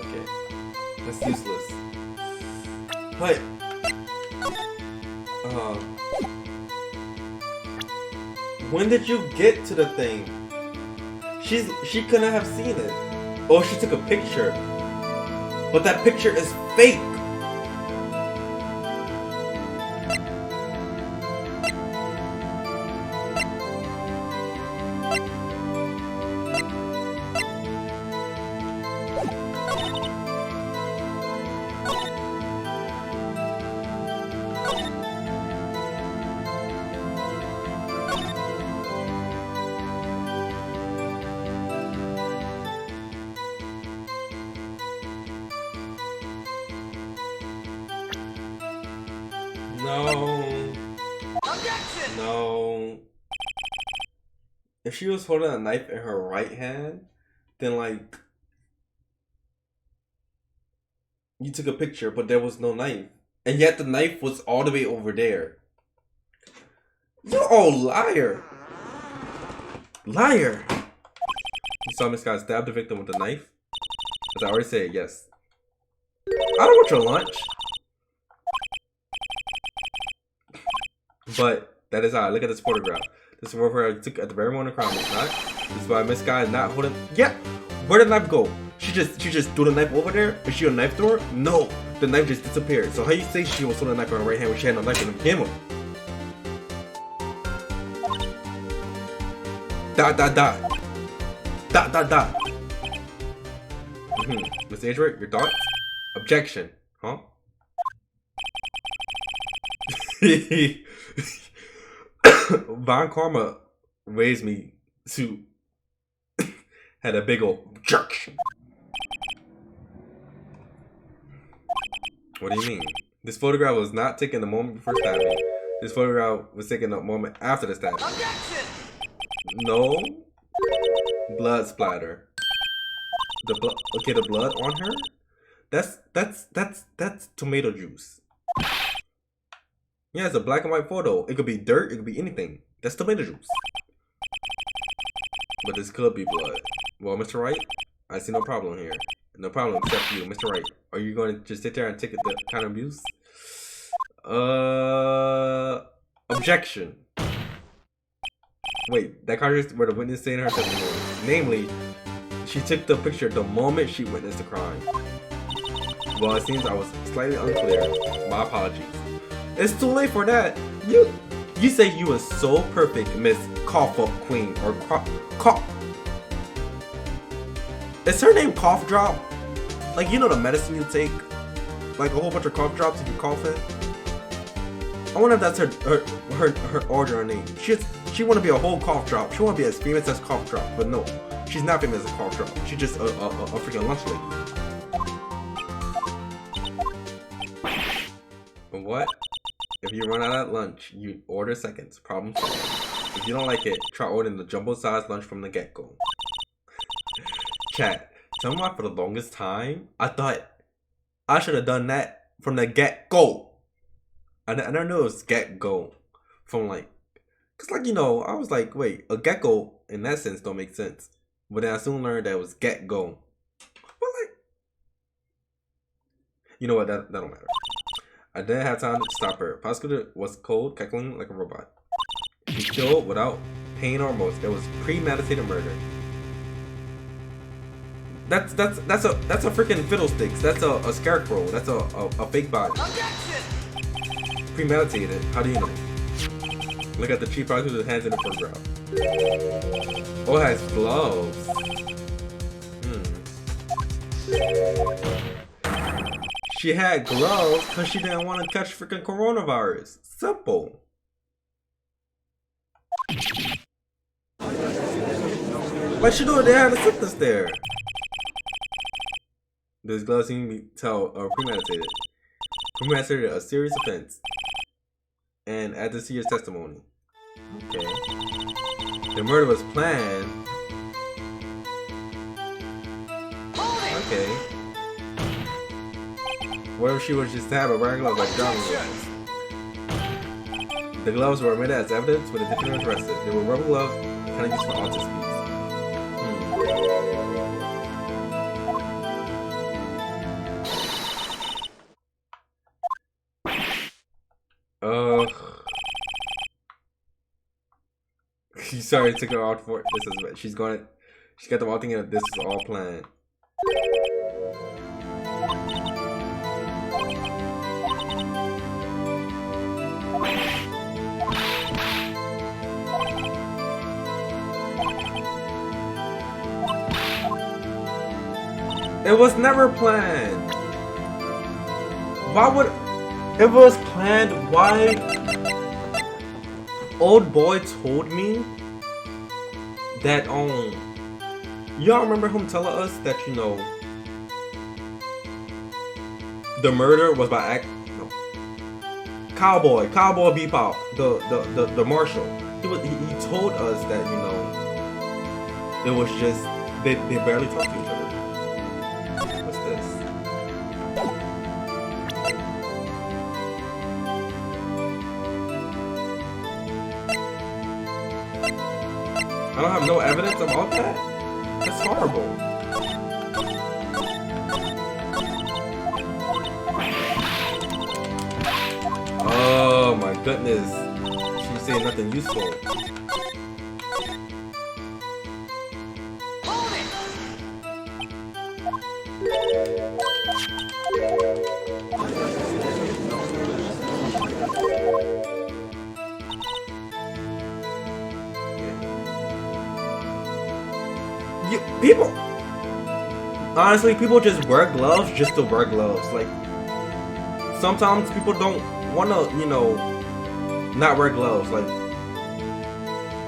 Okay. That's useless. Like, when did you get to the thing? She couldn't have seen it. Oh, she took a picture, but that picture is fake. No. If she was holding a knife in her right hand, then like you took a picture, but there was no knife, and yet the knife was all the way over there. You're all liar, liar. You saw Miss Scott stab the victim with a knife. As I already said, yes. I don't want your lunch. But that is how I look at this photograph. This is where I took at the very moment of crime. It's not. This is why Miss Guy is not holding. Yeah. Where did the knife go? She just threw the knife over there. Is she a knife thrower? No. The knife just disappeared. So how you say she was holding a knife in her right hand when she had no knife in the camera? Dot dot dot. Dot dot dot. Mr. Edgeworth, your thoughts? Objection. Huh? Von Karma raised me to had a big old jerk. What do you mean? This photograph was not taken the moment before stabbing. This photograph was taken a moment after the stabbing. Objection! No blood splatter. The blood. Okay, the blood on her. That's tomato juice. Yeah, it's a black and white photo. It could be dirt, it could be anything. That's tomato juice. But this could be blood. Well, Mr. Wright, I see no problem here. No problem except for you. Mr. Wright, are you going to just sit there and take the kind of abuse? Objection. Wait, that contradicts where the witness saying her testimony. Namely, she took the picture the moment she witnessed the crime. Well, it seems I was slightly unclear. My apologies. It's too late for that. You say you were so perfect, Miss Cough Up Queen, or cough. Is her name Cough Drop? Like, you know the medicine you take, like a whole bunch of cough drops if you cough it. I wonder if that's her order or name. She want to be a whole cough drop. She want to be as famous as Cough Drop, but no, she's not famous as Cough Drop. She's just a freaking lunch lady. what? If you run out of lunch, you order seconds. Problem solved. If you don't like it, try ordering the jumbo-sized lunch from the get-go. Chat. Tell me why for the longest time, I thought I should have done that from the get-go. I never knew it was get-go. From like, cause like, you know, I was like, wait, a gecko in that sense don't make sense. But then I soon learned that it was get-go. But like, you know what, that don't matter. I didn't have time to stop her. Prosecutor was cold, cackling like a robot. She killed without pain or remorse. It was premeditated murder. That's a freaking fiddlesticks. That's a scarecrow. That's a fake body. Premeditated. How do you know? Look at the chief prosecutor's hands in the photograph. Oh, it has gloves. She had gloves because she didn't want to catch freaking coronavirus. Simple. Like she knew they had a sickness there. Those gloves seem to tell or premeditated. Premeditated a serious offense. And add to see his testimony. Okay. The murder was planned. Okay. What if she was just to have a wearing gloves like John gloves? The gloves were admitted as evidence when the defendant was arrested. They were rubber gloves, kind of used for autism. Sorry, it took her out for this is she's got them all thinking that this is all planned. It was never planned. Why would if it was planned? Why? Old boy told me that y'all remember him telling us that, you know, the murder was by act. No. Cowboy Bebop, the marshal. He told us that, you know, it was just they barely talked to each other. What's this? I don't have no evidence about that? That's horrible. Oh my goodness. She's saying nothing useful. People, honestly, people just wear gloves just to wear gloves. Like, sometimes people don't want to, you know, not wear gloves. Like,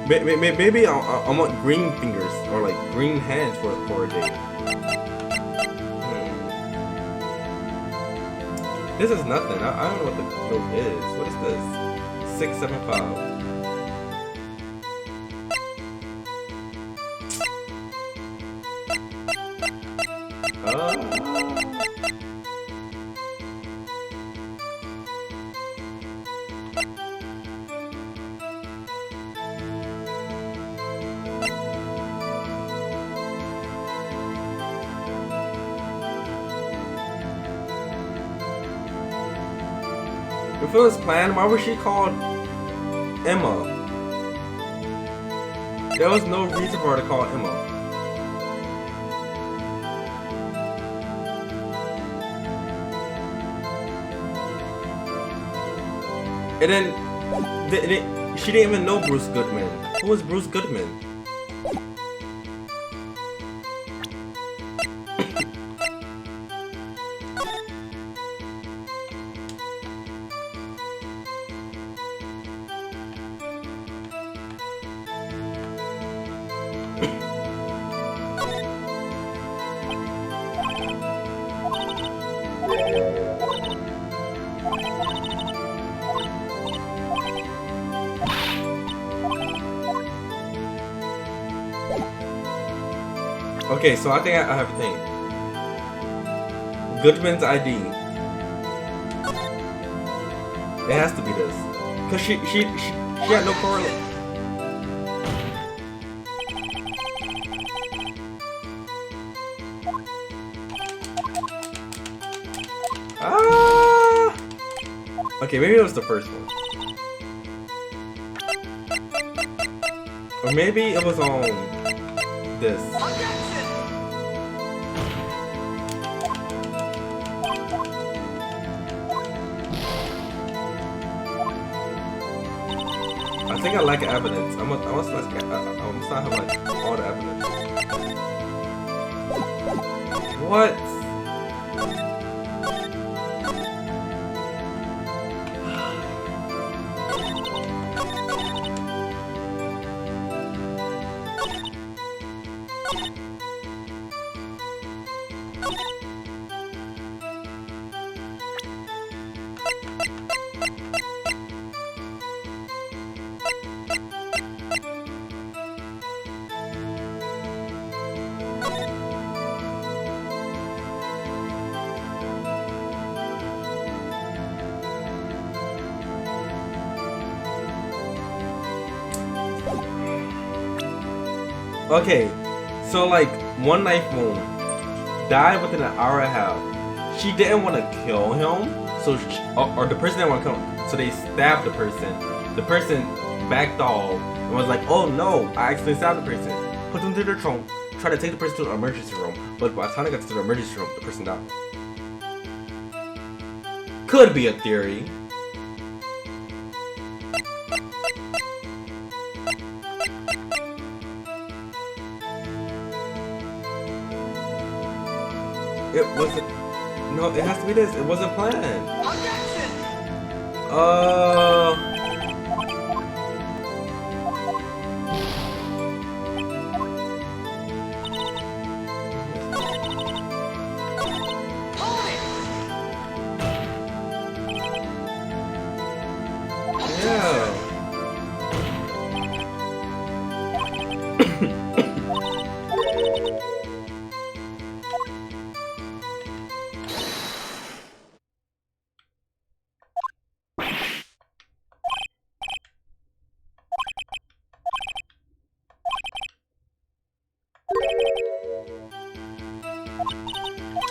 maybe I want green fingers or like green hands for a day. This is nothing. I don't know what the note is. What is this? 675. If it was planned, why was she called Emma? There was no reason for her to call Emma. And then she didn't even know Bruce Goodman. Who was Bruce Goodman? Okay, so I think I have a thing. Goodman's ID. It has to be this. Cause she had no correlate. Ah! Okay, maybe it was the first one. Or maybe it was on this. I think I lack evidence. I must not have like all the evidence. What? Okay, so like one knife wound died within an hour and a half. She didn't want to kill him, so or the person didn't want to kill him, so they stabbed the person. The person backed off and was like, "Oh no, I accidentally stabbed the person." Put them to their trunk, tried to take the person to the emergency room, but by the time they got to the emergency room, the person died. Could be a theory. It wasn't. No, it has to be this. It wasn't planned. Yeah.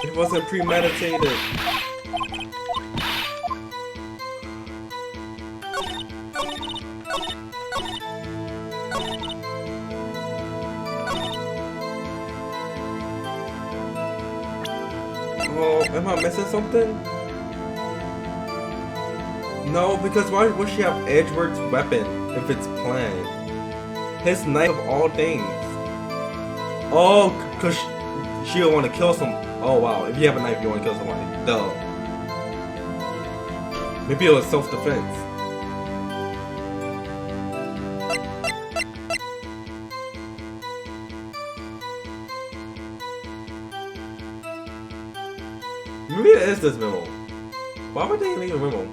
It wasn't premeditated. Oh, am I missing something? No, because why would she have Edward's weapon if it's planned? His knife of all things. Oh, cause she don't want to kill some. Oh wow, if you have a knife, you want to kill somebody. Duh. Maybe it was self-defense. Maybe it is this memo. Why would they leave a memo?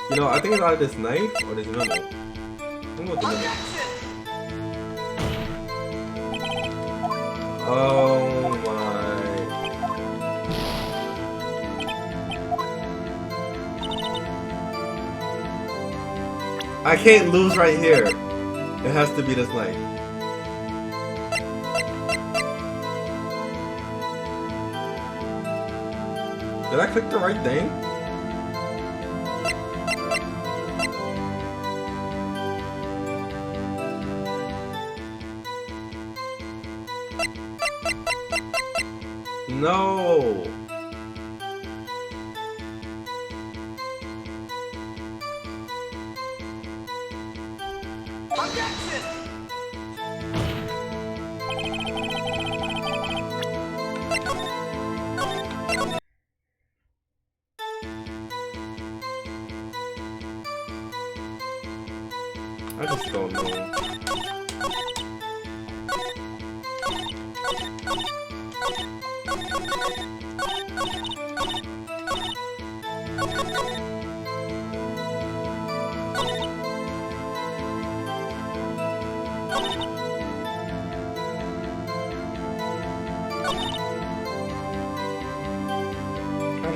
You know, I think it's either this knife or this memo. I'm going with the memo. Oh my. I can't lose right here. It has to be this knife. Did I click the right thing? No. I just don't know.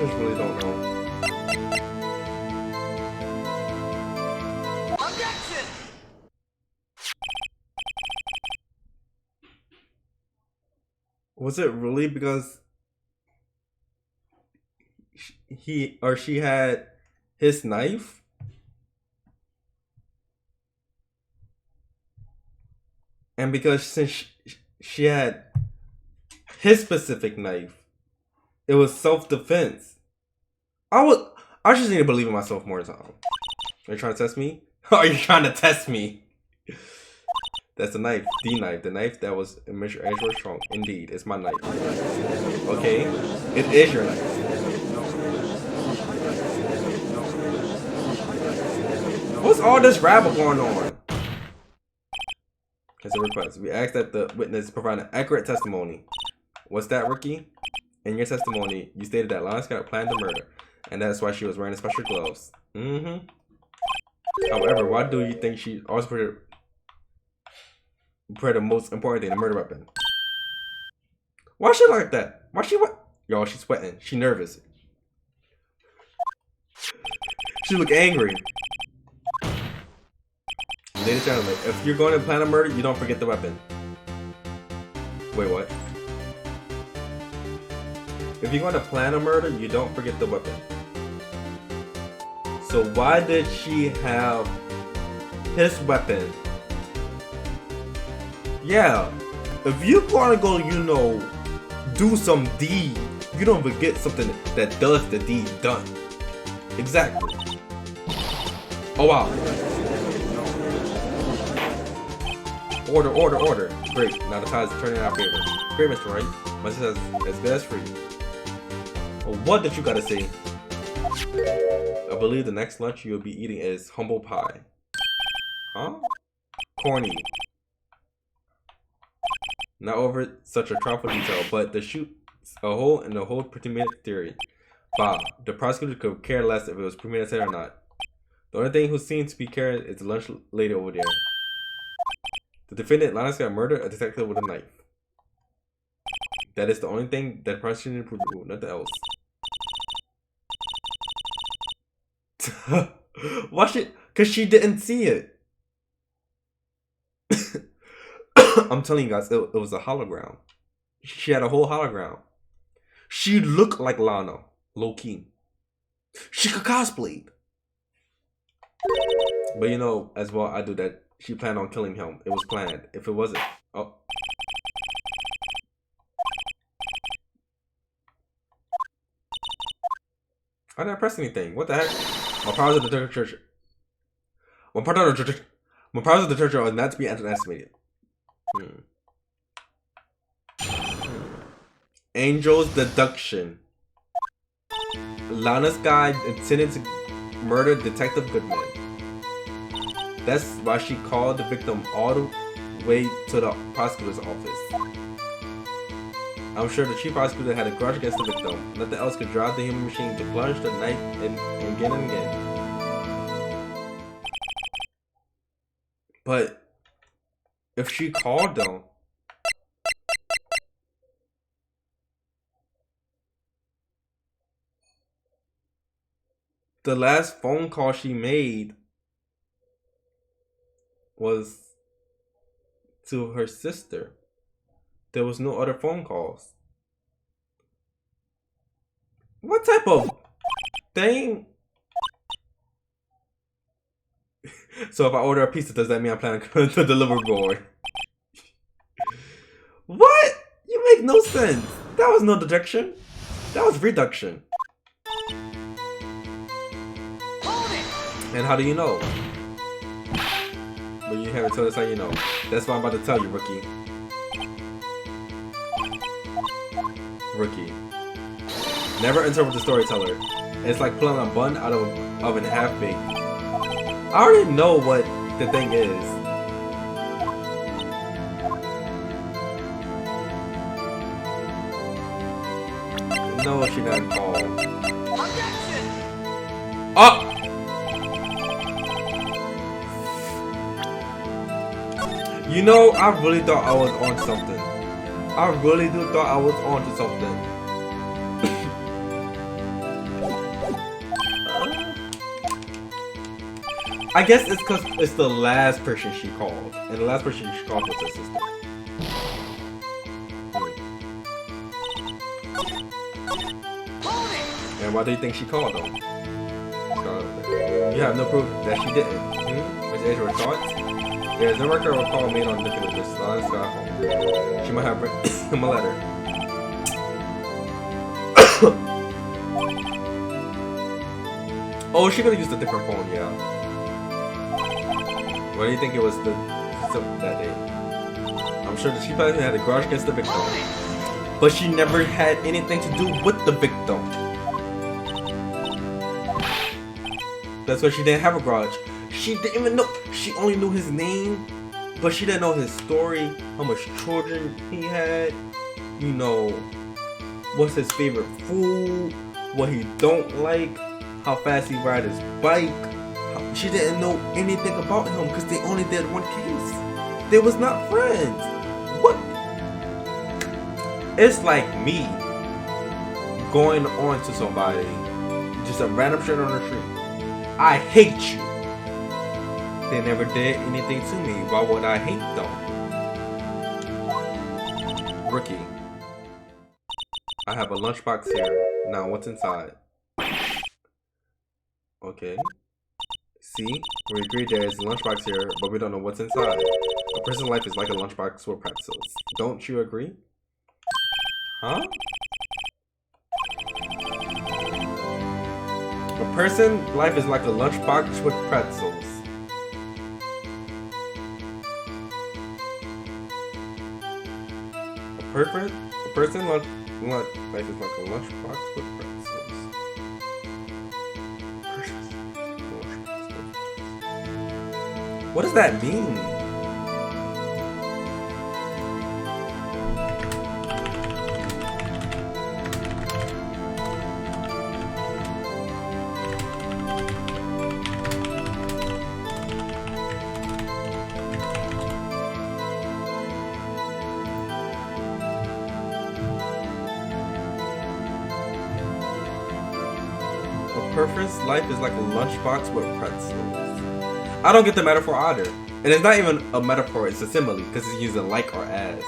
just really don't know. Was it really because he or she had his knife? And because since she had his specific knife, it was self-defense. I just need to believe in myself more time. Are you trying to test me? Are you trying to test me? That's the knife, the knife that was in Mr. Angela's trunk. Indeed, it's my knife. Okay, it is your knife. What's all this rabble going on? As a request, we ask that the witness provide an accurate testimony. What's that, Ricky? In your testimony, you stated that Lana Scott planned the murder, and that's why she was wearing the special gloves. Mm-hmm. However, why do you think she always prepared the most important thing, the murder weapon? Why she like that? Why she what? Y'all, she's sweating. She nervous. She look angry. Ladies and gentlemen, if you're going to plan a murder, you don't forget the weapon. Wait, what? If you're going to plan a murder, you don't forget the weapon. So why did she have his weapon? Yeah, if you're gonna go, you know, do some deed, you don't forget something that does the deed done. Exactly. Oh wow. Order. Great, now the tide is turning in our favor. Great, Mr. Wright. My sister's as good as free. Well, what did you gotta say? I believe the next lunch you'll be eating is humble pie. Huh? Corny. Not over such a trifle detail, but the shoot a hole in the whole premeditated theory. Bob, the prosecutor could care less if it was premeditated or not. The only thing who seems to be caring is the lunch lady over there. The defendant, Lana Scott, murdered a detective with a knife. That is the only thing that the prosecutor proved, nothing else. Why should? Cause she didn't see it. I'm telling you guys, it was a hologram. She had a whole hologram. She looked like Lana, low key. She could cosplay. But you know, as well, I do that. She planned on killing him. It was planned. If it wasn't, oh. I didn't press anything. What the heck? My powers of the church. My powers of the church are not to be underestimated. Angel's deduction. Lana's guy intended to murder Detective Goodman. That's why she called the victim all the way to the prosecutor's office. I'm sure the chief prosecutor had a grudge against the victim. Nothing else could drive the human machine to plunge the knife in again and again. But if she called them, the last phone call she made was to her sister. There was no other phone calls. What type of thing? So if I order a pizza, does that mean I'm planning to deliver board? What? You make no sense. That was no deduction. That was reduction. And how do you know? But you haven't told us how you know. That's what I'm about to tell you, rookie. Rookie. Never interpret the storyteller. It's like pulling a bun out of an oven half baked. I already know what the thing is. No, she got called. Oh! You know, I really thought I was on something. I really do thought I was on to something. I guess it's because it's the last person she called. And the last person she called was her sister. And why do you think she called them? You have no proof that she didn't. Which age were thoughts? There's no record of a call made on the this honest guy home. She might have written him a letter. Oh, she could have used a different phone, yeah. Why do you think it was that day? I'm sure that she probably had a grudge against the victim. But she never had anything to do with the victim. That's why she didn't have a grudge. She didn't even know. She only knew his name, but she didn't know his story, how much children he had, you know, what's his favorite food, what he don't like, how fast he ride his bike. She didn't know anything about him because they only did one case. They was not friends. What? It's like me going on to somebody, just a random stranger on the street. I hate you. They never did anything to me. Why would I hate them? Rookie. I have a lunchbox here. Now what's inside? Okay. See? We agreed there is a lunchbox here, but we don't know what's inside. A person's life is like a lunchbox with pretzels. Don't you agree? Huh? A person's life is like a lunchbox with pretzels. A person's life is like a lunchbox with pretzels. What does that mean? A person's life is like a lunchbox with pretzels. I don't get the metaphor either. And it's not even a metaphor, it's a simile, because it's using like or as.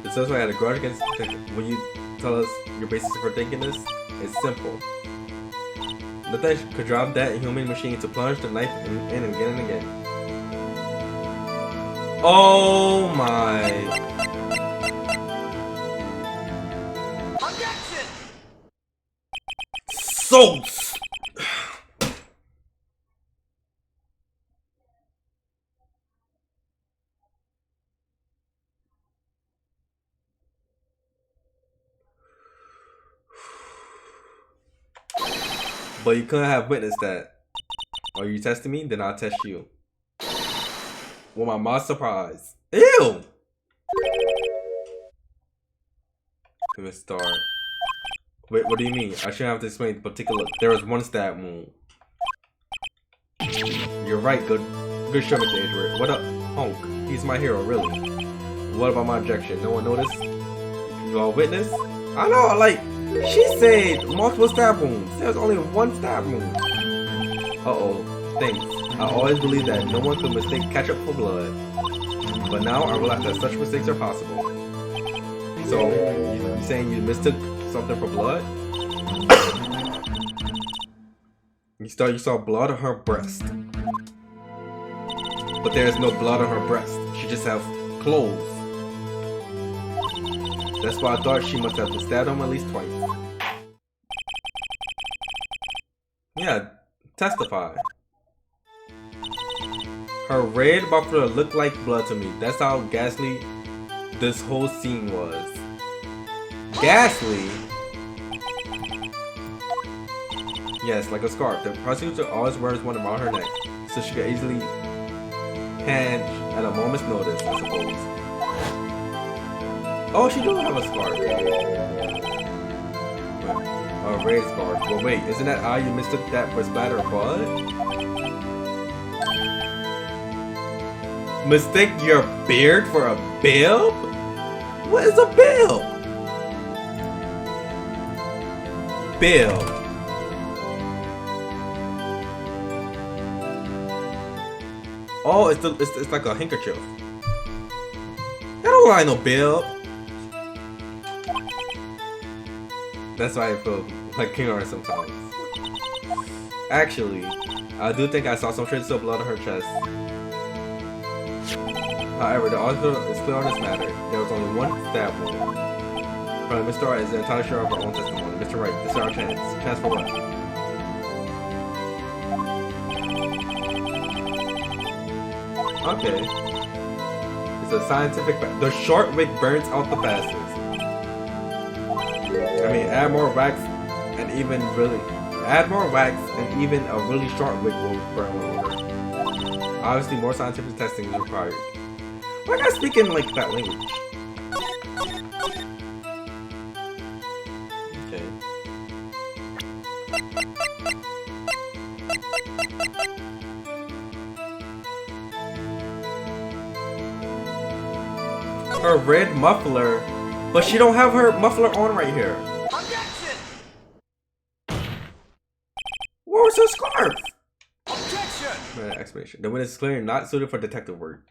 It says I had a grudge against when you tell us your basis for thinking this, it's simple. Nothing could drive that inhuman machine to plunge the knife in again and again. Oh my. So but you couldn't have witnessed that. Are you testing me? Then I'll test you. Well, my mom's surprise. Ew! Let me start. Wait, what do you mean? I shouldn't have to explain the particular. There was one stab wound. You're right, good show, Mr. Edgeworth. What up, Honk? He's my hero, really. What about my objection? No one noticed? You all witnessed? I know, like, she said multiple stab wounds. There's only one stab wound. Uh-oh, thanks. I always believed that no one could mistake ketchup for blood. But now I realize that such mistakes are possible. So, you saying you mistook something for blood? You saw blood on her breast. But there is no blood on her breast. She just has clothes. That's why I thought she must have stabbed him at least twice. Yeah, testify. Her red buffalo looked like blood to me. That's how ghastly this whole scene was. Ghastly? Yes, like a scarf. The prosecutor always wears one around her neck, so she could easily hand at a moment's notice, I suppose. Oh, she do have a scarf. A red scarf. Well, wait, isn't that how you mistook that for splatter of blood? Mistake your beard for a bib? What is a bib? Bib. Oh, it's like a handkerchief. That don't lie no bill. That's why I feel like King Arthur sometimes. Actually, I do think I saw some traces of blood on her chest. However, the hospital is clear on this matter. There was only one stab wound. But Mr. Wright is entirely sure of her own testimony. Mr. Wright, this is our chance. Chance for what? Okay. It's a scientific fact. The short wig burns out the fastest. I mean, add more wax and even a really short wig will burn longer. Obviously, more scientific testing is required. Why not speaking like that language? Okay. Her red muffler, but she don't have her muffler on right here. Objection! Where was her scarf? Objection! Explanation. The witness is clearly not suited for detective work.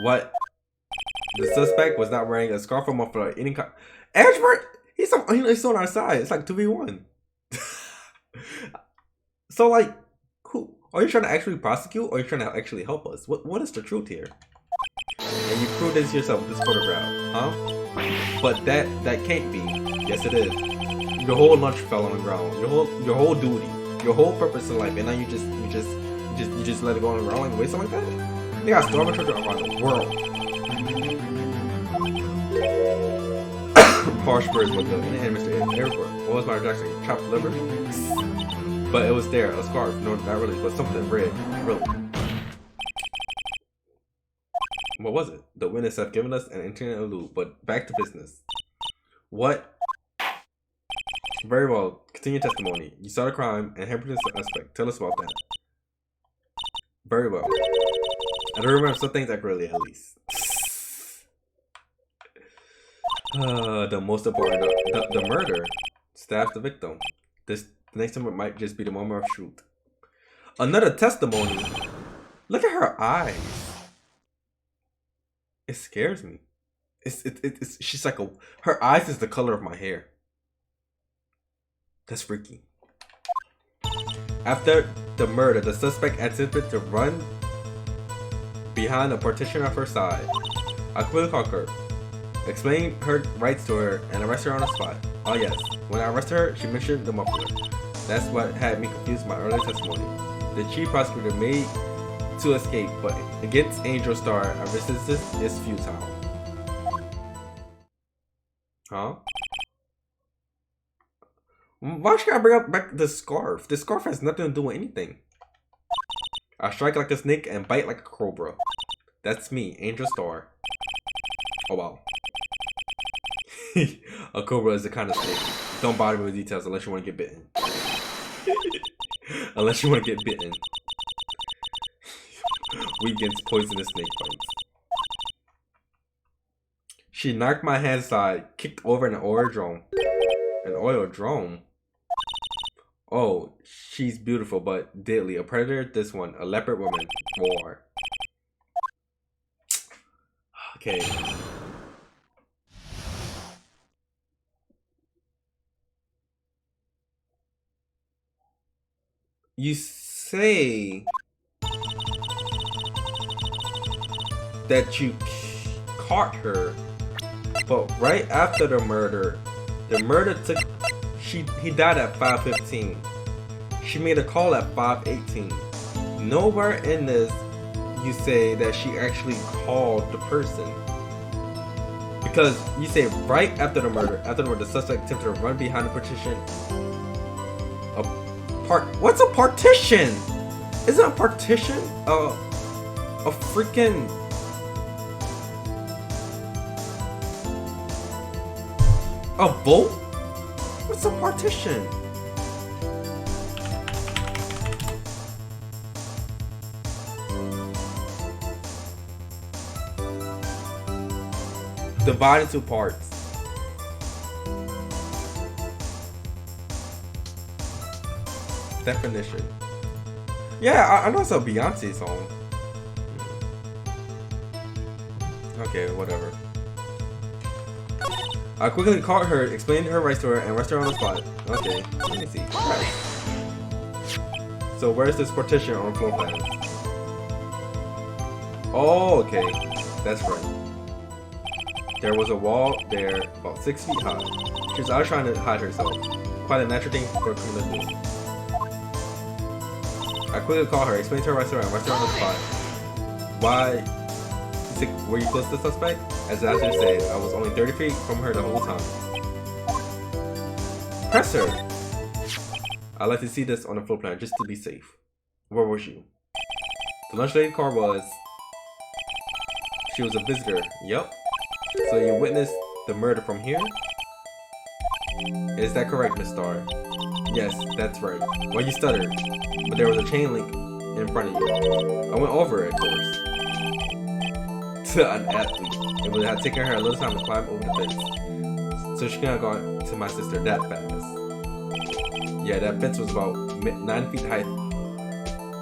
What? The suspect was not wearing a scarf or muffler. Any kind. Edgeworth, he's on our side. It's like 2v1. So like, who are you trying to actually prosecute, or are you trying to actually help us? What is the truth here? And you proved this yourself with this photograph, huh? But that can't be. Yes, it is. Your whole lunch fell on the ground. Your whole duty, your whole purpose in life, and now you just let it go on the ground and waste it like that. They got stormtroopers around the world. Harsh words with the Mr. Airport. What was my rejection? Chopped liver? But it was there, a scarf. No, not really, but something red. Really. What was it? The witness have given us an internet allude, but back to business. What? Very well. Continue testimony. You saw the crime and handpicked the suspect. Tell us about that. Very well. I don't remember some things accurately, at least. The most important, the murder stabs the victim. The next time it might just be the moment of truth. Another testimony. Look at her eyes. It scares me. She's like her eyes is the color of my hair. That's freaky. After the murder, the suspect attempted to run behind the partition of her side. I quickly called her, explained her rights to her, and arrested her on the spot. Oh yes, when I arrested her, she mentioned the muffler. That's what had me confused my earlier testimony. The chief prosecutor made to escape, but against Angel Star, a resistance is futile. Huh? Why should I bring up back the scarf? The scarf has nothing to do with anything. I strike like a snake and bite like a cobra. That's me, Angel Star. Oh wow. A cobra is the kind of snake. Don't bother me with details unless you want to get bitten. Unless you want to get bitten. Weak against poisonous snake bites. She knocked my hand aside, kicked over an oil drone. An oil drone? Oh, she's beautiful but deadly. A predator, this one. A leopard woman. War. Okay. You say that you caught her, but right after the murder took. He died at 5:15. She made a call at 5:18. Nowhere in this you say that she actually called the person. Because you say right after the murder, the suspect attempted to run behind the partition. What's a partition? Isn't a partition a freaking a boat? What's a partition? Divided into parts. Definition. Yeah, I know it's a Beyonce song. Okay, whatever. I quickly caught her, explained her rights to her, and arrested her on the spot. Okay, let me see. Right. So where's this partition on floor plan? Oh, okay. That's right. There was a wall there about 6 feet high. She was out trying to hide herself. Quite a natural thing for a criminal to do. I quickly called her, explained to her rights to her, and arrested her on the spot. Why? Were you close to the suspect? As I just said, I was only 30 feet from her the whole time. Press her! I'd like to see this on the floor plan just to be safe. Where was you? The lunch lady car was... She was a visitor. Yup. So you witnessed the murder from here? Is that correct, Miss Starr? Yes, that's right. Well, you stuttered, but there was a chain link in front of you. I went over it, of course. To an athlete. It would have taken her a little time to climb over the fence. So she couldn't have gone to my sister that fast. Yeah, that fence was about 9 feet high.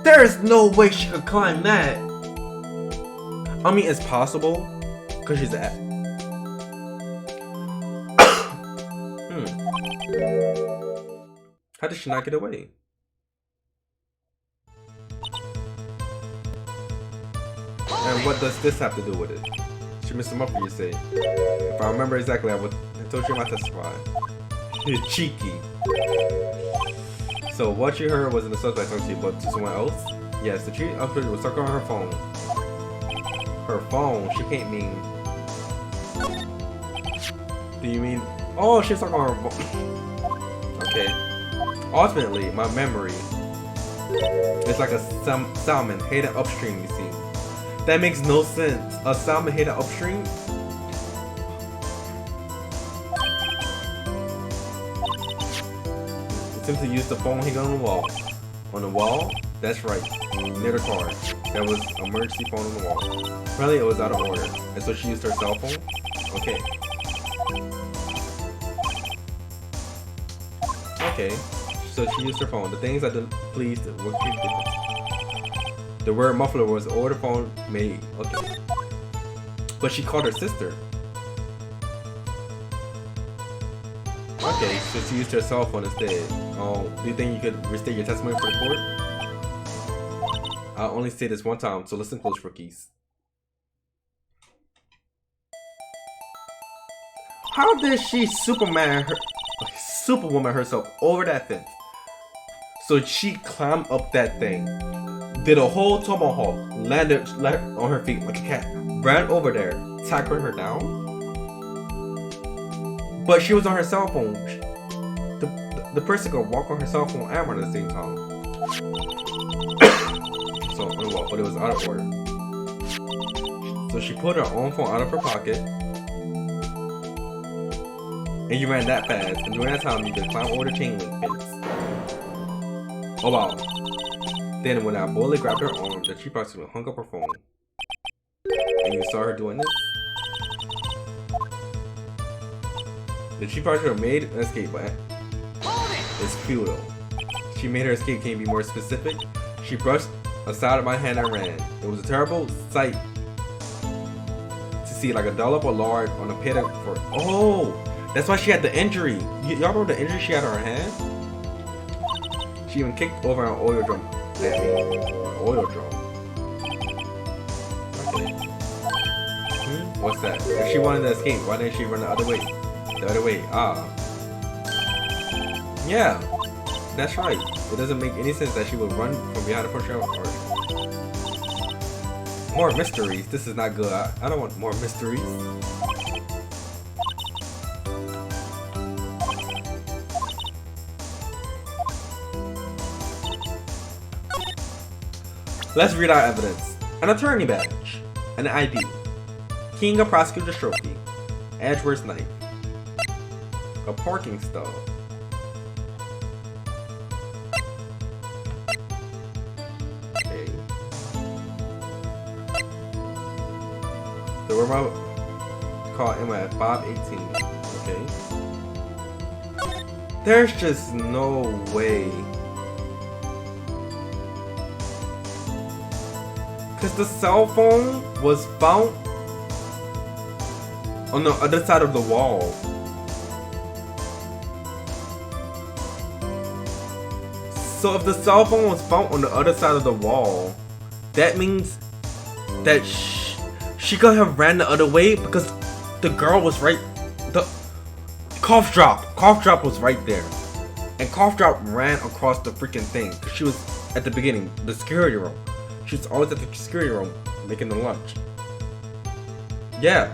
There is no way she could climb that! I mean, it's possible, because she's at. How did she not get away? And what does this have to do with it? She missed him up, you say. If I remember exactly, I told you in my testify. Cheeky. So what you heard wasn't the suspect talking to you, but to someone else? Yes, the chief officer was stuck on her phone. Her phone? She can't mean... Do you mean... Oh, she's stuck on her phone. Okay. Ultimately, my memory is like a salmon headed upstream, you see. That makes no sense. A salmon headed upstream? Simply used the phone hanging on the wall. On the wall? That's right. Near the car. There was an emergency phone on the wall. Apparently it was out of order. And so she used her cell phone? Okay. Okay. So she used her phone. The things that pleased were different. The word muffler was over the phone made. Okay. But she called her sister. Okay, so she used her cell phone instead. Do you think you could restate your testimony for the court? I'll only say this one time, so listen close, rookies. How did she Superwoman herself over that fence? So she climbed up that thing, did a whole tomahawk, landed on her feet like a cat, ran over there, tackled her down. But she was on her cell phone. The person could walk on her cell phone and run at the same time. So, but it was out of order. So she pulled her own phone out of her pocket. And you ran that fast. And during that time, you could climb over the chain link fence. Oh wow. Then when I boldly grabbed her arm, the chief prosecutor hung up her phone. And you saw her doing this? The chief prosecutor made an escape, but it's futile. She made her escape. Can you be more specific? She brushed aside my hand and ran. It was a terrible sight to see, like a dollop of lard on a pit of... Oh! That's why she had the injury. Y'all remember the injury she had on her hand? She even kicked over an oil drum. Oil drum. Okay. What's that? If she wanted to escape, why didn't she run the other way? The other way. Ah. Yeah. That's right. It doesn't make any sense that she would run from behind a push car. More mysteries. This is not good. I don't want more mysteries. Let's read our evidence. An attorney badge. An ID. King of Prosecutor's Trophy. Edgeworth's knife. A parking stall. Okay. The remote call Emma at 5:18. Okay. There's just no way. Cause the cell phone was found. on the other side of the wall. So if the cell phone was found on the other side of the wall, that means that she could have ran the other way because the girl was right. The cough drop was right there, and cough drop ran across the freaking thing because she was at the beginning, the security room. She was always at the security room making the lunch. Yeah.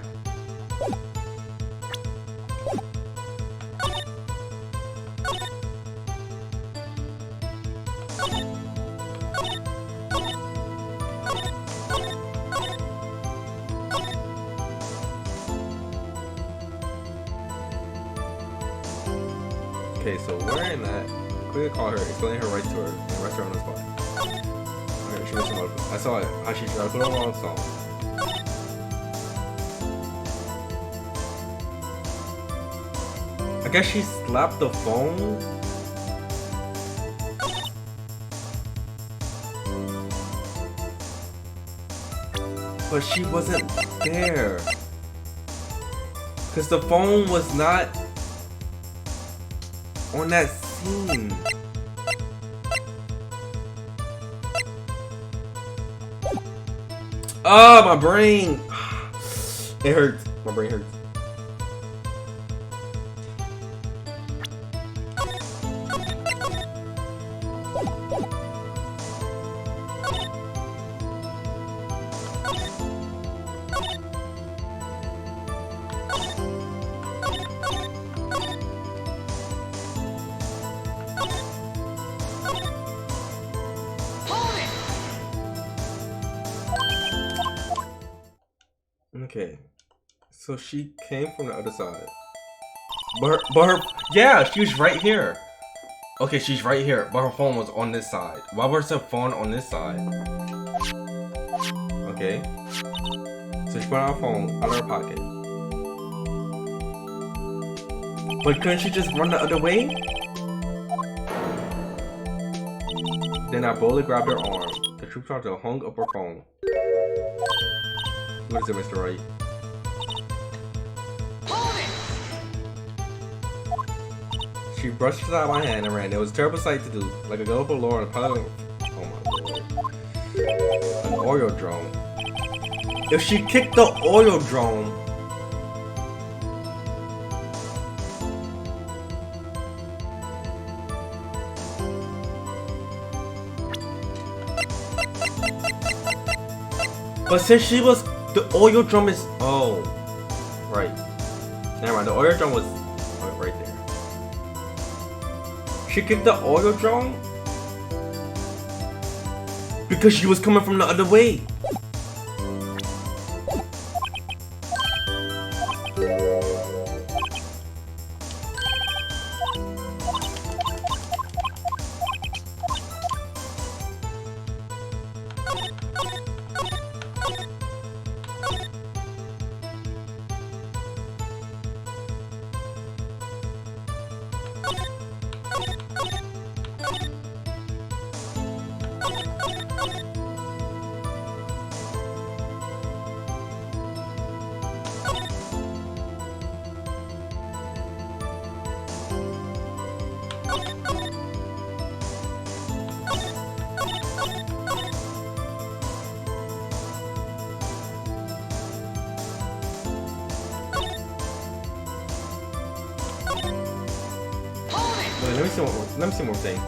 Okay, so where in that? Quickly call her, explain her right to her, and arrest her on the spot. Okay, she missed some other. I saw it. How she tried to put on a wrong song. I guess she slapped the phone. But she wasn't there. Because the phone was not on that scene. Oh, my brain. It hurts. My brain hurts. Okay, so she came from the other side, but her, yeah, she was right here. Okay, she's right here, but her phone was on this side. Why was her phone on this side? Okay, so she put her phone out of her pocket, but couldn't she just run the other way? Then I boldly grabbed her arm. The troop sergeant hung up her phone. What is it, Mr. Wright? She brushed it out of my hand and ran. It was a terrible sight to do. Like a gullible lord on a pile of... Oh my lord. An oil drone. If she kicked the oil drone... But since she was... The oil drum is... Oh. Right. Never mind. The oil drum was right there. She kicked the oil drum? Because she was coming from the other way. Let me see one more thing.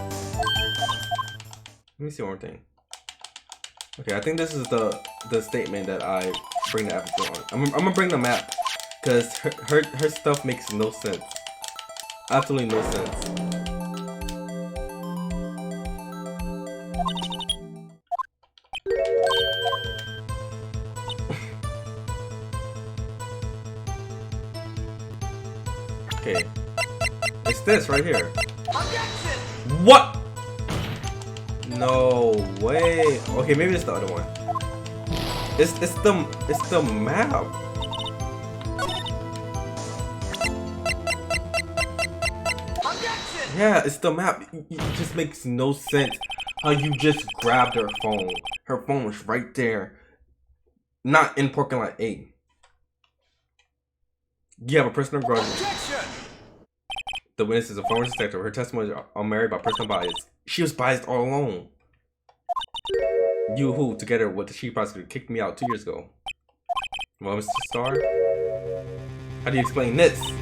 Let me see one more thing. Okay, I think this is the statement that I bring the episode on. I'm gonna bring the map because her stuff makes no sense. Absolutely no sense. Okay, it's this right here. What? No way. Okay, maybe it's the other one. It's the map. Yeah, it's the map. It just makes no sense how you just grabbed her phone. Her phone was right there. Not in parking lot 8. You have a personal grudge. The witness is a former detective. Her testimony is unmarried by personal bias. She was biased all along. You who, together with the chief prosecutor, kicked me out 2 years ago. Well, Mr. Starr? How do you explain this? I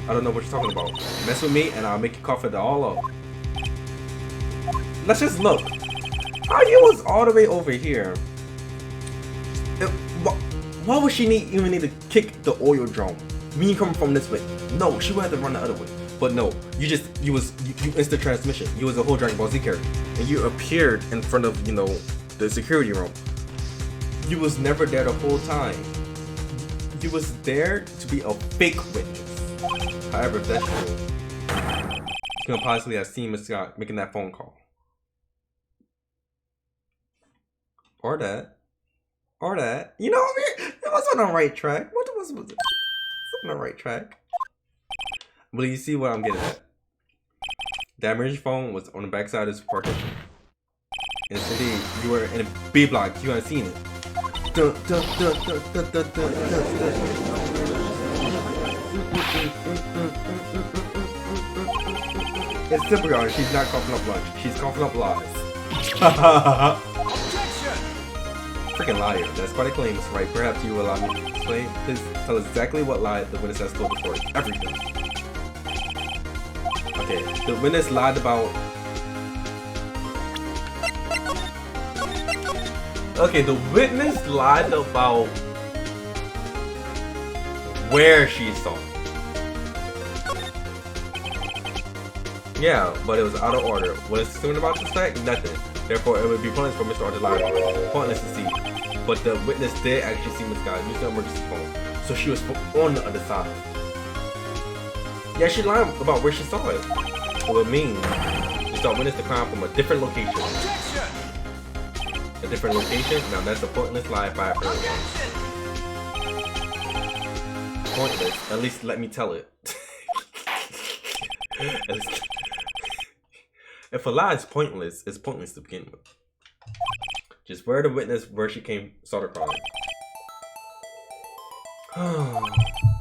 don't know what you're talking about. Mess with me and I'll make you cough it all up. Let's just look. How you was all the way over here? Why would she even need to kick the oil drum? Me coming from this way. No, she would have to run the other way. But no, you instant transmission. You was a whole Dragon Ball Z character. And you appeared in front of, you know, the security room. You was never there the whole time. You was there to be a fake witness. However, if that's true, you can possibly have seen Miss Scott making that phone call. Or that. Or that. You know what I mean? It was on the right track. What was it? It's on the right track. But you see what I'm getting at? That emergency phone was on the backside of this partition. And indeed, you were in a B block. You hadn't seen it. It's simple, y'all. She's not coughing up lunch. She's coughing up lies. Freaking liar. That's quite a claim, Mr. Wright. Perhaps you will allow me to explain. Please tell us exactly what lie the witness has told before. Everything. Okay, the witness lied about... Okay, the witness lied about where she saw it. Yeah, but it was out of order. What is assumed about this fact? Nothing. Therefore, it would be pointless for Mr. R to lie about it. Pointless to see. But the witness did actually see Miss Scott use the emergency phone. So she was on the other side. Yeah, she lied about where she saw it. What it means is to witness the crime from a different location. A different location? Now that's a pointless lie if I ever heard one. Pointless. At least let me tell it. If a lie is pointless, it's pointless to begin with. Just where the witness, where she saw the crime.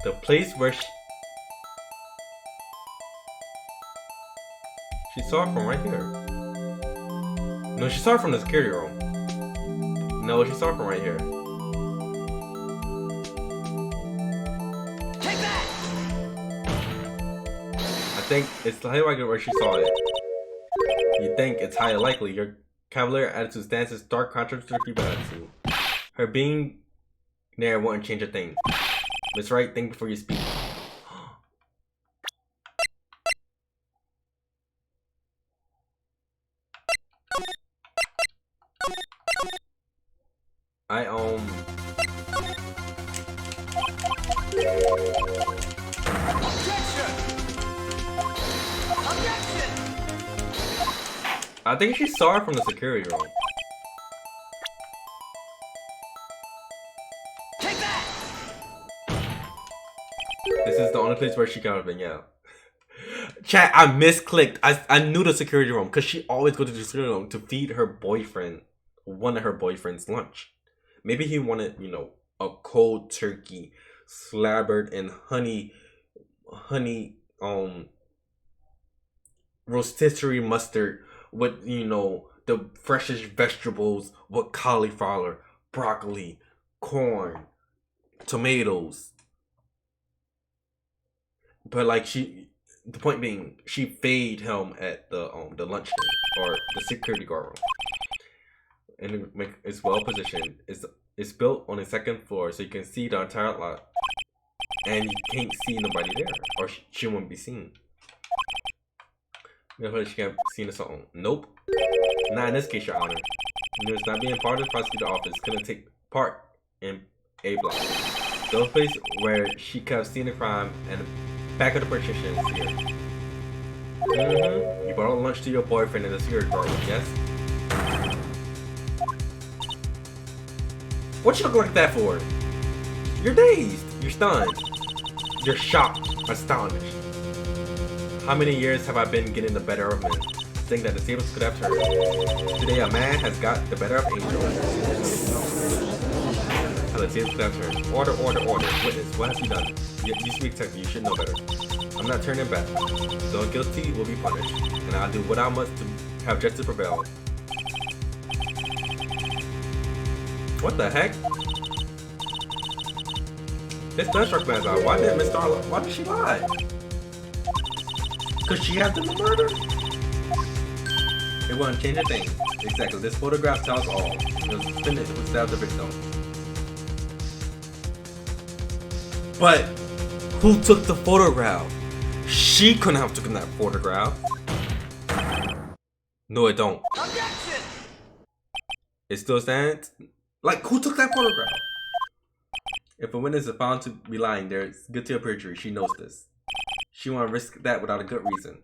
The place where she saw it from right here. No, she saw it from the security room. No, she saw it from right here. Take that! I think it's highly likely where she saw it. You think it's highly likely. Your cavalier attitude stands as stark contrast to her people attitude. Her being there wouldn't change a thing. Miss Wright, think before you speak. I think she saw it from the security room. Take that! This is the only place where she could have been, yeah. Chat, I misclicked. I knew the security room because she always goes to the security room to feed her boyfriend, one of her boyfriend's lunch. Maybe he wanted, you know, a cold turkey slabbered in honey, rotisserie mustard with, you know, the freshest vegetables with cauliflower, broccoli, corn, tomatoes. But like the point being, she fed him at the lunch thing, or the security guard room. And it's well positioned. It's built on the second floor, so you can see the entire lot, and you can't see nobody there, or she won't be seen. Therefore, she can't see the song. Nope, not in this case, Your Honor. News not being part of the prosecutor's office couldn't take part in A block. The place where she could have seen the crime and the back of the partition is here. You brought lunch to your boyfriend in the security guard room, yes? What you look like that for? You're dazed. You're stunned. You're shocked. Astonished. How many years have I been getting the better of men? Saying that the tables could have turned. Today a man has got the better of angels. could. Save the class turn. Order. Witness, what have you done? You speak tech, you should know better. I'm not turning back. The guilty will be punished, and I'll do what I must to have justice prevail. What the heck? It's Thunderstruck Man's out. Why did Miss Starla? Why did she lie? Cause she had done the murder? It won't change a thing. Exactly. This photograph tells all. It was finished with stab the victim. But who took the photograph? She couldn't have taken that photograph. No, it don't. Objection! It still stands? Like, who took that photograph? If a witness is found to be lying, there's guilty of perjury. She knows this. She won't risk that without a good reason.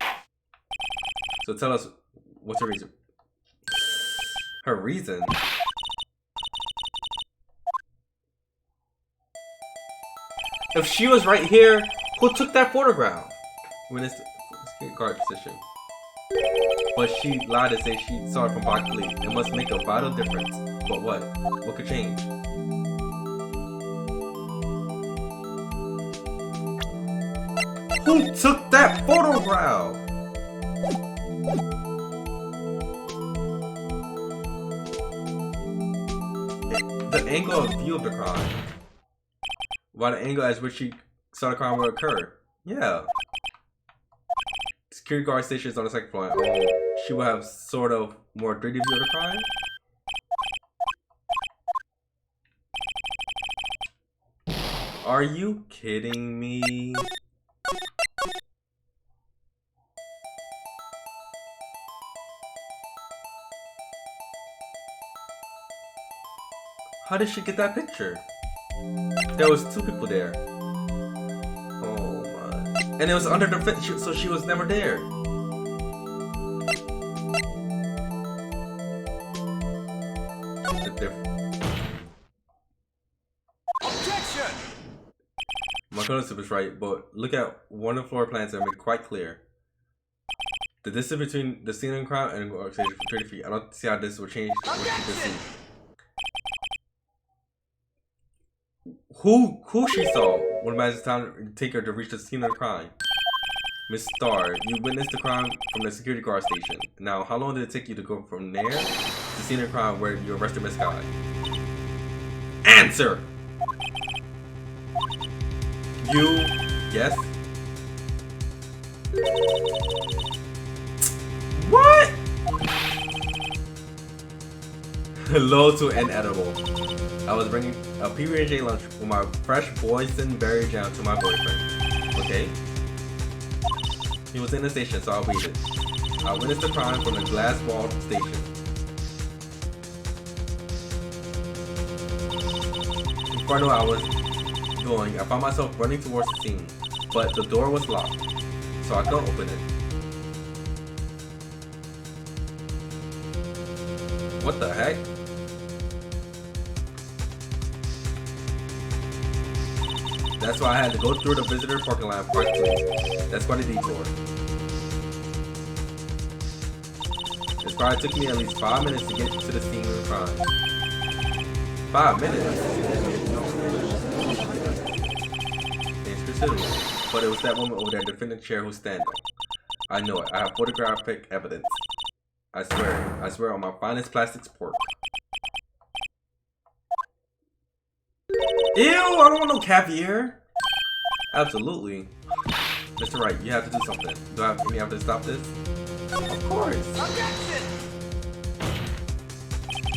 So tell us, what's her reason? Her reason? If she was right here, who took that photograph? Witness guard position. But she lied to say she saw it from Broccoli. It must make a vital difference. But what? What could change? Who took that photograph? The angle of view of the crime. Why the angle at which she saw the crime would occur? Yeah. Security guard station is on the second floor. Oh, she will have sort of more 3D view of the crime? Are you kidding me? How did she get that picture? There was 2 people there. Oh my. And it was under the fence, so she was never there. Objection! My concept was right, but look at one of the floor plans and make it quite clear. The distance between the scene and crowd and workstation for 30 feet. I don't see how this will change what you can see. Who she saw when it was time to take her to reach the scene of the crime? Miss Starr, you witnessed the crime from the security guard station. Now, how long did it take you to go from there to the scene of the crime where you arrested Miss Guy? Answer! You, yes? What? Low to inedible. I was bringing a PB&J lunch with my fresh boysenberry jam to my boyfriend. Okay? He was in the station, so I waited. I witnessed the crime from the glass wall station. Before I knew I was going, I found myself running towards the scene, but the door was locked, so I couldn't open it. What the heck? That's why I had to go through the visitor parking lot part 2. That's quite a detour. It probably took me at least 5 minutes to get to the scene of the crime. 5 minutes? Thanks for considering. But it was that woman over there, the defendant chair who's standing. I know it. I have photographic evidence. I swear on my finest plastic sport. Ew, I don't want no caviar. Absolutely. Mr. Wright, you have to do something. Do I have any have to stop this? Of course. Objection!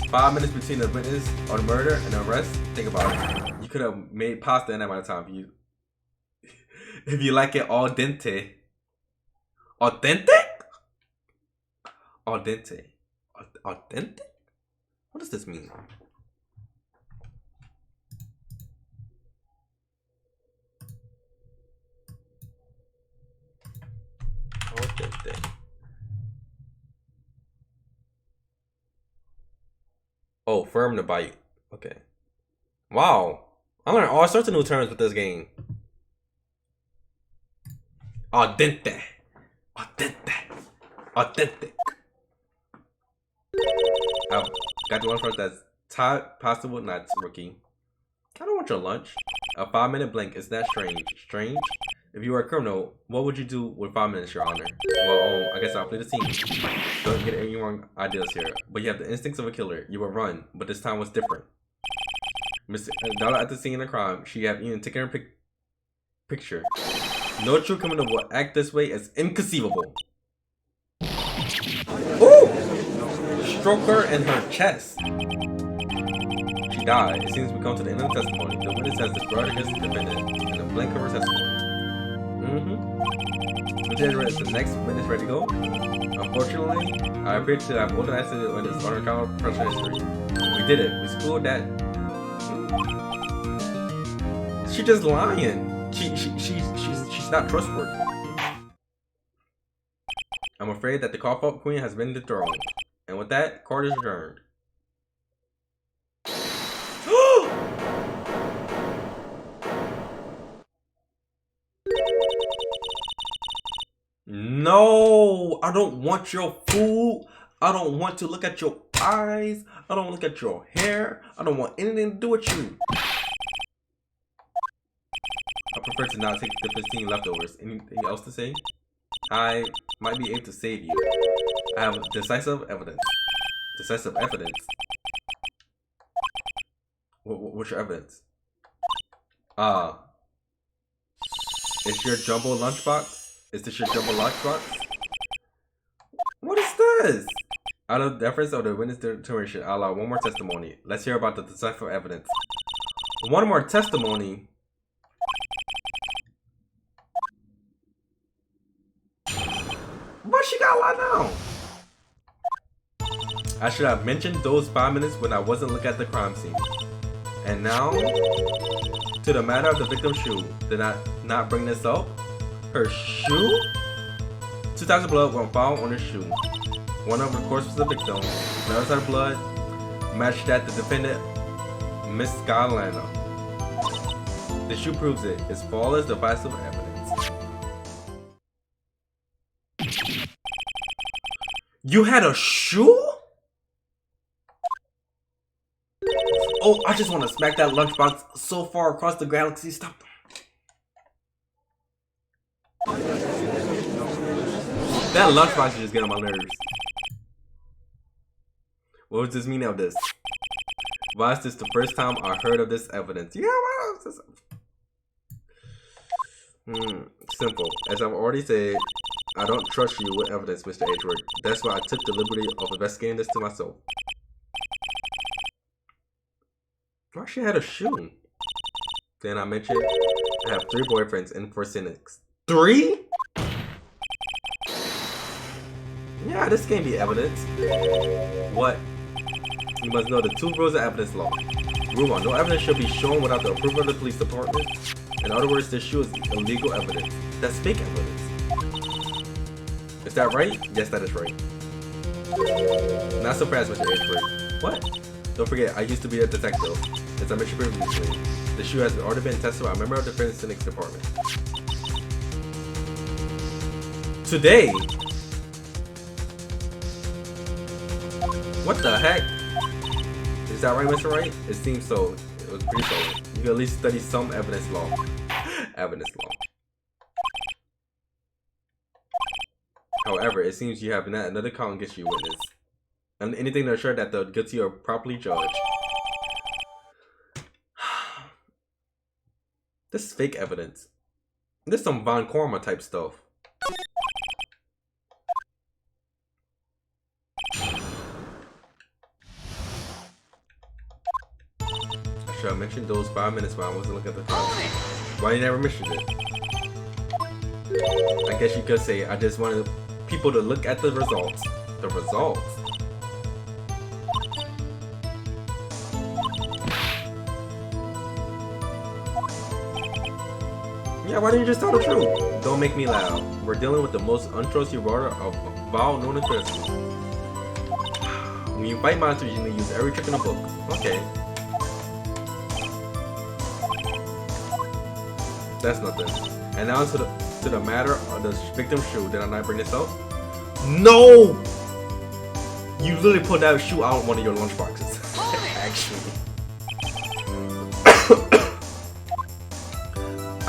5 minutes between the witness or the murder and the arrest. Think about it. You could have made pasta in that amount of time if you like it al dente. Authentic? Al dente. Authentic? What does this mean? Authentic. Oh, firm to bite. Okay. Wow. I learned all sorts of new terms with this game. Al dente. Authentic. Authentic. I've got the one first that's Todd Possible Nuts rookie. want your lunch. A 5-minute blink is that strange? Strange? If you were a criminal, what would you do with 5 minutes, Your Honor? Well, I guess I'll play the scene. Don't get any wrong ideas here, but you have the instincts of a killer. You will run, but this time was different. Mr. Dollar at the scene of the crime, she had even taken her picture. No true criminal will act this way as inconceivable. Ooh! Stroke her in her chest. She died. It seems we come to the end of the testimony. The witness has described against the defendant in a blank of her testimony. Is the next witness ready to go? Unfortunately, I appear to have older accident when it's on account of personal history. We did it. We schooled that. She's just lying. She's not trustworthy. I'm afraid that the call-up queen has been dethroned. And with that, court is adjourned. No, I don't want your food. I don't want to look at your eyes. I don't look at your hair. I don't want anything to do with you. I prefer to not take the 15 leftovers. Anything else to say? I might be able to save you. I have decisive evidence. Decisive evidence? What's your evidence? It's your jumbo lunchbox? Is this your jumbo lunchbox? What is this? Out of deference of the witness determination, I'll allow one more testimony. Let's hear about the decisive evidence. One more testimony? What she got a lot now? I should have mentioned those 5 minutes when I wasn't looking at the crime scene. And now, to the matter of the victim's shoe. Did I not bring this up? Her shoe? 2 types of blood were found on her shoe. One of them, of course, was the victim. The other side of blood matched that the defendant, Miss Skylander. The shoe proves it. It's flawless, divisive evidence. You had a shoe? Oh, I just want to smack that lunchbox so far across the galaxy. Stop. That lunchbox is just getting on my nerves. What does this mean of this? Why is this the first time I heard of this evidence? Yeah, why is this? Simple. As I've already said, I don't trust you with evidence, Mr. Edgeworth. That's why I took the liberty of investigating this to myself. Why she had a shoe? Then I mentioned I have 3 boyfriends and 4 cynics. 3? Yeah, this can't be evidence. What? You must know the 2 rules of evidence law. Rule 1. No evidence should be shown without the approval of the police department. In other words, this shoe is illegal evidence. That's fake evidence. Is that right? Yes, that is right. Not so fast, Mr. Edgeworth. What? Don't forget, I used to be a detective. As I mentioned previously, the shoe has already been tested by a member of the forensics department. Today? What the heck? Is that right, Mr. Wright? It seems so. It was pretty solid. You can at least study some evidence law. Evidence law. However, it seems you have not another count against you, witness. And anything to assure that the guilty are properly judged. This is fake evidence. This is some Von Korma type stuff. I should have mentioned those 5 minutes when I wasn't looking at the time. Why you never mentioned it? I guess you could say I just wanted people to look at the results. The results? Yeah, why didn't you just tell the truth? Don't make me laugh. We're dealing with the most untrustworthy writer of Val known in Christmas. When you fight monsters, you need to use every trick in the book. Okay. That's nothing. And now to the matter of the victim's shoe. Did I not bring this up? No! You literally put that shoe out of one of your lunch boxes. Actually.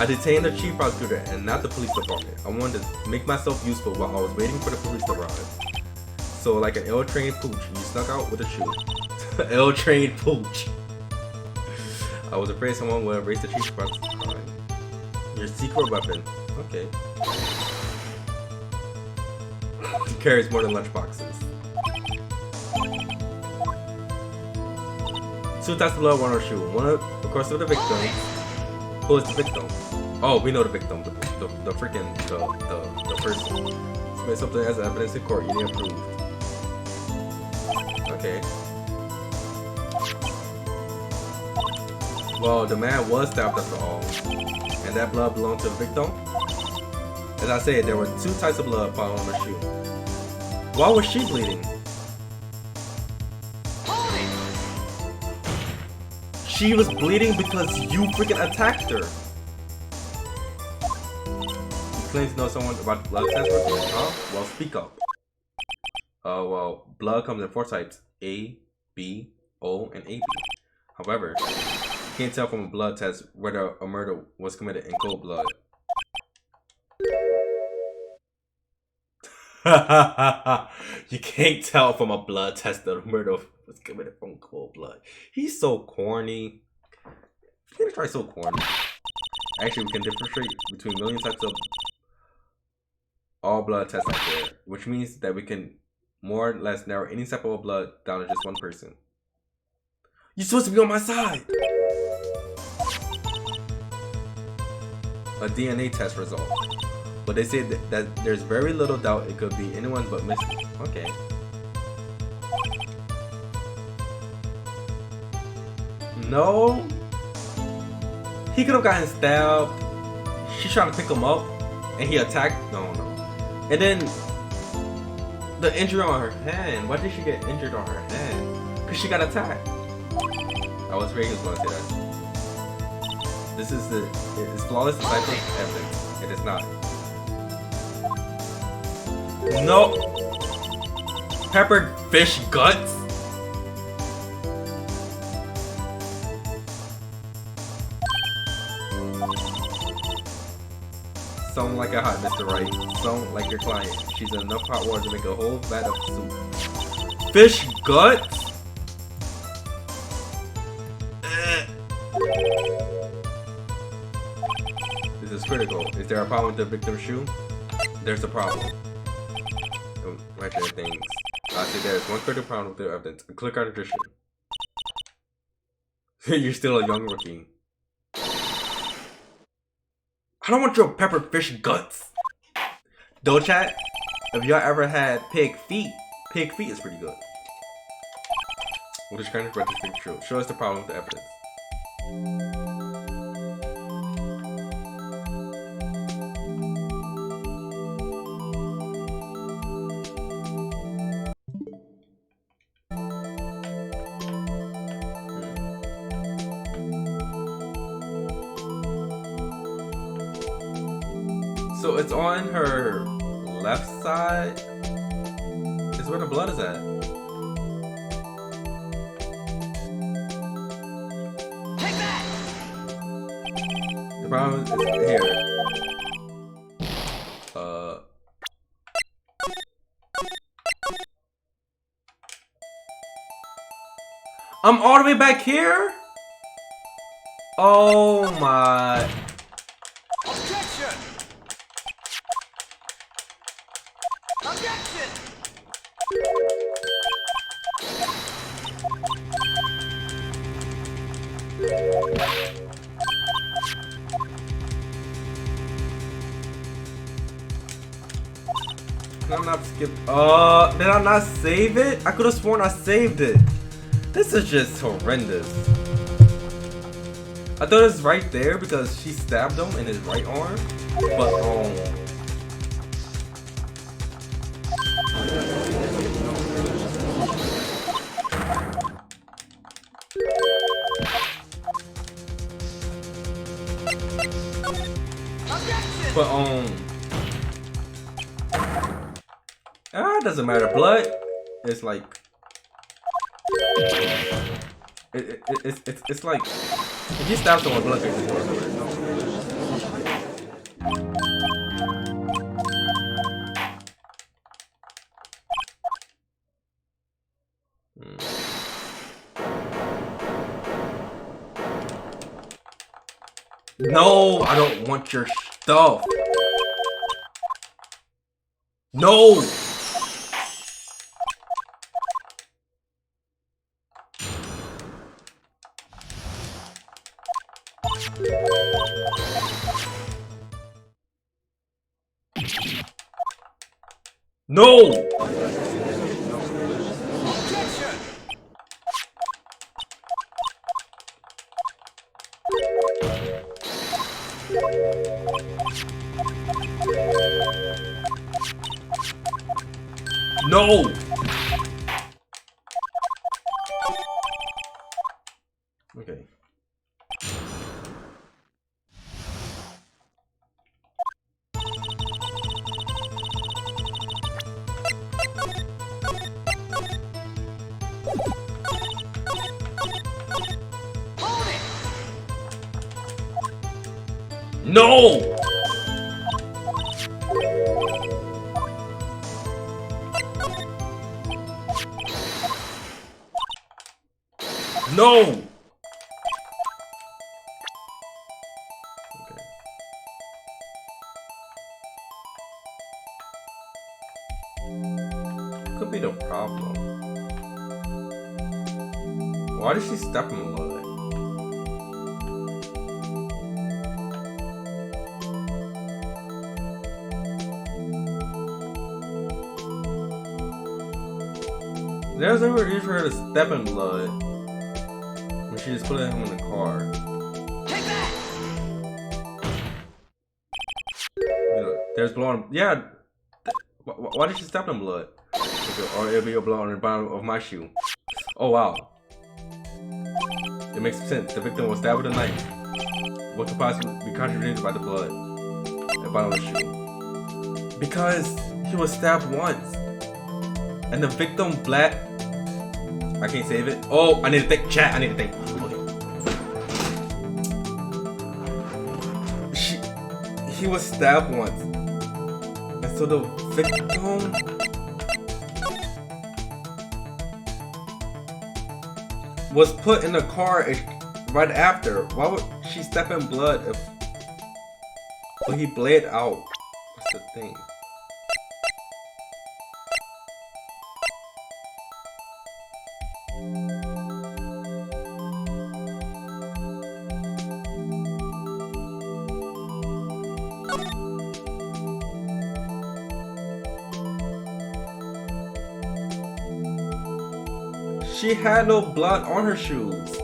I detained the chief prosecutor and not the police department. I wanted to make myself useful while I was waiting for the police to arrive. So like an ill-trained pooch, you snuck out with a shoe. Ill-trained pooch. I was afraid someone would erase the chief's crime. Your secret weapon. Okay. It carries more than lunchboxes. 2 types of blood, 1 on shoe. One of course of the victim. Who is the victim? Oh, we know the victim. The freaking the person. Submit something as evidence in court. You didn't approve. Okay. Well, the man was stabbed after all, and that blood belonged to the victim. As I said, there were 2 types of blood found on the shoe. Why was she bleeding? She was bleeding because you freaking attacked her. You claim to know someone about blood test working? Huh? Well, speak up. Well, blood comes in 4 types: A, B, O, and AB. However, you can't tell from a blood test whether a murder was committed in cold blood. You can't tell from a blood test that a murder was committed from cold blood. He's so corny. He's try so corny. Actually, we can differentiate between million types of all blood tests out there, which means that we can more or less narrow any sample of blood down to just one person. You're supposed to be on my side. A DNA test result. But they say that there's very little doubt it could be anyone but Miss. Okay. No. He could have gotten stabbed. She's trying to pick him up, and he attacked. No. And then the injury on her hand. Why did she get injured on her hand? Because she got attacked. I was afraid he was going to say that. This is it's flawless disciple evidence. It is not. No. Peppered fish guts. Sound like a hot Mr. Right. Sound like your client. She's in enough hot water to make a whole vat of soup. Fish guts? This is critical. Is there a problem with the victim's shoe? There's a problem. Right there, things. I see there's one critical problem with the evidence. Click on the shoe. You're still a young rookie. I don't want your peppered fish guts. Though chat, if y'all ever had pig feet is pretty good. We'll just kind of record this true. Show us the problem with the evidence. So it's on her left side. Is where the blood is at. Take that! The problem is here. I'm all the way back here? Oh my. Objection! Objection! Did I not skip? Did I not save it? I could have sworn I saved it. This is just horrendous. I thought it was right there because she stabbed him in his right arm, but it doesn't matter. Blood is like it's like if you stab someone, blood goes everywhere. No, I don't want your stuff. No. No. No. Okay. No. No. Okay. Could be the problem. Why did she step in the blood? There's never reason for her to step in blood when she just put him in the car. Take that! You know, there's blood on, yeah. Why did she step in blood? Or it'll be a blood on the bottom of my shoe. Oh wow. It makes sense. The victim was stabbed with a knife. What could possibly be contradicted by the blood at the bottom of the shoe? Because he was stabbed once. And the victim black. I can't save it. Oh, I need to think. Chat, I need to think. Okay. He was stabbed once. And so the victim was put in the car right after. Why would she step in blood if well, he bled out? What's the thing? She had no blood on her shoes.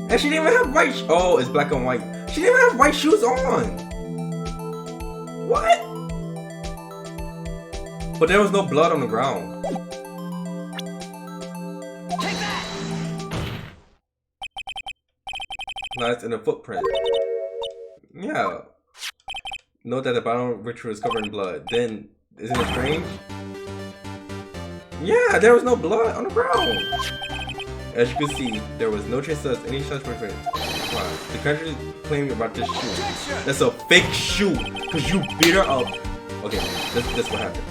And she didn't even have white oh, it's black and white. She didn't even have white shoes on. What? But there was no blood on the ground. Take that! No, it's in a footprint. Yeah. Note that the bottom ritual is covered in blood. Then, isn't it strange? Yeah, there was no blood on the ground. As you can see, there was no trace of any such footprint. Wow. The country claiming about this shoe. That's a fake shoe, cause you beat her up. Okay, that's what happened.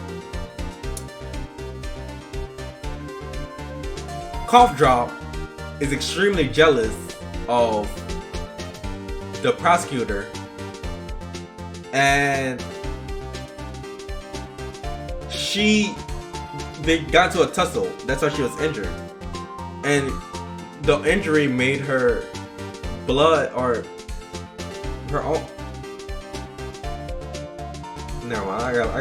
Cough Drop is extremely jealous of the prosecutor, and they got into a tussle. That's why she was injured. And the injury made her blood or her own. Never mind. I got.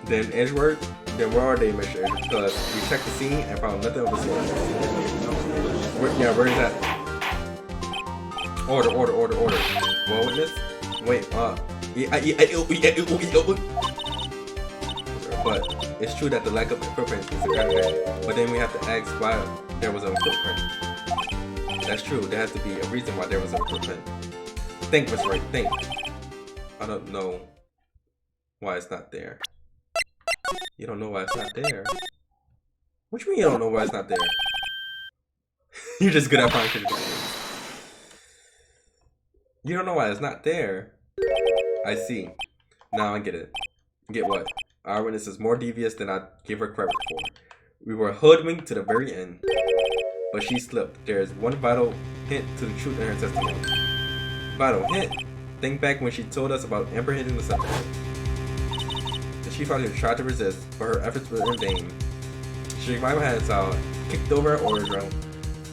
Then Edgeworth. Then where are they, Mr. Edgeworth? Because we checked the scene and found nothing of the sort. Where is that? Order. Well, witness. Wait, but it's true that the lack of footprint is a contradiction. But then we have to ask why there was a footprint. That's true. There has to be a reason why there was a footprint. Think, Mr. Right. Think. I don't know why it's not there. You don't know why it's not there. What you mean you don't know why it's not there? You're just good at finding contradictions. You don't know why it's not there. I see. Now I get it. Get what? Our witness is more devious than I gave her credit for. We were hoodwinked to the very end. But she slipped. There is one vital hint to the truth in her testimony. Vital hint? Think back when she told us about apprehending the subject. The chief officer tried to resist, but her efforts were in vain. She revived my hands out, kicked over her order drum.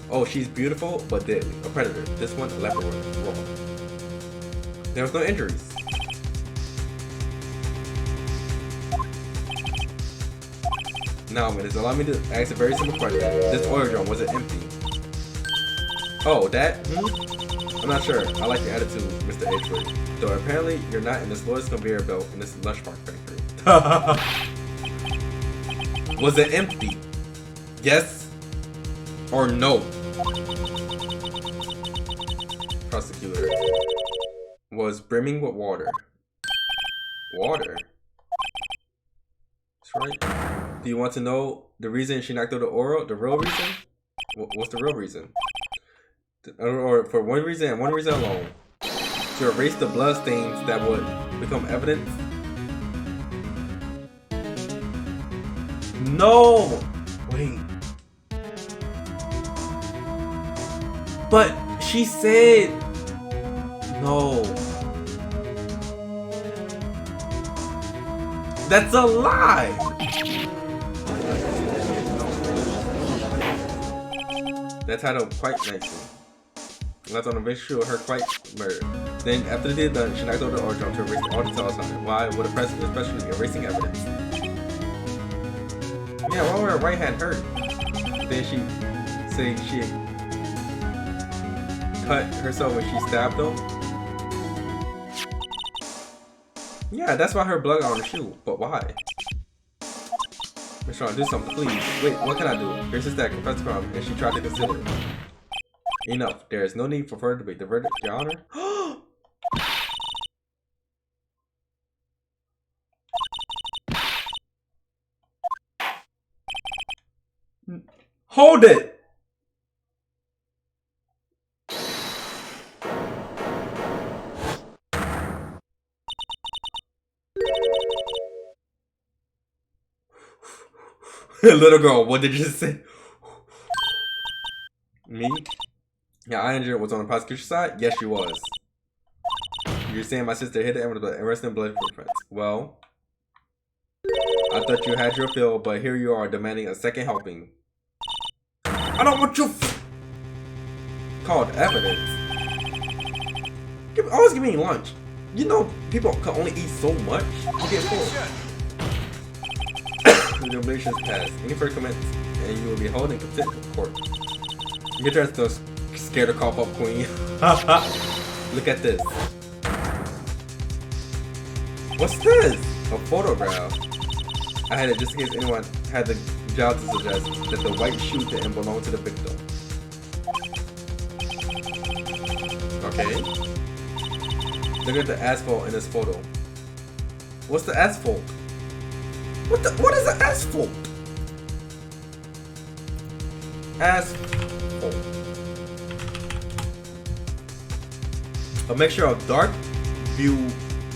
Oh, she's beautiful, but deadly. A predator. This one, a leopard. Wrong. There was no injuries. Now, minutes, allow me to ask a very simple question. This oil drum, was it empty? Oh, that? I'm not sure. I like your attitude, Mr. Edgeworth. Though apparently you're not in the slowest conveyor belt in this lush park factory. Was it empty? Yes or no? Prosecutor. Was brimming with water. Water? That's right. Do you want to know the reason she knocked out the oral? The real reason? What's the real reason? Or for one reason and one reason alone. To erase the blood stains that would become evidence? No! Wait. But she said... No. That's a lie! That titled quite nicely. Left on a visual of her quite murder. Then, after they did done, she knocked over the order drum to erase all details on it. Why would a president especially erasing evidence? Yeah, why would her right hand hurt? Then she say she cut herself when she stabbed him. Yeah, that's why her blood got on the shoe. But why? Miss Shawn, do something, please. Wait, what can I do? Here's his dad, confess the crime, and she tried to conceal it. Enough. There is no need for further debate. The verdict, Your Honor. Hold it! Little girl, what did you say? Me? Yeah, I injured was on the prosecution side? Yes, she was. You're saying my sister hit the evidence but arrested in blood footprints. Well, I thought you had your fill, but here you are demanding a second helping. I don't want you called evidence. Always give me lunch. You know, people can only eat so much. You get full. The deliberations passed. Any further comments, and you will be held in contempt of court. Get your ass to scared to cough up, queen. Look at this. What's this? A photograph. I had it just in case anyone had the job to suggest that the white shoe didn't belong to the victim. Okay. Look at the asphalt in this photo. What's the asphalt? What is the asphalt? Asphalt. A mixture of dark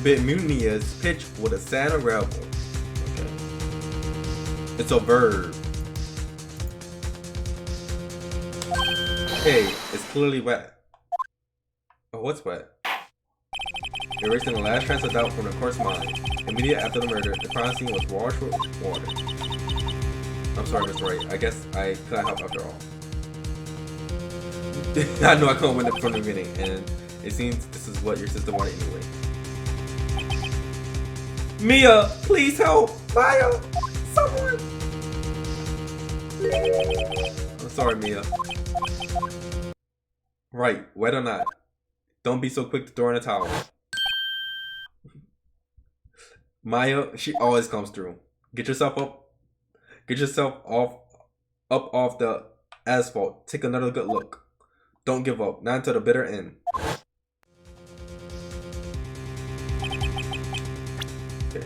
bituminous pitch with a sand or gravel. Okay. It's a verb. Hey, it's clearly wet. Oh, what's wet? Erasing the last trace of doubt from the court's mind. Immediately after the murder, the crime scene was washed with water. I'm sorry, Mr. Wright. I guess I couldn't help after all. I know I couldn't win it from the beginning, and it seems this is what your sister wanted anyway. Mia, please help! Maya! Someone! I'm sorry, Mia. Right, wet or not. Don't be so quick to throw in a towel. Maya, she always comes through. Get yourself up. Get yourself off the asphalt. Take another good look. Don't give up. Not until the bitter end. Okay.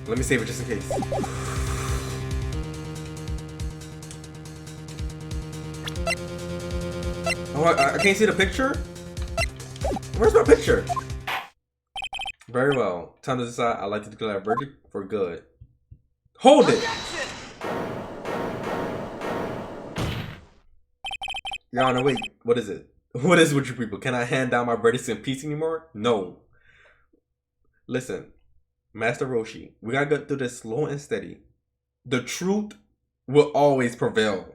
Let me save it just in case. Oh, I can't see the picture? Where's my picture? Very well. Time to decide. I'd like to declare a verdict for good. Hold it! Your Honor, wait. What is it? What is with you people? Can I hand down my verdicts in peace anymore? No. Listen, Master Roshi, we gotta go through this slow and steady. The truth will always prevail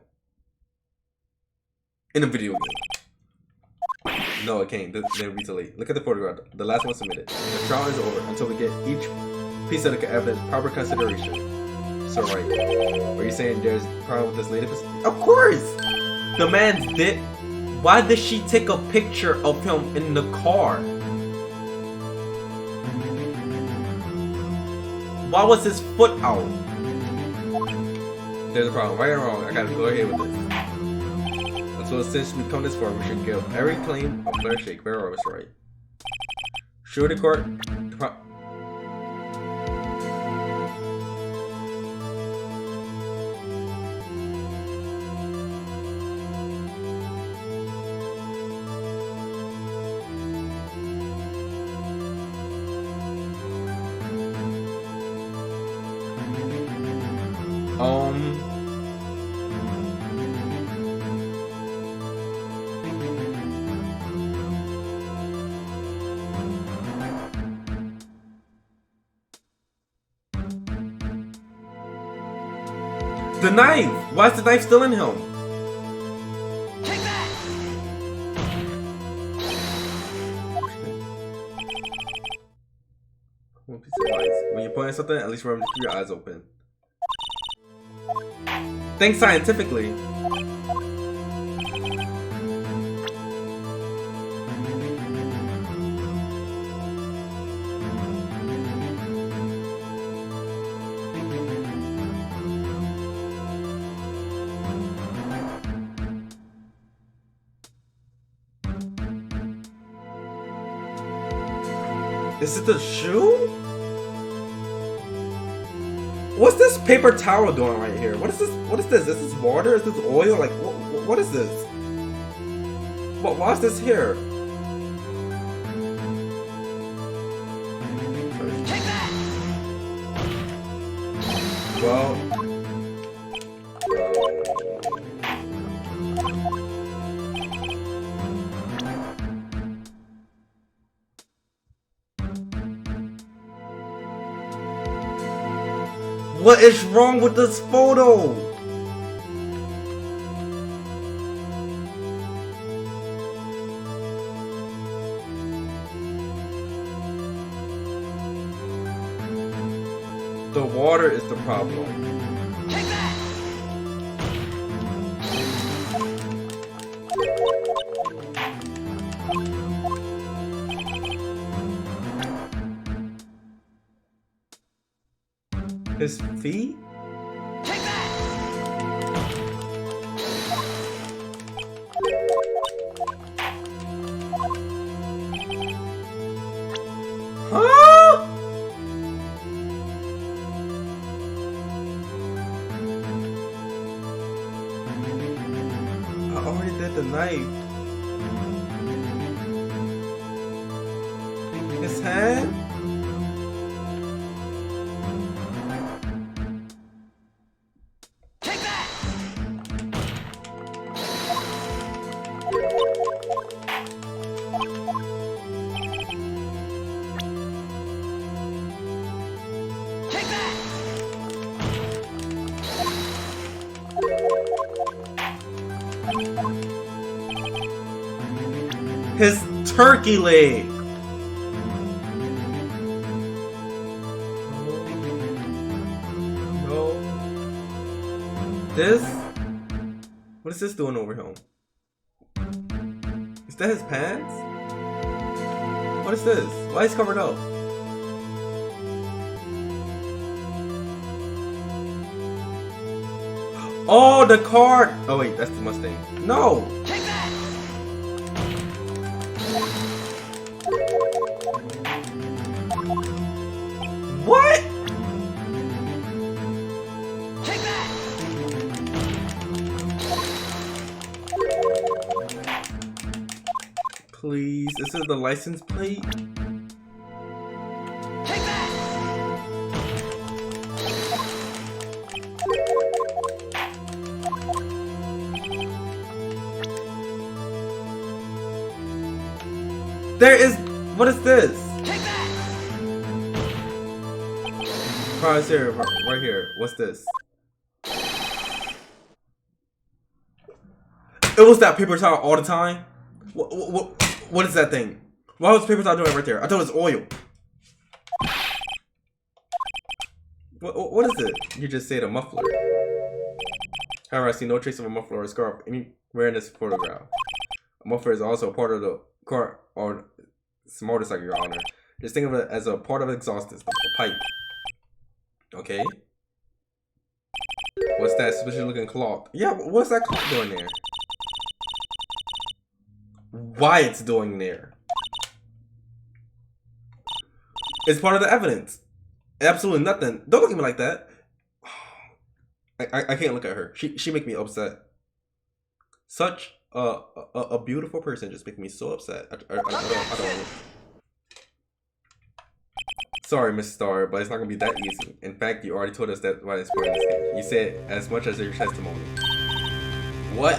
in a video game. No, it can't. They'll be too late. Look at the photograph. The last one submitted. The trial is over until we get each piece of the evidence proper consideration. So right, are you saying there's a problem with this latest? Of course. The man's dead. Why did she take a picture of him in the car? Why was his foot out? There's a problem. Right or wrong, I gotta go ahead with this. So since we come this far, we should give every claim a fair shake. Fair or right? Sure, the court. The knife! Why is the knife still in him? Take that! One piece of advice. When you're playing something, at least remember to keep your eyes open. Think scientifically. Is it the shoe? What's this paper towel doing right here? What is this? What is this? Is this water? Is this oil? Like, what is this? Why is this here? Take that! Well. What is wrong with this photo? The water is the problem. Take that! His feet? Take that! Huh? I already did the knife. His hand? Take that! Take that! His turkey leg. No. This? What is this doing over him? Is that his pants? What is this? Why is he covered up? Oh, the card! Oh wait, that's the Mustang. No! Take that! What? Take that! Please, this is the license plate? Take that! There is. What is this? Prize here, right here. What's this? It was that paper towel all the time. What is that thing? What was paper towel doing right there? I thought it was oil. What is it? You just said a muffler. However, I see no trace of a muffler or a scarf anywhere in this photograph. A muffler is also a part of the car or motorcycle, Your Honor. Just think of it as a part of the exhaust system, a pipe. Okay. What's that suspicious looking cloth? Yeah, what's that cloth doing there? Why it's doing there? It's part of the evidence. Absolutely nothing. Don't look at me like that. I can't look at her. She make me upset. Such a beautiful person just make me so upset. I don't. Sorry, Miss Star, but it's not gonna be that easy. In fact, you already told us that why it's part of this game. You said as much as your testimony. What?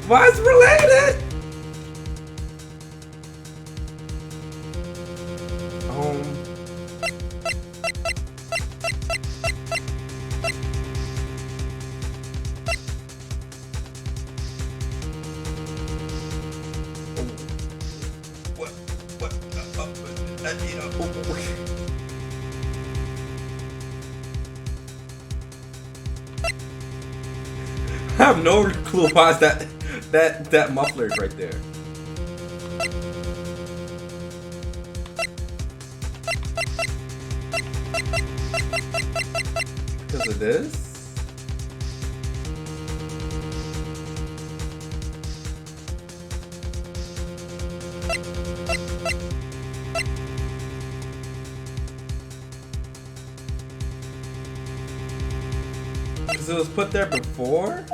Why is it related? I have no clue why is that muffler is right there. Because of this? Because it was put there before?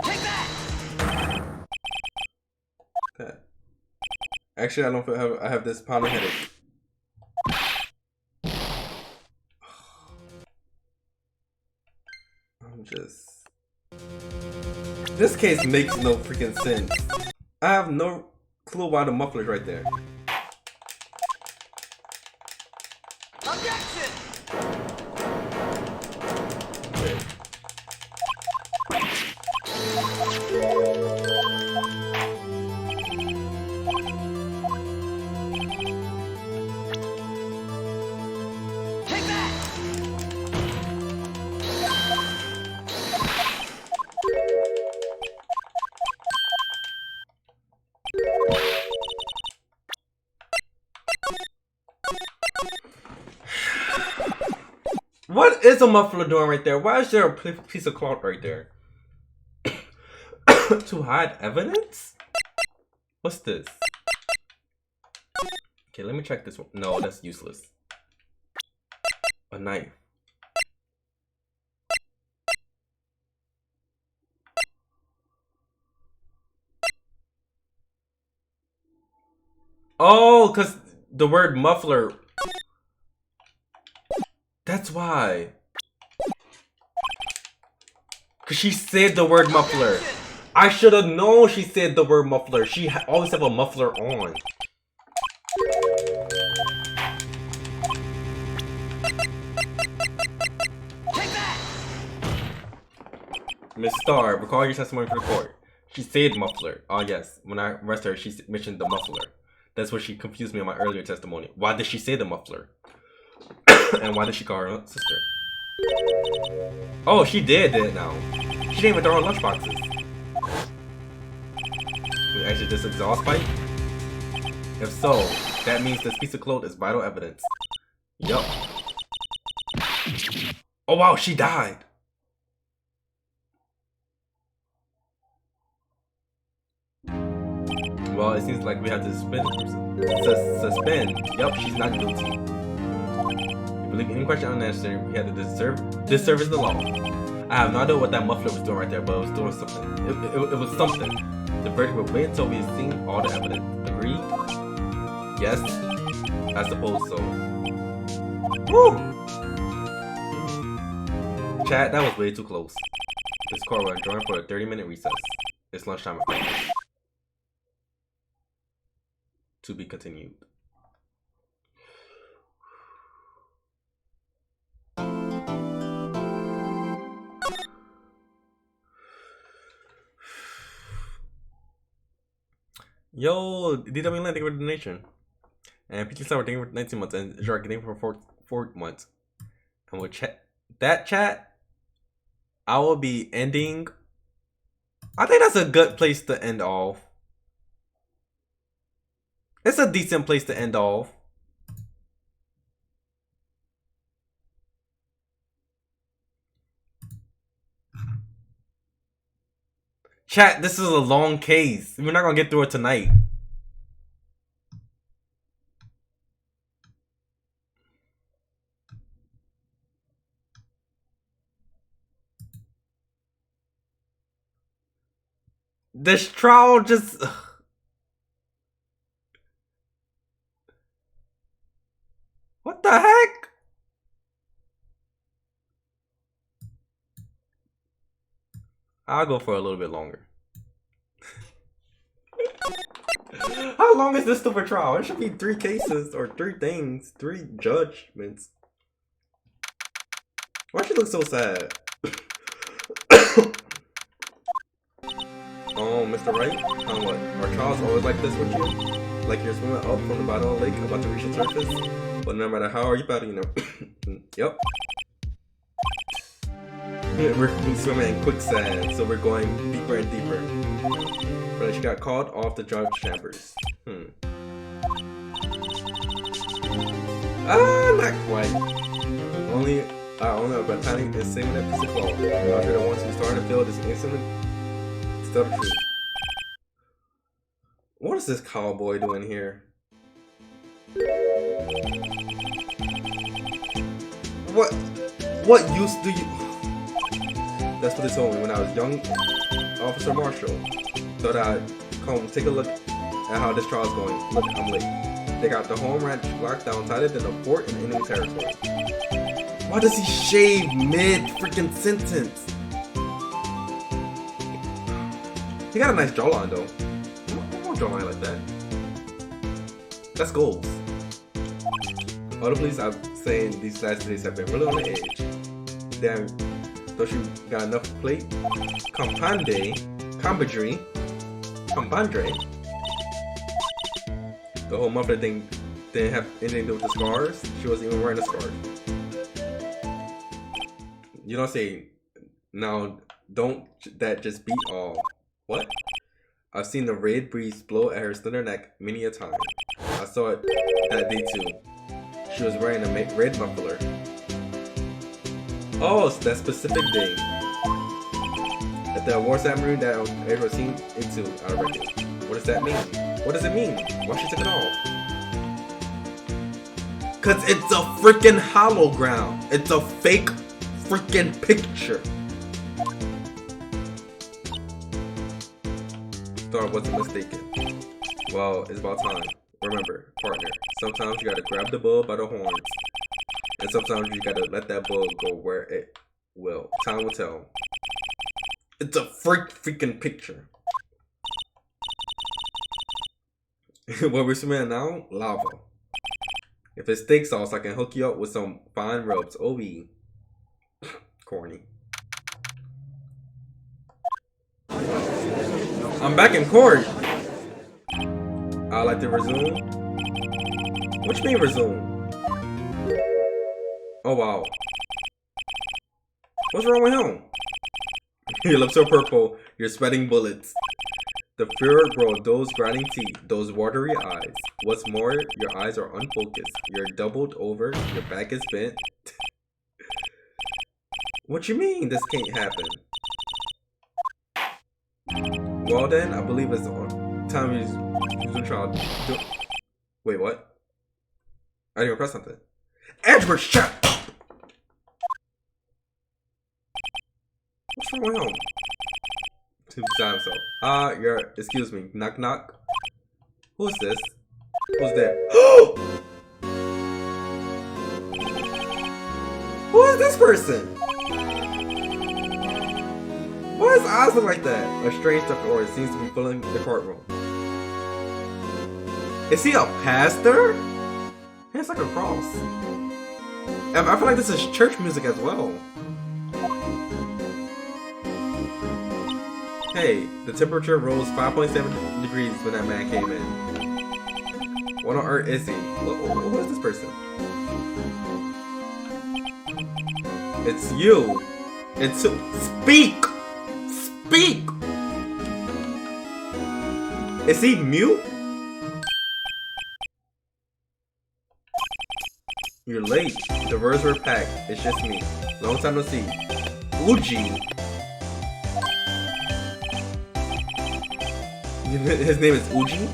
Okay. Actually, I don't feel I have this pounding headache. I'm just... This case makes no freaking sense. I have no clue why the muffler's right there. Okay. What is a muffler doing right there? Why is there a piece of cloth right there? To hide evidence? What's this? Okay, let me check this one. No, that's useless. A knife. Oh, because the word muffler. That's why. Because she said the word muffler. I should have known she said the word muffler. She always have a muffler on. Miss Star, recall your testimony for the court. She said muffler. Oh yes, when I arrested her, she mentioned the muffler. That's what she confused me in my earlier testimony. Why did she say the muffler? And why did she call her sister? Oh, she did it now. She didn't even throw her lunchboxes. We exit this exhaust pipe? If so, that means this piece of cloth is vital evidence. Yup. Oh wow, she died. Well, it seems like we have to suspend. Yup, she's not guilty. Believe any question unnecessary, we had to disservice the law. I have no idea what that muffler was doing right there, but it was doing something. It was something. The verdict will wait until we've seen all the evidence. Agreed? Yes, I suppose so. Woo! Chat, that was way too close. This call will join for a 30-minute recess. It's lunchtime. To be continued. Yo, DWLand, thank you for the donation. And PT Sour, thank you for 19 months. And Jark, thank you for 4 months. And we'll chat. That chat, I will be ending. I think that's a good place to end off. It's a decent place to end off. Chat, this is a long case. We're not gonna get through it tonight. This trial just... What the heck? I'll go for a little bit longer. How long is this stupid trial? It should be 3 cases or 3 things, 3 judgments. Why she look so sad? Oh, Mr. Wright? What? Are trials always like this with you? Like you're swimming up from the bottom of the lake, about to reach the surface? But no matter how are you about to, you know. Yep. We're swimming in quicksand, so we're going deeper and deeper. But she got called off the judge chambers. Not quite. Only a tiny insignificant piece of cloth. After the ones who started to feel this instantly. Still the truth. What is this cowboy doing here? What use do you... That's what they told me when I was young. Officer Marshall thought I'd come take a look at how this trial's going. Look, I'm late. They got the home ranch locked down tighter than a fort in enemy territory. Why does he shave mid freaking sentence? He got a nice jawline though. I want a jawline like that. That's goals. All the police I'm saying these last days have been really on the edge. Damn, don't you got enough plate? Compandre. The whole muffler thing didn't have anything to do with the scars. She wasn't even wearing a scarf. You don't say, now don't that just beat all. What? I've seen the red breeze blow at her slender neck many a time. I saw it that day too. She was wearing a red muffler. Oh, it's that specific day. At the award ceremony that Edward was seen into, I reckon. What does that mean? What does it mean? Why she took it off? Cause it's a freaking hologram. It's a fake freaking picture. Thought I wasn't mistaken. Well, it's about time. Remember, partner, sometimes you gotta grab the bull by the horns. And sometimes you gotta let that bull go where it will. Time will tell. It's a freaking picture. What we're swimming now? Lava. If it's steak sauce, I can hook you up with some fine rubs. OE. Corny. I'm back in court. I'd like to resume. What you mean resume? Oh wow. What's wrong with him? Your lips are purple. You're sweating bullets. The fear grow those grinding teeth, those watery eyes. What's more, your eyes are unfocused. You're doubled over. Your back is bent. What you mean this can't happen? Well then, I believe it's on time he's trial. Wait, what? I didn't even press something. Edward, shut up! What's wrong with him? To time himself. Excuse me. Knock knock. Who's this? Who's there? Who is this person? his eyes look like that? A strange stuff or it seems to be filling the courtroom. Is he a pastor? It's like a cross. I feel like this is church music as well. Hey, the temperature rose 5.7 degrees when that man came in. What on earth is he? Who is this person? It's you. It's speak. Speak. Is he mute? You're late. The rows were packed. It's just me. Long time no see. Uji. His name is Uji?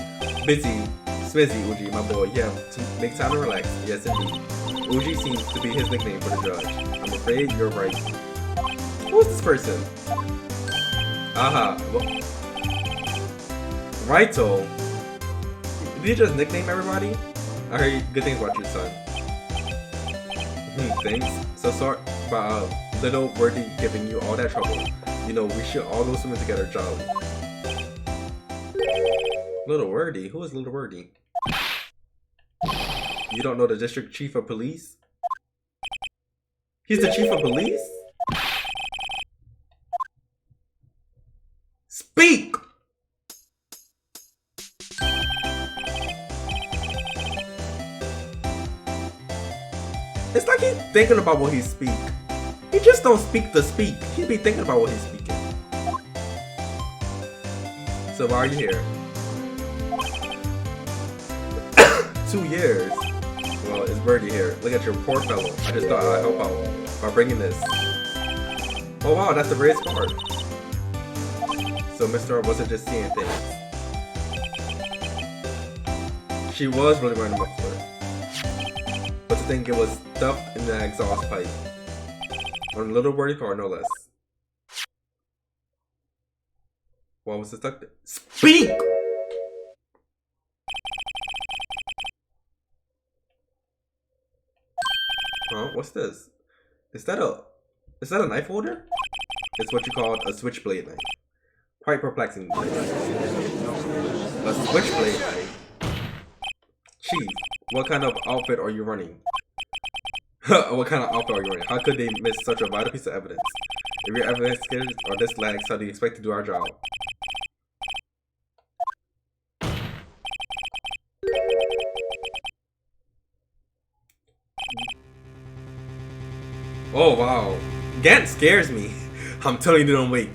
Busy. Swizzy Uji, my boy. Yeah, to make time to relax. Yes, indeed. Uji seems to be his nickname for the judge. I'm afraid you're right. Who is this person? Aha. Raito. Did you just nickname everybody? I heard good things about you, son. Thanks. So sorry about little Wordy giving you all that trouble. You know, we should all go swimming together, jolly. Little Wordy? Who is Little Wordy? You don't know the district chief of police? He's the chief of police? Speak! It's like he's thinking about what he speak. He just don't speak to speak. He be thinking about what he's speaking. So why are you here? 2 years. Well, it's Birdie here. Look at your poor fellow. I just thought I'd help out by bringing this. Oh wow, that's the race card. So Mr. wasn't just seeing things. She was really wearing a muffler. But to think it was stuffed in the exhaust pipe. On a little birdie car, no less. What was it stuck there? Speak! Huh? What's this? Is that a knife holder? It's what you call a switchblade knife. Quite perplexing. A switchblade knife? Chief, what kind of outfit are you running? What kind of outfit are you running? How could they miss such a vital piece of evidence? If your evidence are this lax, how do you expect to do our job? Oh wow, Gant scares me. I'm telling you, don't wait.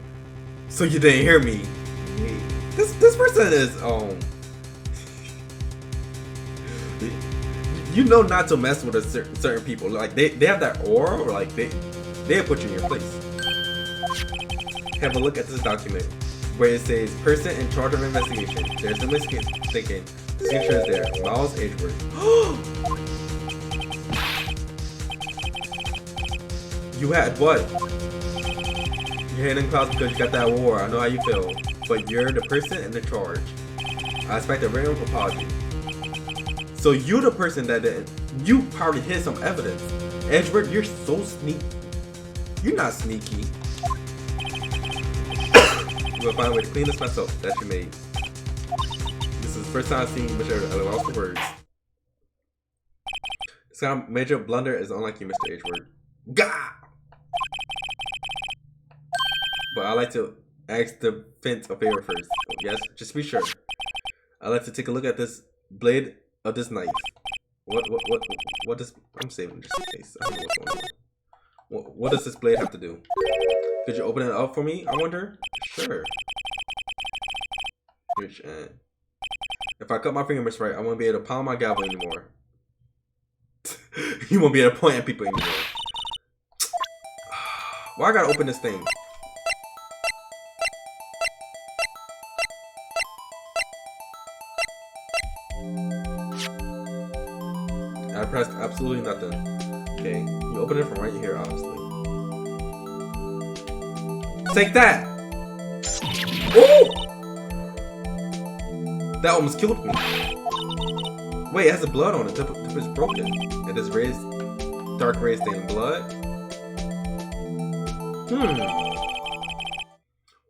So you didn't hear me. This person is you know not to mess with certain people. Like they have that aura, or like they'll put you in your place. Have a look at this document where it says person in charge of investigation. There's no mistaken. The signature is there. Miles Edgeworth. You had what? You're hitting clouds because you got that war. I know how you feel. But you're the person in the charge. I expect a written apology. So you the person that did. You probably hid some evidence. Edgeworth, you're so sneaky. You're not sneaky. We'll find a way to clean this mess up that you made. This is the first time I've seen Mr. I lost the words. This kind of major blunder is unlike you, Mr. Edgeworth. Gah! But I like to ask the fence a favor first. Yes, just be sure. I like to take a look at this blade of this knife. What does I'm saving just in case. I don't know what's going on. What does this blade have to do? Could you open it up for me? I wonder. Sure. If I cut my fingers right, I won't be able to pound my gavel anymore. You won't be able to point at people anymore. Why I gotta open this thing? I pressed absolutely nothing. Okay, you open it from right here, obviously. Take that! Ooh! That almost killed me. Wait, it has the blood on it. The tip is broken. It is raised, dark raised stained blood.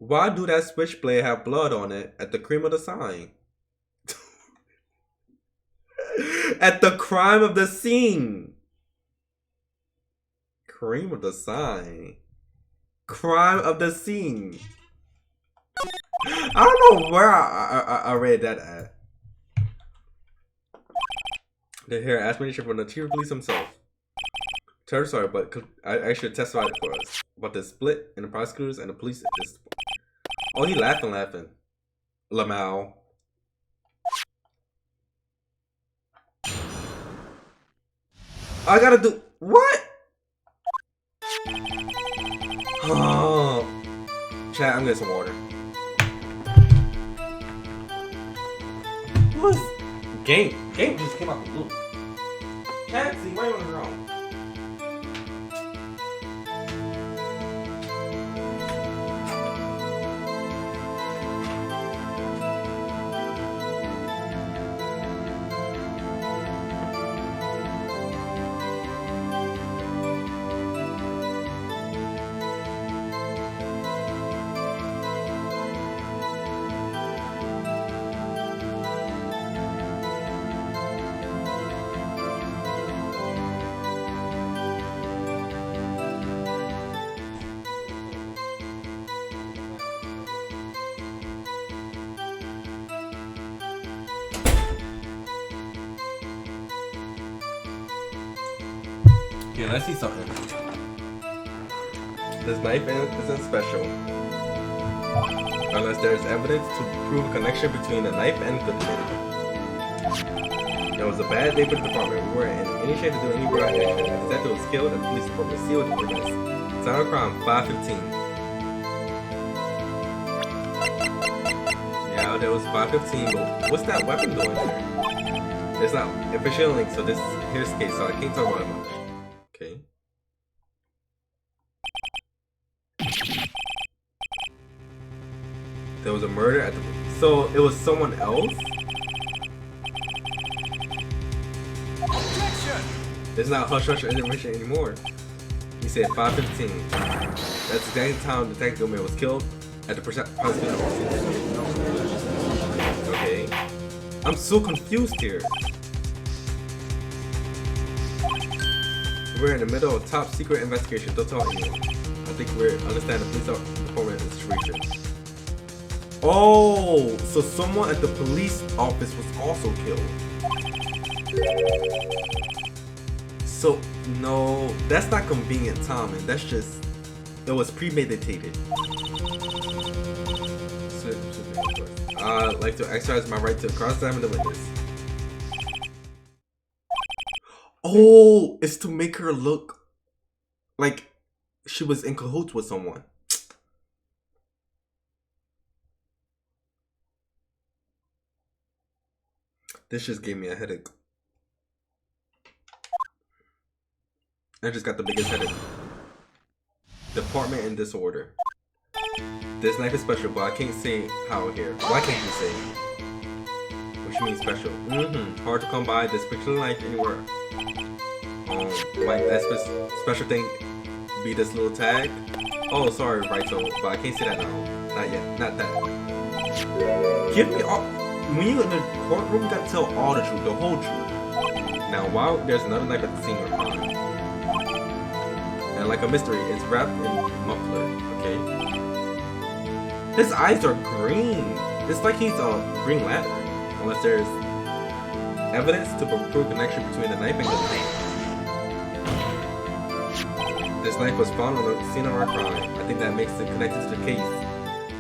Why do that switchblade have blood on it at the cream of the sign? At the crime of the scene. Cream of the sign. Crime of the scene. I don't know where I read that at. The hair aspiration from the chief of police himself. Terrible, sorry, but I actually testified for us about the split in the prosecutors and the police. Oh, he laughing. Lamau. I gotta do what? Oh, chat. I'm getting some water. What's game? Game just came out the blue. Chat, see, why was wrong? Yeah, let's see something. This knife isn't special unless there is evidence to prove a connection between the knife and Goodman. It was a bad day for the department. We weren't in any shape to do any real action. The detective was killed and the police department sealed the witness. Time of crime 5:15. Yeah, there was 5:15, but what's that weapon doing there? It's not official link, so this here's the case, so I can't talk about it much. Okay. There was a murder at the... So, it was someone else? Objection! It's not hush-hush information anymore. He said 5:15. That's exactly the time Detective Gilman was killed at the prosecution. Okay. I'm so confused here. We're in the middle of a top secret investigation. Don't tell anyone. I think we understand the police department situation. Oh, so someone at the police office was also killed. So, no, that's not convenient timing. That's just, it was premeditated. I'd like to exercise my right to cross-examine the witness. Oh, it's to make her look like she was in cahoots with someone. This just gave me a headache. I just got the biggest headache. Department in disorder. This knife is special, but I can't say how here. Why can't you say? What you mean special? Hard to come by this particular knife anywhere. Might that special thing be this little tag? Oh, sorry, Raito, but I can't say that now. Not yet. Not that. Give me all. When you in the courtroom, you gotta tell all the truth, the whole truth. Now, while there's another knife at the scene of crime, and like a mystery, it's wrapped in muffler. Okay. His eyes are green. It's like he's a Green Lantern, unless there's evidence to prove connection between the knife and the knife. This knife was found on the scene of our crime. I think that makes it connected to the case.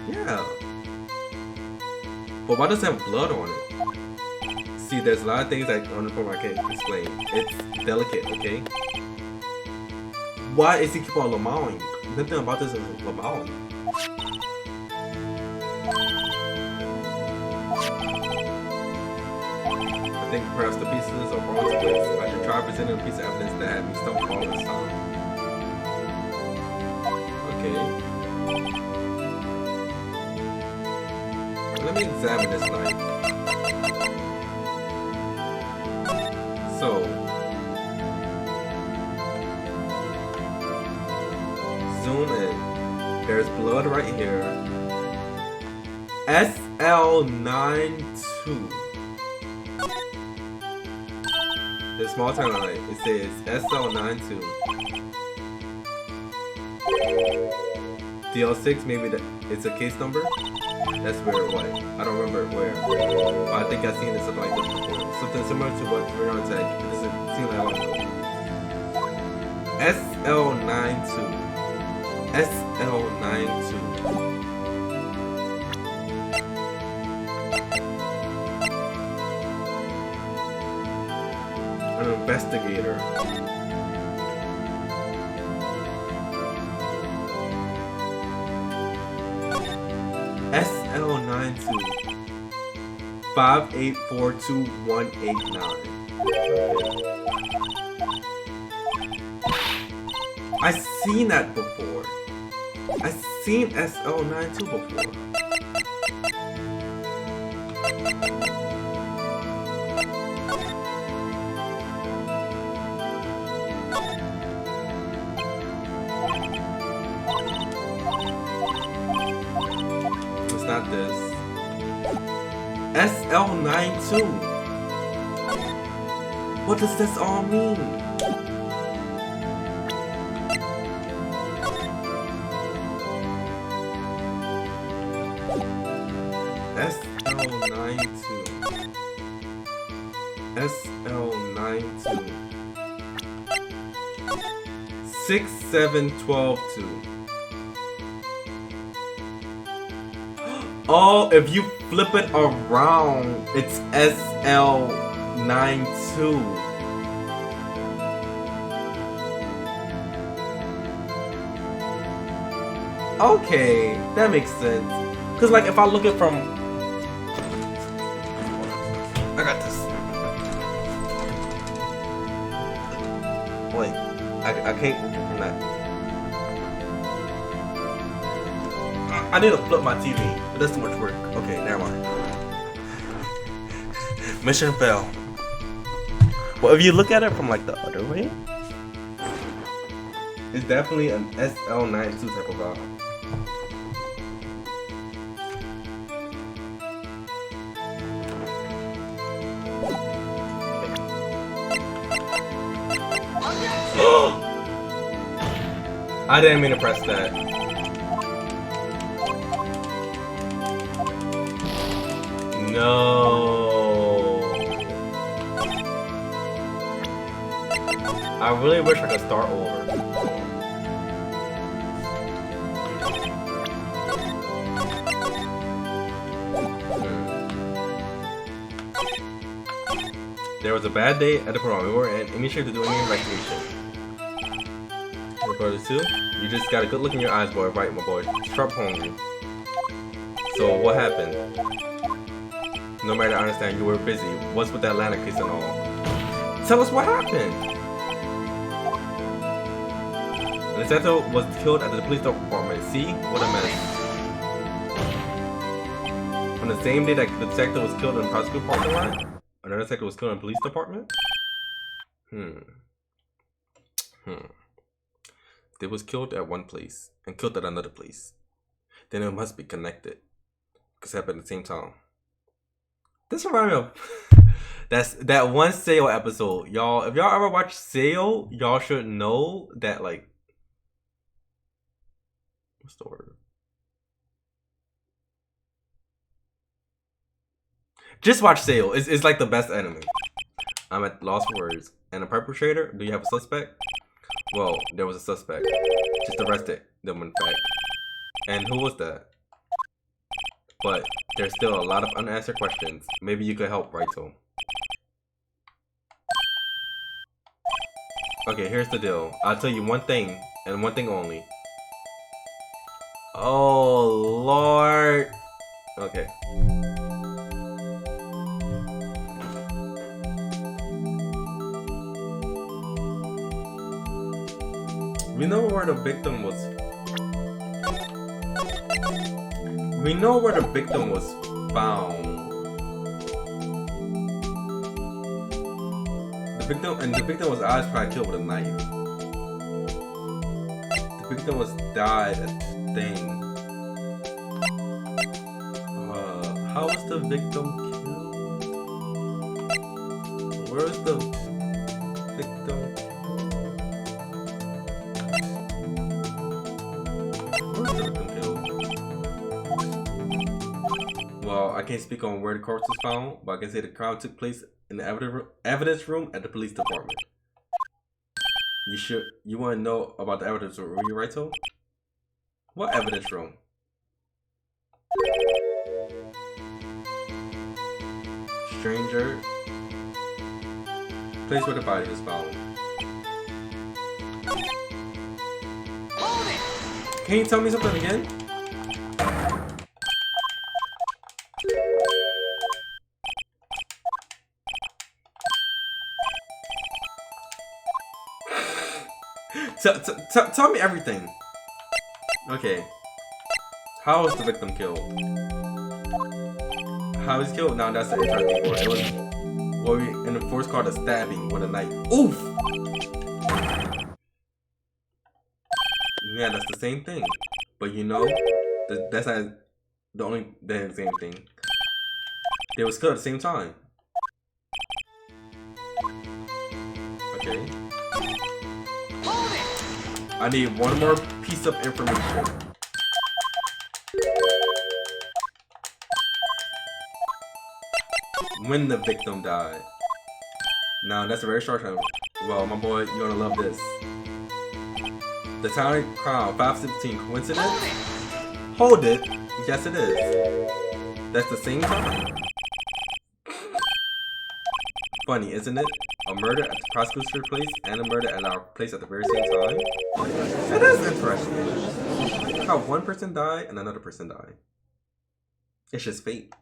Yeah. But why does it have blood on it? See, there's a lot of things that on the form I can't explain. It's delicate, okay? Why is he keep on lamawing? Nothing about this is lamawing. I think perhaps the pieces are wrong to place. I should try presenting a piece of evidence that had me stumped all this time. Okay. Let me examine this knife. So, zoom in. There's blood right here. SL92. The small timeline, it says SL92. DL6, maybe it's a case number? That's where what? I don't remember where. But I think I've seen something like this before. Something similar to what we're on tech. It doesn't seem like long ago. SL92. SL92. An investigator. SL92 5842189. I've seen that before. I've seen SL92 before. It's not this. SL92. What does this all mean? SL92. SL92. 67122. Oh, if you flip it around, it's SL92. Okay, that makes sense. Cause like if I look at from, I got this. Wait, I can't look from that. I need to flip my TV, but that's too much work. Okay, never mind. Mission fail. Well, if you look at it from like the other way, it's definitely an SL92 type of vibe. I didn't mean to press that. No. I really wish I could start over. There was a bad day at the prom. We weren't in any shape to do any investigation. Reporter 2, you just got a good look in your eyes, boy. Right, my boy. Sharp hungry. So what happened? No matter, I understand you were busy. What's with the Atlanta case and all? Tell us what happened. The detective was killed at the police department. See? What a mess. On the same day that the detective was killed in the prosecutor's parking lot, another detective was killed in the police department? They was killed at one place and killed at another place. Then it must be connected. Because it happened at the same time. This reminds me of that's that one Sail episode. Y'all, if y'all ever watch Sail, y'all should know that, like, what's the word? Just watch Sail. It's like the best anime. I'm at lost for words. And a perpetrator? Do you have a suspect? Well, there was a suspect. Just arrested them, in fact. And who was that? But there's still a lot of unanswered questions. Maybe you could help, right, Tom? Okay, here's the deal. I'll tell you one thing, and one thing only. Oh, Lord. Okay. We know where the victim was. We know where the victim was found. The victim was obviously probably killed with a knife. The victim was died at the thing. How was the victim killed? Where's the victim? Where's the victim killed? Well, I can't speak on where the corpse was found, but I can say the crime took place in the evidence room at the police department. You want to know about the evidence room, you right, so? What evidence room? Stranger. Place where the body was found. Can you tell me something again? Tell me everything. Okay. How was the victim killed? How he's killed? Now that's the interesting part. It was what we in the force called a stabbing with a knife. Oof! Yeah, that's the same thing. But you know, that's not the only same thing. They was killed at the same time. Okay. I need one more piece of information. When the victim died. Now that's a very short time. Well, my boy, you're gonna love this. The time crime 516 coincidence? Hold it. Yes, it is. That's the same time. Funny, isn't it? A murder at the prosecutor's place and a murder at our place at the very same time? That is interesting. How one person died and another person died. It's just fate.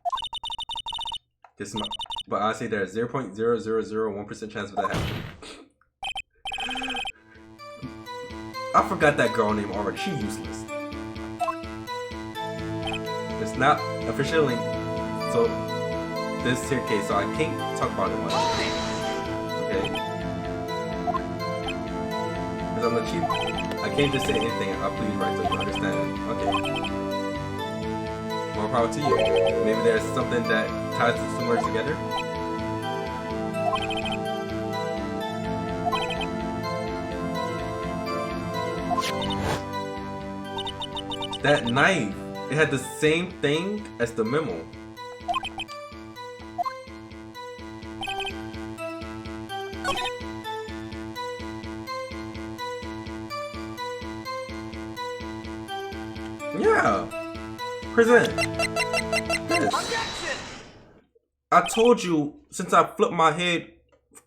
But I say there's 0.0001% chance of that happening. I forgot that girl name already. She's useless. It's not officially so this here case, so I can't talk about it much. Okay? Because I'm the chief. I can't just say anything. I'll please write so you understand. Okay. More power to you. Maybe there's something that ties the two words together. That knife, it had the same thing as the memo. Yeah. Present. Yes. I told you since I flipped my head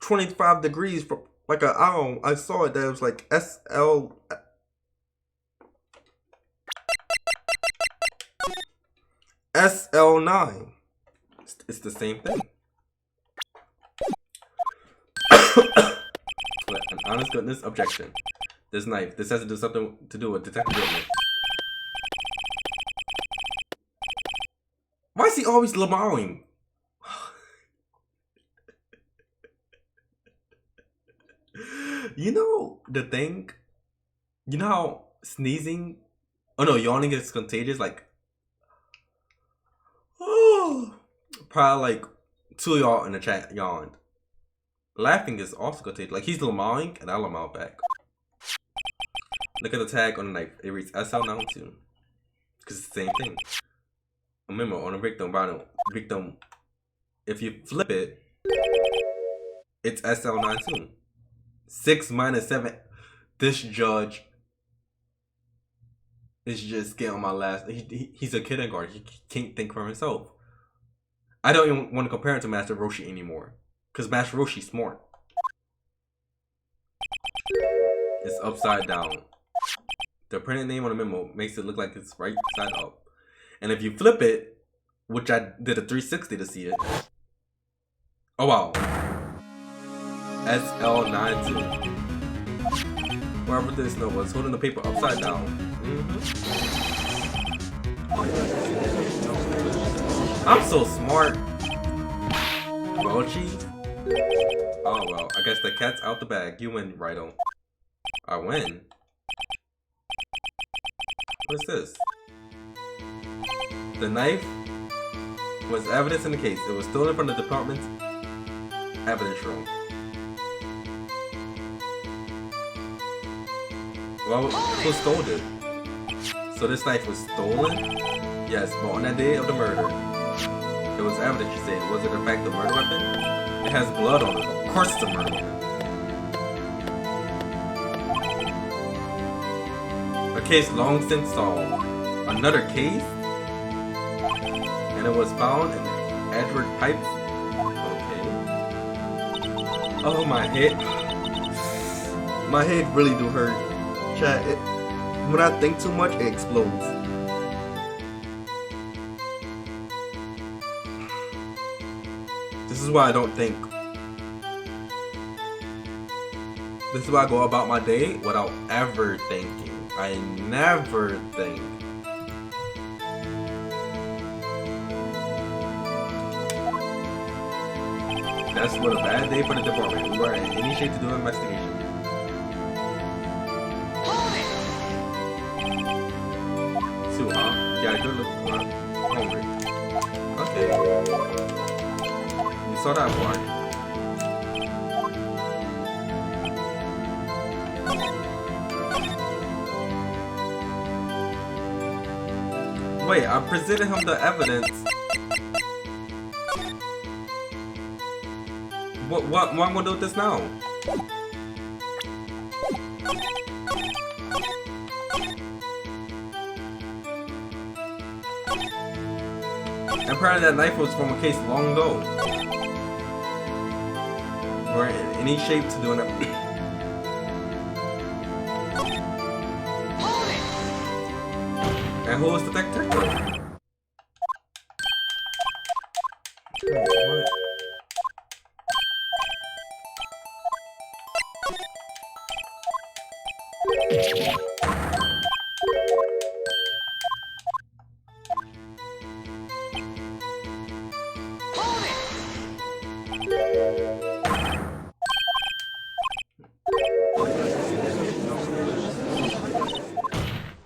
25 degrees for like an hour, I saw it that it was like SL9. It's the same thing. An honest goodness objection. This knife. This has to do something to do with Detective Whitman. Why is he always Lamarring? You know the thing? You know how sneezing? Oh no, yawning is contagious? Like, oh, probably like two of y'all in the chat yawned. Laughing is also contagious. Like he's Lamarring and I Lamar back. Look at the tag on the knife. It reads SL92. Because it's the same thing. Remember, on the victim, if you flip it, it's SL92. 6 minus 7. This judge is just getting on my last. He's a kindergarten. He can't think for himself. I don't even want to compare him to Master Roshi anymore. Because Master Roshi's smart. It's upside down. The printed name on the memo makes it look like it's right side up. And if you flip it, which I did a 360 to see it. Oh wow. SL92. Whoever this note was holding the paper upside down. I'm so smart. Rochi? Oh well, I guess the cat's out the bag. You win, Righto. I win? What's this? The knife? was evidence in the case. It was stolen from the department's evidence room. Well, who stole it? So this knife was stolen? Yes, but on that day of the murder, it was evidence, you said. Was it in fact a murder weapon? It has blood on it. Of course it's a murder weapon. A case long since solved. Another case? And it was found in Edward Pipes? Okay. Oh, my head. My head really do hurt. Chat, when I think too much, it explodes. This is why I don't think. This is why I go about my day without ever thinking. I never think. That's what a bad day for the department. We weren't in any shape to do an investigation. Sue, huh? Yeah, good look. Hungry. Okay. You saw that part. Wait, I presented him the evidence. What am I gonna do with this now? Apparently that knife was from a case long ago. We're in any shape to do an And who was the detective? What?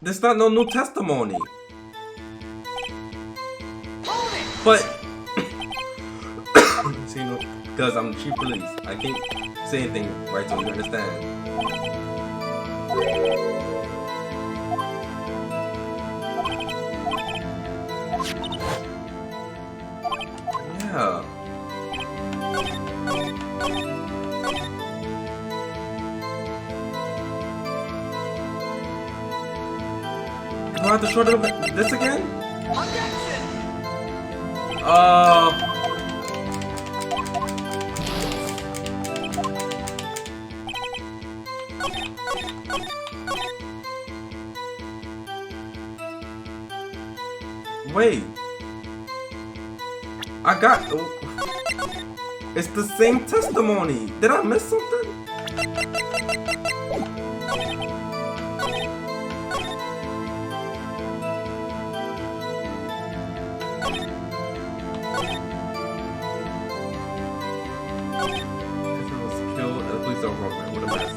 There's not no new testimony. But see, no, because I'm chief police, I can't say anything right, so you understand. Yeah. Do I have to show them this again? Wait. I got... It's the same testimony. Did I miss something? What a mess.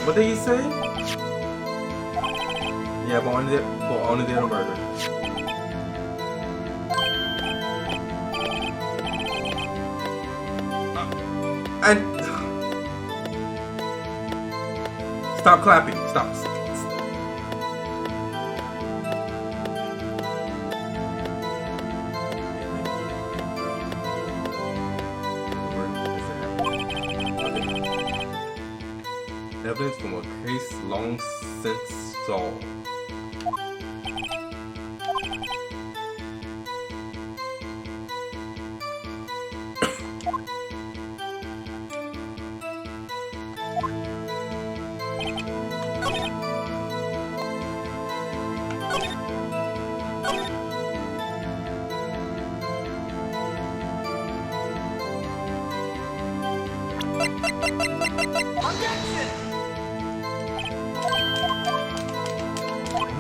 What did he say? Yeah, but only did a murder. And stop clapping. Stop. Evidence from a case long since solved.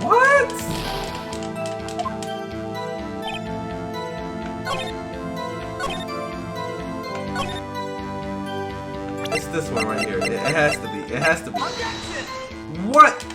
What? It's this one right here. It has to be. It has to be. What?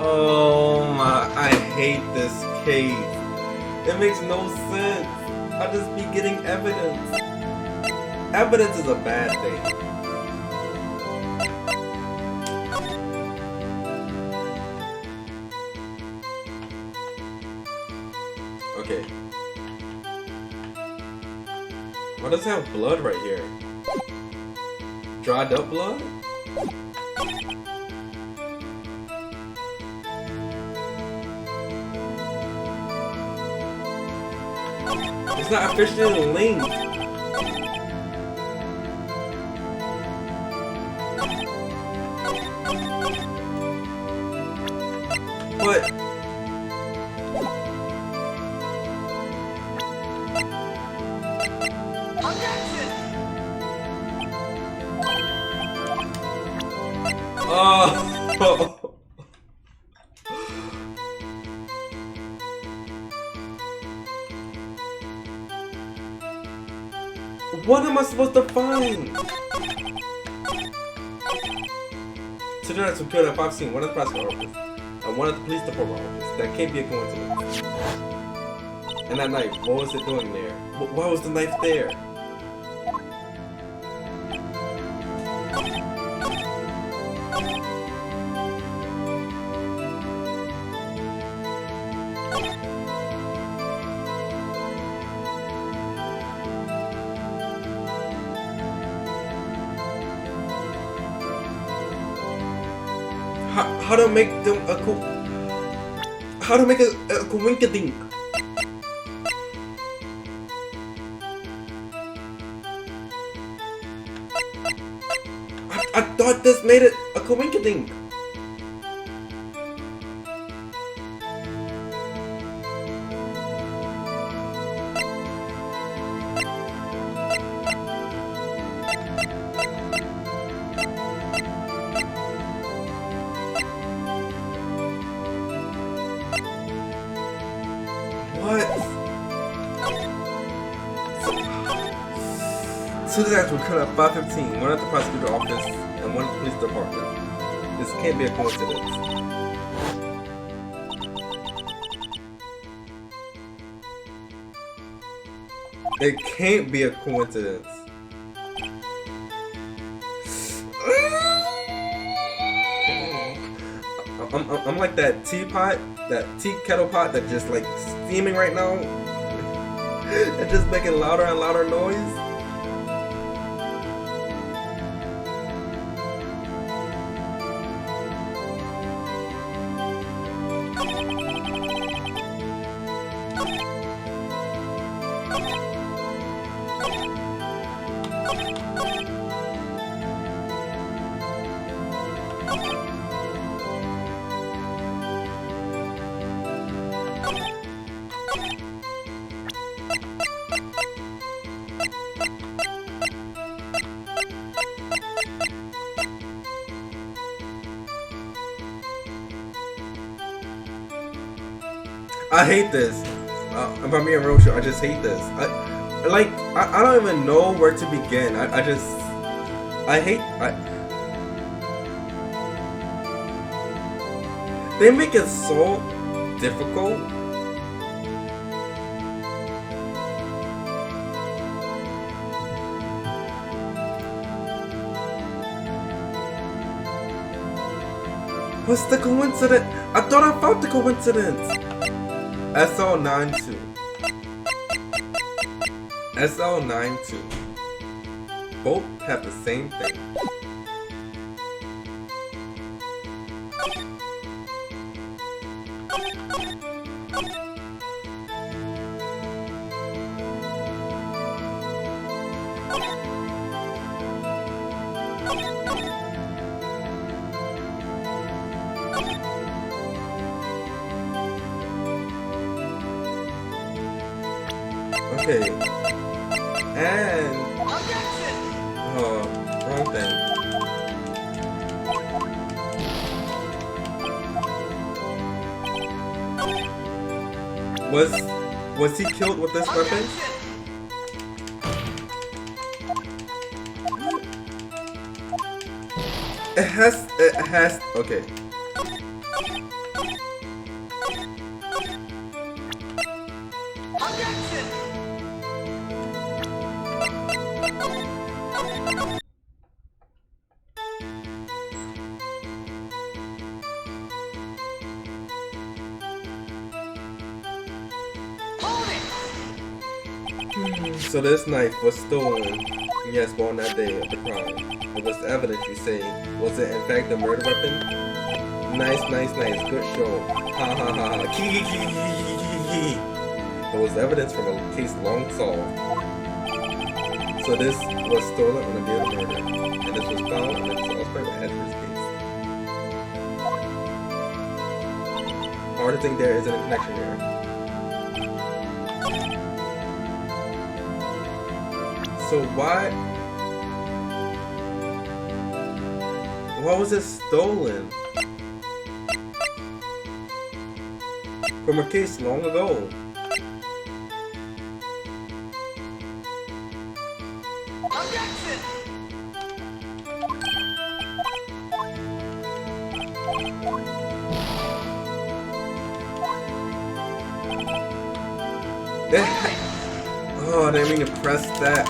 Oh my, I hate this case. It makes no sense. I'll just be getting evidence. Evidence is a bad thing. Okay. Why does it have blood right here? Dried up blood? It's not officially linked. But oh. What am I supposed to find? Today some good I've seen one at the prosecutor's office and one at the police department office. That can't be a coincidence. And that knife, what was it doing there? Why was the knife there? How to make them how to make a coinkadink? I thought this made it a coinkadink. Two detectives were killed at 5:15, one at the prosecutor's office and one at the police department. This can't be a coincidence. It can't be a coincidence. I'm like that teapot, that tea kettle pot that just like steaming right now. It's just making louder and louder noise. I hate this. If I'm being real with you, I just hate this. I don't even know where to begin. They make it so difficult. What's the coincidence? I thought I found the coincidence. SL92. SL92. Both have the same thing. Okay. And oh, wrong thing. Was he killed with this weapon? It has okay. So this knife was stolen, yes, but on that day of the crime. It was evidence, you say. Was it in fact a murder weapon? Nice, nice, nice. Good show. Ha ha ha ha. There was evidence from a case long solved. So this was stolen on the day of the murder. And this was found on the suspect by Edward's case. Hard to think there isn't a connection there. So why was it stolen? From a case long ago. Oh, I didn't mean to press that.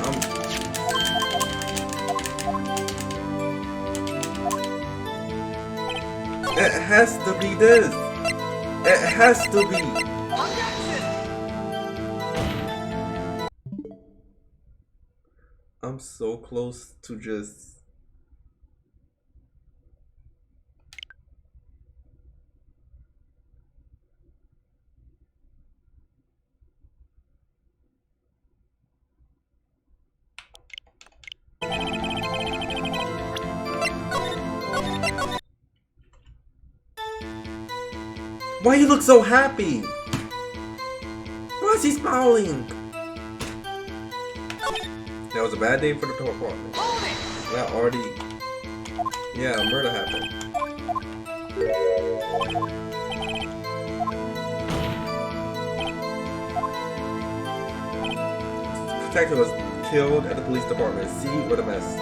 It has to be this. It has to be. I'm so close to just. Why you look so happy? Why is he smiling? That was a bad day for the department. That already... Yeah, a murder happened. The detective was killed at the police department. See, what a mess.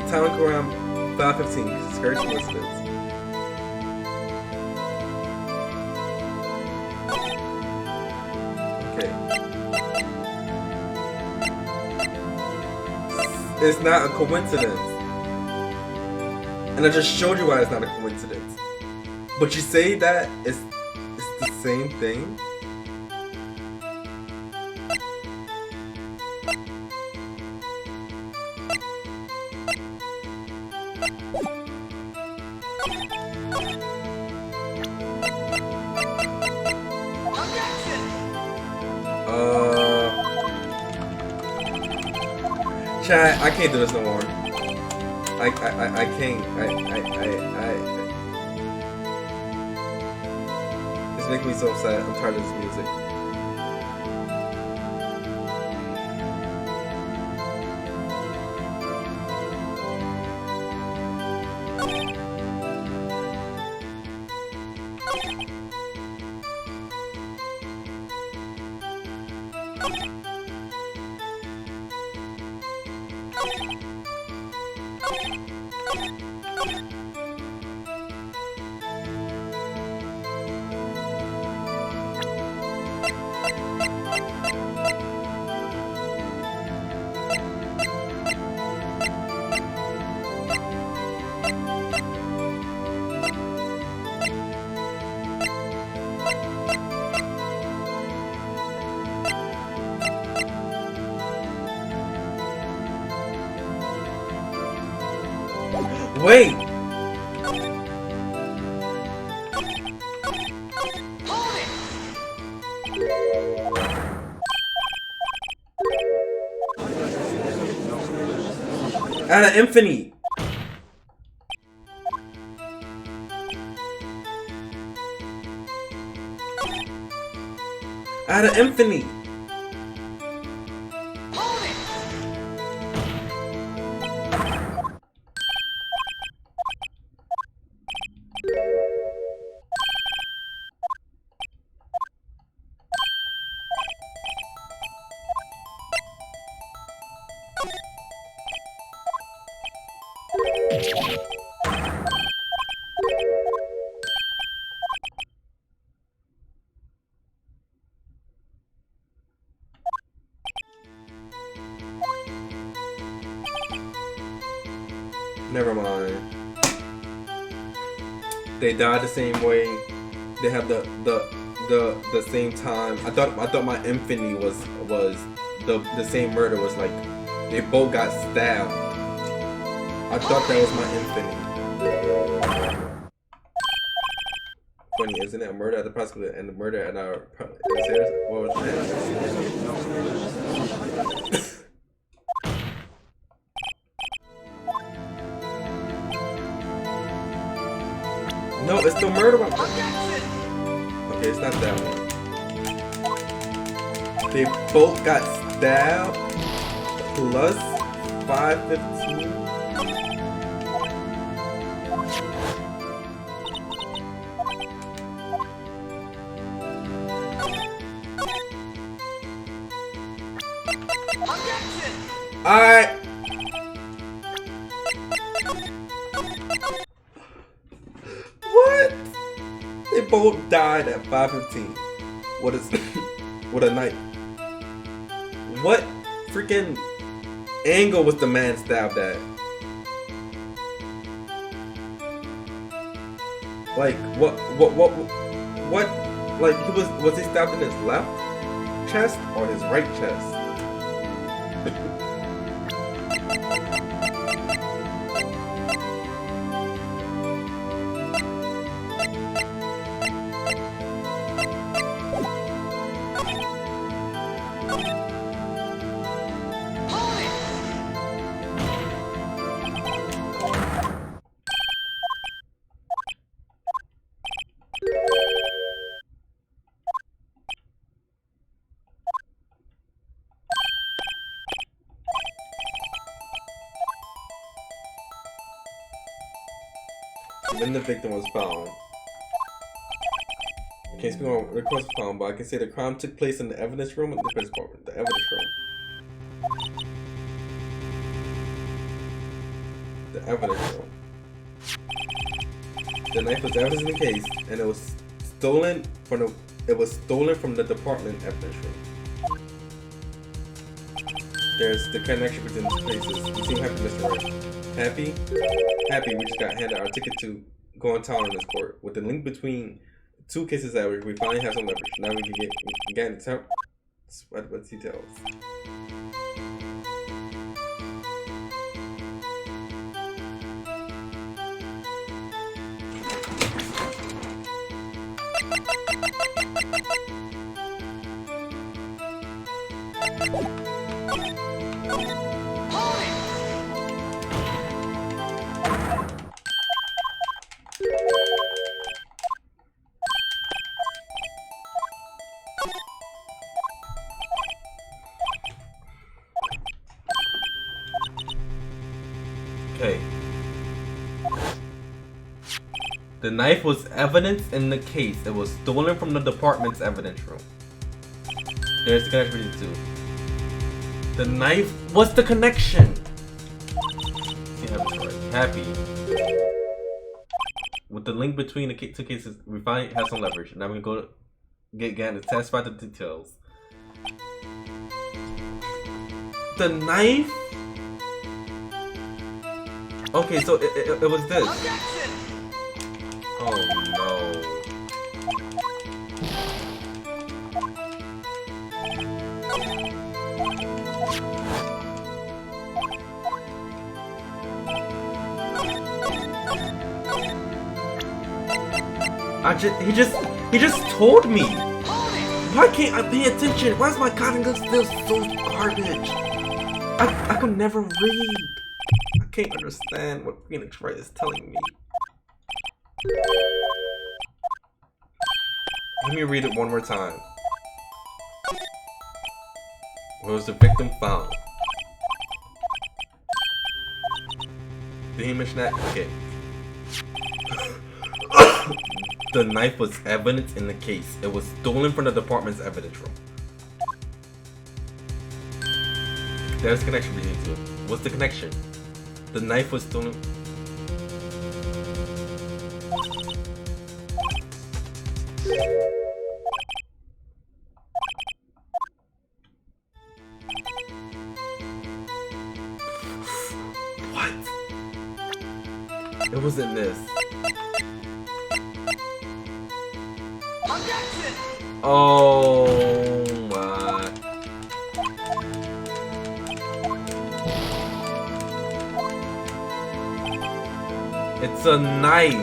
The time around 5:15. Scary coincidence. It's not a coincidence. And I just showed you why it's not a coincidence. But you say that it's the same thing? Chat, I can't do this no more. I can't. It's making me so upset. I'm tired of this music. Wait! Out of infinity. Out of infinity. Never mind. They died the same way. They have the same time. I thought my infinity was the same murder was like they both got stabbed. I thought that was my infinity. Funny, isn't it? A murder at the prosecutor and the murder at our what was that? No, it's the murder one. Okay, it's not that one. They both got stabbed plus 515. Alright. What? They both died at 5:15. What is with a knife? What freaking angle was the man stabbed at? Like what like was he stabbed in his left chest or his right chest? When the victim was found. I can't speak on the cause was found, but I can say the crime took place in the evidence room and the defense department. The evidence room. The evidence room. The knife was evidence in the case, and it was stolen from the department evidence room. There's the connection between these places. You seem happy, Mr. Wright. Happy? Happy, we just got handed our ticket to go on town in this court. With the link between two cases that we finally have some leverage. Now we can get into town. What details? Okay. The knife was evidence in the case. It was stolen from the department's evidence room. There's the connection between the two. The knife. What's the connection? See how it's right. Happy. With the link between the two cases, we finally have some leverage. Now we can go to get to satisfy the details. The knife. Okay, so it was this. Oh no. He just told me. Why can't I pay attention? Why is my cotton gun still so garbage? I could never read. I can't understand what Phoenix Wright is telling me. Let me read it one more time. Where was the victim found? Did he mention that? Okay. The knife was evidence in the case. It was stolen from the department's evidence room. There's a connection between the two. What's the connection? The knife was stolen. What? It wasn't this. Oh my. It's a knife.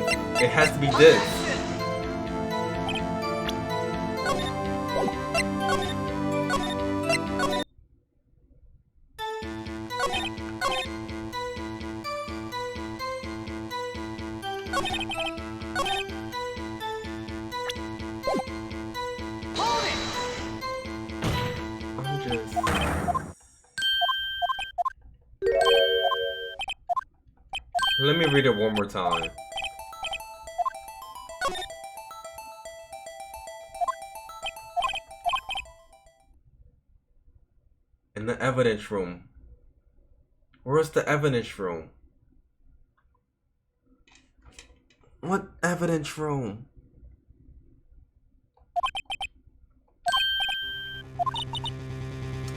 It has to be this. Let me read it one more time. In the evidence room. Where's the evidence room? What evidence room?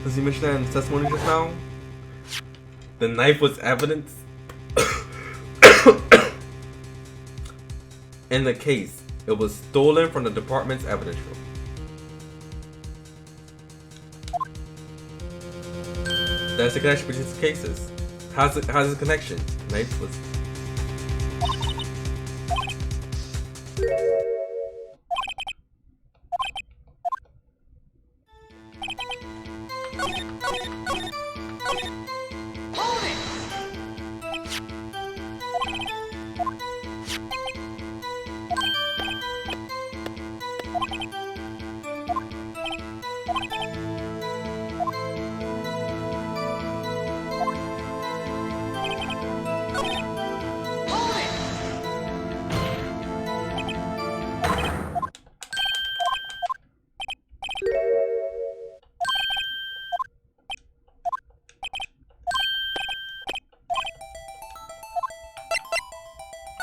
Does he mention that in the testimony just now? The knife was evidence? In the case, it was stolen from the department's evidence room. That's the connection between these cases. How's the connection? Knife was.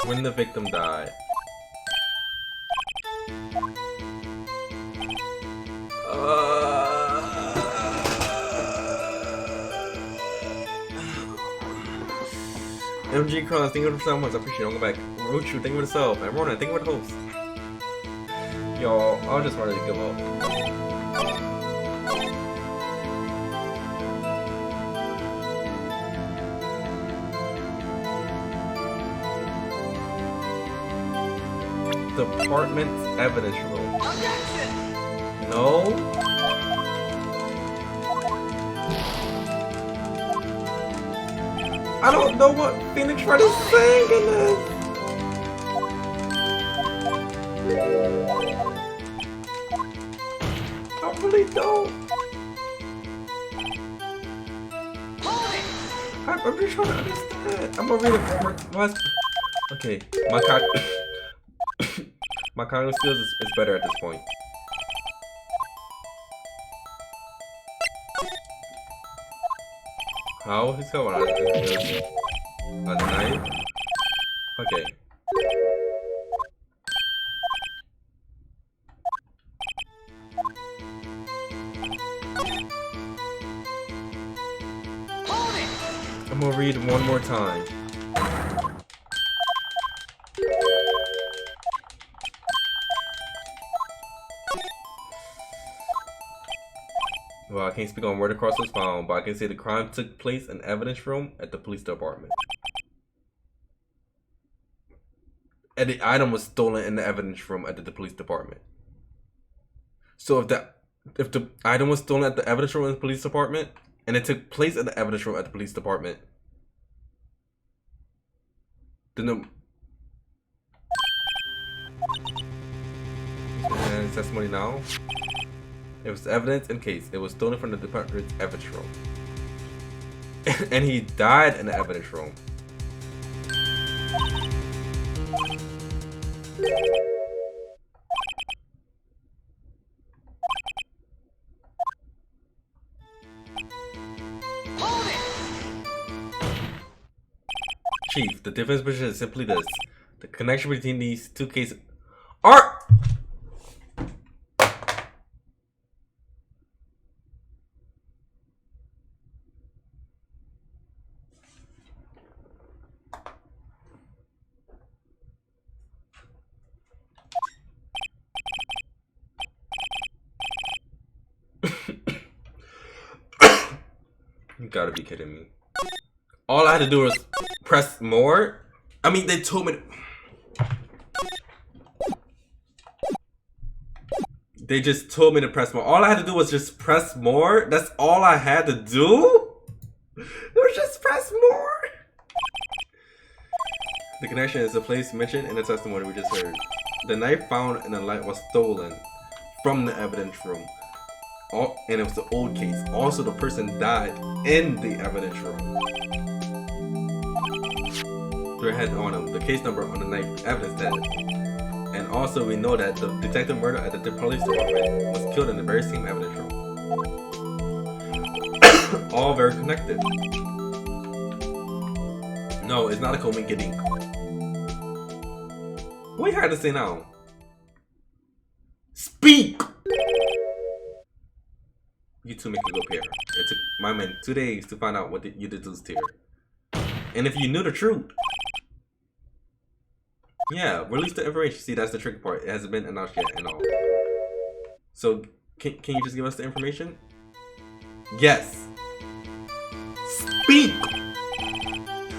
When the victim died. MG Cross, think of it so much. I appreciate it. I'll go back. Rochu, think of it yourself. And Ronan, think of it host. Y'all, I just wanted to give up. Department's evidence room. No? I don't know what Phoenix Wright is saying in this. I really don't. I'm just trying to understand. I'm gonna read it. Okay, my cognitive skills is better at this point. How is going on? A knife? Okay. I'm gonna read one more time. Well, I can't speak on where the cross was found, but I can say the crime took place in the evidence room at the police department. And the item was stolen in the evidence room at the police department. So if the item was stolen at the evidence room in the police department, and it took place at the evidence room at the police department, The testimony now. It was evidence in case it was stolen from the department's evidence room. And he died in the evidence room. Chief, the difference between is simply this. The connection between these two cases are... You gotta be kidding me. All I had to do was press more. I mean, they told me. They just told me to press more. All I had to do was just press more. That's all I had to do? It was just press more. The connection is the place mentioned in the testimony we just heard. The knife found in the light was stolen from the evidence room. And it was the old case. Also, the person died in the evidence room. Had on him the case number on the knife evidence tag. And also we know that the detective murder at the police department was killed in the very same evidence room. All very connected. No, it's not a coincidence. What you had to say now? Speak! You two make a good pair. It took my man 2 days to find out what you did to this tear. And if you knew the truth, yeah, release the information. See, that's the tricky part. It hasn't been announced yet and all. So, can you just give us the information? Yes. Speak!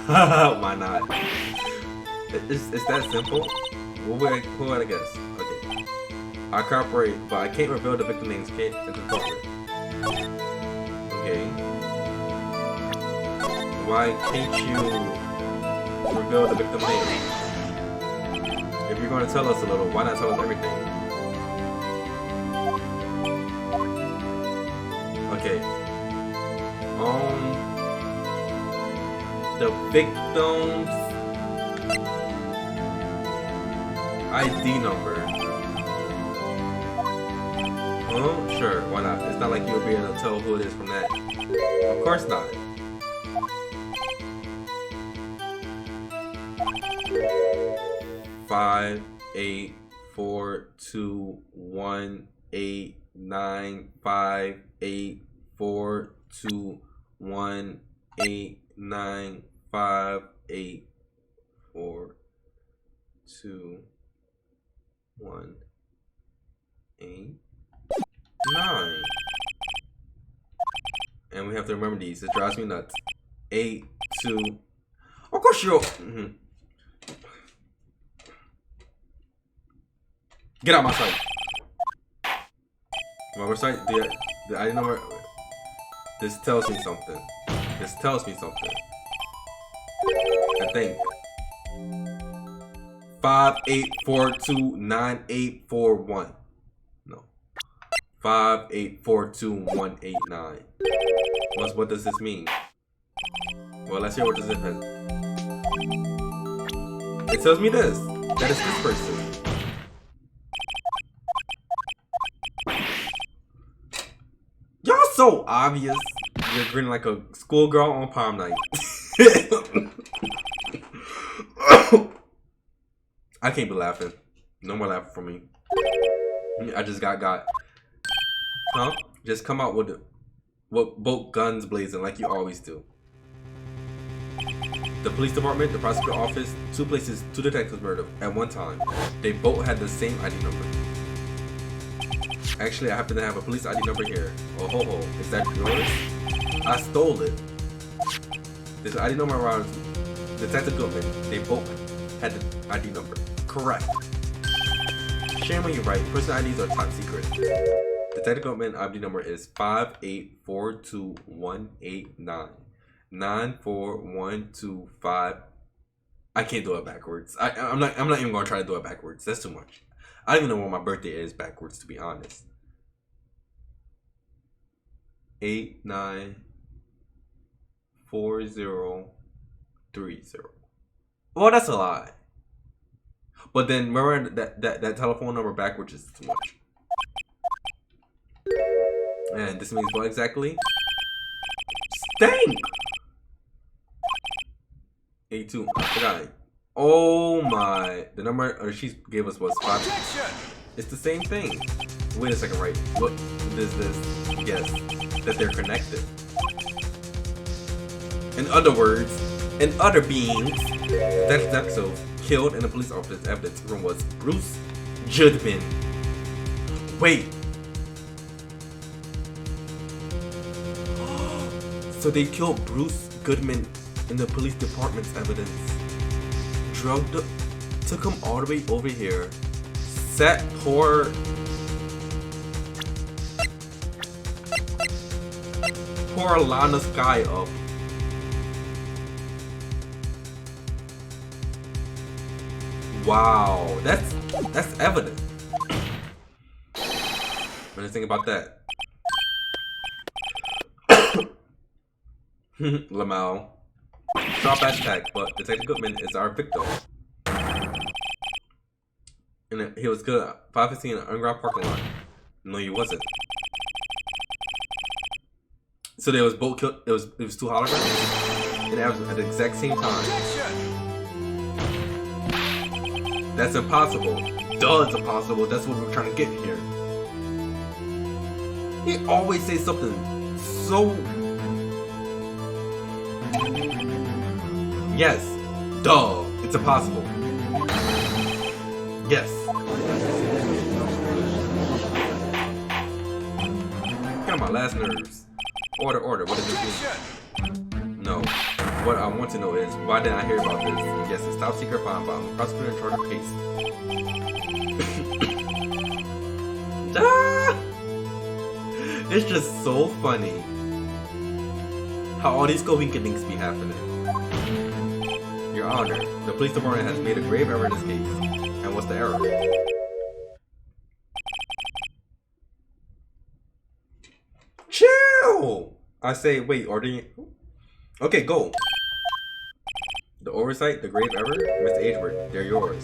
Why not? It's that simple? Who would I guess? Okay. I cooperate, but I can't reveal the victim names in the department. Okay. Why can't you reveal the victim name? If you're going to tell us a little, why not tell us everything? Okay. The victim's ID number. Oh, sure, why not? It's not like you'll be able to tell who it is from that. Of course not. Five, 8, 4, 2, 1, 8, 9, 5, 8, 4, 2, 1, 8, 9, 5, 8, 4, 2, 1, 8, 9. And we have to remember these. It drives me nuts. 8, 2. Of course you're. Get out my sight. My sight. I know where. This tells me something. This tells me something. I think. 5, 8, 4, 2, 9, 8, 4, 1. No. 5, 8, 4, 2, 1, 8, 9. What does this mean? Well, let's hear what this is. It tells me this. That it's this person. Y'all so obvious. You're grinning like a schoolgirl on prom night. I can't be laughing. No more laughing from me. I just got. Huh? Just come out with both guns blazing like you always do. The police department, the prosecutor office, 2 places, 2 detectives murdered at one time. They both had the same ID number. Actually, I happen to have a police ID number here. Oh ho ho, is that yours? I stole it. There's an ID number around Detective Goodman. They both had the ID number. Correct. Shame when you write. Person IDs are top secret. Detective Goodman ID number is 5842189. 94125. I can't do it backwards. I'm not even gonna try to do it backwards. That's too much. I don't even know what my birthday is backwards, to be honest. 894030. Well, that's a lie. But then remember that telephone number backwards is too much. And this means what exactly? Stank! 82. I forgot it. Oh my. The number she gave us was 5. It's the same thing. Wait a second, right? What is this? Yes. That they're connected. In other words, in other beings, that episode killed in the police officer's evidence room was Bruce Goodman. Wait. So they killed Bruce Goodman in the police department's evidence. Drugged, took him all the way over here. Set poor Lana's guy up. Wow, that's evident. What do you think about that? Lamau. Drop hashtag, but Detective Goodman is our victim. And he was good at 5:15 in an underground parking lot. No, he wasn't. So there was both killed. It was 2 holograms, and that was at the exact same time. That's impossible. Duh, it's impossible. That's what we're trying to get here. He always says something so. Yes. Duh. It's impossible. Yes. Get on my last nerves. Order. What does this mean? No. What I want to know is, why didn't I hear about this? Yes, it's top secret file bomb. Prosecutor in charge of case. Ah! It's just so funny how all these coincidences be happening. Your Honor, the police department has made a grave error in this case. And what's the error? Chill! I say, wait, okay, go. The oversight, the grave error, Mr. Ageworth, they're yours.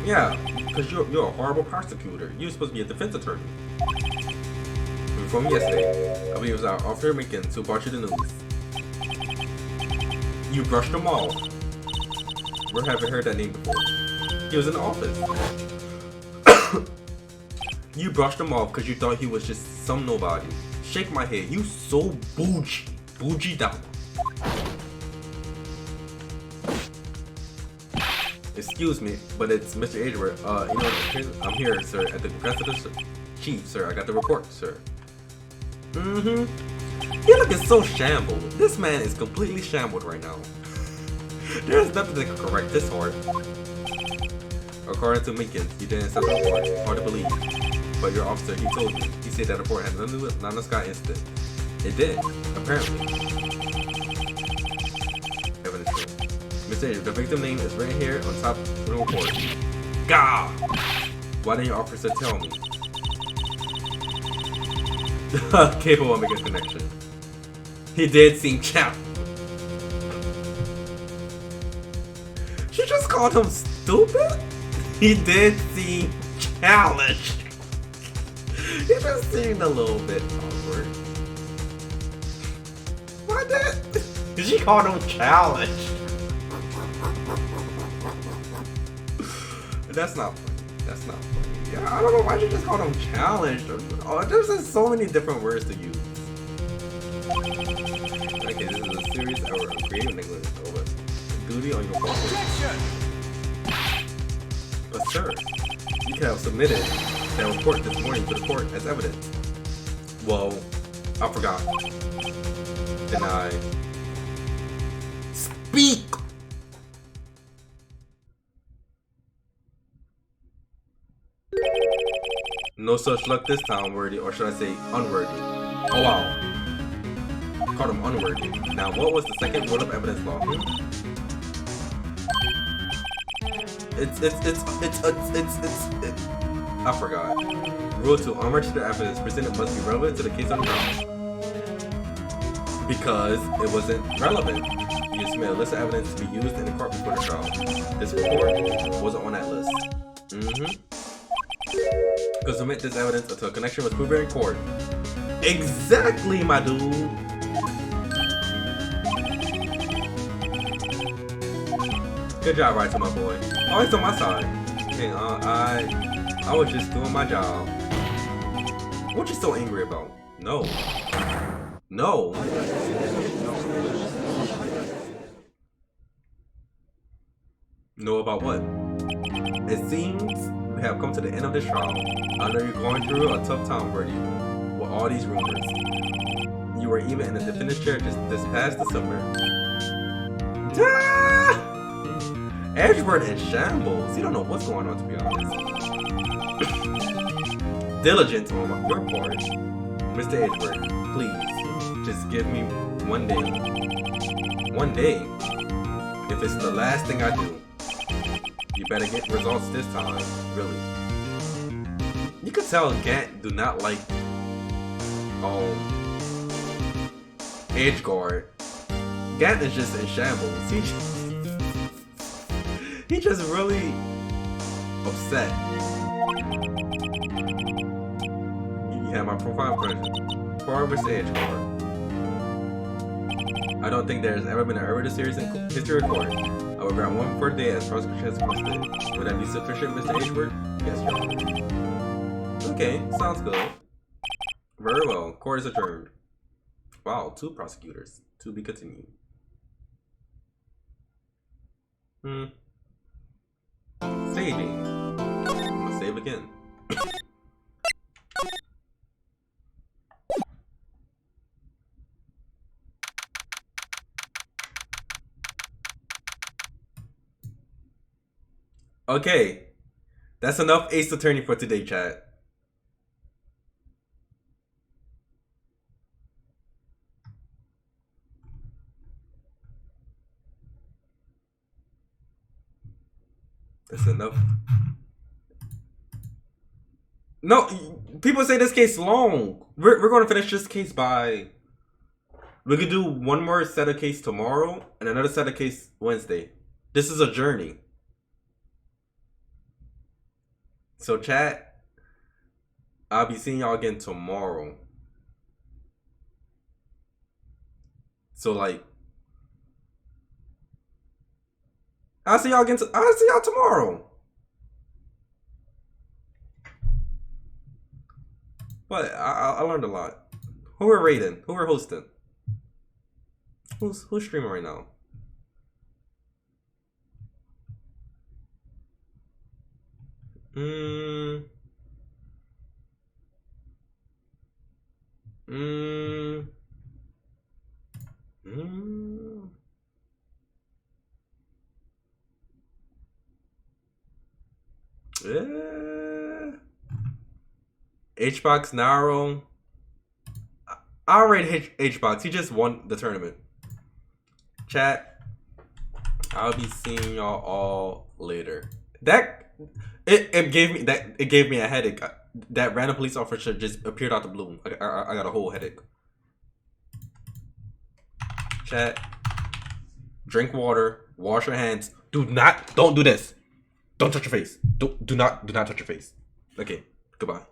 Yeah, because you're a horrible prosecutor. You're supposed to be a defense attorney. From yesterday, I believe it was our Officer Minkins who brought you the news. You brushed them off. We haven't heard that name before. He was in the office. You brushed him off because you thought he was just some nobody. Shake my head. You so bougie. Bougie down. Excuse me, but it's Mr. Ageworth. You know, I'm here, sir, at the request of the chief, sir. I got the report, sir. You're looking so shambled. This man is completely shambled right now. There's nothing that can correct this heart. According to Minkins, you didn't accept the report. Hard to believe. But your officer, he told me. He said that report had nothing to do with Nana Sky incident. It did, apparently. Evidence show. Mr. Ageworth, the victim name is right here on top of the report. Gah! Why didn't your officer tell me? Capable of making a connection. He did seem champ. She just called him stupid? He did seem challenged. He just seemed a little bit awkward. What that? She called him challenged. That's not funny. That's not funny. Yeah, I don't know why she just called him challenged. Oh, there's just so many different words to use. Okay, this is a serious error of creative negligence over duty on your part. But sir, you could have submitted that report this morning to the court as evidence. Well, I forgot. Deny. Speak! No such luck this time, worthy, or should I say unworthy. Oh wow. Called him unworthy. Now what was the second rule of evidence law? I forgot. Rule 2. Unregistered evidence presented must be relevant to the case on the ground. Because it wasn't relevant. You submit a list of evidence to be used in the court before the trial. This report wasn't on that list. Because submit this evidence until a connection was proven in court. Exactly, my dude. Good job, right to my boy. Always on my side. Okay, I was just doing my job. What you so angry about? No. No. Know about what? It seems we have come to the end of this trial. I know you're going through a tough time, Birdie, with all these rumors. You were even in the defendant's chair just this past December. Edgeworth in shambles. You don't know what's going on, to be honest. Diligence on your part. Mr. Edgeworth, please, just give me 1 day. 1 day? If it's the last thing I do, you better get results this time, really. You can tell Gant do not like Edgeguard. Gant is just in shambles. He just really upset. Yeah, my profile question. For Mr. Edgeguard. I don't think there's ever been an error this series in history of court. I will grant 1 per day as prosecution has requested. Would that be sufficient, Mr. Edgeworth? Yes, Your Honor. Okay, sounds good. Very well. Court is adjourned. Wow, 2 prosecutors. To be continued. Saving. I'm gonna save again. Okay. That's enough Ace Attorney for today, chat. That's enough. No, people say this case long. We're going to finish this case by... We could do 1 more set of case tomorrow and another set of case Wednesday. This is a journey. So chat, I'll be seeing y'all again tomorrow. So like, I'll see y'all again. I'll see y'all tomorrow. But I learned a lot. Who we're rating? Who we're hosting? Who's streaming right now? Yeah. Hbox Naro. I already Hbox. He just won the tournament. Chat. I'll be seeing y'all all later. It gave me a headache. That random police officer just appeared out the blue. I got a whole headache. Chat. Drink water. Wash your hands. Don't do this. Don't touch your face. Do not touch your face. Okay. Goodbye.